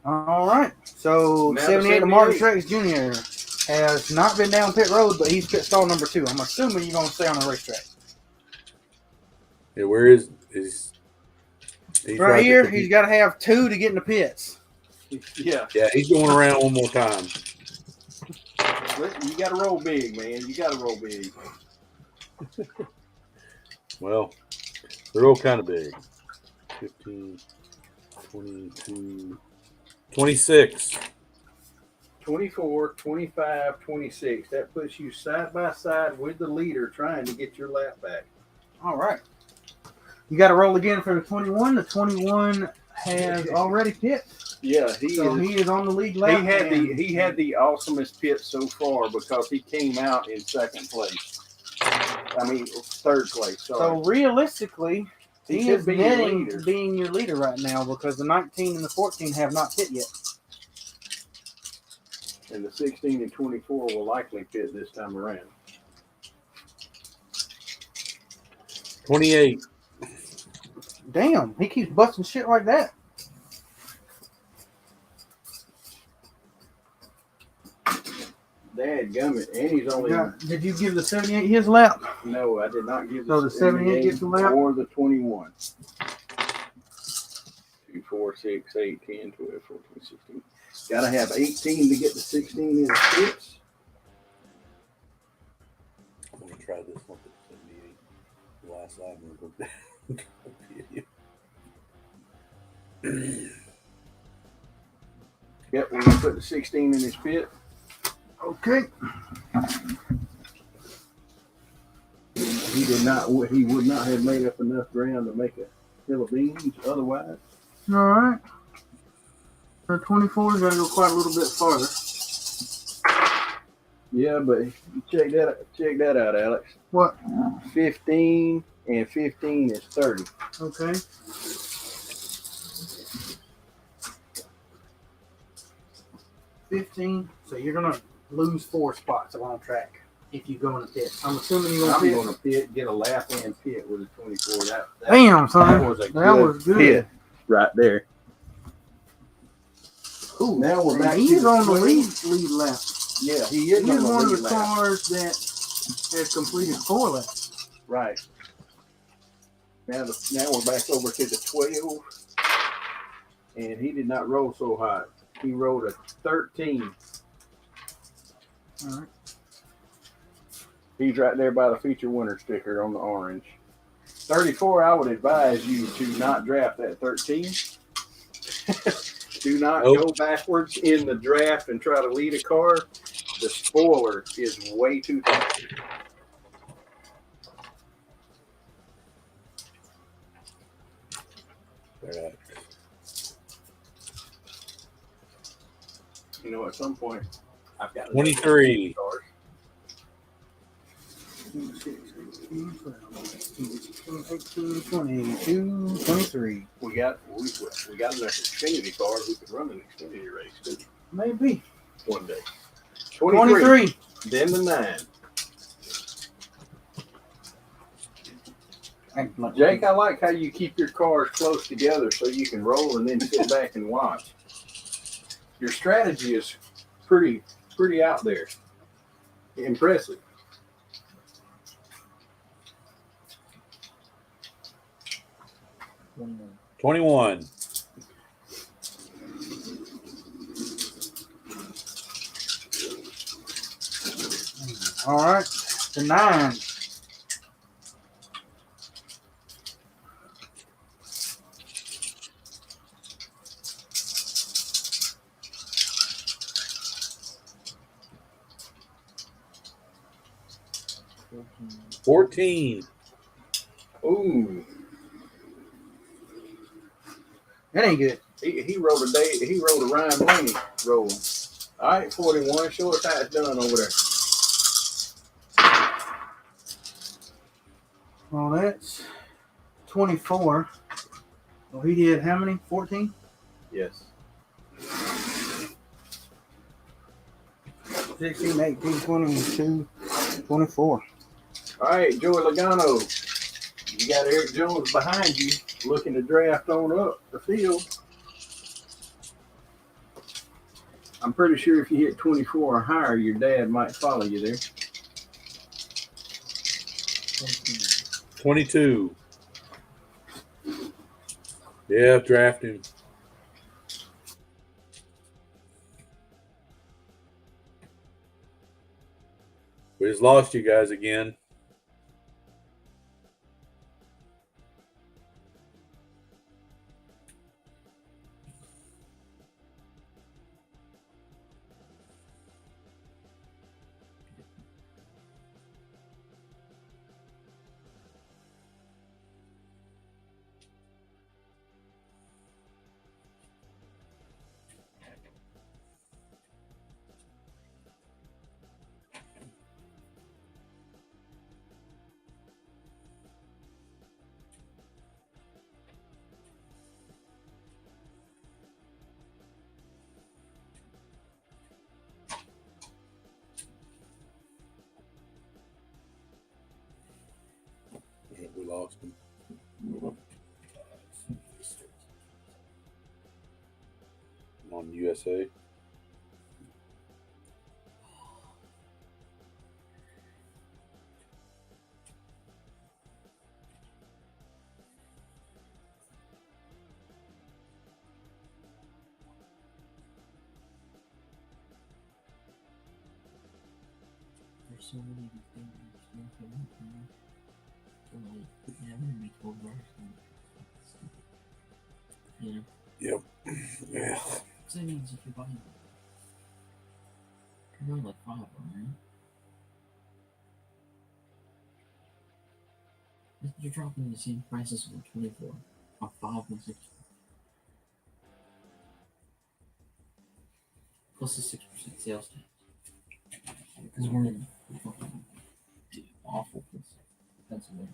All right. So Now 78 the of Martin 78. Truex Jr. has not been down pit road, but he's pit stall number 2. I'm assuming you're going to stay on the racetrack. Yeah, where is he's right here, he's got to have 2 to get in the pits. Yeah. Yeah, he's going around one more time. You got to roll big, man. You got to roll big. Well, they're all kind of big. 15, 22, 26. 24, 25, 26. That puts you side by side with the leader trying to get your lap back. All right. You got to roll again for the 21. The 21 has already pit. Yeah, He is on the lead lap. He had the awesomest pit so far because he came out in 2nd place. I mean, 3rd place. Sorry. So realistically, He he should is be your netting leader. being your leader right now because the 19 and the 14 have not hit yet. And the 16 and 24 will likely fit this time around. 28. Damn, he keeps busting shit like that. Dadgummit, and he's only. Did you give the 78 his lap? No, I did not give So the 78 gets the lap? or the 21. 2, 4, 6, 8, 10, 12, 14, 16. Got to have 18 to get the 16 in the tips. I'm going to try this one for 78. The last lap, I'm going to go. Yep, we're going to put the 16 in his pit. Okay. He did not. He would not have made up enough ground to make a hill of beans otherwise. All right. So 24 is going to go quite a little bit farther. Yeah, but check that out, Alex. What? 15 and 15 is 30. Okay. $15. So you're gonna lose 4 spots along track if you go in the pit. I'm assuming you're I'm gonna going to pit, get a lap and pit with a 24. Damn, son. That was a That was good. pit right there. Ooh, now we're back. He's to on the lead lead lap. Yeah, he is. He's on the one of lead the lap. cars that has completed 4 laps. Right. Now we're back over to the 12, and he did not roll so hot. He rolled a 13. All right. He's right there by the feature winner sticker on the orange. 34, I would advise you to not draft that 13. Do not go backwards in the draft and try to lead a car. The spoiler is way too fast. You know, at some point, I've got 23. 18, 22, 23. We got enough Xfinity cars we could run an Xfinity race too. Maybe. One day. 23. Then the 9. Jake, I like how you keep your cars close together so you can roll and then sit back and watch. Your strategy is pretty out there. Impressive. Mm-hmm. 21. All right. The 9. $14. Ooh. That ain't good. He rolled a Ryan Blaney roll. All right, 41. Show us how it's done over there. Well, that's 24. Well, he did how many? 14? Yes. 16, 18, 22, 24. All right, Joey Logano. You got Eric Jones behind you looking to draft on up the field. I'm pretty sure if you hit 24 or higher, your dad might follow you there. 22. Yeah, drafting. We just lost you guys again. Austin. On USA. There's so many good things. So like, yeah, I'm gonna make 12 dollars. You know. Yep. Yeah. So that means if you're buying like 5 of them, right? You're dropping the same prices for 24 on 5 and 6. Plus the 6% sales tax. Because we're in fucking awful place. Pennsylvania.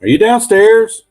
Are you downstairs?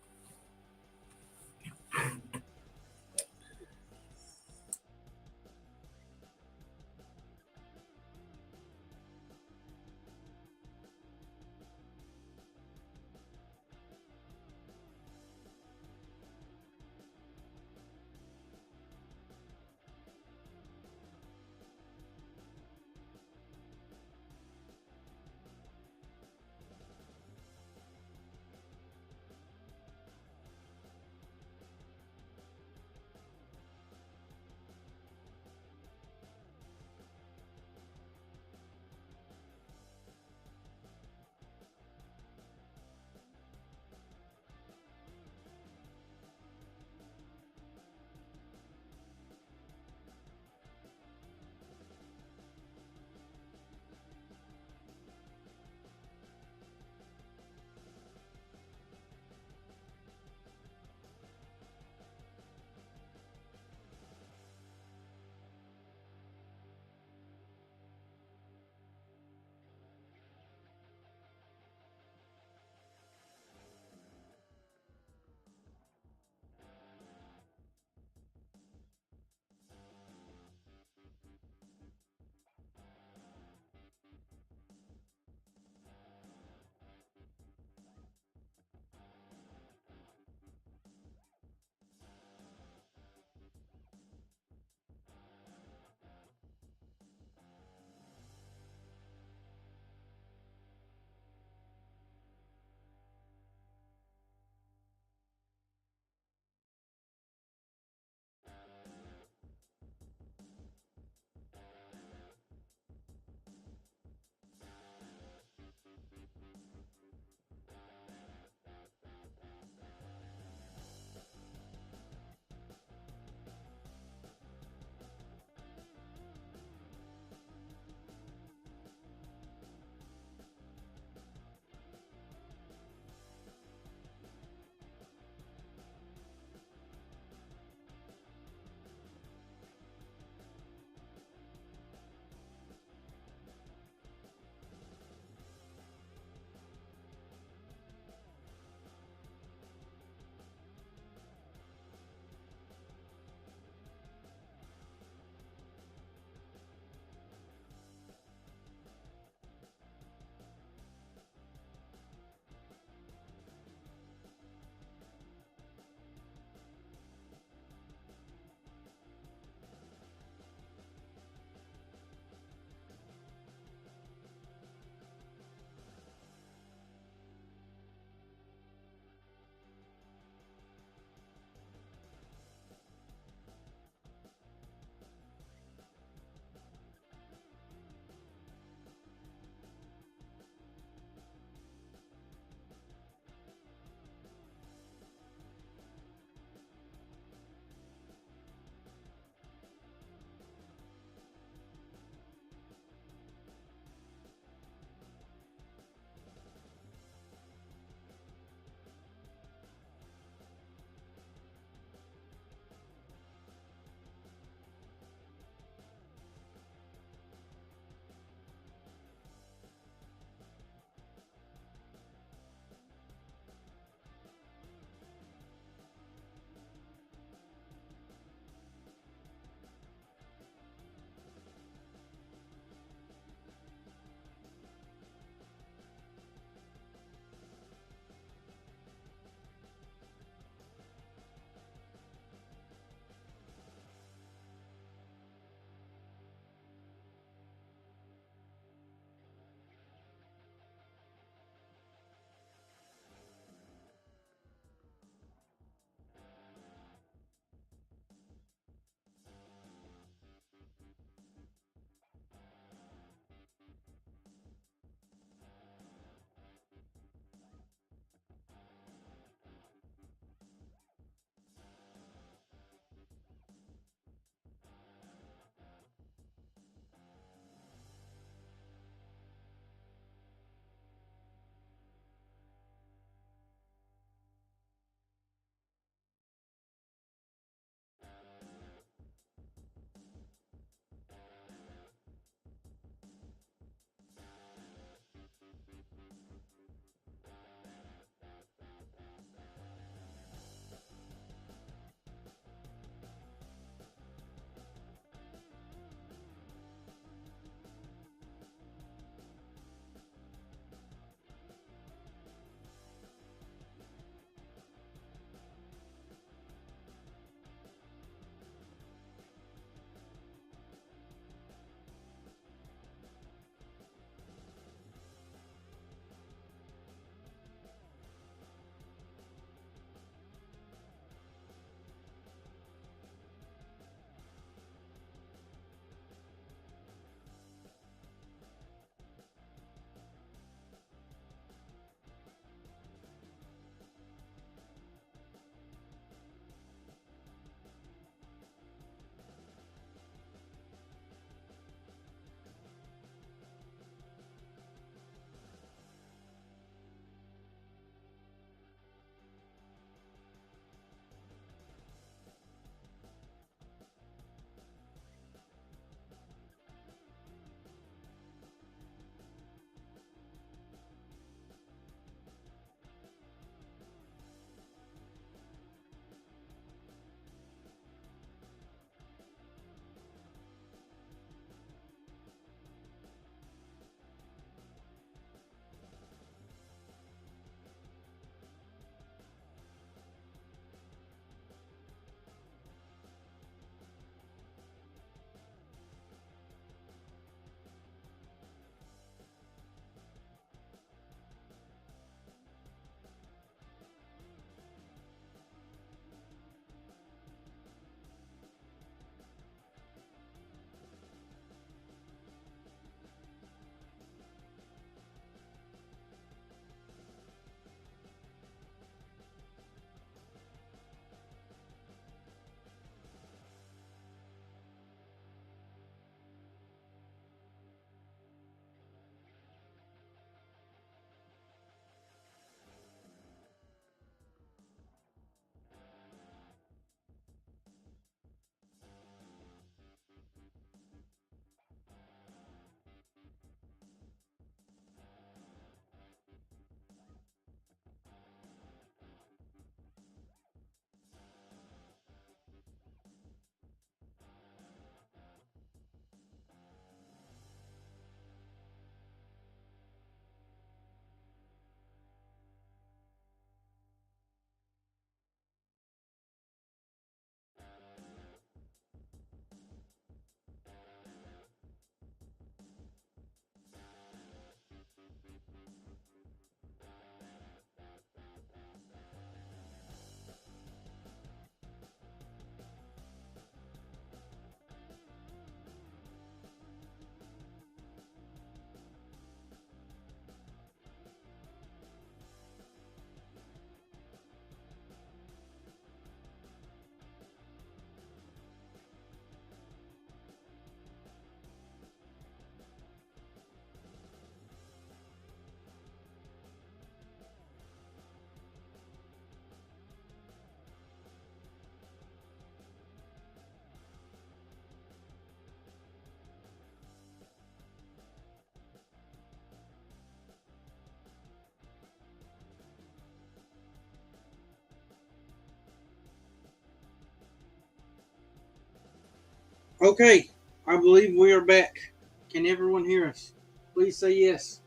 Okay, I believe we are back. Can everyone hear us? Please say yes.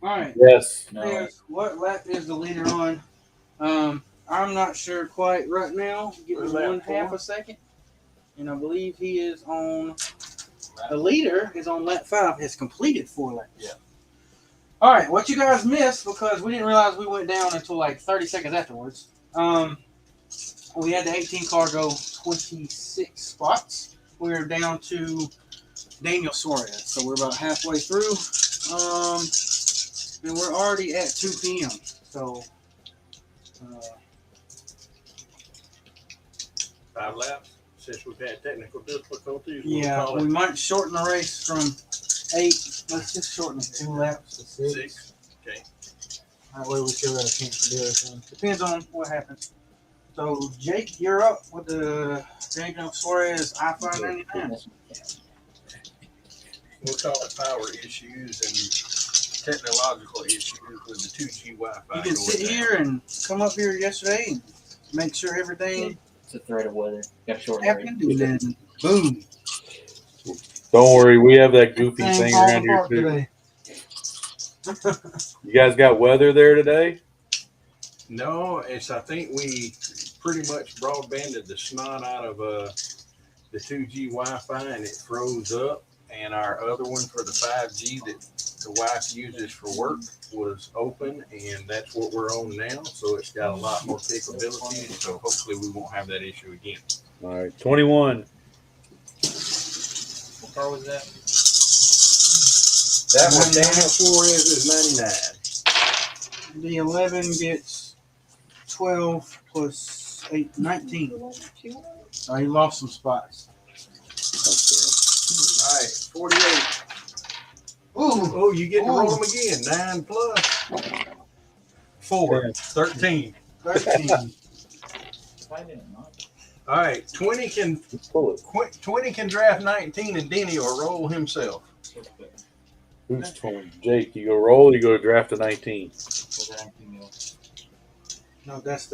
All right. Yes. Yes. What lap is the leader on? I'm not sure quite right now. Give me Lap 1/2 a second. And I believe he is on. The leader is on lap 5. Has completed 4 laps. Yeah. All right. What you guys missed because we didn't realize we went down until like 30 seconds afterwards. We had the 18 car go 26 spots. We're down to Daniel Suarez, so we're about halfway through. And we're already at 2 p.m. So 5 laps since we've had technical difficulties. yeah, we might shorten the race from 8. Let's just shorten it 2 laps to 6. Okay. That way we still got a chance to do everything. Depends on what happens. So Jake, you're up with the Daniel Suarez I-599. We'll call it power issues and technological issues with the 2G Wi-Fi. You can sit here and come up here yesterday and make sure everything It's a threat of weather. Got short happened, and then boom. Don't worry, we have that goofy Thing thing falling around here apart too. today. You guys got weather there today? No, I think we pretty much broadbanded the snot out of the 2G Wi-Fi and it froze up. And our other one for the 5G that the wife uses for work was open, and that's what we're on now. So it's got a lot more capabilities. So hopefully we won't have that issue again. All right, 21. What car was that? That one, Daniel Suarez is 99. The 11 gets 12 plus 8, 19. Oh, he lost some spots. All right, 48. Oh, you get to roll them again. 9 plus 4, 13. 13. All right, 20 can draft 19, and Denny will roll himself. Who's 20? Jake, you go roll, you go draft a 19. No, that's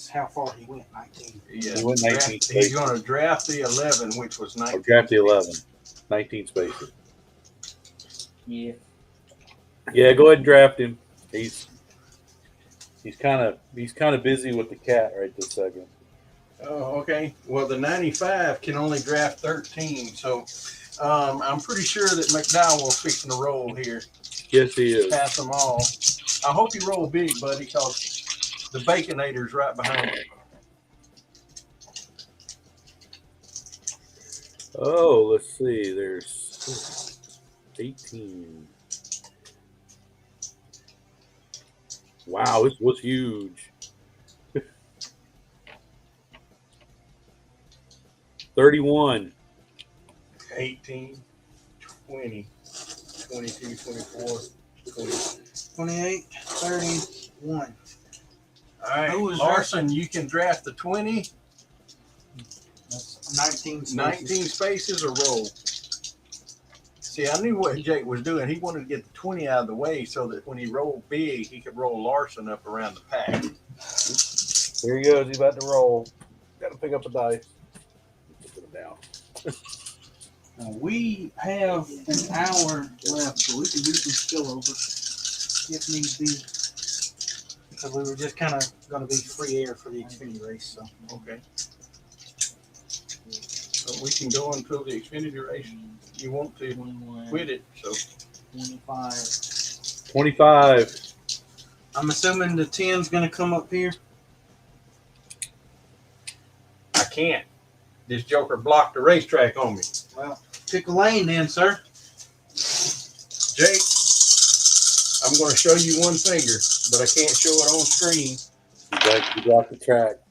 how far he went. 19. Yeah, He went 19 he's going to draft the 11, which was 19. Or draft the 11. 19 spaces. Yeah. Yeah, go ahead and draft him. He's kind of busy with the cat right this second. Oh, okay. Well, the 95 can only draft 13, so I'm pretty sure that McDowell's fixing to roll here. Yes, he is. Pass them all. I hope you roll big, buddy, because the Baconator's right behind you. Oh, let's see. There's 18. Wow, this was huge. 31. 18, 20, 22, 24, 20. 28, 31. All right, Larson, you can draft the 20. That's 19 spaces. 19 spaces or roll. See, I knew what Jake was doing. He wanted to get the 20 out of the way so that when he rolled big, he could roll Larson up around the pack. Here he goes. He's about to roll. Got to pick up a dice. Put him down. We have an hour left, so we can do some spillover if need be. Because we were just kind of going to be free air for the Xfinity race. So okay. So we can go until the Xfinity race. You want to quit it, so 25. 25. I'm assuming the 10's going to come up here. I can't. This joker blocked the racetrack on me. Well, pick a lane then, sir. Jake, I'm going to show you one finger, but I can't show it on screen. You blocked the track.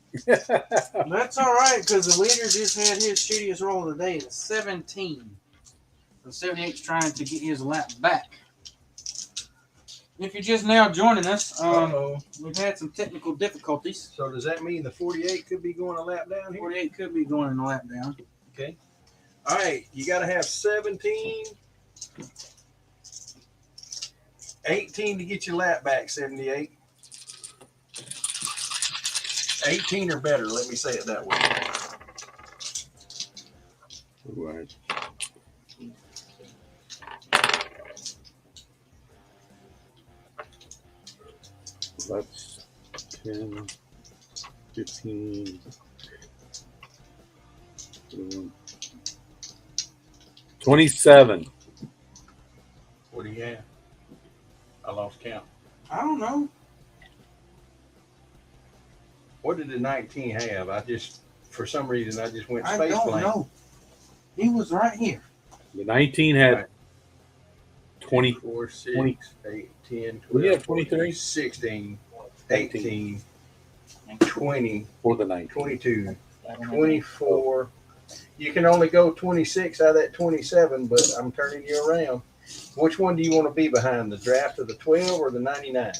That's all right, because the leader just had his shittiest roll of the day at 17. So 78's trying to get his lap back. If you're just now joining us, we've had some technical difficulties. So does that mean the 48 could be going a lap down here? 48 could be going a lap down. Okay. All right, you got to have 17, 18 to get your lap back, 78. 18 or better, let me say it that way. Right. That's 10, 15, 27. What do you have? I lost count. I don't know. What did the 19 have? For some reason, I just went I space don't blank. know. He was right here. The 19 had Right. 20. 4, 6, 20. 8, 10, We 12, have 23? 16, 18, 20, For the 19. 22, 24. You can only go 26 out of that 27, but I'm turning you around. Which one do you want to be behind, the draft of the 12 or the 99?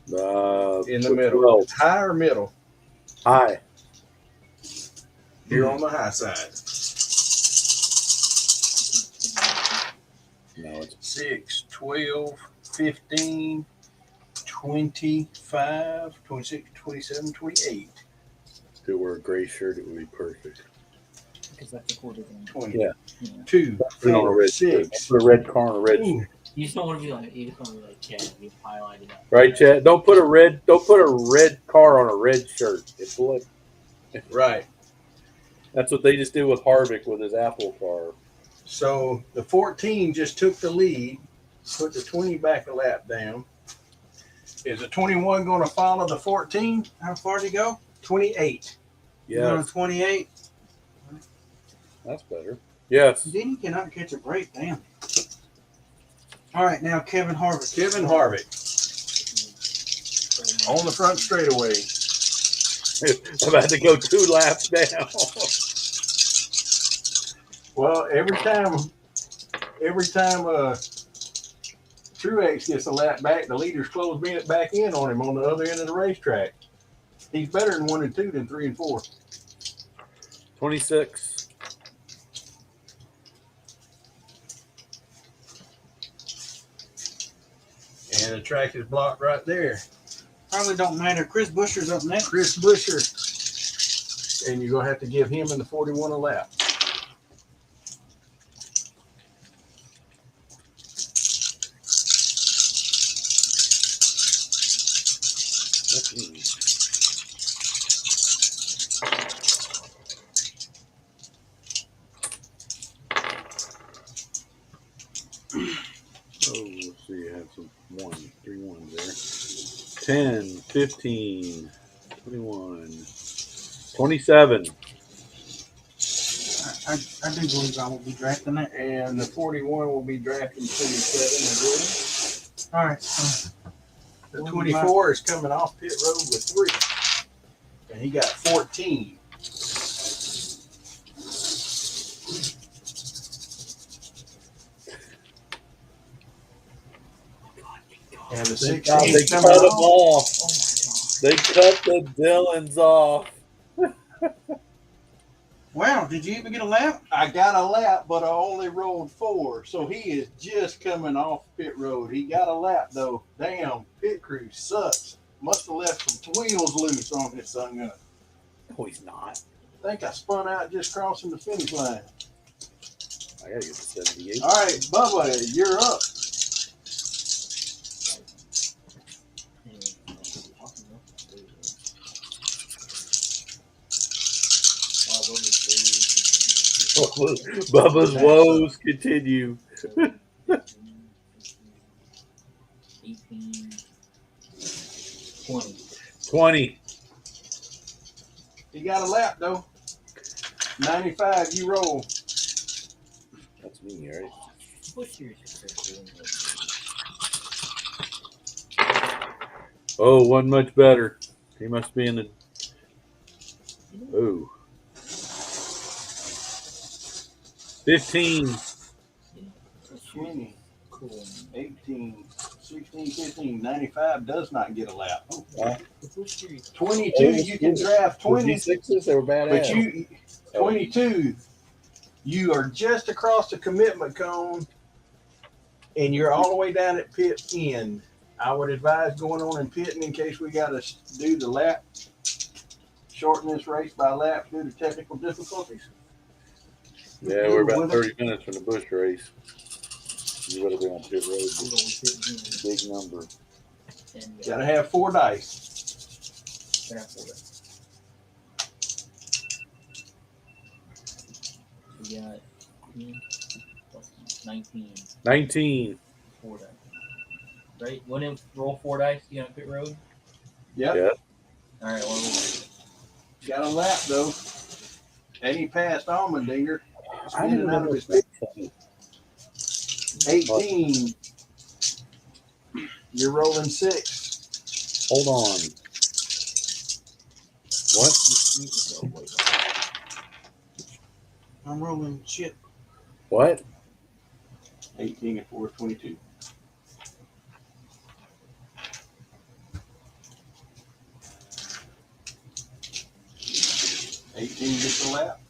In the middle. 12. High or middle? High. You're on the high side. No, it's 6, 12, 15, 25, 26, 27, 28. to wear a gray shirt, it would be perfect. Because that's recorded in 20. Yeah. 2, Put it on a 4, red 6. Put a red car on a red Ooh. shirt. You just don't want to be like, you just want to be like Chad. You highlight it up. Right, Chad? Don't put a red car on a red shirt. It's what Right. that's what they just did with Harvick with his Apple car. So the 14 just took the lead, put the 20 back a lap down. Is the 21 going to follow the 14? How far did he go? 28. Yeah, 28. that's better. Yes. Then he cannot catch a break. Damn. All right, now Kevin Harvick. Kevin Harvick on the front straightaway. I'm about to go 2 laps down. Well, every time Truex gets a lap back, the leaders close back in on him on the other end of the racetrack. He's better in 1 and 2 than 3 and 4. 26. And the track is blocked right there. Probably don't matter. Chris Buescher's up next. Chris Buescher. And you're going to have to give him in the 41 a lap. That's easy. Oh, let's see. I have some 3 ones there. 10, 15, 21, 27. I do believe I will be drafting that. And the 41 will be drafting 27 as well. All right. The 24 is coming off pit road with 3. And he got 14. And the 16 They cut them off. They cut the Dylans off. Wow, did you even get a lap? I got a lap, but I only rolled 4. So he is just coming off pit road. He got a lap, though. Damn, pit crew sucks. Must have left some wheels loose on his son. No, he's not. I think I spun out just crossing the finish line. I got to get to 78. All right, Bubba, you're up. Bubba's woes continue. 18, 20. 20. You got a lap, though. 95, you roll. That's me, right? Oh, wasn't much better. He must be in the. Oh. 15. 20, 18, 16, 15, 95 does not get a lap. 22, you can draft 20. 26s, they were badass. But 22, you are just across the commitment cone and you're all the way down at pit end. I would advise going on and pitting in case we got to do the lap, shorten this race by a lap due to technical difficulties. Yeah, we're about 30 minutes from the Bush race. You better be on pit road. Big number. Gotta have 4 dice. We got 19. 19. 4 dice. Right? When it roll 4 dice, you on pit road? Yep. Yeah. All right. Well, Got a lap though. And he passed Almendinger. I didn't Spinning out know of his that. 18. You're rolling 6. Hold on. What? I'm rolling shit. What? 18 and 4 is 22. Gets a lap.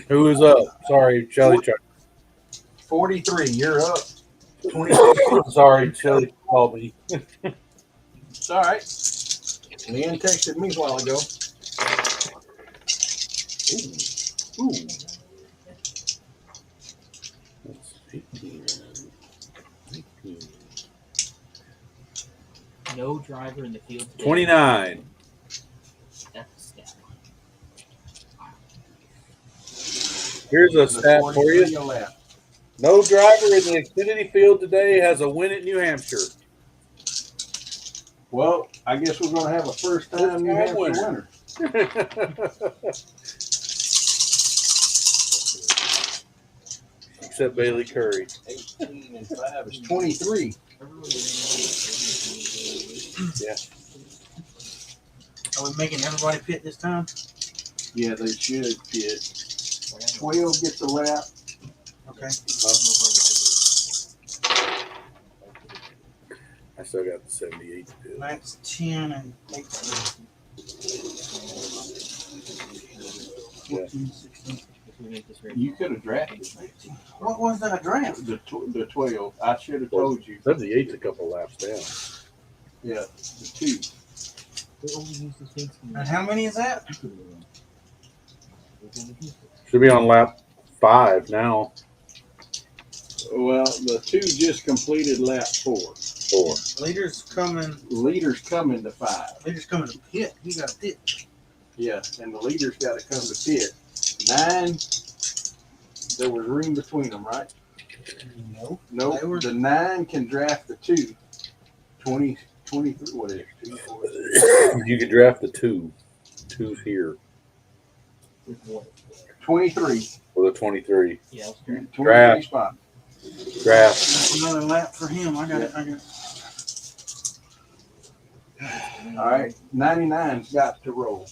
Who is up? Sorry, Shelly. 43. You're up. 20. Sorry, Shelly called me. It's all right. Leanne texted me a while ago. Ooh. That's 18. no driver in the field today. 29. That's a stat. Here's a stat for you. No driver in the Xfinity field today has a win at New Hampshire. Well, I guess we're going to have a first-time New Hampshire winner. Except Bailey Curry. 18 and 5 is 23. Yeah. Are we making everybody pit this time? Yeah, they should pit. 12 gets a lap. Okay. I still got the 78 to do. That's 10 and 18. 14, 16. You could have drafted. What was that draft? The 12. I should have told you. 78's a couple laps down. Yeah, the 2. And how many is that? Should be on lap 5 now. Well, the 2 just completed lap 4. Leader's coming. Leader's coming to 5. Leader's coming to pit. He got a pit. Yeah, and the leader's got to come to pit. 9. There was room between them, right? No. No. The 9 can draft the 2. 20, 23. What is it? 2, 4. You could draft the 2. 2's here. 23. Or the 23. Yeah. 23 Draft. spot. Draft. That's another lap for him. I got it. All right. 99's got to roll.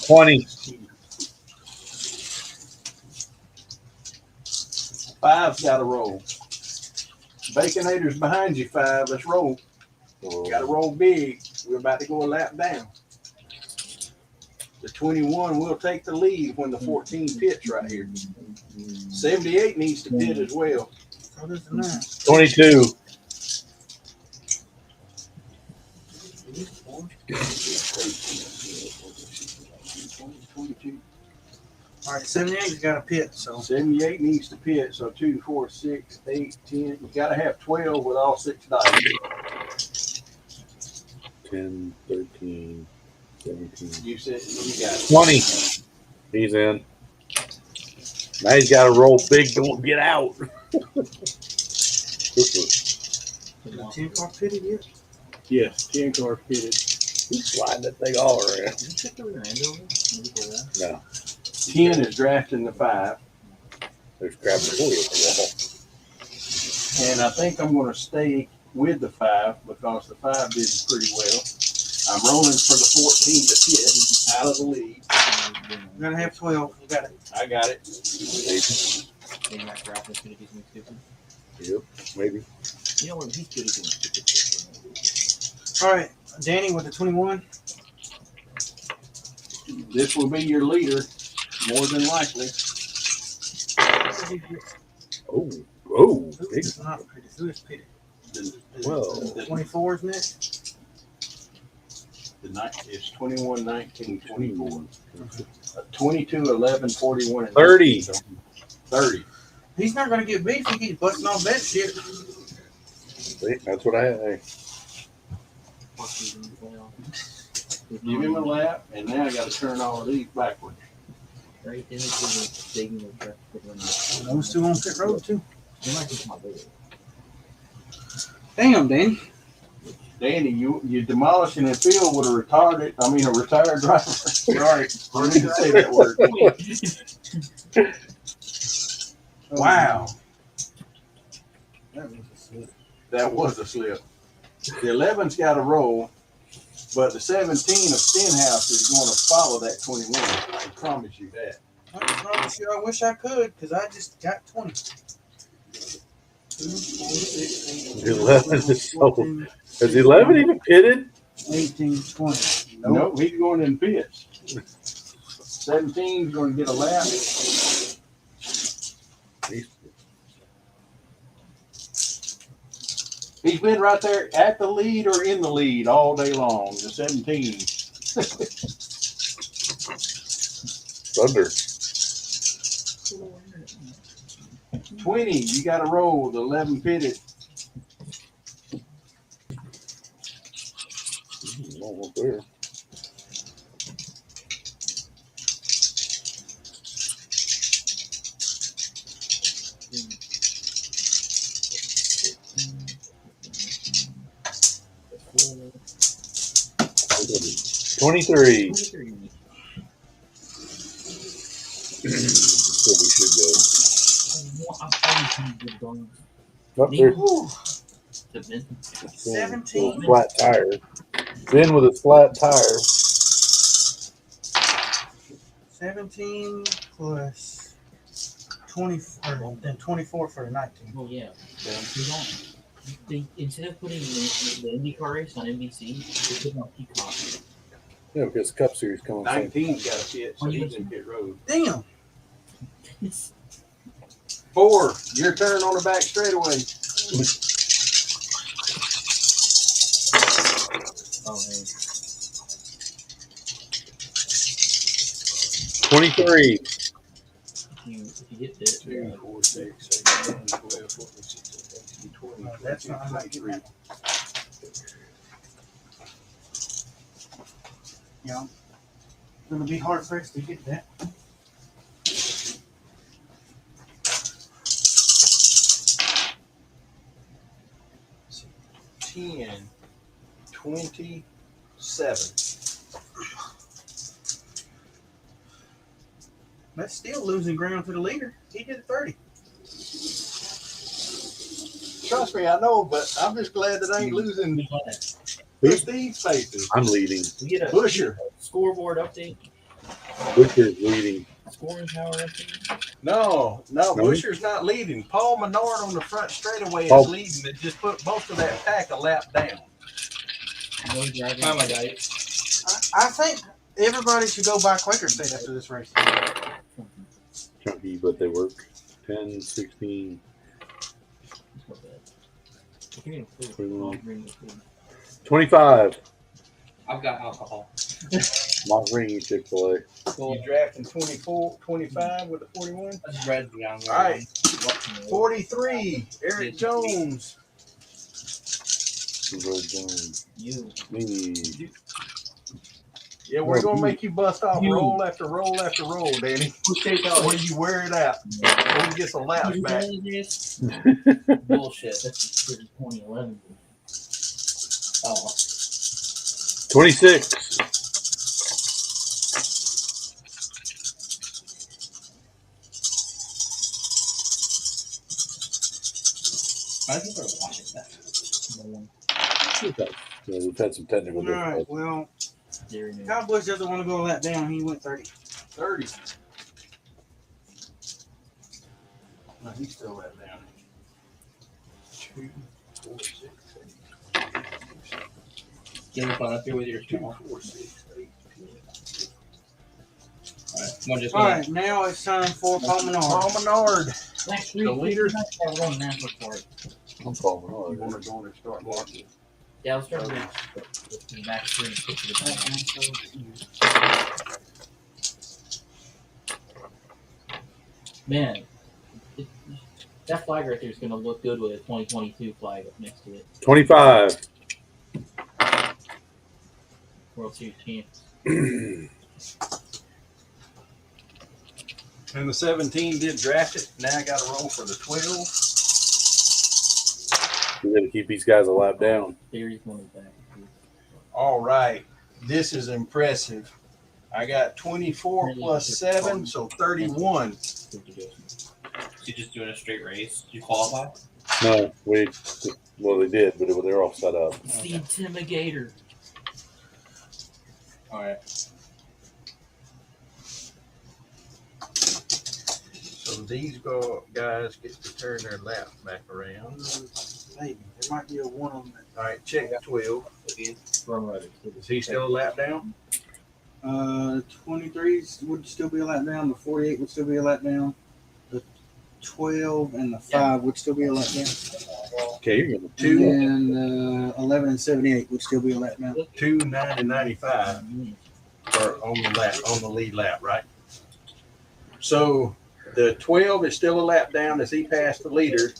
$20. 5's got to roll. Baconator's behind you, 5. Let's roll. Got to roll big. We're about to go a lap down. The 21 will take the lead when the 14 pits right here. 78 needs to pit as well. So does the 9. 22. All right, 78's got a pit. So 78 needs to pit. So 2, 4, 6, 8, 10. You got to have 12 with all 6 dice. 10, 13, 17. You said you got 20. He's in. Now he's got to roll big. Don't get out. is the 10 car pitted yet? Yes, 10 cars pitted. He's sliding that thing all around. No. 10 is drafting the 5. There's grabbing the pulley at the wall. And I think I'm going to stay with the 5 because the 5 did pretty well. I'm rolling for the 14 to pit out of the lead. We're gonna have 12. We got it. I got it. Maybe not Ralph is going to do something stupid. Yep, maybe. You know what? He's good at doing stupid. All right, Danny with the 21. This will be your leader, more than likely. Oh, It's not pitted. Who is pitted? Well, The 24 is next. It's 21, 19, 24. 22, 11, 41, and 30. 30. He's not going to get beat if he keeps busting off that shit. See, that's what I had. Give him a lap, and now I got to turn all of these backwards. Right, then Those two on pit road, too. Damn, Danny. Danny, you demolishing a field with a retired driver. Sorry, I need to say that word. Wow. That was a slip. The 11's got to roll, but the 17 of Stenhouse is going to follow that 21. I promise you that. I promise you, I wish I could, because I just got 20. 2, 4, 6, 8, 11 is so. Is 11 even pitted? 18, 20. Nope, he's going in pits. 17's going to get a lap. He's been right there at the lead or in the lead all day long, the 17. Thunder. 20, you got to roll. The 11 pitted. Almost there. $23. So we should go. Up there. 17. Flat tire. Ben with a flat tire. 17 plus 20, then 24 for the 19. Oh, yeah. Instead of putting the IndyCar race on NBC, they put it on Peacock. Yeah, because Cup Series coming. 19's got a pit, so he's in pit road. Damn. 4, your turn on the back straightaway. Oh, man. 23. If you get this, 2, 4, 6, 8, 9, 12, 14, 16, 20, That's not how I get that. Yeah. It's going to be hard for us to get that. $10, 27. That's still losing ground to the leader. He did 30. Trust me, I know, but I'm just glad that I ain't losing Steve's faces. I'm leading. We get a Busher. scoreboard update. Busher's leading. Scoring power update. No, Busher's not leading. Paul Menard on the front straightaway Oh. is leading. It just put most of that pack a lap down. I think everybody should go buy Quaker State after this race. Chunky, but they work. 10, 16. 21. 25. I've got alcohol. Not ringing Chick-fil-A. You drafting 24, 25 with the 41? That's red down there. All right. 43, Eric Jones. You. Me. Yeah, we're going to make you bust off roll after roll after roll, Danny. When you wear it out. When you get some laps back. Bullshit. That's 2011. Oh. 26. I think they're watching that. Yeah, we've had some technical All right, difficulties. well, Cowboys doesn't want to go that down. He went 30. 30. No, he's still let down. 2, 4, 6, 8. Get the phone up here with your 2, 4, 6, 8. All right, now it's time for Paul Menard. Paul Menard, Next the leader. I'm going to NASCAR. I'm calling Menard. You want to go and start marking? Yeah, let's start with the back three and put to the man, that flag right there is going to look good with a 2022 flag up next to it. 25. World Series champs. And the 17 did draft it. Now I got to roll for the 12. We got to keep these guys a lap down. Theory's going back. All right. This is impressive. I got 24 plus 7, so 31. You just doing a straight race? You qualify? No, they did, but they're all set up. It's the Intimigator. All right. So these guys get to turn their lap back around. Maybe. There might be a one on that. All right, check 12. Is he still a lap down? 23s would still be a lap down. The 48 would still be a lap down. The 12 and the 5 would still be a lap down. Okay, you're going to 2. And 11 and 78 would still be a lap down. 2, 9, and 95 are on the lead lap, right? So the 12 is still a lap down as he passed the leader.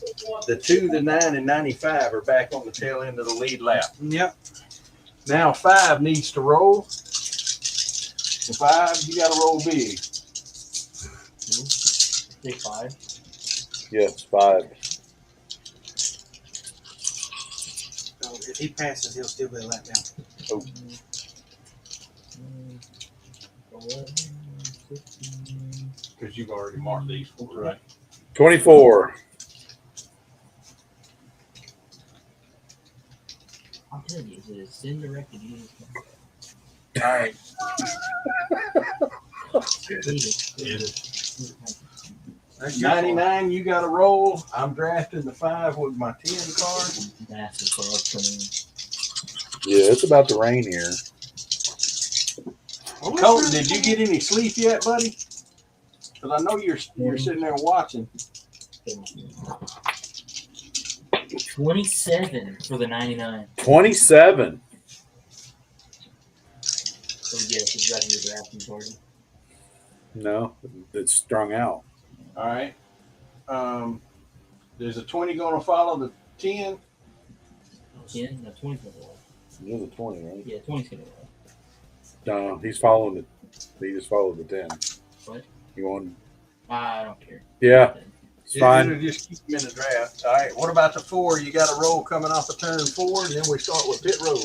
The 2, the 9, and 95 are back on the tail end of the lead lap. Yep. Now 5 needs to roll. The 5, you got to roll big. Say 5. Yes, 5. So if he passes, he'll still be a lap down. Oh. 'Cause you've already marked these four, right? 24. I'm telling you, is it a sin directed you? All right. 99, you got to roll. I'm drafting the 5 with my 10 card. Yeah, it's about to rain here. Colton, did you get any sleep yet, buddy? Because I know you're sitting there watching. 27 for the 99. 27. So yes, you got your drafting party. No, it's strung out. All right. There's a 20 going to follow the 10. 10? No, 20's going to roll. You're the 20, right? Yeah, 20's going to roll. No, he's following the. He just followed the 10. What? You want? I don't care. Yeah, it's fine. You just keep them in the draft. All right. What about the 4? You got a roll coming off of turn 4, and then we start with pit road.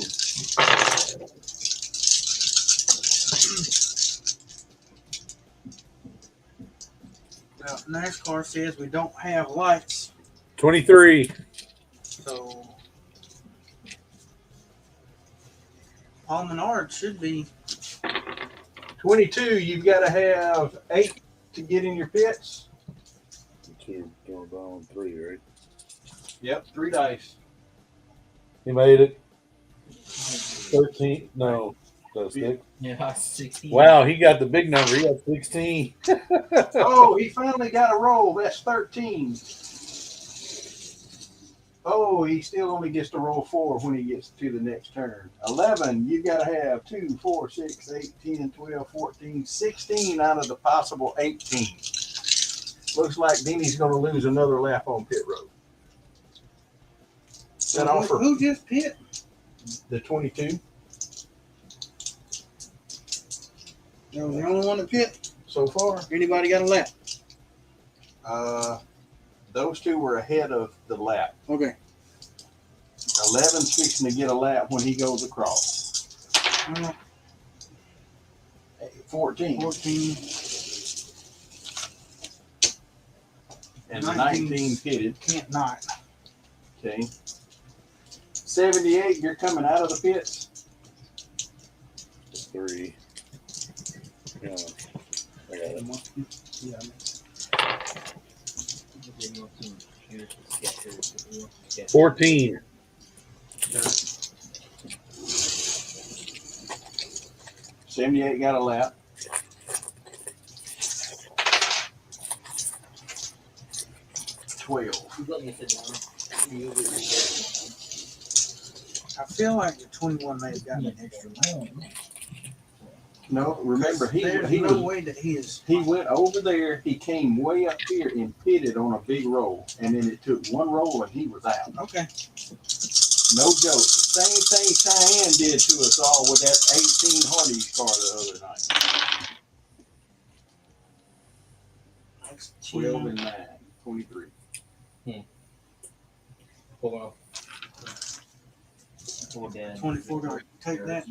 Now, NASCAR says we don't have lights. 23. So Paul Menard should be 22. You've got to have 8 to get in your pits. 2, 3, right? Yep, 3 dice. He made it. 13. No, that's 6. Yeah, 16. Wow, he got the big number. He got 16. Oh, he finally got a roll. That's 13. Oh, he still only gets to roll 4 when he gets to the next turn. 11, you got to have 2, 4, 6, 8, 10, 12, 14, 16 out of the possible 18. Looks like Denny's going to lose another lap on pit road. That offer who just pit? the 22 That was the only one that pit so far. Anybody got a lap? Those 2 were ahead of the lap. Okay. 11's fixing to get a lap when he goes across. 14. 14. And the 19 pitted. Can't not. Okay. 78, you're coming out of the pits. 3. Yeah, I got it. Yeah. 14. 78 got a lap. I feel like the 21 may have gotten an extra lap. No, remember There's he no was, way that he is. he went over there. He came way up here and pitted on a big roll, and then it took one roll and he was out. Okay. No joke. Same thing Cheyenne did to us all with that 18 Hardee's car the other night. 12 and 9, 23. Hold on. 24 gonna take that.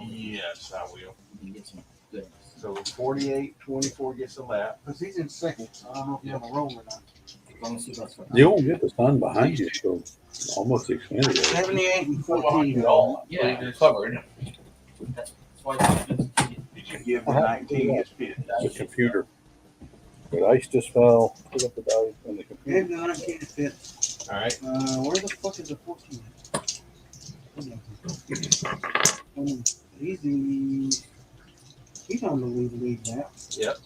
Yes, I will. So 48, 24 gets a lap. Because he's in second, so I don't know if he's on a roll or not. You won't get the sun behind you, so almost Xfinity. 78 and 14. Yeah, you're covered. That's why Did you give the 19 his pit? The computer. But ice just fell. Put up the dice on the computer. Give the 19 fit. All right. Where the fuck is the 14? He's on the lead now. Yep.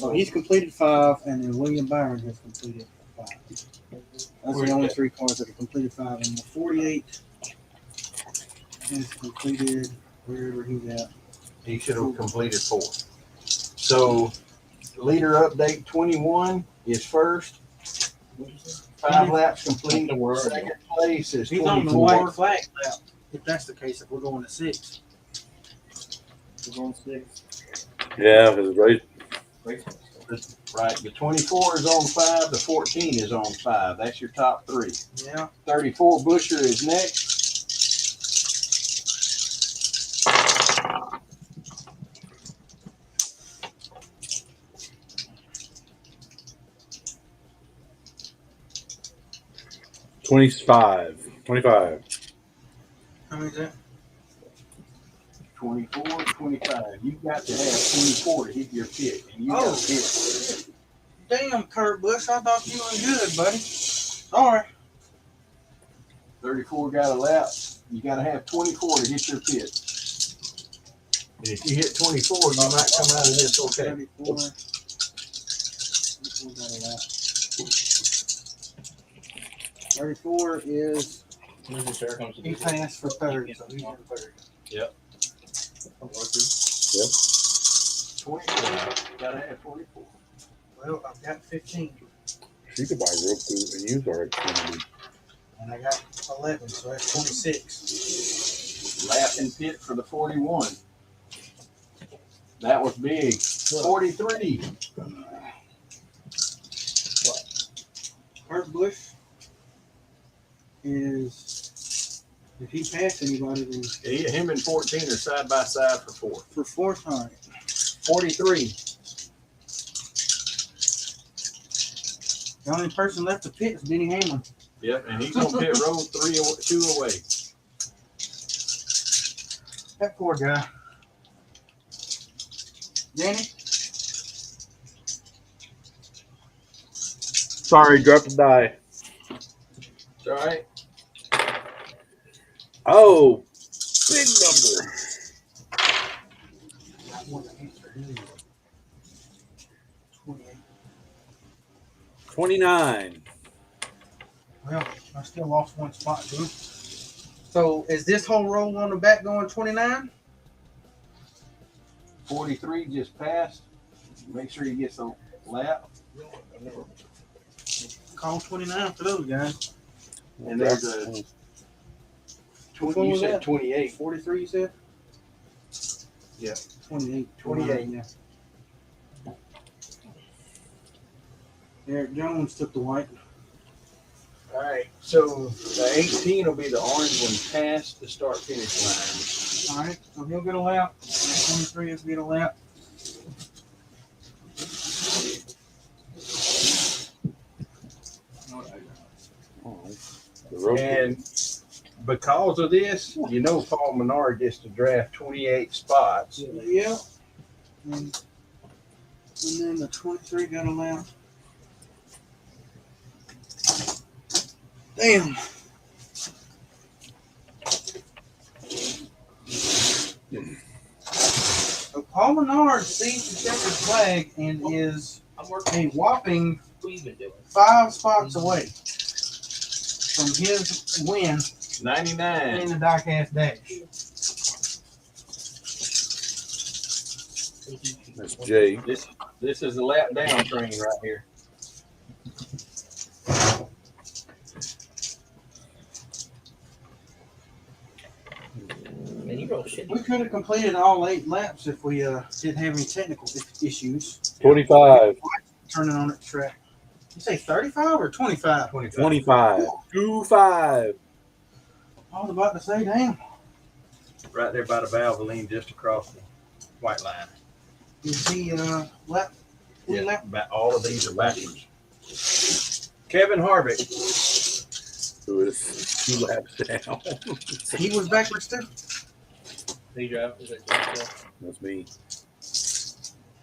Oh, he's completed 5, and then William Byron has completed 5. That's the only 3 cars that have completed 5, and the 48 has completed wherever he's at. He should have completed 4. So leader update 21 is first. 5 laps complete. Second place is He's on the 24. white flag lap. If that's the case, if we're going to 6. We're going 6. Yeah, because right. Right. The 24 is on 5. The 14 is on 5. That's your top 3. Yeah. 34 Busher is next. Twenty-five. How many is that? 24, 25. You've got to have 24 to hit your pit. And you got to hit. Damn, Kurt Busch. I thought you were good, buddy. Sorry. 34 got a lap. You got to have 24 to hit your pit. And if you hit 24, you might come out of this okay. 34 got a lap. 34 is he passed for 3rd, so he's in 3rd. Yep. Yep. 24. Gotta have 24. Well, I've got 15. She could buy Roku and use our Xfinity. And I got 11, so that's 26. Lap and pit for the 41. That was big. 43. Kurt Busch is, if he passed anybody, then Him and 14 are side by side for 4th. for 4th, all right. 43. The only person left to pit is Denny Hamlin. Yep, and he's on pit road 2 away. That poor guy. Danny? Sorry, dropped a die. It's all right. Oh, big number. 29. Well, I still lost 1 spot, dude. So is this whole row on the back going 29? 43 just passed. Make sure he gets a lap. Call 29 for those guys. And there's a 20, you said 28. 43, you said? Yeah. 28. 28. Yeah. Eric Jones took the white. All right. So the 18 will be the orange one past the start finish line. All right. So he'll get a lap. 23 will get a lap. And because of this, you know Paul Menard gets to draft 28 spots. Yeah. And then the 23 got a lap. Damn. So Paul Menard sees the checkered flag and is a whopping 5 spots away from his win 99 in the diecast dash. That's Jay. This is a lap down train right here. We could have completed all 8 laps if we didn't have any technical issues. 25. Turning on the track. You say 35 or 25? 25. 25. I was about to say, damn. Right there by the Valvoline, just across the white line. Is he lap? Yeah, all of these are backwards. Kevin Harvick. Who is 2 laps down. He was backwards too. That's me.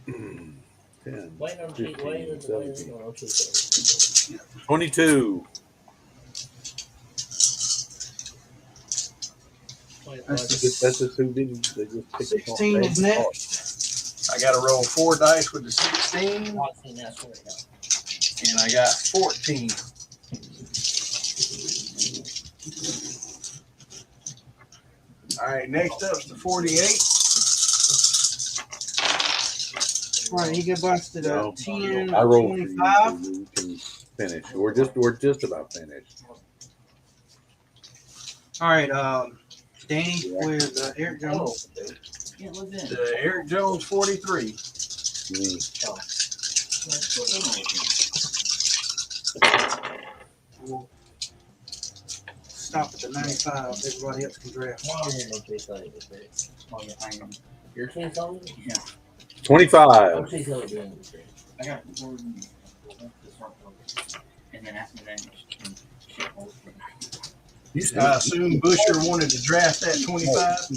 10, 15, 17. 22. That's just who did it. They just picked 16 is next. I got to roll 4 dice with the 16. And I got 14. All right, next up's the 48. All right, he got busted at 10, I rolled 25. We can finish. We're just about finished. All right, Danny with Eric Jones. The Eric Jones 43. Me. We'll stop at the 95. Everybody else can draft. You're 25? Yeah. 25. I got and then after that, I assume Busher wanted to draft that 25.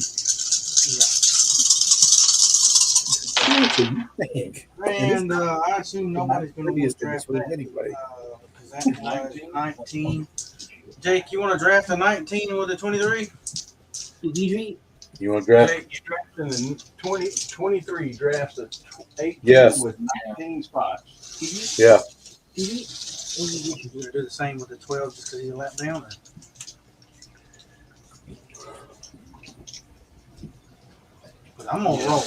And I assume nobody's going to draft that anyway. Because that was 19. Jake, you want to draft a 19 with a 23? You want to draft? Jake, you drafting the 23 drafts of 18 Yes. with 19 spots. Yeah. We'll do the same with the 12 just because he's a lap down. But I'm going to roll.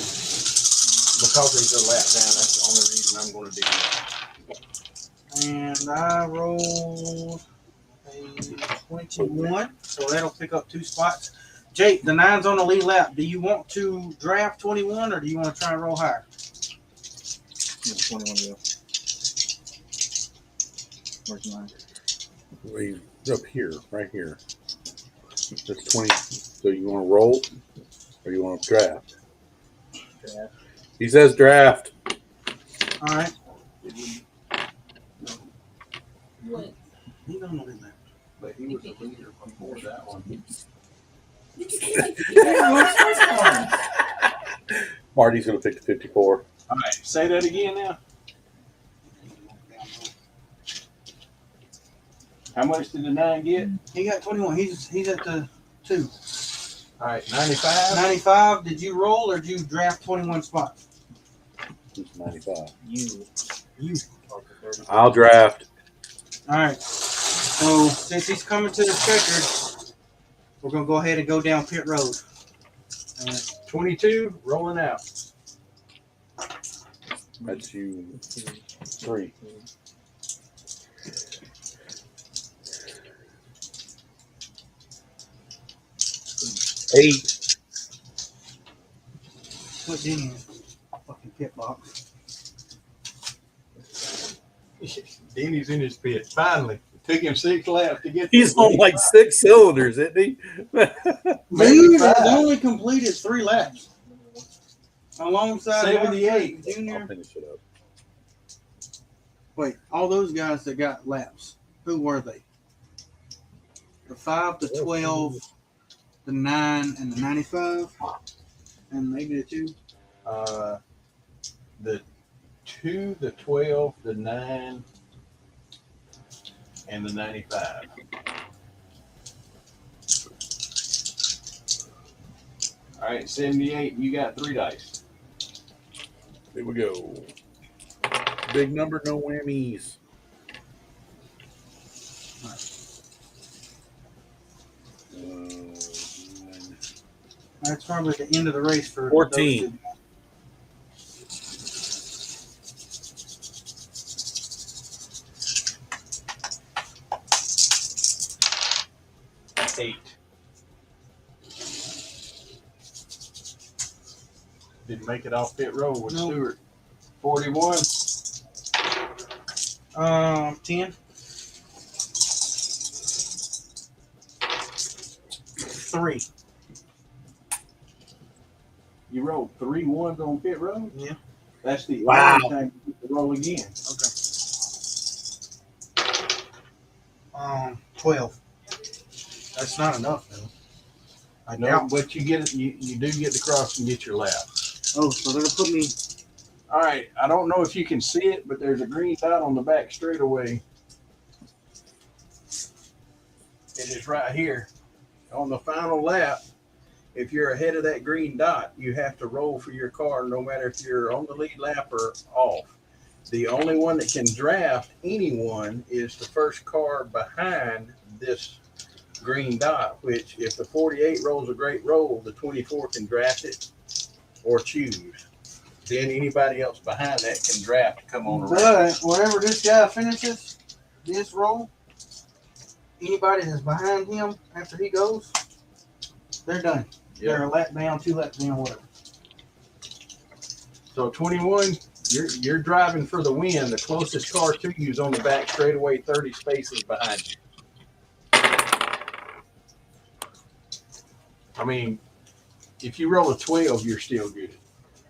Because he's a lap down, that's the only reason I'm going to do that. And I rolled a 21, so that'll pick up 2 spots. Jake, the 9's on the lead lap. Do you want to draft 21 or do you want to try and roll higher? 21 go. Where's mine? Way up here, right here. That's 20. So you want to roll or you want to draft? Draft. He says draft. All right. What? He's on the lead lap. But he was the leader before that one. Marty's going to pick the 54. All right, say that again now. How much did the 9 get? He got 21. He's at the 2. All right, 95. 95. Did you roll or did you draft 21 spots? 95. You. I'll draft. All right. So since he's coming to the checkered, we're gonna go ahead and go down pit road. 22 rolling out. That's you. 3. Eight. Put Denny in fucking pit box. Denny's in his pit. Finally. It took him 6 laps to get He's on like 6 cylinders, isn't he? Dude has only completed 3 laps. Alongside 78. Junior. I'll finish it up. Wait, all those guys that got laps, who were they? The 5, the 12, the 9, and the 95? And maybe the 2? The 2, the 12, the 9, and the 95. All right, 78. You got 3 dice. Here we go. Big number, no whammies. That's probably the end of the race for 14. Didn't make it off pit road with Nope. Stewart. 41. 10. 3. You rolled 3 ones on pit road? Yeah. That's the Wow. only time you get to roll again. Okay. 12. That's not enough though. I No, doubt. but you get you do get to cross and get your lap. Oh, so they'll put me. All right. I don't know if you can see it, but there's a green dot on the back straightaway. It is right here. On the final lap, if you're ahead of that green dot, you have to roll for your car no matter if you're on the lead lap or off. The only one that can draft anyone is the first car behind this green dot, which if the 48 rolls a great roll, the 24 can draft it or choose. Then anybody else behind that can draft to come on around. But whenever this guy finishes this roll, anybody that's behind him after he goes, they're done. Yeah. They're a lap down, 2 laps down, whatever. So 21, you're driving for the win. The closest car to you is on the back straightaway, 30 spaces behind you. I mean, if you roll a 12, you're still good.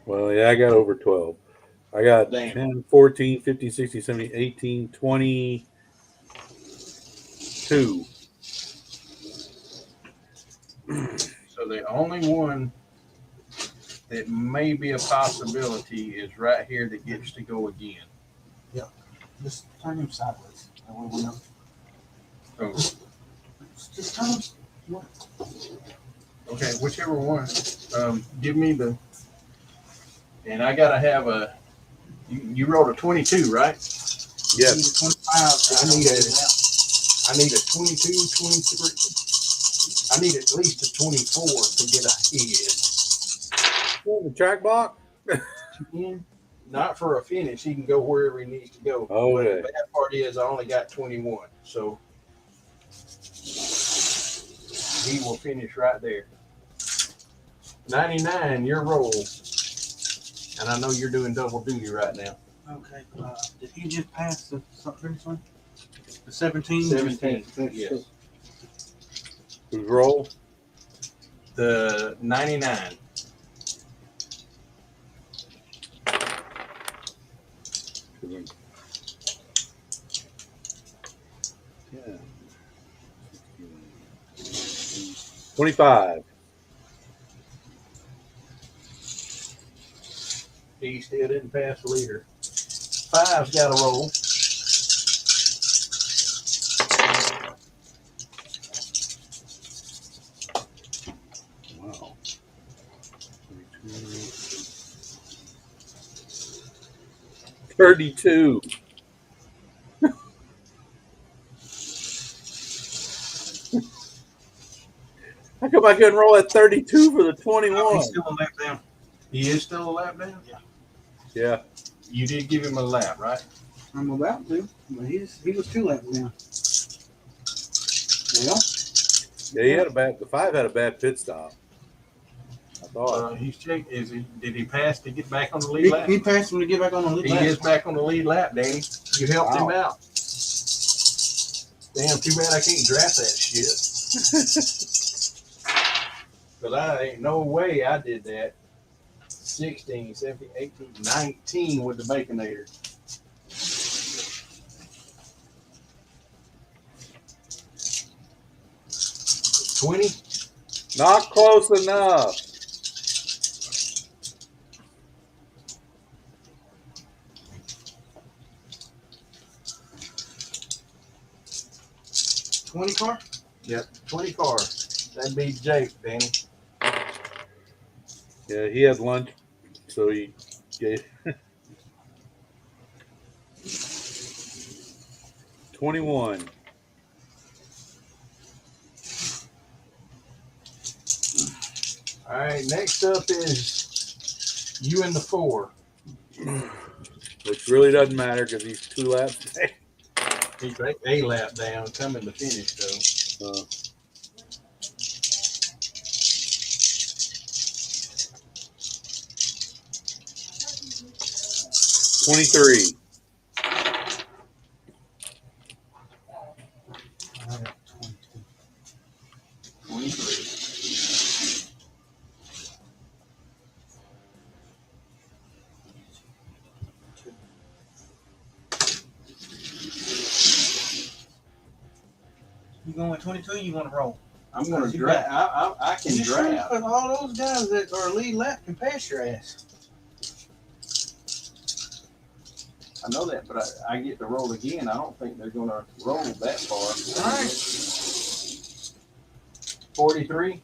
Well, yeah, I got over 12. I got Damn. 10, 14, 15, 16, 17, 18, 22. So the only one that may be a possibility is right here that gets to go again. Yeah. Just turn him sideways. That way we know. Oh, Just turn him. What? okay, whichever one. Give me the. And I gotta have a. You rolled a 22, right? Yes. 25. I need a 22, 23. I need at least a 24 to get a hit. The track block? Not for a finish. He can go wherever he needs to go. Oh, But okay. the bad part is I only got 21. So he will finish right there. 99, your roll. And I know you're doing double duty right now. Okay. Did he just pass the finish line? The 17? 17, yes. Whose roll? The 99. Yeah. 25. He still didn't pass the leader. 5's got a roll. Wow. 32. How come I couldn't roll at 32 for the 21? He's still a lap down. He is still a lap down? Yeah. Yeah. You did give him a lap, right? I'm about to, but he was 2 laps down. Well, Yeah, he had a bad. The 5 had a bad pit stop. I thought. He's checked. Did he pass to get back on the lead lap? he passed him to get back on the lead He lap. is back on the lead lap, Danny. You helped him Wow. out. Damn, too bad I can't draft that shit. Because I ain't no way I did that. 16, 17, 18, 19 with the Baconator. $20? Not close enough. $20 car? Yep, 20 cars. That'd be Jake, Danny. Yeah, he had lunch, so he gave 21. All right, next up is you and the 4. Which really doesn't matter because he's 2 laps back. He's a lap down, coming to finish though. 23. You going with 22? You want to roll? I'm going to draft. I can draft. Because all those guys that are lead lap can pass your ass. I know that, but I get to roll again. I don't think they're going to roll that far. All right. 43.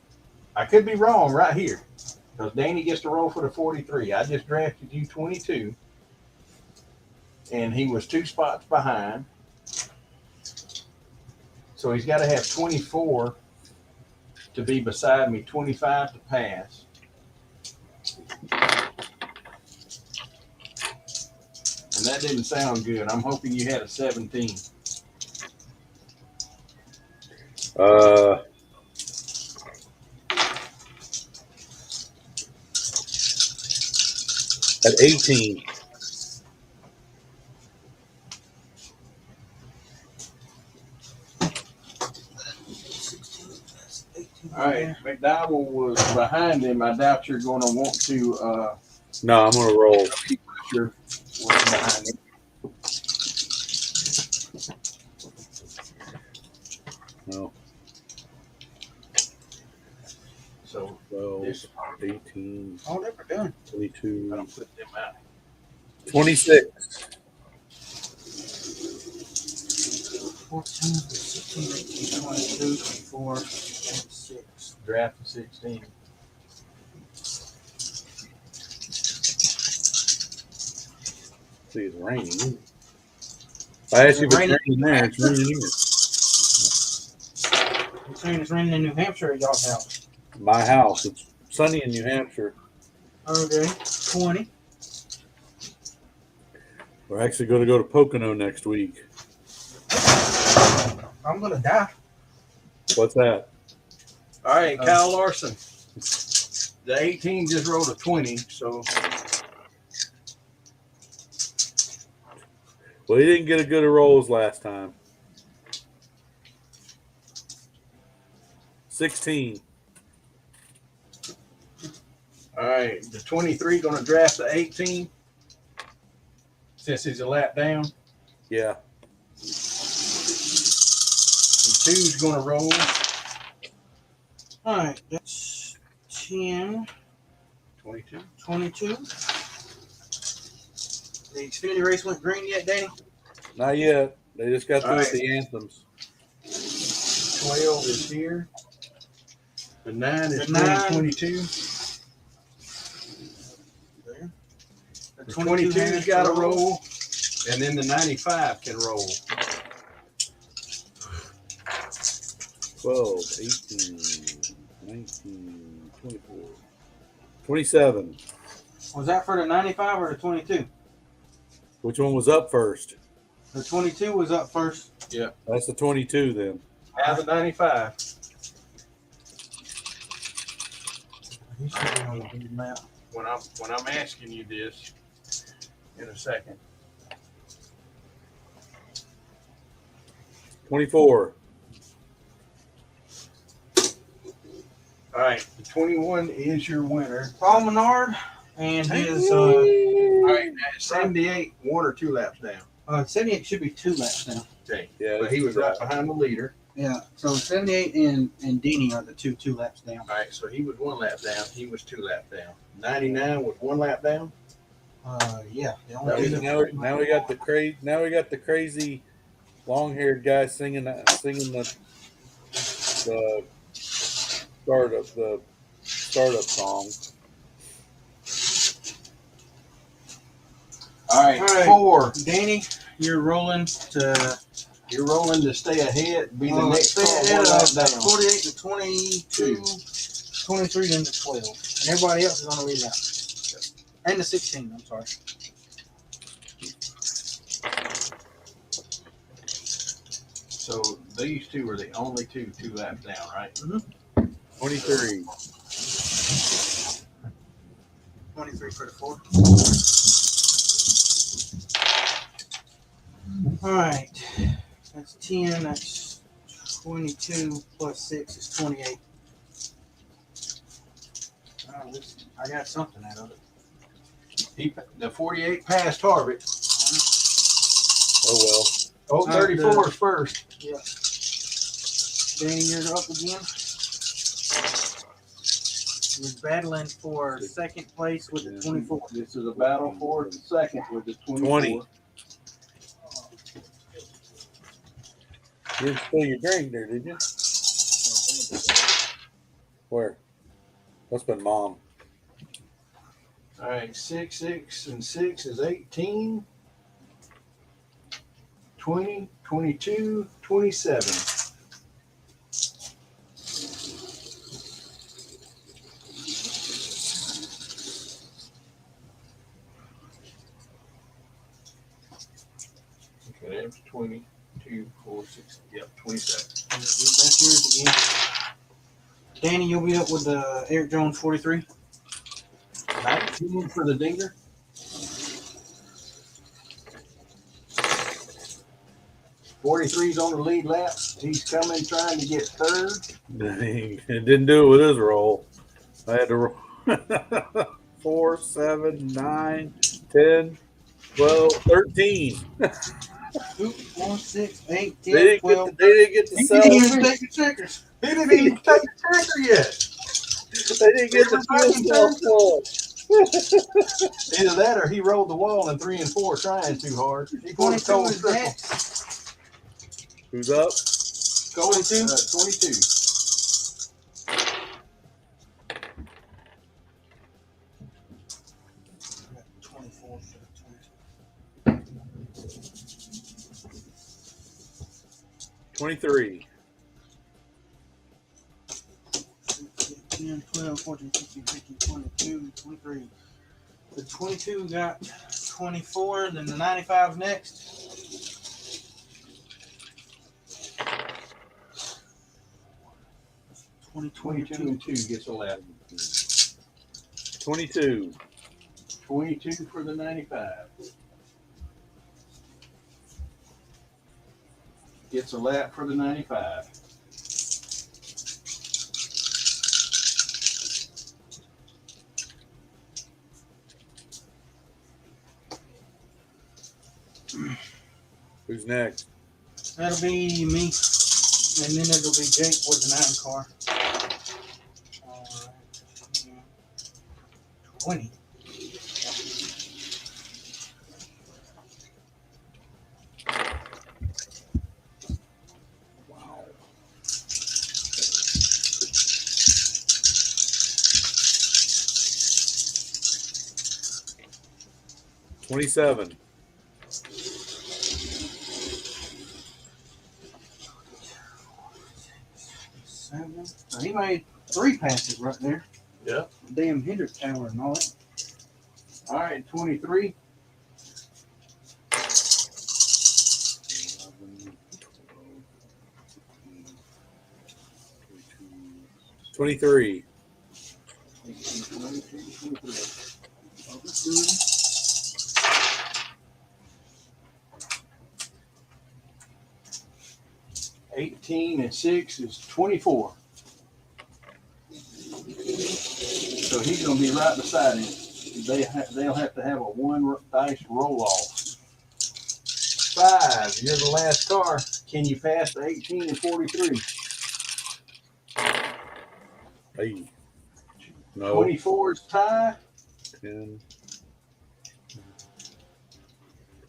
I could be wrong right here because Danny gets to roll for the 43. I just drafted you 22, and he was 2 spots behind. So he's got to have 24 to be beside me, 25 to pass. And that didn't sound good. I'm hoping you had a 17. At 18. All right, McDowell was behind him. I doubt you're going to want to. No, I'm going to roll. Sure, what's behind him. No. So 12, 18. Oh, they were done. 22. I don't put them out. 26. 14, 16, 18, 22, 24, 26. Draft of 16. See, it's raining. If I ask you if it's raining there, it's raining here. You're saying it's raining in New Hampshire at y'all's house? My house. It's sunny in New Hampshire. Okay, 20. We're actually going to go to Pocono next week. I'm going to die. What's that? All right, Kyle Larson. The 18 just rolled a 20, so. Well, he didn't get a good rolls last time. 16. All right, the 23 going to draft the 18 since he's a lap down. Yeah. And 2's going to roll. All right, that's 10. 22. 22. The Xfinity race went green yet, Danny? Not yet. They just got through All right. the anthems. 12 is here. The 9 is The 9. 22. There. The 22's got to roll, and then the 95 can roll. 12, 18, 19, 24, 27. Was that for the 95 or the 22? Which one was up first? The 22 was up first. Yeah. That's the 22 then. Have the 95. He should be on the big map. When I'm asking you this in a second. 24. All right, the 21 is your winner. Paul Menard and his All right, 78, 1 or 2 laps down. 78 should be 2 laps now. Okay. Yeah, But he was right behind the leader. Yeah. So 78 and Dini are the two laps down. All right, so he was 1 lap down. He was 2 laps down. 99 was 1 lap down. Yeah. Now we got the crazy long-haired guy singing the startup song. All right, 4. Danny, you're rolling to. You're rolling to stay ahead. Be the Oh, next stay car ahead one lap of down. 48 to 22, 23, then to 12. And everybody else is on the lead lap. And the 16, I'm sorry. So these two are the only two laps down, right? 23. 23 for the 4. All right. That's 10. That's 22 plus 6 is 28. I got something out of it. The 48 passed Harvick. Oh, well. Oh, 34 is first. Yeah. Danny, you're up again. You're battling for second place with the 24. This is a battle for second with the 24. 20. You didn't spill your drink there, did you? Where? That's been Mom. All right, 6, 6, and 6 is 18. 20, 22, 27. Okay, that's 22, 4, 6, yep, 27. That's yours again. Danny, you'll be up with Eric Jones 43. 19 for the Dinger. .43's on the lead lap. He's coming, trying to get third. Dang, it didn't do it with his roll. I had to roll 4, 7, 9, 10, 12, 13. 2, 4, 6, 8, 10, They didn't 12. they didn't get to He sell. didn't even take the checkers. He didn't even take the checker yet. They didn't get the fuel cell. Either that or he rolled the wall in 3 and 4 trying too hard. He pulled a 22 cold is triple. next. Who's up? 22. 24. 23. 10, 12, 14, 15, 16, 22, 23. The 22 got 24, then the 95 next. 22 and 2 gets a lap. 22. 22 for the 95. Gets a lap for the 95. Who's next? That'll be me, and then it'll be Jake with the 9 car. 20. Wow. 27. 7. So he made 3 passes right there. Yeah. Damn Hendrick tower and all that. All right, 23. 23. 18 and 6 is 24. So he's going to be right beside him. They'll have to have a 1 dice roll off. 5, you're the last car. Can you pass the 18 and 43? Hey. No. 24 is tie. 10.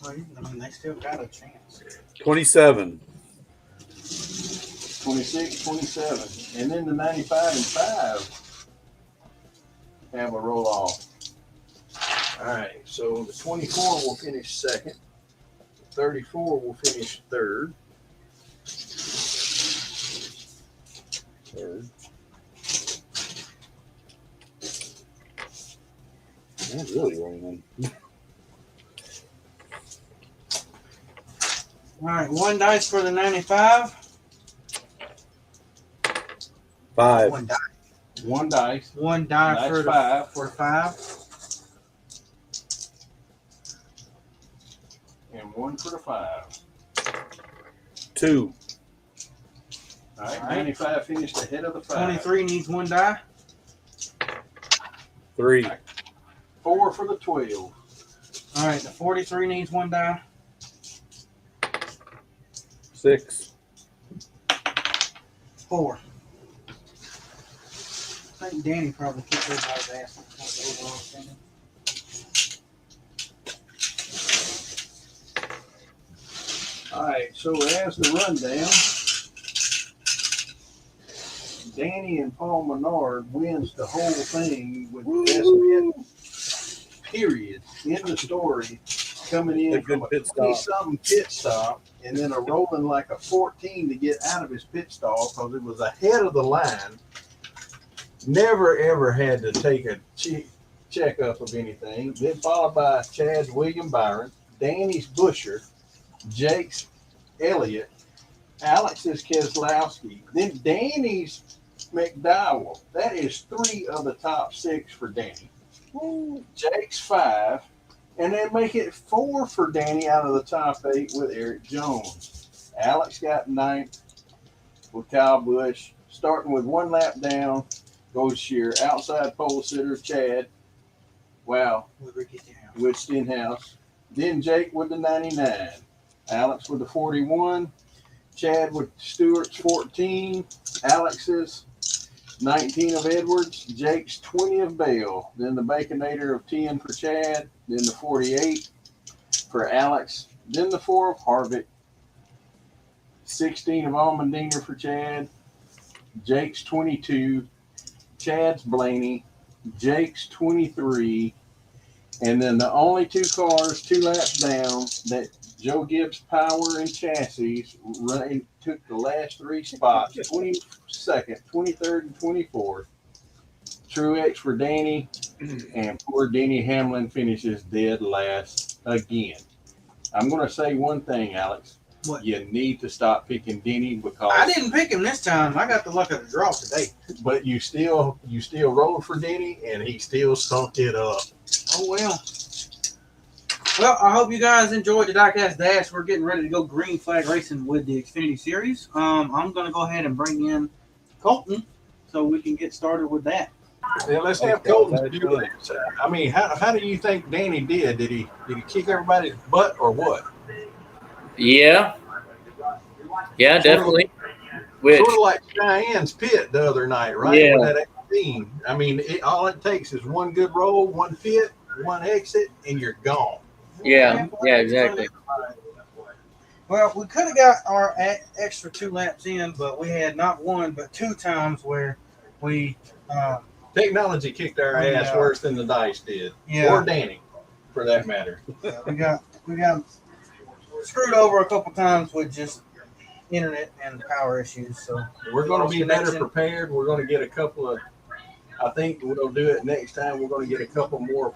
Well, I mean, they still got a chance. 27. 26, 27. And then the 95 and 5 have a roll off. All right, so the 24 will finish second. 34 will finish third. That's really raining. All right, 1 dice for the 95. 5. 1 die. 1 dice. 1 die That's for the 5. For 5. And 1 for the 5. 2. All right, 95 finished ahead of the 5. 23 needs 1 die. 3. 4 for the 12. All right, the 43 needs 1 die. 6. 4. I think Danny probably kicked everybody's ass. Overall standing. All right, so as the rundown, Danny and Paul Menard wins the whole thing with the best pit, period, in the story, coming in from a 20-something pit stop and then a rolling like a 14 to get out of his pit stall because it was ahead of the line. Never, ever had to take a checkup of anything. Then followed by Chad's William Byron, Danny's Busher, Jake's Elliott, Alex's Keselowski, then Danny's McDowell. That is 3 of the top 6 for Danny. Jake's 5, and then make it 4 for Danny out of the top 8 with Eric Jones. Alex got 9th with Kyle Busch, starting with 1 lap down. Goes sheer outside pole sitter Chad. Wow. With Stenhouse. Then Jake with the 99. Alex with the 41. Chad with Stewart's 14. Alex's 19 of Edwards. Jake's 20 of Bale. Then the Baconator of 10 for Chad. Then the 48 for Alex. Then the 4 of Harvick. 16 of Allmendinger for Chad. Jake's 22. Chad's Blaney, Jake's 23, and then the only 2 cars 2 laps down that Joe Gibbs Power and Chassis took the last 3 spots, 22nd, 23rd, and 24th. Truex for Danny, and poor Denny Hamlin finishes dead last again. I'm going to say one thing, Alex. What? You need to stop picking Denny because I didn't pick him this time. I got the luck of the draw today. But you still rolled for Denny, and he still stunk it up. Oh well. Well, I hope you guys enjoyed the Diecast Dash. We're getting ready to go green flag racing with the Xfinity Series. I'm going to go ahead and bring in Colton so we can get started with that. Yeah, let's have Colton do that. I mean, how do you think Danny did? Did he kick everybody's butt or what? Yeah, definitely. Sort of like Cheyenne's pit the other night, right? Yeah. With that 18. I mean, all it takes is 1 good roll, 1 pit, 1 exit, and you're gone. Yeah, exactly. Well, we could have got our extra 2 laps in, but we had not 1 but 2 times where we technology kicked our ass worse than the dice did, or Danny, for that matter. we got screwed over a couple times with just internet and power issues. So we're going to be better prepared. We're going to get a couple of. I think we'll do it next time. We're going to get a couple more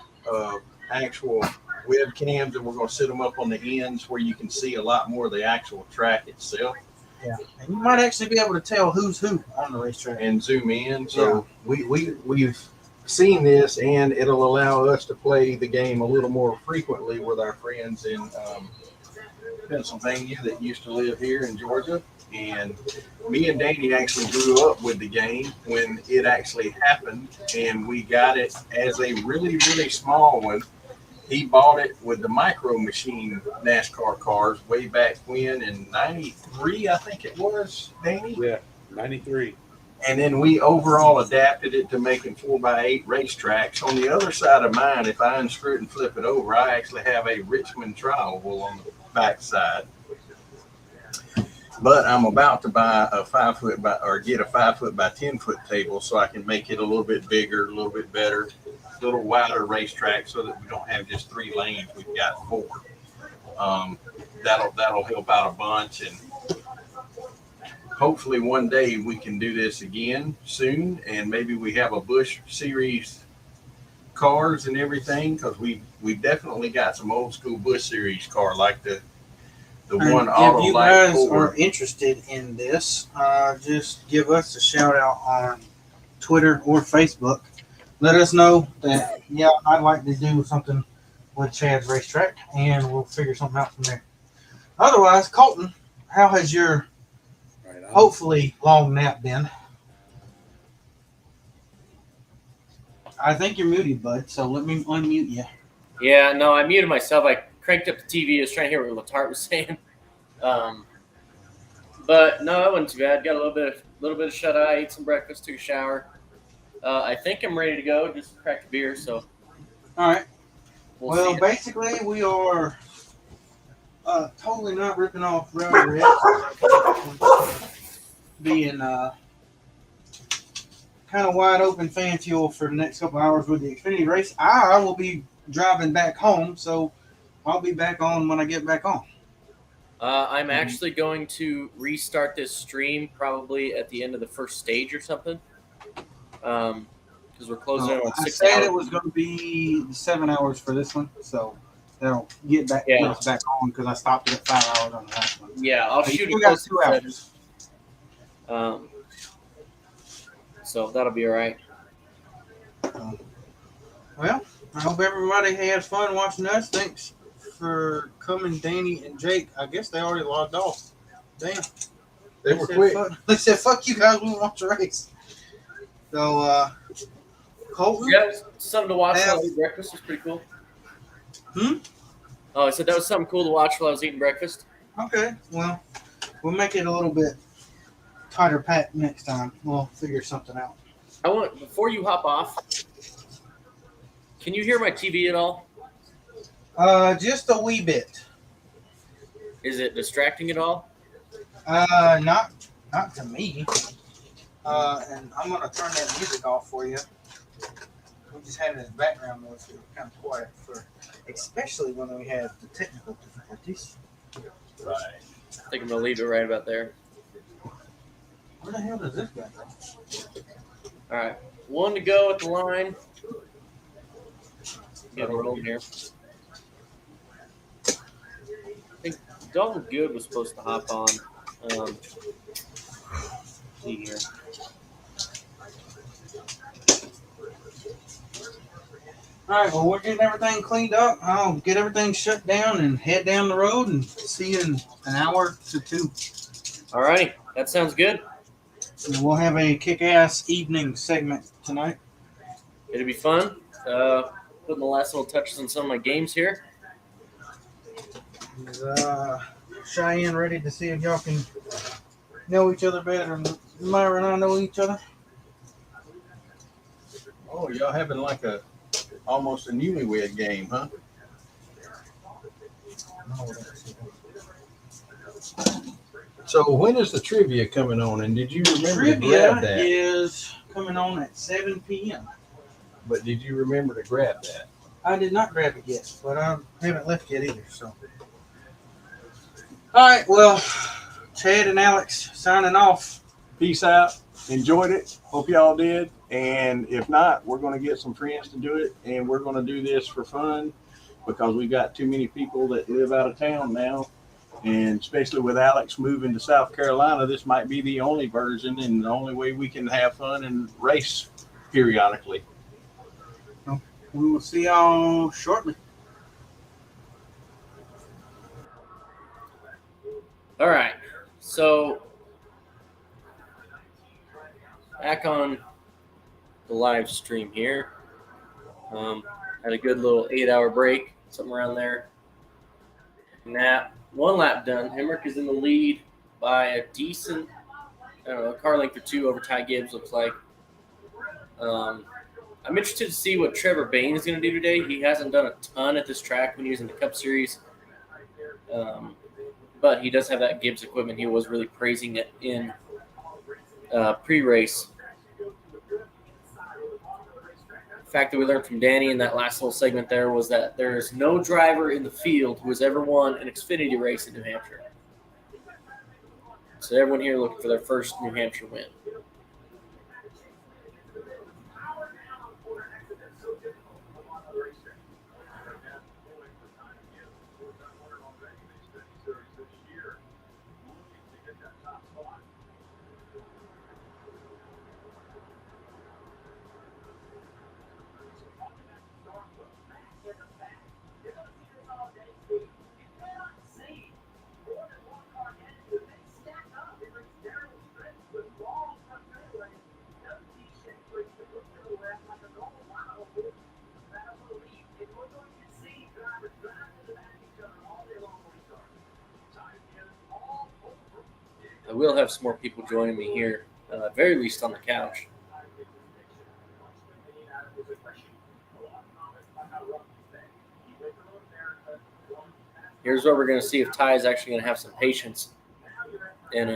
actual webcams, and we're going to set them up on the ends where you can see a lot more of the actual track itself. Yeah, and you might actually be able to tell who's who on the racetrack and zoom in. So we've seen this, and it'll allow us to play the game a little more frequently with our friends in Pennsylvania that used to live here in Georgia. And me and Danny actually grew up with the game when it actually happened, and we got it as a really, really small one. He bought it with the Micro Machine NASCAR cars way back when in 93, I think it was, Danny? Yeah, 93. And then we overall adapted it to making 4x8 racetracks. On the other side of mine, if I unscrew it and flip it over, I actually have a Richmond trial on the back side. But I'm about to buy a 5 foot by, or get a 5 foot by 10 foot table so I can make it a little bit bigger, a little bit better, a little wider racetrack so that we don't have just 3 lanes. We've got 4. That'll help out a bunch, and hopefully one day we can do this again soon, and maybe we have a Busch Series cars and everything, because we definitely got some old school Busch Series car like the one auto. If you guys are interested in this, just give us a shout out on Twitter or Facebook. Let us know that, yeah, I'd like to do something with Chad's racetrack, and we'll figure something out from there. Otherwise, Colton, how has your hopefully long nap been? I think you're muted, bud, so let me unmute you. Yeah, no, I muted myself. I cranked up the TV. I was trying to hear what Latart was saying. But no, that wasn't too bad. Got a little bit of shut eye. Ate some breakfast. Took a shower. I think I'm ready to go. Just cracked a beer. So. All right. We'll basically, we are totally not ripping off Rowdy Red, being kind of wide open fan fuel for the next couple hours with the Xfinity race. I will be driving back home, so I'll be back on when I get back on. I'm actually going to restart this stream probably at the end of the first stage or something. Because we're closing in on 6 hours. I said it was going to be 7 hours for this one, so that'll get us back on, because I stopped it at 5 hours on the last one. Yeah, I'll shoot it got 2 hours. So that'll be all right. Well, I hope everybody has fun watching us. Thanks for coming, Danny and Jake. I guess they already logged off. Damn. They were quick. They said, fuck you guys, we want to watch the race. So, Colton? Yeah, something to watch while I eat breakfast. Was pretty cool. Oh, I said that was something cool to watch while I was eating breakfast. Okay, well, we'll make it a little bit tighter packed next time. We'll figure something out. Before you hop off, can you hear my TV at all? Just a wee bit. Is it distracting at all? Not to me. And I'm gonna turn that music off for you. We just had it as background noise, so it was kind of quiet especially when we had the technical difficulties. Right. I think I'm gonna leave it right about there. Where the hell does this guy go? All right, 1 to go at the line. Get a roll here. I think Dalton Good was supposed to hop on. See here. All right, well, we're getting everything cleaned up. I'll get everything shut down and head down the road and see you in an hour to 2. All righty, that sounds good. And we'll have a kick-ass evening segment tonight. It'll be fun. Putting the last little touches on some of my games here. Is Cheyenne ready to see if y'all can know each other better than Myra and I know each other? Oh, y'all having like almost a newlywed game, huh? So when is the trivia coming on? And did you remember to grab that? Trivia is coming on at 7 p.m. But did you remember to grab that? I did not grab it yet, but I haven't left yet either. So, all right. Well, Chad and Alex signing off. Peace out. Enjoyed it. Hope y'all did. And if not, we're going to get some friends to do it, and we're going to do this for fun because we've got too many people that live out of town now. And especially with Alex moving to South Carolina, this might be the only version and the only way we can have fun and race periodically. We will see y'all shortly. All right. So back on the live stream here. Had a good little 8-hour break, something around there. Nap. 1 lap done. Hemrick is in the lead by a decent, car length or 2 over Ty Gibbs, looks like. I'm interested to see what Trevor Bain is going to do today. He hasn't done a ton at this track when he was in the Cup Series. but he does have that Gibbs equipment. He was really praising it in pre-race. The fact that we learned from Danny in that last little segment there was that there is no driver in the field who has ever won an Xfinity race in New Hampshire. So everyone here looking for their first New Hampshire win. I will have some more people joining me here, at very least on the couch. Here's where we're going to see if Ty is actually going to have some patience and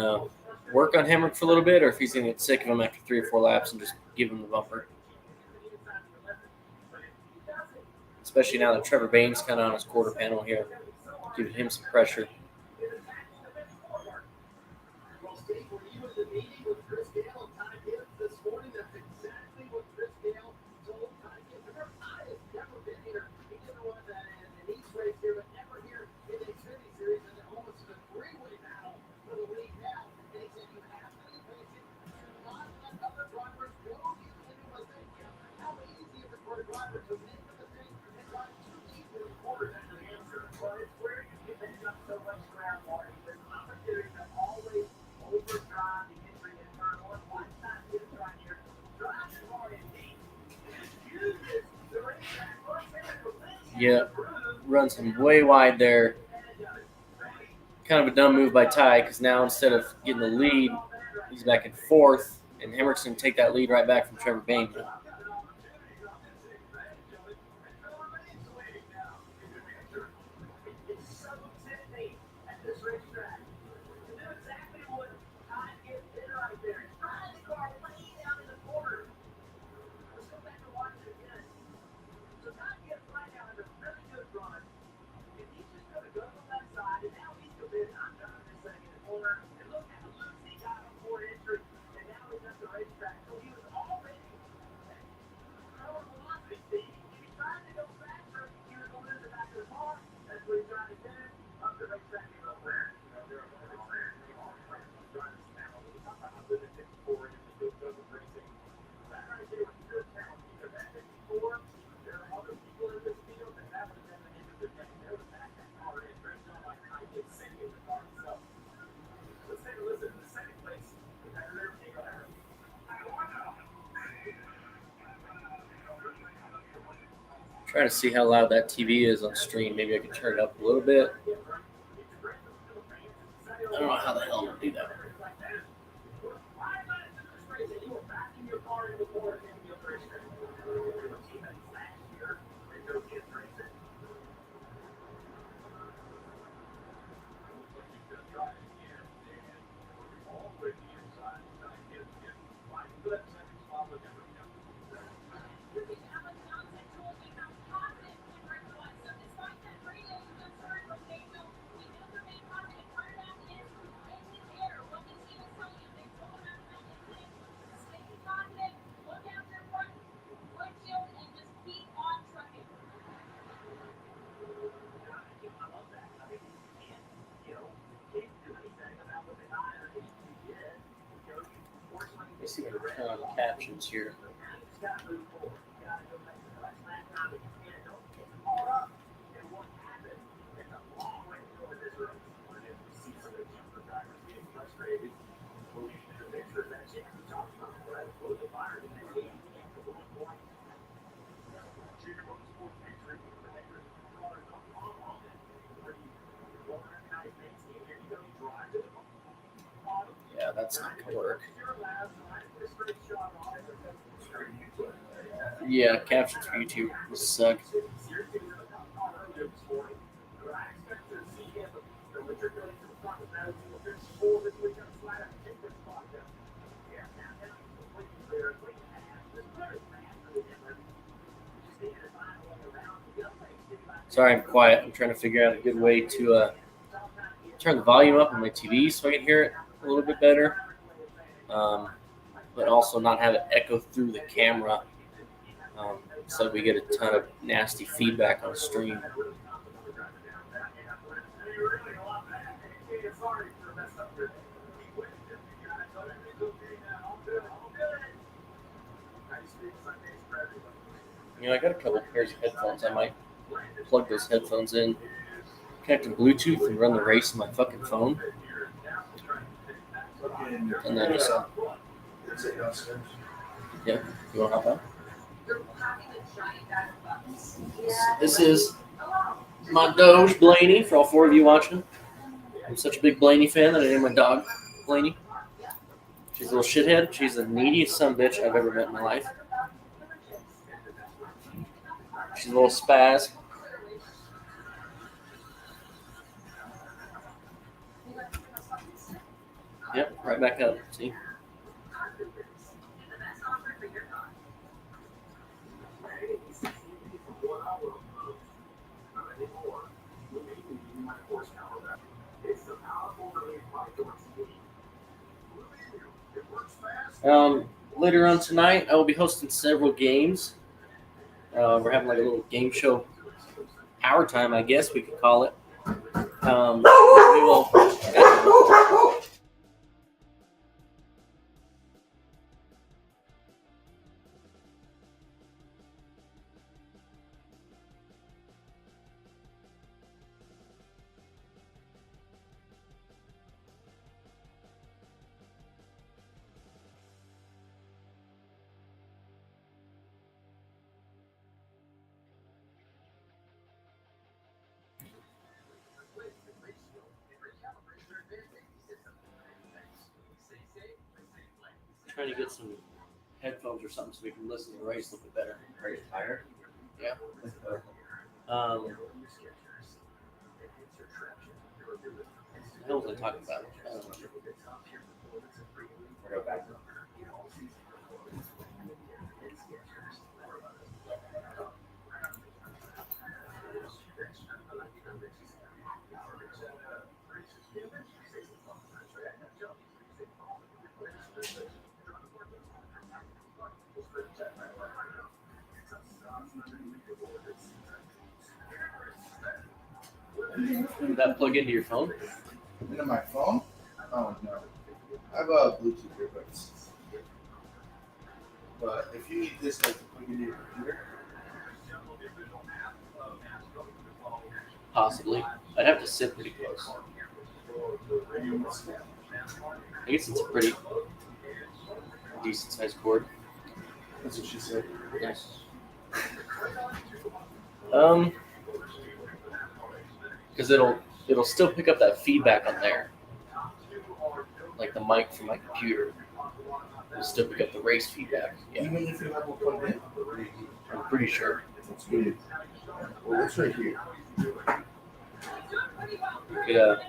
work on Hemrick for a little bit, or if he's going to get sick of him after 3 or 4 laps and just give him the bumper. Especially now that Trevor Bain's kind of on his quarter panel here, giving him some pressure. Yeah, runs him way wide there. Kind of a dumb move by Ty, because now instead of getting the lead, he's back in 4th, and Hemrick's going to take that lead right back from Trevor Bain. Trying to see how loud that TV is on stream. Maybe I can turn it up a little bit. I don't know how the hell I'm going to do that. Let's see if I can turn on the captions here. Yeah, that's not going to work. Yeah, captions for YouTube suck. Sorry, I'm quiet. I'm trying to figure out a good way to turn the volume up on my TV so I can hear it a little bit better, but also not have it echo through the camera, so we get a ton of nasty feedback on the stream. You know, I got a couple pairs of headphones. I might plug those headphones in, connect to Bluetooth, and run the race on my fucking phone. And then just, yeah, you want to hop out? This is my Doge Blaney for all 4 of you watching. I'm such a big Blaney fan that I named my dog Blaney. She's a little shithead. She's the neediest sumbitch I've ever met in my life. She's a little spaz. Yep, right back up. See? Later on tonight, I will be hosting several games. We're having like a little game show power time, I guess we could call it. We will. Trying to get some headphones or something so we can listen to the race a little bit better. Are you tired? Yeah. What the hell was I talking about? I don't remember. We'll go back. Did that plug into your phone? Into my phone? Oh no. I have Bluetooth earbuds. But if you need this like to plug into your computer. Possibly. I'd have to sit pretty close. I guess it's a pretty decent sized cord. That's what she said. Yes. Because it'll still pick up that feedback on there, like the mic from my computer. It'll still pick up the race feedback. Yeah. Even if you have one plugged in? I'm pretty sure. That's good. Well, it's right here. We could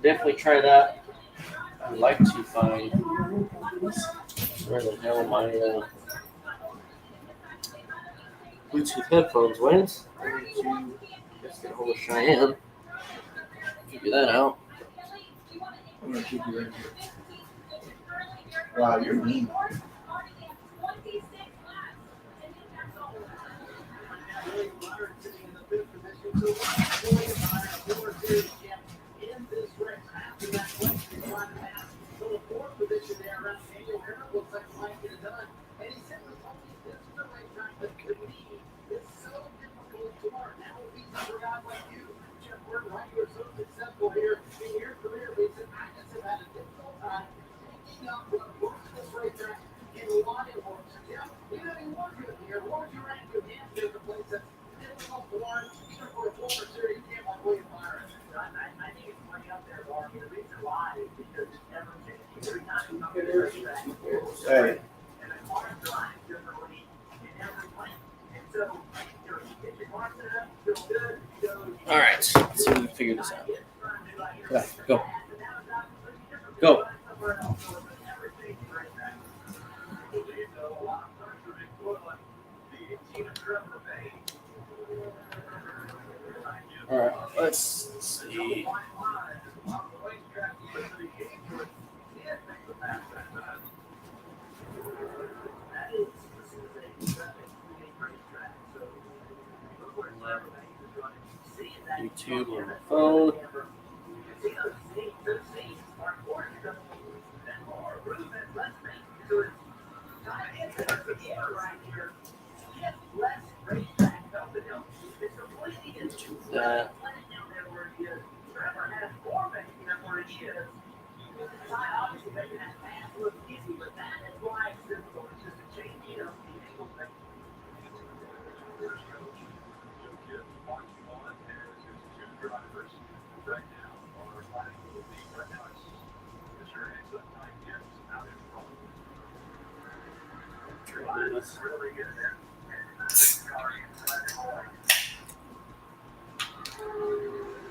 definitely try that. I'd like to find where the hell my Bluetooth headphones went. Guess get a hold of Cheyenne. Figure that out. I'm gonna keep you right here. Wow, you're mean. Hey. All right, let's see if we can figure this out. Yeah, go. Go. All right, let's see. YouTube on the phone. That.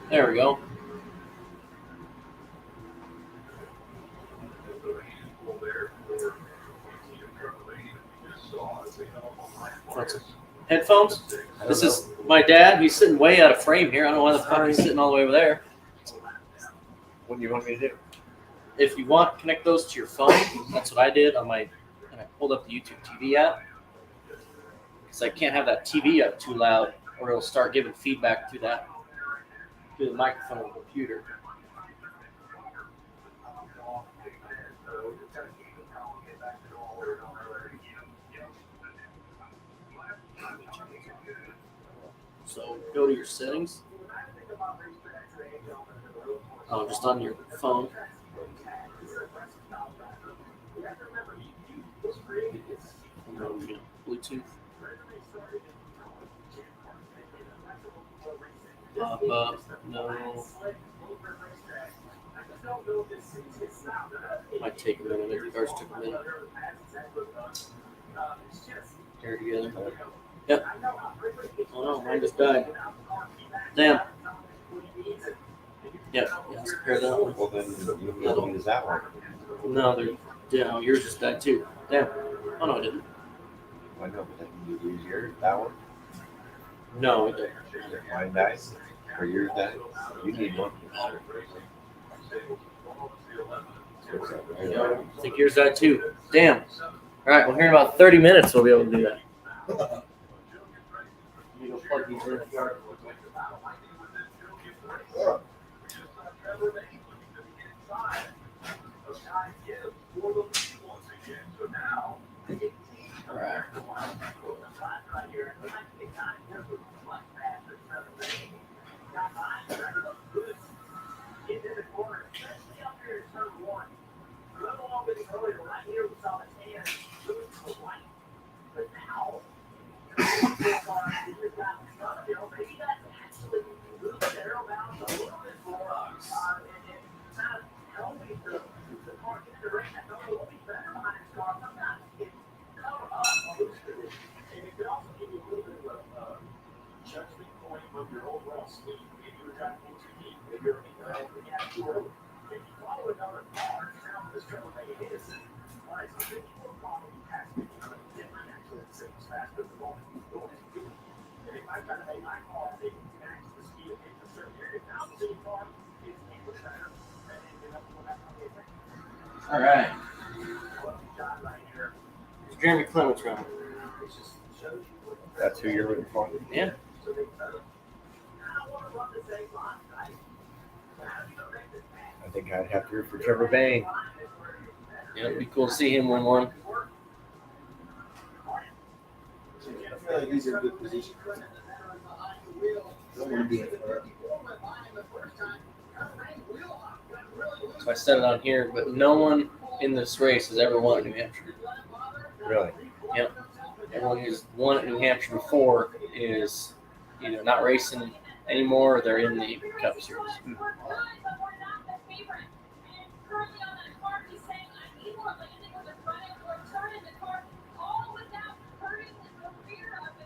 There we go. Headphones? This is my dad. He's sitting way out of frame here. I don't know why the fuck he's sitting all the way over there. What do you want me to do? If you want, connect those to your phone. That's what I did on my. And I pulled up the YouTube TV app because I can't have that TV up too loud, or it'll start giving feedback through the microphone of the computer. So go to your settings. Oh, just on your phone. Bluetooth. Pop up. No. Might take a minute. Maybe ours took a minute. Pair together. Yep. Oh no, mine just died. Damn. Yep. Let's pair that one. Well, then you don't use that one. No, yours just died too. Damn. Oh no, it didn't. I know, but then you use yours, that one. No, it didn't. Mine died, or yours died. You need one. Yeah, I think yours died too. Damn. All right, well, here in about 30 minutes we'll be able to do that. You go plug these in. All right. All right. Jeremy Clements running. That's who you're rooting for? Yeah. I think I'd have to root for Trevor Bain. Yeah, it'd be cool to see him win one. I feel like these are good positions. Don't want to be in front. So I said it on here, but no one in this race has ever won at New Hampshire. Really? Yep. Everyone who's won at New Hampshire before is either not racing anymore or they're in the Cup Series.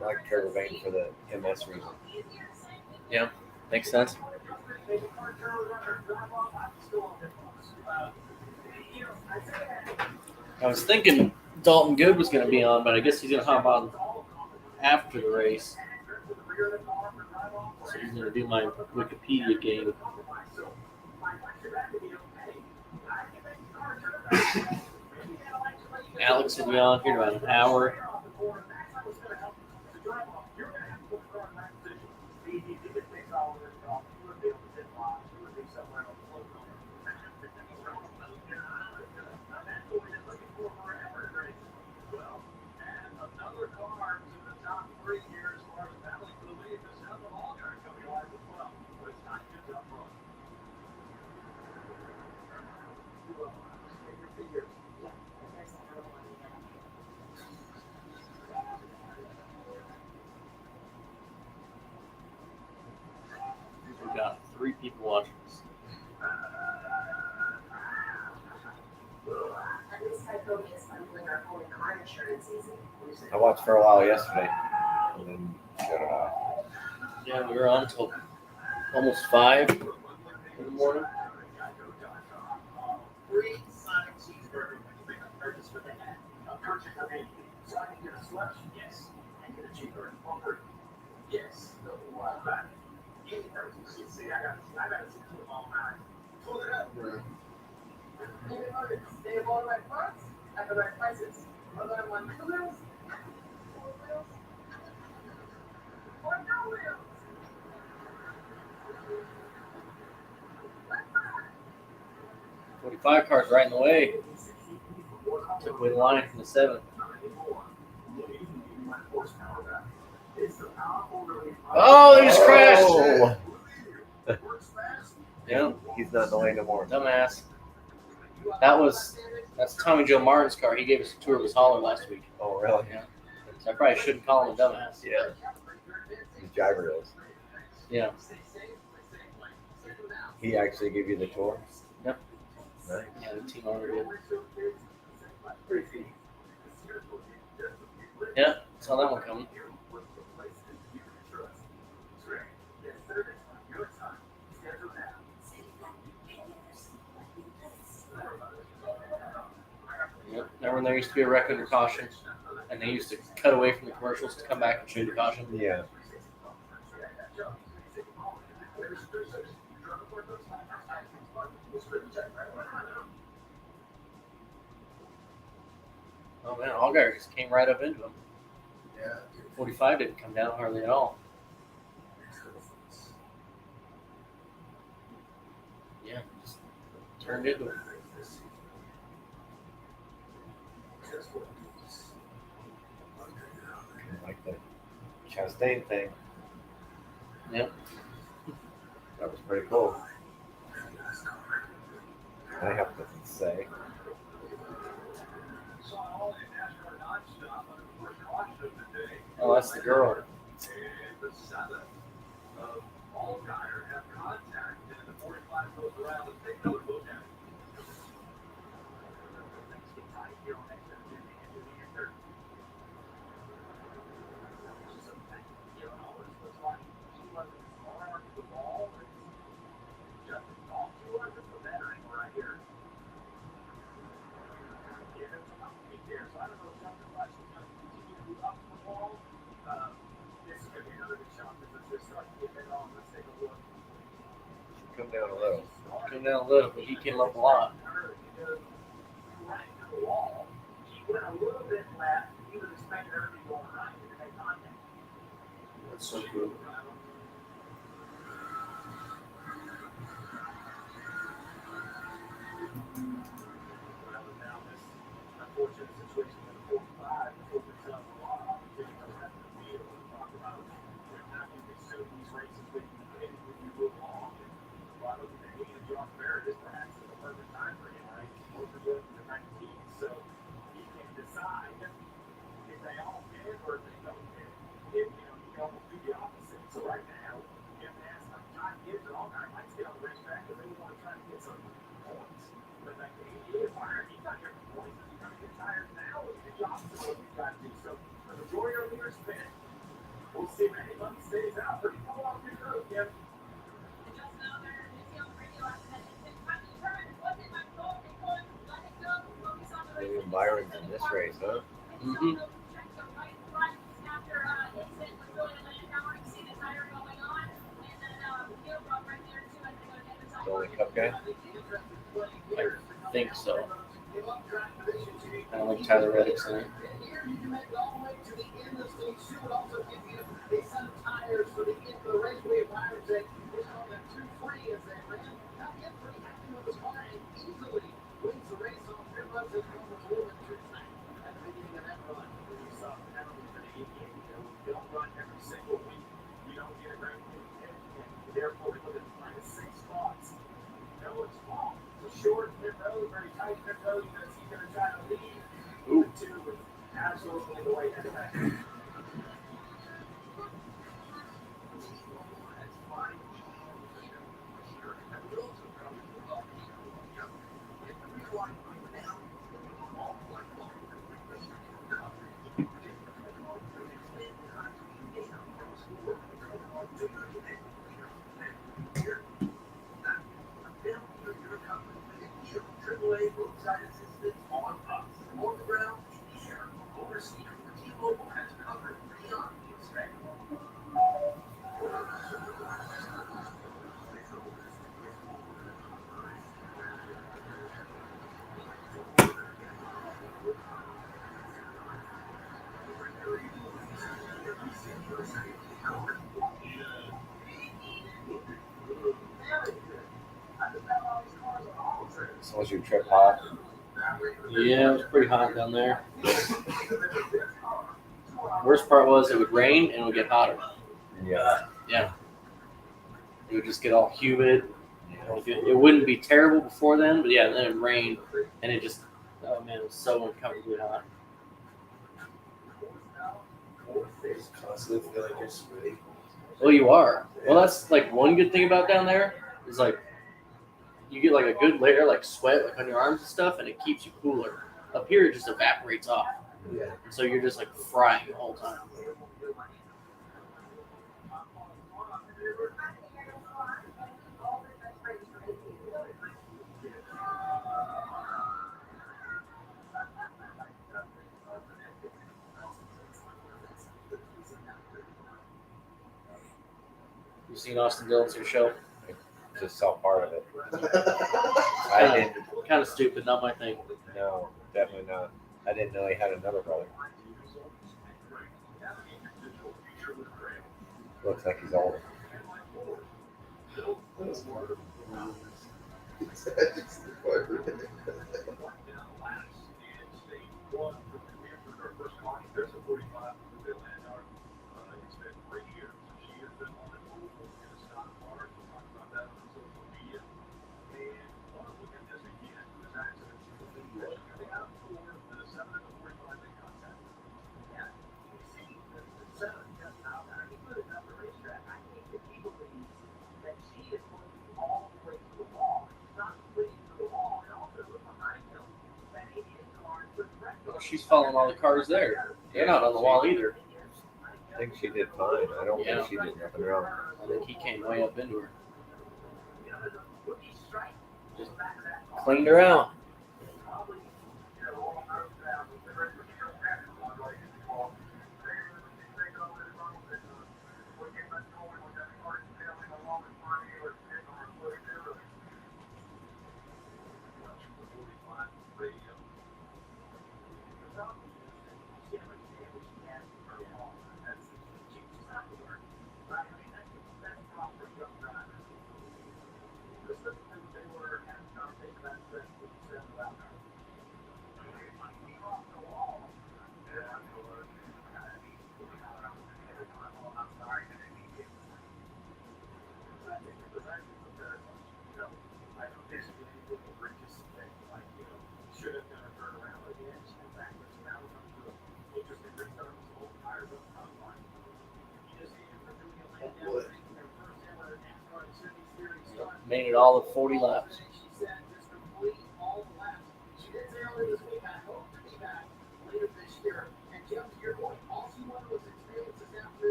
I like Trevor Bain for the MS reason. Yeah, makes sense. I was thinking Dalton Good was going to be on, but I guess he's going to hop on after the race. So he's going to do my Wikipedia game. Alex will be on here in about an hour. We've got 3 people watching this. I watched for a while yesterday, and then shut it off. Yeah, we were on until almost 5 in the morning. Five cars right in the way. Took away the line from the 7. Oh, they just crashed. Yeah, he's not in the lane no more. Dumbass. That's Tommy Joe Martin's car. He gave us a tour of his hauler last week. Oh, really? Yeah. So I probably shouldn't call him a dumbass. Yeah. The driver is. Yeah. He actually gave you the tour? Yep. Nice. Yeah, the team owner did. Yeah, saw that one coming. Yep. Remember when there used to be a wreck under caution, and they used to cut away from the commercials to come back and show the caution? Yeah. Oh man, Allgaier just came right up into him. Yeah. 45 didn't come down hardly at all. Yeah, just turned into him. Like the Chastain thing. Yep. That was pretty cool. I have to say. Oh, that's the girl. Come down a little. Came down a little, but he came up a lot. That's so cool. race, huh? Mm-hmm. The only Cup guy? I think so. I don't think Tyler Reddick's in it. So was your trip hot? Yeah, it was pretty hot down there. Worst part was it would rain and it would get hotter. Yeah. Yeah. It would just get all humid. It wouldn't be terrible before then, but yeah, then it rained and it just, oh man, it was so uncomfortably hot. Just constantly feel like you're sweaty. Well, you are. Well, that's like one good thing about down there is like you get like a good layer like sweat like on your arms and stuff, and it keeps you cooler. Up here, it just evaporates off. Yeah. And so you're just like frying the whole time. You seen Austin Dillon's show? Just saw part of it. I didn't. Kind of stupid, not my thing. No, definitely not. I didn't know he had another brother. Looks like he's older. She's following all the cars there. They're not on the wall either. I think she did fine. I don't Yeah. think she did nothing wrong. I think he came way up into her. Just cleaned her out. Made it all of 40 laps.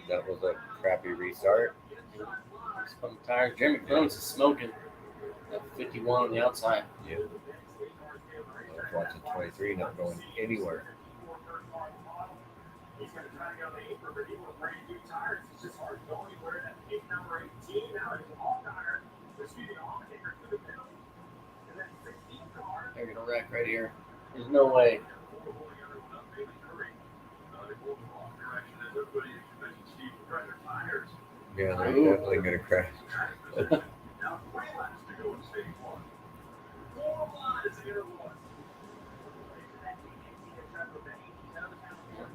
That was a crappy restart. I'm tired. Jeremy Clemens is smoking. 51 on the outside. Yeah. I was watching 23 not going anywhere. They're gonna wreck right here. There's no way. Yeah, they're definitely gonna crash.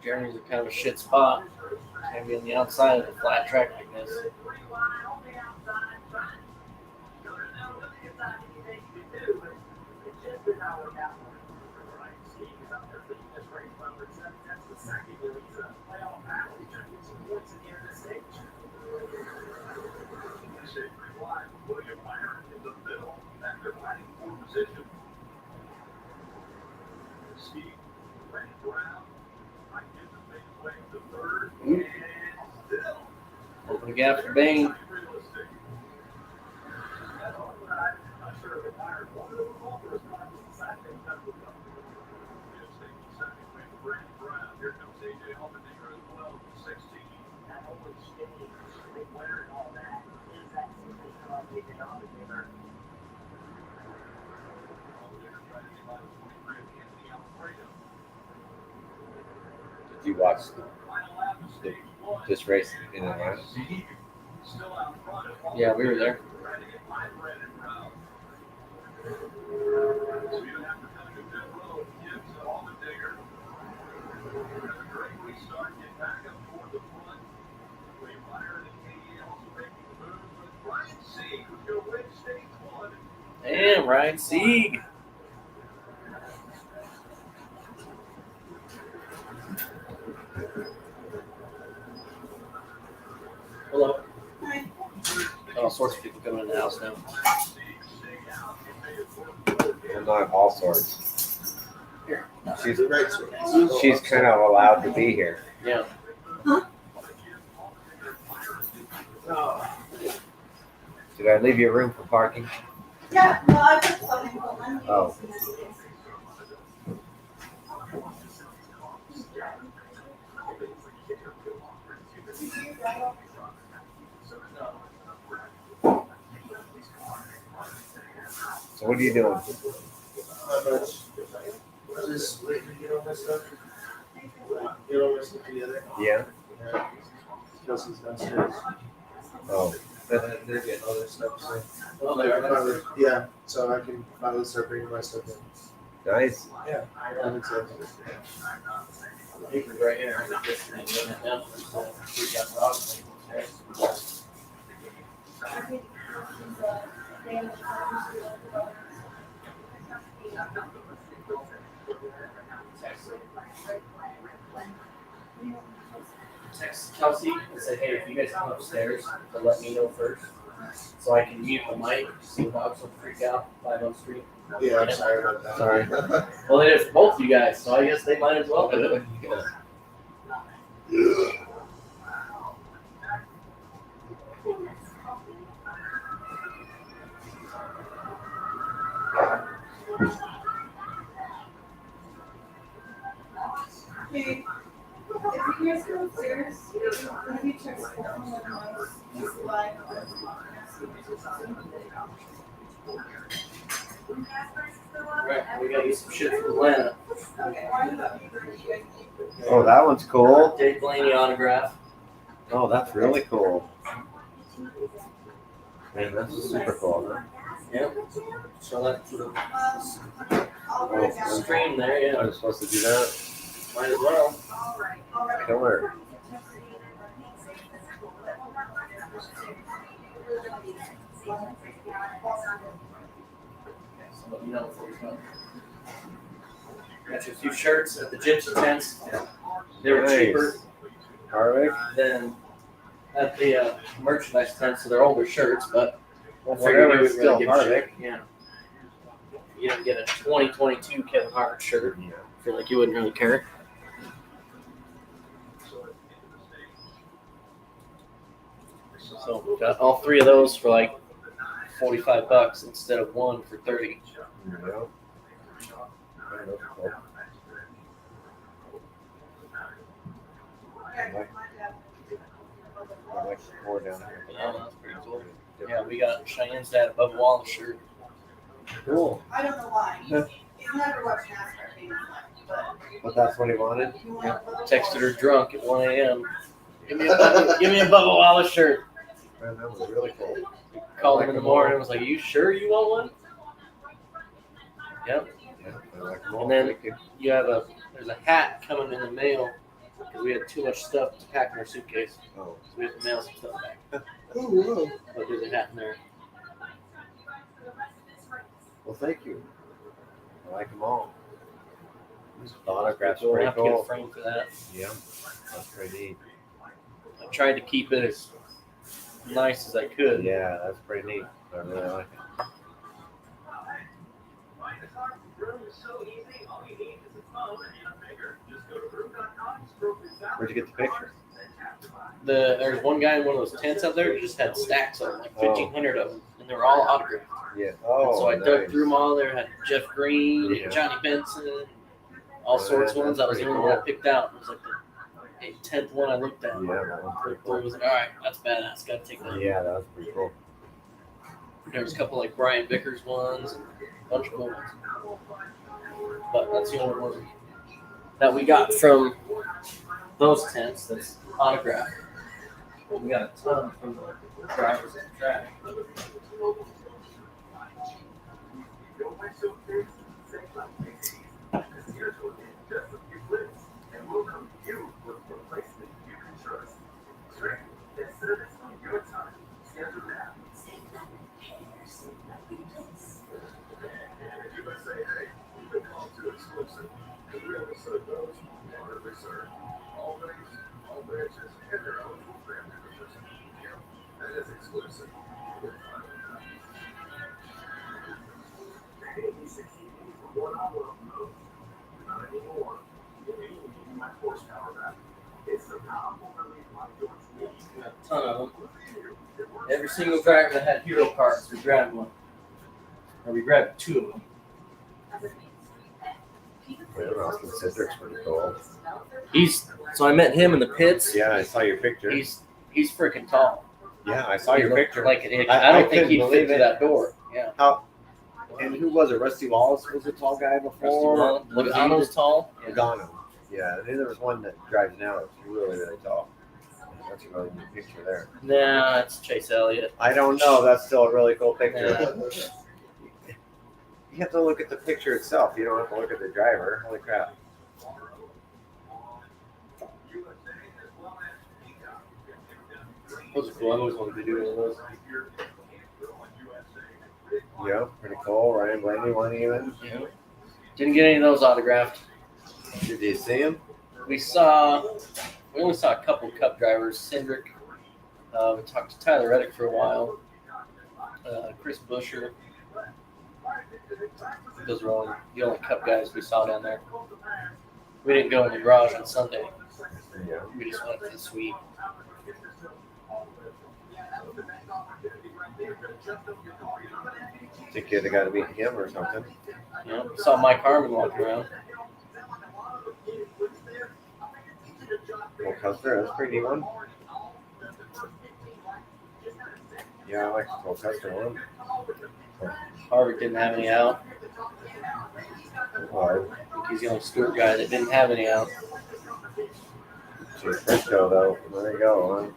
Jeremy's in kind of a shit spot. Maybe on the outside of a flat track like this. Open the gap for Bain. Did you watch this race in Atlanta? Yeah, we were there. Damn, Ryan Sieg. Hello. Hi. All sorts of people coming in the house now. Well, not all sorts. Here. She's kind of allowed to be here. Yeah. Did I leave you room for parking? Yeah, no, I put something on my Oh. So what are you doing? Just waiting to get all my stuff. Get all my stuff together. Yeah. Kelsey's downstairs. Oh. They're getting all their stuff. So. Yeah, so I can finally start bringing my stuff in. Nice. Yeah, I'm excited. Paper's right here. Text Kelsey and say, hey, if you guys come upstairs, to let me know first, so I can mute the mic, so the dogs don't freak out live on stream. Yeah, I'm sorry about that. Sorry. Well, it is both you guys, so I guess they might as well. Hey, if you guys go upstairs, maybe check this live. Right, we gotta get some shit from Atlanta. Oh, that one's cool. Dave Blaney autograph. Oh, that's really cool. Man, that's super cool. Huh? Yep. So that to the stream there, yeah. I was supposed to do that. Might as well. Killer. Let me know before we go. Got you a few shirts at the Gypsy tents. They were Nice. cheaper Harvick. than at the merchandise tent, so they're older shirts, but Well, I figured whatever, we it's would really still give a shit. Harvick. Yeah. You didn't get a 2022 Kevin Hart shirt. I feel like you wouldn't really care. So we got all 3 of those for like $45 instead of one for 30. Yeah. I like the core down here. Yeah, that's pretty cool. Yeah, we got Cheyenne's dad above Wallace shirt. Cool. I don't know why. He's never watched NASCAR games, But that's what he wanted. Yeah. Texted her drunk at 1 a.m. Give me a Bubba Wallace shirt. Man, that was really cool. Called him in the morning and was like, "You sure you want one?" Yep. Yeah, I like them all. And then there's a hat coming in the mail because we had too much stuff to pack in our suitcase. Oh. So we have to mail some stuff back. Oh, wow. But there's a hat in there. Well, thank you. I like them all. The autograph's We'll pretty have to get a cool. frame for that. Yeah, that's pretty neat. I tried to keep it as nice as I could. Yeah, that's pretty neat. I really like it. Where'd you get the picture? There's one guy in one of those tents out there who just had stacks of them, like 1,500 of them, and they were all autographed. Yeah. And Oh, so I dug nice. through them all. There had Jeff Green, Yeah. Johnny Benson, all sorts of ones. that's That was the pretty only one I cool. picked out. It was like the 10th one I looked at. Yeah, that one's pretty I was like, all right, that's badass. Got to take that. Yeah, that was pretty cool. There was a couple like Brian Vickers ones, and a bunch of cool ones. But that's the only one that we got from those tents that's autographed. We got a ton from the drivers at the track. A ton of them. Every single driver that had hero cards, we grabbed one. Or we grabbed 2 of them. Well, Austin Cedric's pretty cool. So I met him in the pits. Yeah, I saw your picture. He's freaking tall. Yeah, I saw your picture. Like I don't think he'd fit through that door. Yeah. How? And who was it? Rusty Wallace was a tall guy before. Logano's tall. Logano. Yeah, and then there was one that drives now that's really, really tall. That's a really neat picture there. Nah, it's Chase Elliott. I don't know. That's still a really cool picture. Yeah. You have to look at the picture itself. You don't have to look at the driver. Holy crap. Those are cool. I've always wanted to do one of those. Yeah, pretty cool. Ryan Blaney one even. Yeah. Didn't get any of those autographed. Did you see him? We only saw a couple Cup drivers. Cindric. We talked to Tyler Reddick for a while. Chris Buescher. Those were the only Cup guys we saw down there. We didn't go in the garage on Sunday. Yeah. We just went to the suite. Think you'd have got to meet him or something. Yeah. Saw Mike Harmon walking around. Well, Custer, that's a pretty neat one. Yeah, I like the Cole Custer one. Harvick didn't have any out. I think he's the only Stewart guy that didn't have any out. Gee, Frisco, though. There you go,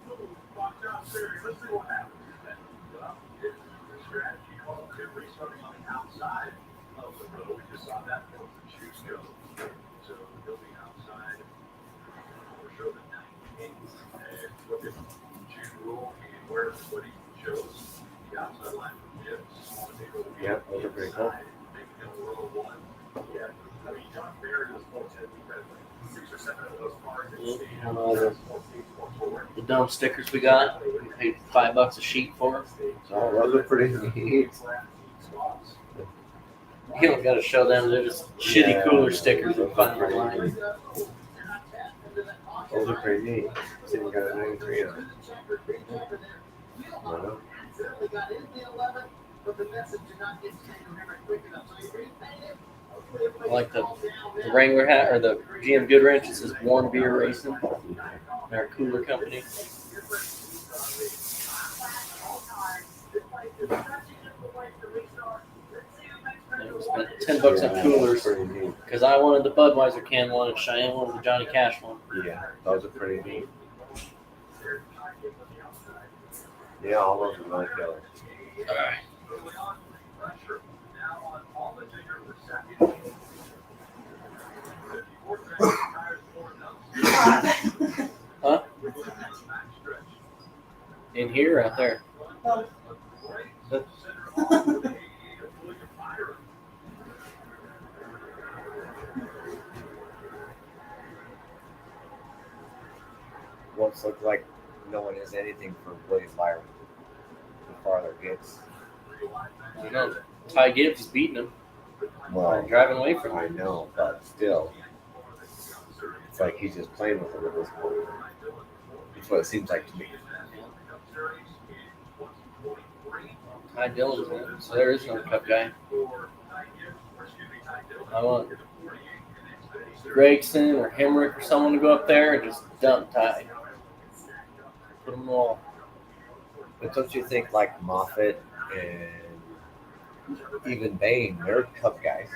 Yeah, those are pretty cool. The dumb stickers we got, we paid $5 a sheet for. Oh, those are pretty neat. You don't got to show them. They're just shitty cooler stickers with fun online. Those are pretty neat. See, we got a 93 on it. I like the Wrangler hat or the GM Good Ranch. It says Born Beer Racing. They're a cooler company. We spent $10 on coolers because I wanted the Budweiser can one and Cheyenne wanted the Johnny Cash one. Yeah, those are pretty neat. Yeah, all of them like those. All right. Huh? In here or out there? Once looks like no one has anything for William Byron. The farther it gets. I don't know. Ty Gibbs is beating him. Well, driving away from him. I know, but still. It's like he's just playing with him at this point. That's what it seems like to me. Ty Dillon's in, so there is another Cup guy. I want Gregson or Hemrick or someone to go up there and just dump Ty. Put them all. But don't you think like Moffitt and even Bain, they're Cup guys.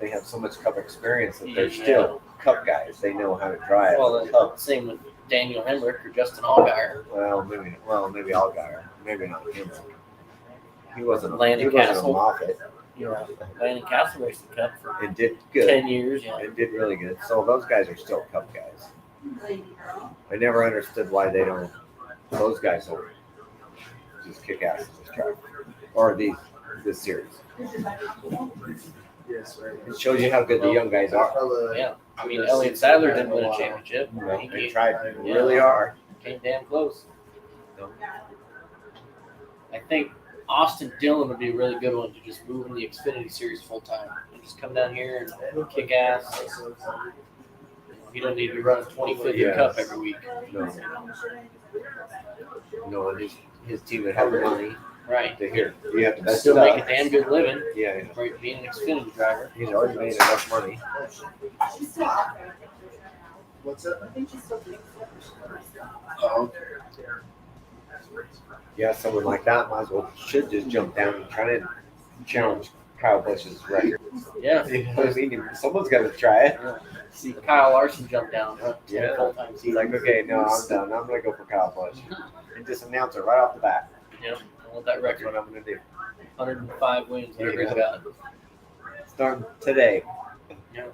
They have so much Cup experience that they're still Cup guys. They know how to drive. Well, the same with Daniel Hemrick or Justin Allgaier. Maybe Allgaier. Maybe not Hemrick. He wasn't. Landon he wasn't Castle. a Moffitt. Yeah, Landon Castle raced the Cup for and did good. 10 years. Yeah, and did really good. So those guys are still Cup guys. I never understood why they don't. Those guys don't just kick ass in this track or this series. It shows you how good the young guys are. Yeah, I mean Elliott Sadler didn't win a championship. No, they tried really hard. Came damn close. I think Austin Dillon would be a really good one to just move in the Xfinity Series full time and just come down here and kick ass. You don't need to be running 25th Cup every week. No, and his team would have the money. Right. To hear. You have to still make a damn good living. Yeah. Right, being an Xfinity driver. He's already made enough money. What's that? I think she's still doing Oh. Yeah, someone like that might as well should just jump down and try to challenge Kyle Busch's record. Yeah. I mean, someone's got to try it. See Kyle Larson jump down. Yeah. Full-time season. He's like, okay, no, I'm done. I'm going to go for Kyle Busch. And just announce it right off the bat. Yep. I want that record. That's what I'm going to do. 105 wins, whatever he's got. Starting today. Yeah.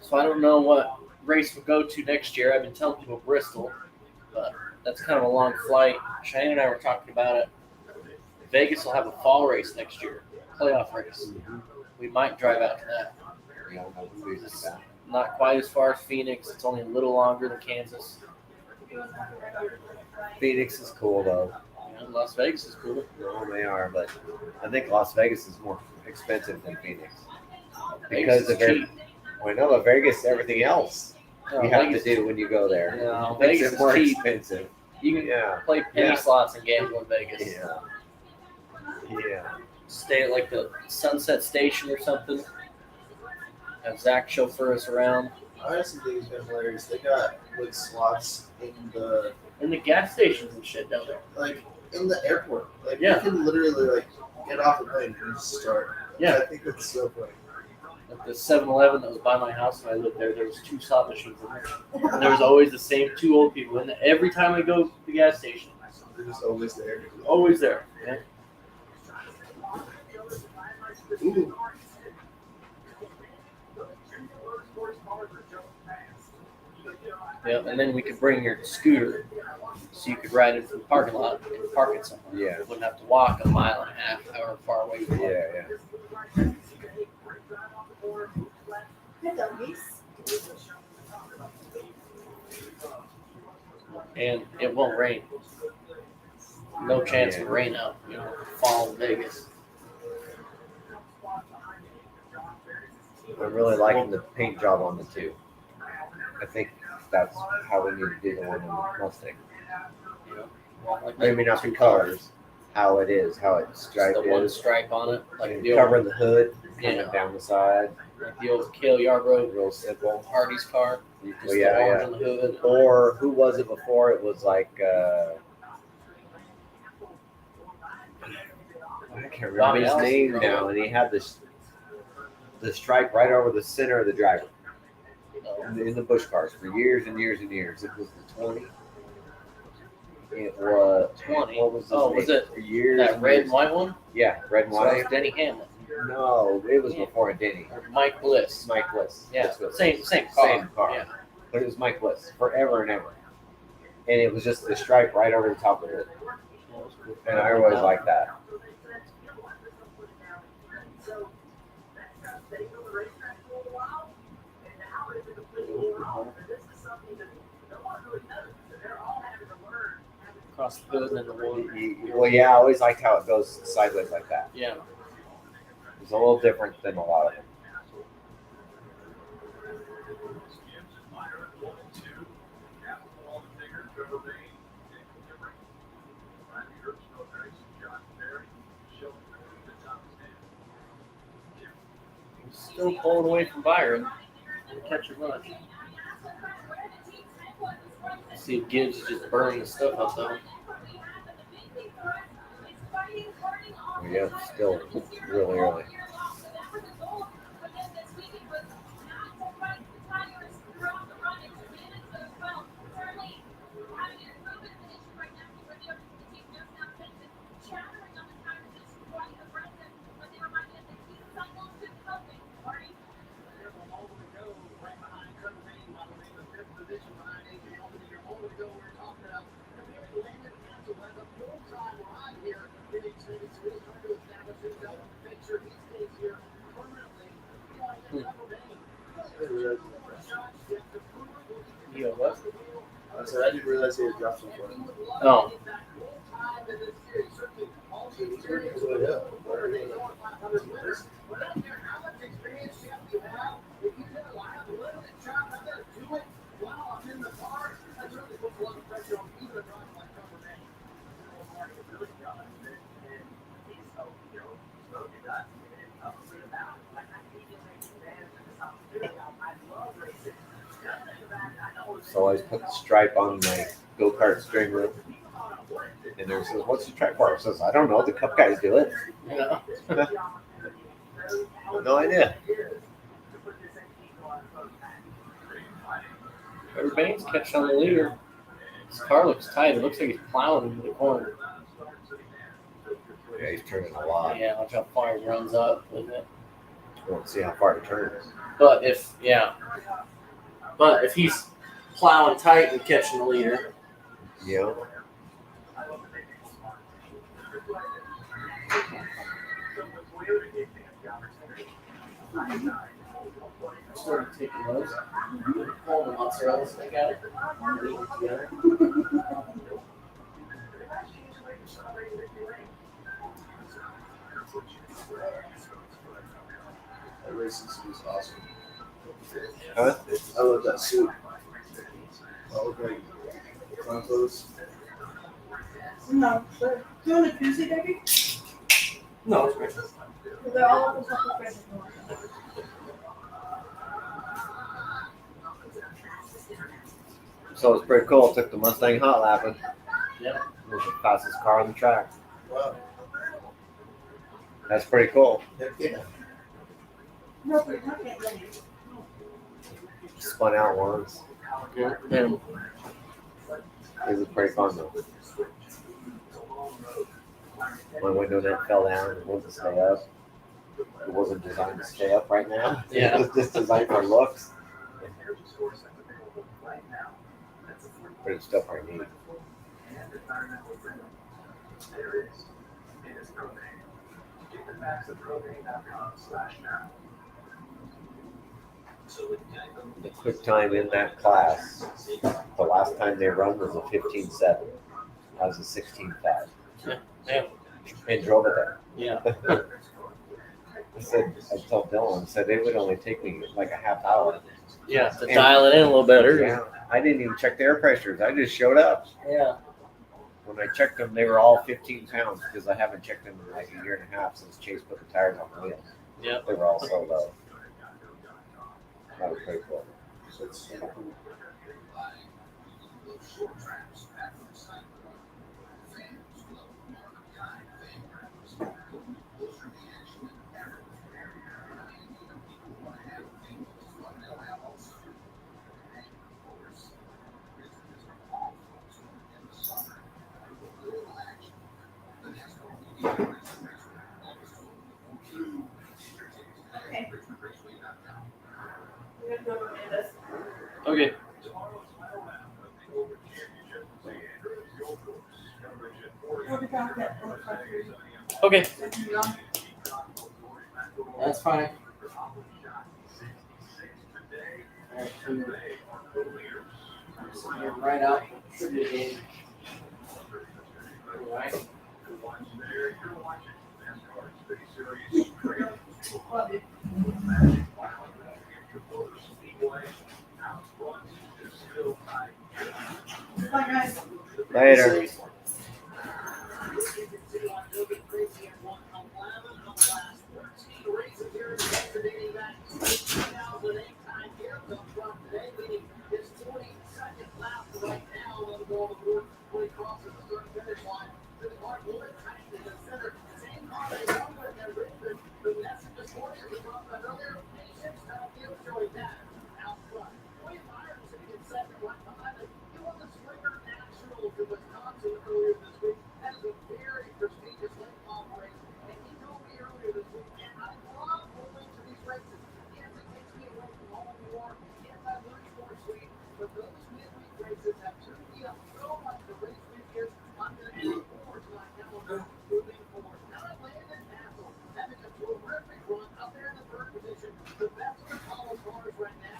So I don't know what race we'll go to next year. I've been telling people Bristol, but that's kind of a long flight. Cheyenne and I were talking about it. Vegas will have a fall race next year, playoff race. We might drive out to that. It's not quite as far as Phoenix. It's only a little longer than Kansas. Phoenix is cool, though. Yeah, Las Vegas is cool. No, they are, but I think Las Vegas is more expensive than Phoenix. Vegas is cheap. Well, no, but Vegas, everything else No, you have Vegas- to do when you go there. No, Makes Vegas it is more cheap. expensive. You can play penny slots and gamble in Vegas. Yeah. Yeah. Stay at like the Sunset Station or something. Have Zach chauffeur us around. I honestly think it's been hilarious. They got like slots in the gas stations and shit down there. Like in the airport. Like Yeah. you can literally like get off the plane and just start. Yeah. I think that's so funny. At the 7-Eleven that was by my house when I lived there, there was 2 slot machines in there. And there was always the same 2 old people in there. Every time I go to the gas station, They're just always there. always there. Yeah. Ooh. Yeah, and then we could bring your scooter so you could ride it from the parking lot and park it somewhere. Yeah. You wouldn't have to walk a mile and a half, however far away from it. Yeah. And it won't rain. No chance of rain out, fall in Vegas. I'm really liking the paint job on the two. I think that's how we need to do the one in the Mustang. Maybe not the colors, how it is, how it's striped. The one stripe on it, like and the covering old, the hood, coming down the side. like the old Cale Yarbrough, Real simple. Hardy's car. Well, Just yeah, the orange yeah. on the hood. Or who was it before? It was like I can't remember his name now, and he had the stripe right over the center of the driver in the Busch cars for years and years and years. It was the 20. It was 20. What was his Oh, name? was it For years? that and red years. and white one? Yeah, red and So white. that's Denny Hamlin. No, it was before Denny. Mike Bliss. Mike Bliss. Yeah, That's what it same was. same car. Same car. Yeah. But it was Mike Bliss forever and ever. And it was just the stripe right over the top of it. And I always liked that. Across the hood and then the one. Well, yeah, I always liked how it goes sideways like that. Yeah. It's a little different than a lot of them. Still pulling away from Byron. Catch a run. See if Gibbs is just burning the stuff up though. Yeah, still really early. You know what? I said I didn't realize he had dropped some for him. Oh. So I always put the stripe on my go-kart steering wheel. And there says, what's the stripe for? It says, I don't know. The Cup guys do it. Yeah. No idea. Trevor Banks catching on the leader. His car looks tight. It looks like he's plowing into the corner. Yeah, he's turning a lot. Yeah, watch how far he runs up with it. We'll see how far it turns. But if he's plowing tight and catching the leader. Yeah. Started taking those. Pulling the mozzarella stick out. Eating it together. That racing suit is awesome. Huh? I love that suit. Oh, great. Front clothes. No, sure. Do you want a koozie, baby? No, it's great. They're all up the top of the So it's pretty cool. Took the Mustang hot lapping. Yep. It was the fastest car on the track. Wow. That's pretty cool. Heck yeah. No, but not yet, Lenny. Spun out once. Yeah. It was pretty fun though. My window net fell down. It wouldn't stay up. It wasn't designed to stay up right now. Yeah. It was just designed for looks. But it's still pretty neat. The quick time in that class, the last time they run was a 15.7. I was a 16.5. Yeah. And drove it there. Yeah. I told Dylan, I said it would only take me like a half hour. Yeah, to dial it in a little better. Yeah, I didn't even check the air pressures. I just showed up. Yeah. When I checked them, they were all 15 pounds because I haven't checked them in like a year and a half since Chase put the tires on the wheels. Yeah. They were all so low. That was pretty cool. Okay. Okay. That's fine. Right out. Should be a game. All right. Bye, guys. Later.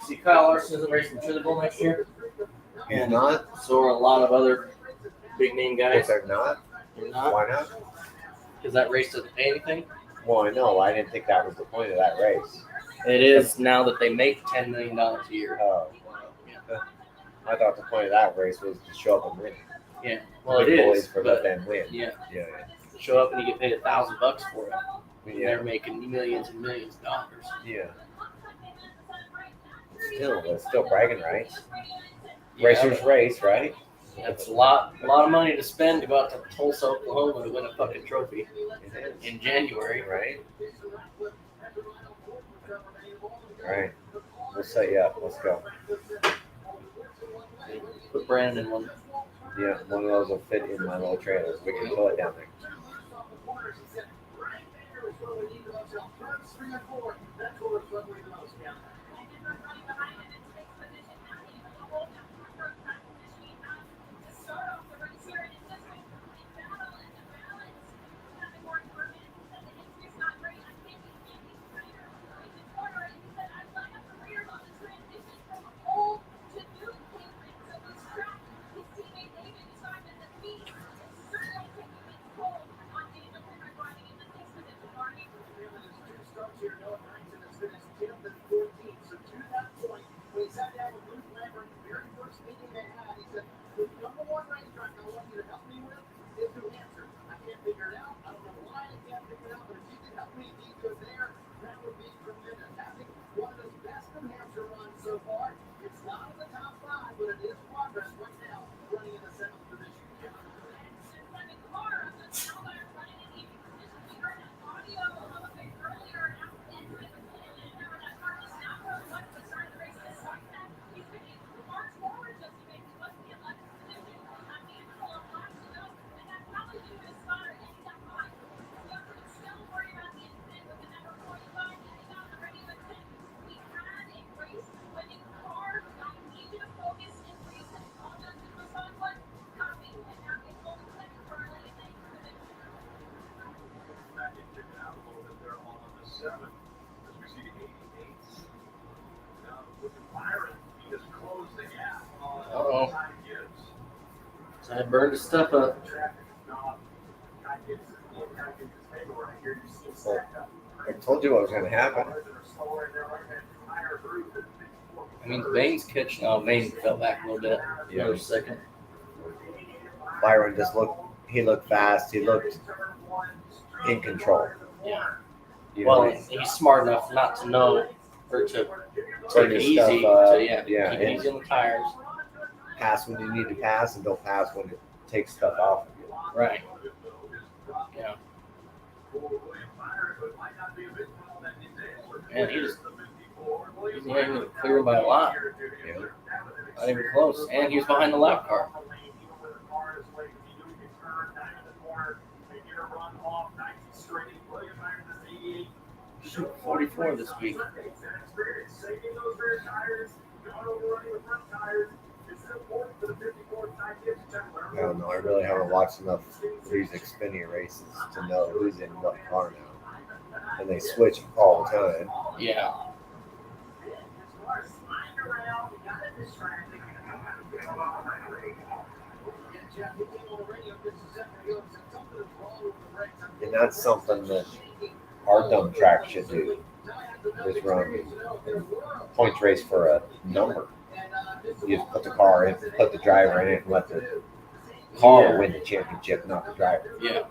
See, Kyle Larson isn't racing the Bowl next year. He's not? So are a lot of other big name guys. If they're not? They're not. Why not? Because that race doesn't pay anything. Well, I know. I didn't think that was the point of that race. It is now that they make $10 million a year. Oh. I thought the point of that race was to show up and win. Yeah. Well, it Good is. boys for but let them win. Yeah. Yeah. Show up and you get paid $1,000 for it. And Yeah. they're making millions and millions of dollars. Yeah. It's still bragging rights. Yeah, Racers but- race, right? That's a lot of money to spend to go out to Tulsa, Oklahoma to win a fucking trophy in January. Right. All right. We'll set you up. Let's go. Put Brandon in one. Yeah, one of those will fit in my little trailer. We can pull it down there. Uh-oh. So I burned his stuff up. I told you what was going to happen. I mean, Bane's catching. Oh, Bane fell back a little bit. Yeah. Another second. Byron just he looked fast. He looked in control. Yeah. You Well, know, he's smart enough not to know or to turn take it his easy. stuff up. To, yeah, keep it and easy on the tires. pass when you need to pass, and don't pass when it takes stuff off of you. Right. Yeah. And he's not even clear by a lot. Yeah. Not even close. And he's behind the lap car. Shoot, 44 this week. I don't know. I really haven't watched enough of these Xfinity races to know who's in what car now. And they switch all the time. Yeah. And that's something that our dumb track should do. Is run points race for a number. You just put the car in, put the driver in it, and let the car win the championship, not the driver. Yeah.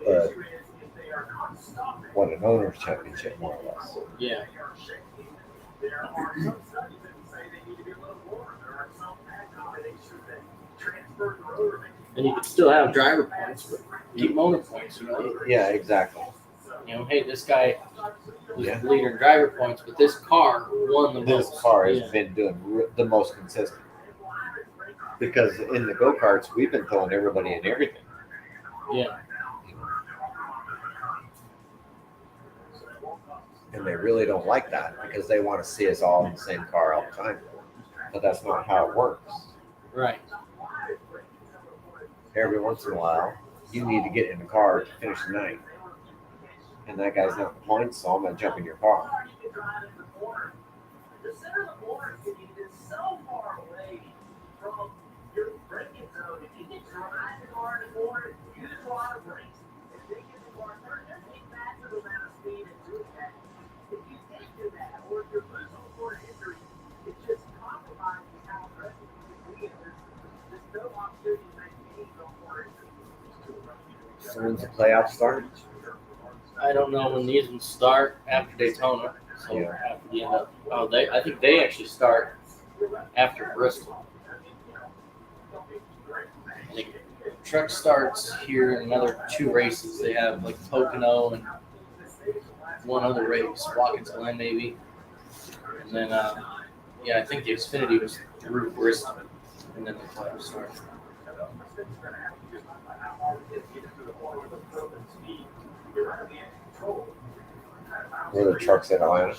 But what an owner's championship, more or less. Yeah. And you can still have driver points, but keep owner points, you know? Yeah, exactly. You know, hey, this guy was the leader in driver points, but this car won the most. This car has been doing the most consistent. Because in the go-karts, we've been throwing everybody in everything. Yeah. And they really don't like that because they want to see us all in the same car all the time. But that's not how it works. Right. Every once in a while, you need to get in the car to finish the night. And that guy's not the point, so I'm going to jump in your car. So when's the playoff start? I don't know when these ones start after Daytona. So after the end of, I think they actually start after Bristol. I think truck starts here in another 2 races. They have like Pocono and one other race, Watkins Glen maybe. And then, I think the Xfinity was through Bristol. And then the playoffs start. Were the trucks at Atlanta?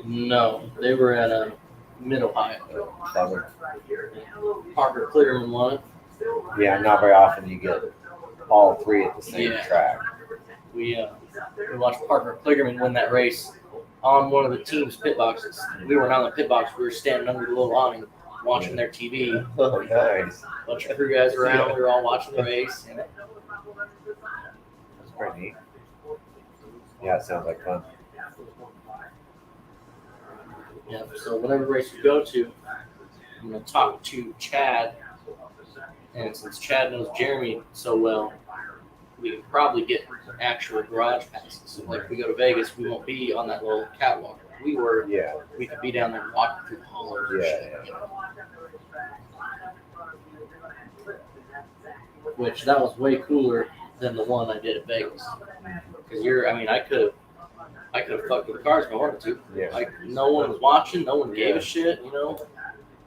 No, they were at Mid-Ohio. Parker Clearman won it. Yeah, not very often you get all 3 at the same track. We watched Parker Kligerman win that race on one of the team's pit boxes. We weren't on the pit box. We were standing under the little awning watching their TV. Oh, nice. A bunch of crew guys around. We were all watching the race. And that's pretty neat. Yeah, it sounds like fun. Yeah, so whatever race we go to, I'm going to talk to Chad. And since Chad knows Jeremy so well, we can probably get actual garage passes. So like if we go to Vegas, we won't be on that little catwalk. We were, we could be down there and walk through the haulers. Which that was way cooler than the one I did at Vegas. Because I could have fucked with the cars if I wanted to. Yeah. Like no one was watching, no one gave a shit, you know.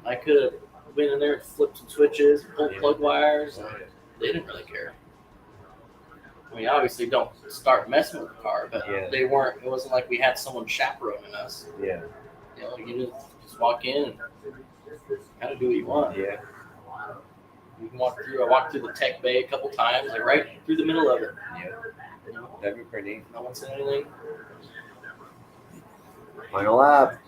I could have been in there and flipped some switches, pulled plug wires. They didn't really care. I mean, obviously don't start messing with the car, but they weren't. It wasn't like we had someone chaperoning us. Yeah. You know, you just walk in and kind of do what you want. Yeah. You can walk through. I walked through the tech bay a couple times, like right through the middle of it. Yeah. That'd be pretty neat. No one said anything. Final lap.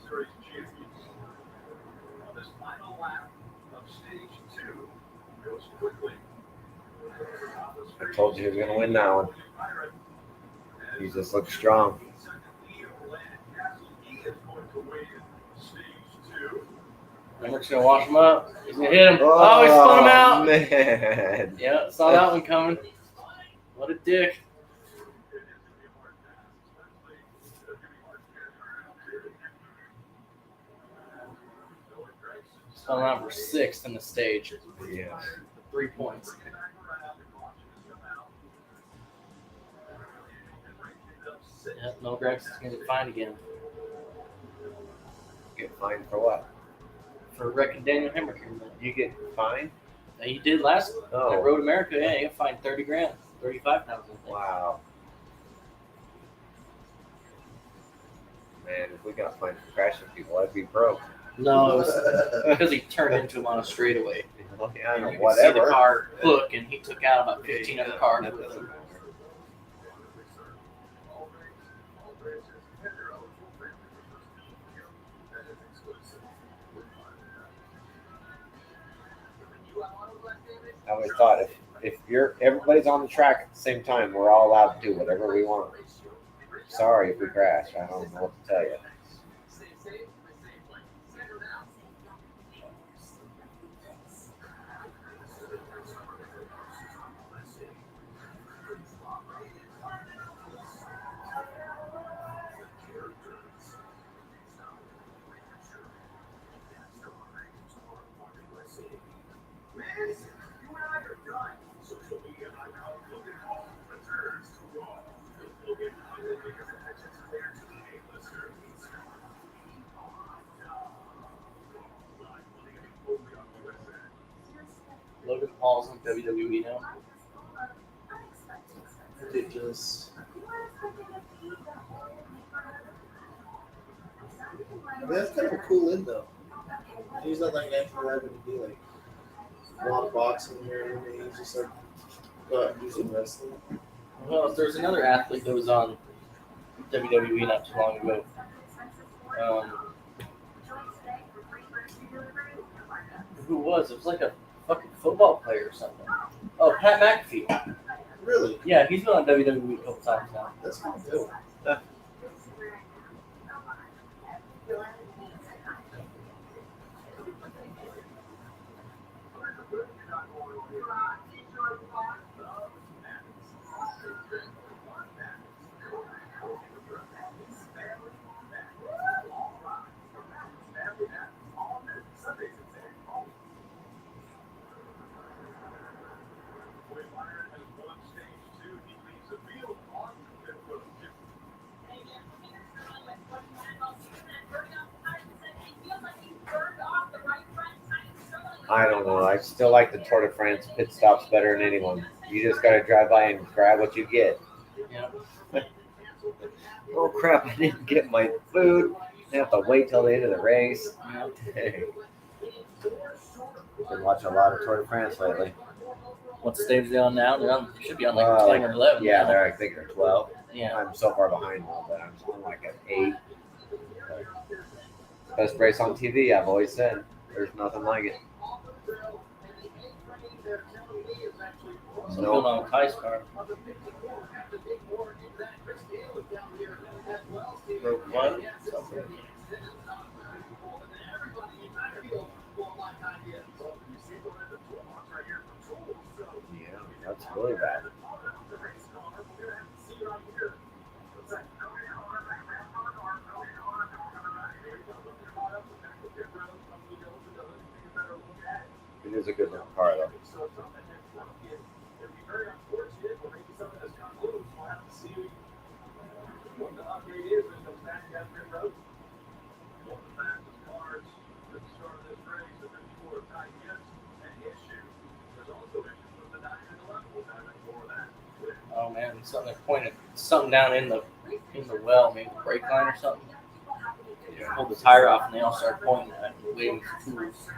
I told you he was going to win that one. He just looks strong. Hendrick's gonna wash him up. He's gonna hit him. Oh, he spun him out. Man. Yeah, saw that one coming. What a dick. Spun around for 6th in the stage. Yeah. 3 points. Yep, no Grex is gonna get fined again. Get fined for what? For wrecking Daniel Hemrick. You get fined? He did last Oh. at Road America. Yeah, he got fined 30 grand, 35,000. Wow. Man, if we got fined for crashing people, I'd be broke. No, it was because he turned into him on a straightaway. Yeah, I know, You could whatever. see the car hook, and he took out about 15 other cars with him. I always thought if everybody's on the track at the same time, we're all allowed to do whatever we want. Sorry if we crash. I don't know what to tell you. Logan Paul's in WWE now. Ridiculous. I mean, that's kind of a cool in though. He's not like actually having to do like a lot of boxing or anything. He's just like go out and do some wrestling. Well, there's another athlete that was on WWE not too long ago. Who was? It was like a fucking football player or something. Oh, Pat McAfee. Really? Yeah, he's been on WWE a couple times now. That's kind of cool. I don't know. I still like the Tour de France pit stops better than anyone. You just got to drive by and grab what you get. Yeah. Oh crap! I didn't get my food. I have to wait till the end of the race. Hey. Been watching a lot of Tour de France lately. What stage are they on now? They should be on like 10 or 11. Yeah, now. I think they're 12. Yeah. I'm so far behind now that I'm like at 8. Best race on TV, I've always said. There's nothing like it. So built on a Kai's car. Rogue One. Yeah, that's really bad. It is a good little car, though. Oh man, something pointed something down in the well, maybe the brake line or something. Yeah. Pulled the tire off and they all started pointing at it, waving for tools.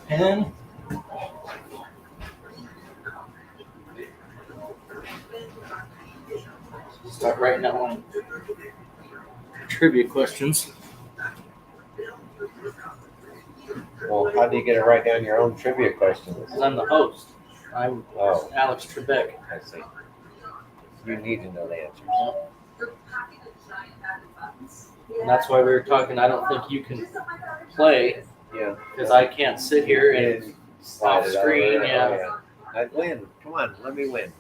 pen. Start writing down my trivia questions. Well, how do you get to write down your own trivia questions? Because I'm the host. I'm Alex Trebek. I see. You need to know the answers. And that's why we were talking. I don't think you can play. Yeah. Because I can't sit here and off screen. Yeah. I'd win. Come on, let me win.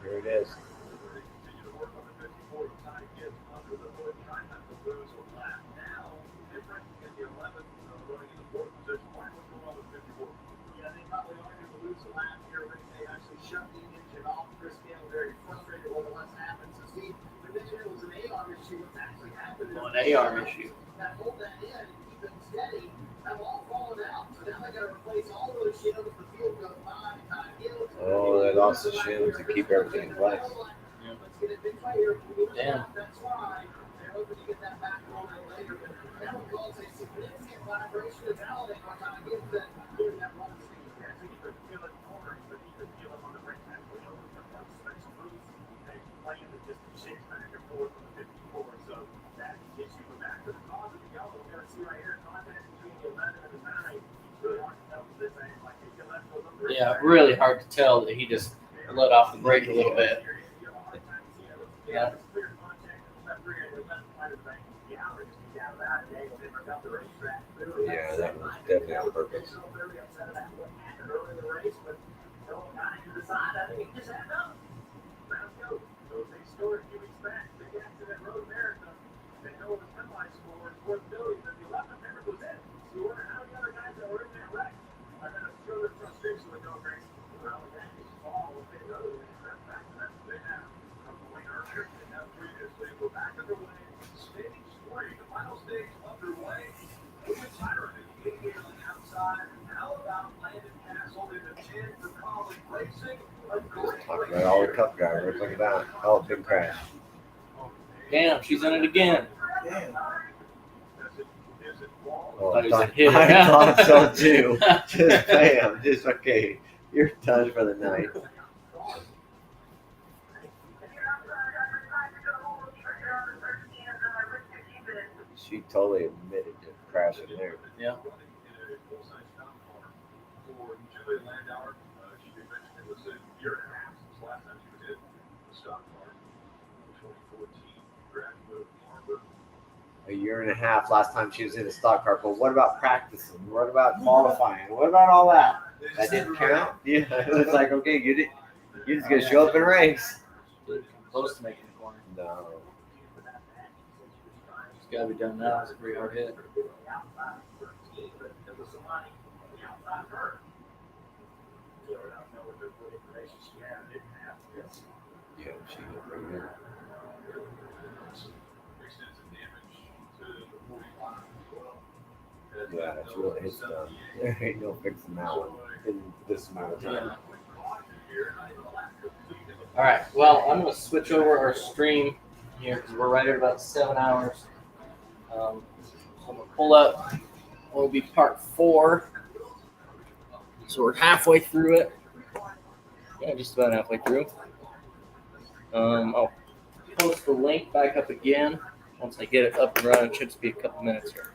Here it is. Oh, an AR issue. Oh, they lost the shims to keep everything in place. Damn. Yeah, really hard to tell that he just let off the brake a little bit. Yeah. Yeah, that was definitely on purpose. Talk about all the cup drivers. Look at that. Oh, big crash. Damn, she's in it again. Oh, I thought so too. Just bam. Just okay. You're done for the night. She totally admitted to crashing there. Yeah. A year and a half last time she was in a stock car, but what about practicing? What about qualifying? What about all that? That didn't count? Yeah, it was like, okay, you're just gonna show up and race. Close to making the corner. No. It's gotta be done now. It's a pretty hard hit. Yeah, she looked pretty good. Yeah, it's done. There ain't no fixing that one in this amount of time. All right. Well, I'm going to switch over our stream here because we're right at about 7 hours. So I'm going to pull up. Will be part 4. So we're halfway through it. Yeah, just about halfway through. I'll post the link back up again once I get it up and running. It should just be a couple minutes here.